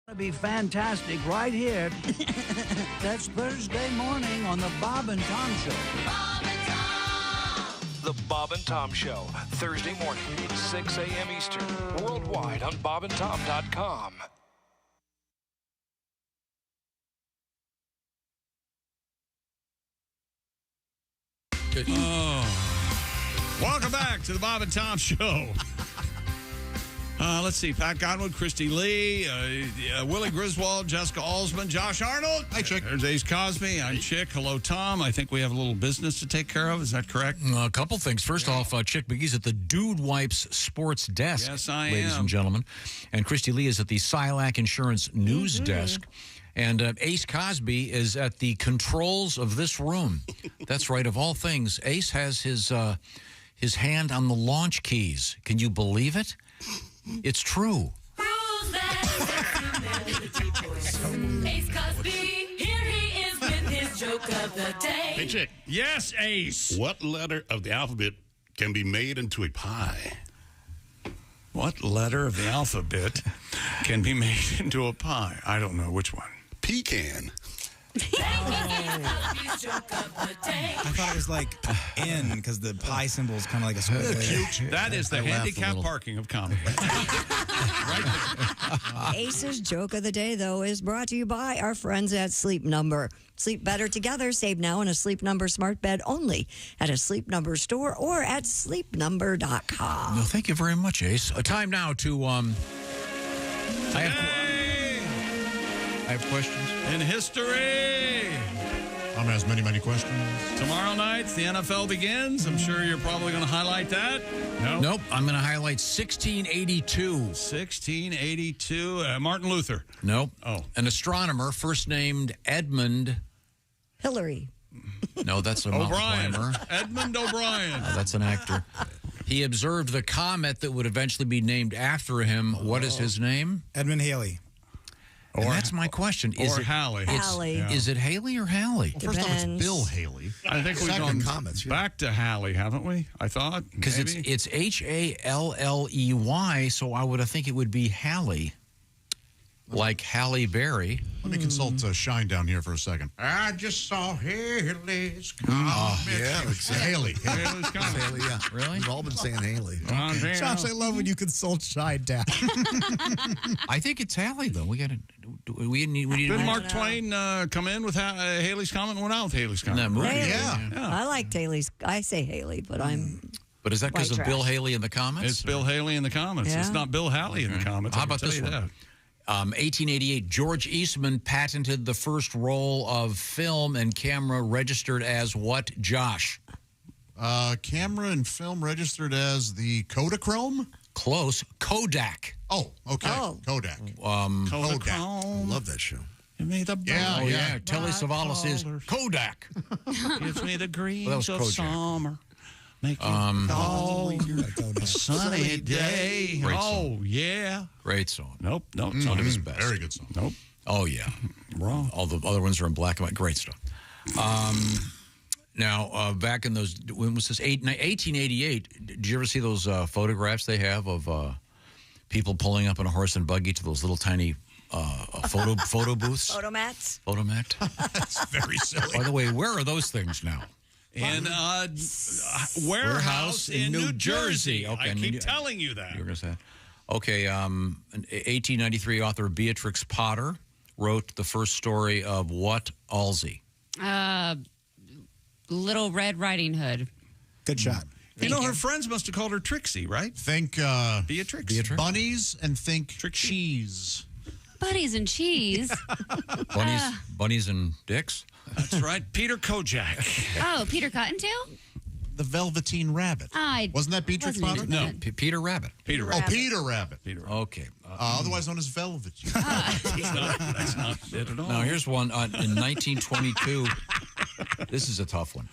Speaker 23: To be fantastic right here. That's Thursday morning on the Bob and Tom Show.
Speaker 24: Bob and Tom. The Bob and Tom Show, Thursday morning, 6 a.m. Eastern, worldwide on bobandtom.com.
Speaker 5: Welcome back to the Bob and Tom Show. Let's see. Pat Godwin, Christy Lee, Willie Griswold, Jessica Alsman, Josh Arnold.
Speaker 7: Hi, Chick.
Speaker 5: There's Ace Cosby. I'm Chick. Hello, Tom. I think we have a little business to take care of. Is that correct?
Speaker 4: A couple things. First off, Chick McGee's at the Dude Wipes Sports Desk.
Speaker 5: Yes, I
Speaker 4: ladies
Speaker 5: am.
Speaker 4: and gentlemen. And Christy Lee is at the Silac Insurance News Desk. And Ace Cosby is at the controls of this room. That's right. Of all things, Ace has his hand on the launch keys. Can you believe it? It's true.
Speaker 24: Ace Cosby, here he is with his joke of the day.
Speaker 25: Hey, Chick.
Speaker 5: Yes, Ace.
Speaker 25: What letter of the alphabet can be made into a pie?
Speaker 5: What letter of the alphabet can be made into a pie? I don't know. Which one?
Speaker 25: Pecan.
Speaker 8: I thought it was like N because the pie symbol is kind of like a square.
Speaker 5: That is the handicap parking of comedy.
Speaker 1: Ace's joke of the day, though, is brought to you by our friends at Sleep Number. Sleep better together. Save now on a Sleep Number smart bed only at a Sleep Number store or at sleepnumber.com.
Speaker 4: Well, thank you very much, Ace. Time now to I have questions.
Speaker 5: In history.
Speaker 7: Tom has many, many questions.
Speaker 5: Tomorrow night, the NFL begins. I'm sure you're probably going to highlight that. No?
Speaker 4: Nope. I'm going to highlight 1682.
Speaker 5: 1682. Martin Luther.
Speaker 4: Nope.
Speaker 5: Oh.
Speaker 4: An astronomer first named Edmund.
Speaker 1: Hillary.
Speaker 4: No, that's a mountain
Speaker 5: O'Brien.
Speaker 4: climber.
Speaker 5: Edmund O'Brien.
Speaker 4: That's an actor. He observed the comet that would eventually be named after him. What is his name?
Speaker 8: Edmund Halley.
Speaker 4: And that's my question. Is
Speaker 5: or
Speaker 4: it
Speaker 5: Halley.
Speaker 1: Halley.
Speaker 4: Is it Haley or Halley?
Speaker 7: Well, first off, it's Bill Haley.
Speaker 5: I think we've gone back to Halley, haven't we? I thought.
Speaker 4: Because it's Halley, so I would think it would be Halley. Like Halle Berry.
Speaker 7: Let me consult Shine down here for a second.
Speaker 26: I just saw Haley's coming.
Speaker 7: Yeah, it's Haley.
Speaker 5: Haley's coming.
Speaker 18: Haley, yeah.
Speaker 4: Really?
Speaker 18: We've all been saying Haley.
Speaker 8: Josh, I love when you consult Shine down.
Speaker 4: I think it's Haley, though. We got to. We need.
Speaker 5: Did Mark Twain come in with Haley's comment? Went out with Haley's comment.
Speaker 4: That movie.
Speaker 1: Haley.
Speaker 7: Yeah.
Speaker 1: I like Haley's. I say Haley, but I'm.
Speaker 4: But is that because of Bill Haley in the comments?
Speaker 5: It's Bill Haley in the comments.
Speaker 1: Yeah.
Speaker 5: It's not Bill Haley in the comments.
Speaker 4: How about this one? 1888, George Eastman patented the first roll of film and camera registered as what, Josh?
Speaker 7: Camera and film registered as the Kodachrome?
Speaker 4: Close. Kodak.
Speaker 7: Oh, okay.
Speaker 1: Oh.
Speaker 7: Kodak.
Speaker 5: Kodak.
Speaker 18: I love that show.
Speaker 5: Give me the
Speaker 4: Telly Savalas is Kodak.
Speaker 5: Gives me the greens
Speaker 4: Well, that was
Speaker 5: of
Speaker 4: Kojak.
Speaker 5: summer. Make it all a sunny day.
Speaker 4: Great
Speaker 5: Oh,
Speaker 4: song.
Speaker 5: yeah.
Speaker 4: Great song.
Speaker 5: Nope.
Speaker 4: It's one of his best.
Speaker 7: Very good song.
Speaker 5: Nope.
Speaker 4: Oh, yeah.
Speaker 5: Wrong.
Speaker 4: All the other ones are in black and white. Great stuff. Now, back in those, when was this? 1888, did you ever see those photographs they have of people pulling up in a horse and buggy to those little tiny photo booths?
Speaker 1: Photomats?
Speaker 4: Photomat?
Speaker 7: That's very silly.
Speaker 4: By the way, where are those things now?
Speaker 5: In a warehouse in New Jersey.
Speaker 4: Okay,
Speaker 5: I keep telling you that.
Speaker 4: You were going to say that. Okay, 1893 author Beatrix Potter wrote the first story of what Alsy?
Speaker 15: Little Red Riding Hood.
Speaker 8: Good shot.
Speaker 5: Her friends must have called her Trixie, right?
Speaker 7: Think
Speaker 5: Beatrix.
Speaker 7: bunnies and think cheese.
Speaker 15: Buddies and cheese.
Speaker 4: Bunnies and dicks?
Speaker 5: That's right. Peter Kojak.
Speaker 15: Oh, Peter Cottontail?
Speaker 7: The Velveteen Rabbit. Wasn't that Beatrix Potter?
Speaker 4: No, Peter Rabbit.
Speaker 5: Peter
Speaker 7: Rabbit. Oh, Peter Rabbit.
Speaker 4: Okay.
Speaker 7: Otherwise known as Velvet.
Speaker 5: That's not it at all.
Speaker 4: Now, here's one in 1922. This is a tough one.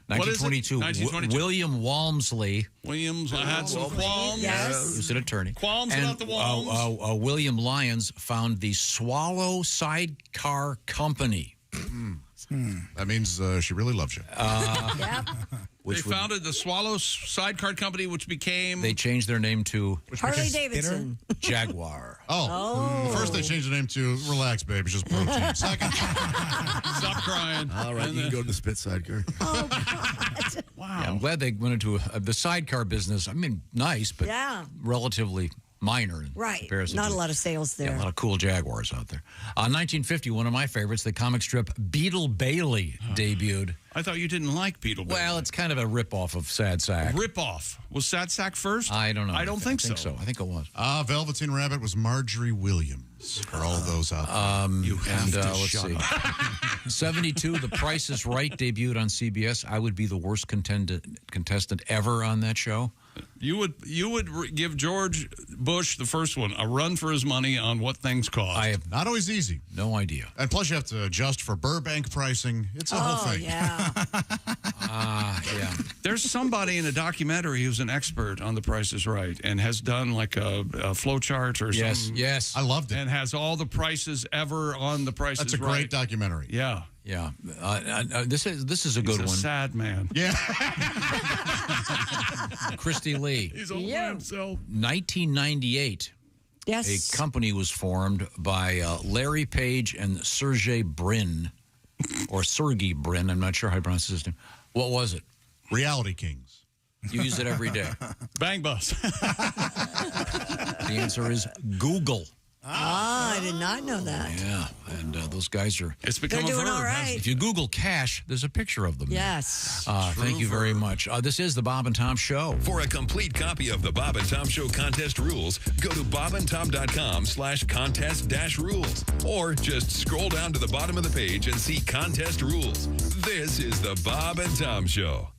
Speaker 4: 1922, William Walmsley.
Speaker 5: Williams, I had some qualms.
Speaker 1: Yes.
Speaker 4: He was an attorney.
Speaker 5: Qualms about the Walms.
Speaker 4: William Lyons found the Swallow Sidecar Company.
Speaker 7: That means she really loves you.
Speaker 5: They founded the Swallow Sidecar Company, which became...
Speaker 4: They changed their name to...
Speaker 1: Harley Davidson.
Speaker 4: Jaguar.
Speaker 7: First they changed the name to Relax, Baby, just protein. Second.
Speaker 5: Stop crying.
Speaker 18: All right, you can go to the Spit Sidecar.
Speaker 1: Oh, God.
Speaker 5: Wow.
Speaker 4: Yeah, I'm glad they went into the sidecar business. I mean, nice, but relatively minor in comparison.
Speaker 1: Not a lot of sales there.
Speaker 4: Yeah, a lot of cool Jaguars out there. 1950, one of my favorites, the comic strip Beetle Bailey debuted.
Speaker 5: I thought you didn't like Beetle Bailey.
Speaker 4: Well, it's kind of a rip-off of Sad Sack.
Speaker 5: Rip-off? Was Sad Sack first?
Speaker 4: I don't know.
Speaker 5: I don't think so.
Speaker 4: I think it was.
Speaker 7: Velveteen Rabbit was Marjorie Williams. For all those out there.
Speaker 5: You have to
Speaker 4: let's
Speaker 5: shut
Speaker 4: see.
Speaker 5: up.
Speaker 4: 72, The Price is Right debuted on CBS. I would be the worst contestant ever on that show.
Speaker 5: You would give George Bush, the first one, a run for his money on what things cost.
Speaker 4: I have
Speaker 7: not always easy.
Speaker 4: No idea.
Speaker 7: And plus you have to adjust for Burbank pricing. It's a whole thing.
Speaker 1: Yeah.
Speaker 4: Yeah.
Speaker 5: There's somebody in a documentary who's an expert on The Price is Right and has done like a flow chart or something.
Speaker 4: Yes.
Speaker 7: I loved it.
Speaker 5: And has all the prices ever on The Price
Speaker 7: That's
Speaker 5: is
Speaker 7: a
Speaker 5: Right.
Speaker 7: great documentary.
Speaker 5: Yeah.
Speaker 4: Yeah. This is a good
Speaker 5: He's a
Speaker 4: one.
Speaker 5: sad man.
Speaker 7: Yeah.
Speaker 4: Christy Lee.
Speaker 5: He's all by himself.
Speaker 4: 1998.
Speaker 1: Yes.
Speaker 4: A company was formed by Larry Page and Sergey Brin, or Sergey Brin. I'm not sure how to pronounce his name. What was it?
Speaker 7: Reality Kings.
Speaker 4: You use it every day.
Speaker 5: Bang Bus.
Speaker 4: The answer is Google.
Speaker 1: I did not know that.
Speaker 4: Yeah, and those guys are...
Speaker 5: It's become
Speaker 1: They're
Speaker 5: a
Speaker 1: doing
Speaker 5: verb.
Speaker 1: all right.
Speaker 4: If you Google cash, there's a picture of them.
Speaker 1: Yes.
Speaker 4: Thank you very much. This is the Bob and Tom Show.
Speaker 9: For a complete copy of the Bob and Tom Show contest rules, go to bobandtom.com/contest-rules. Or just scroll down to the bottom of the page and see contest rules. This is the Bob and Tom Show.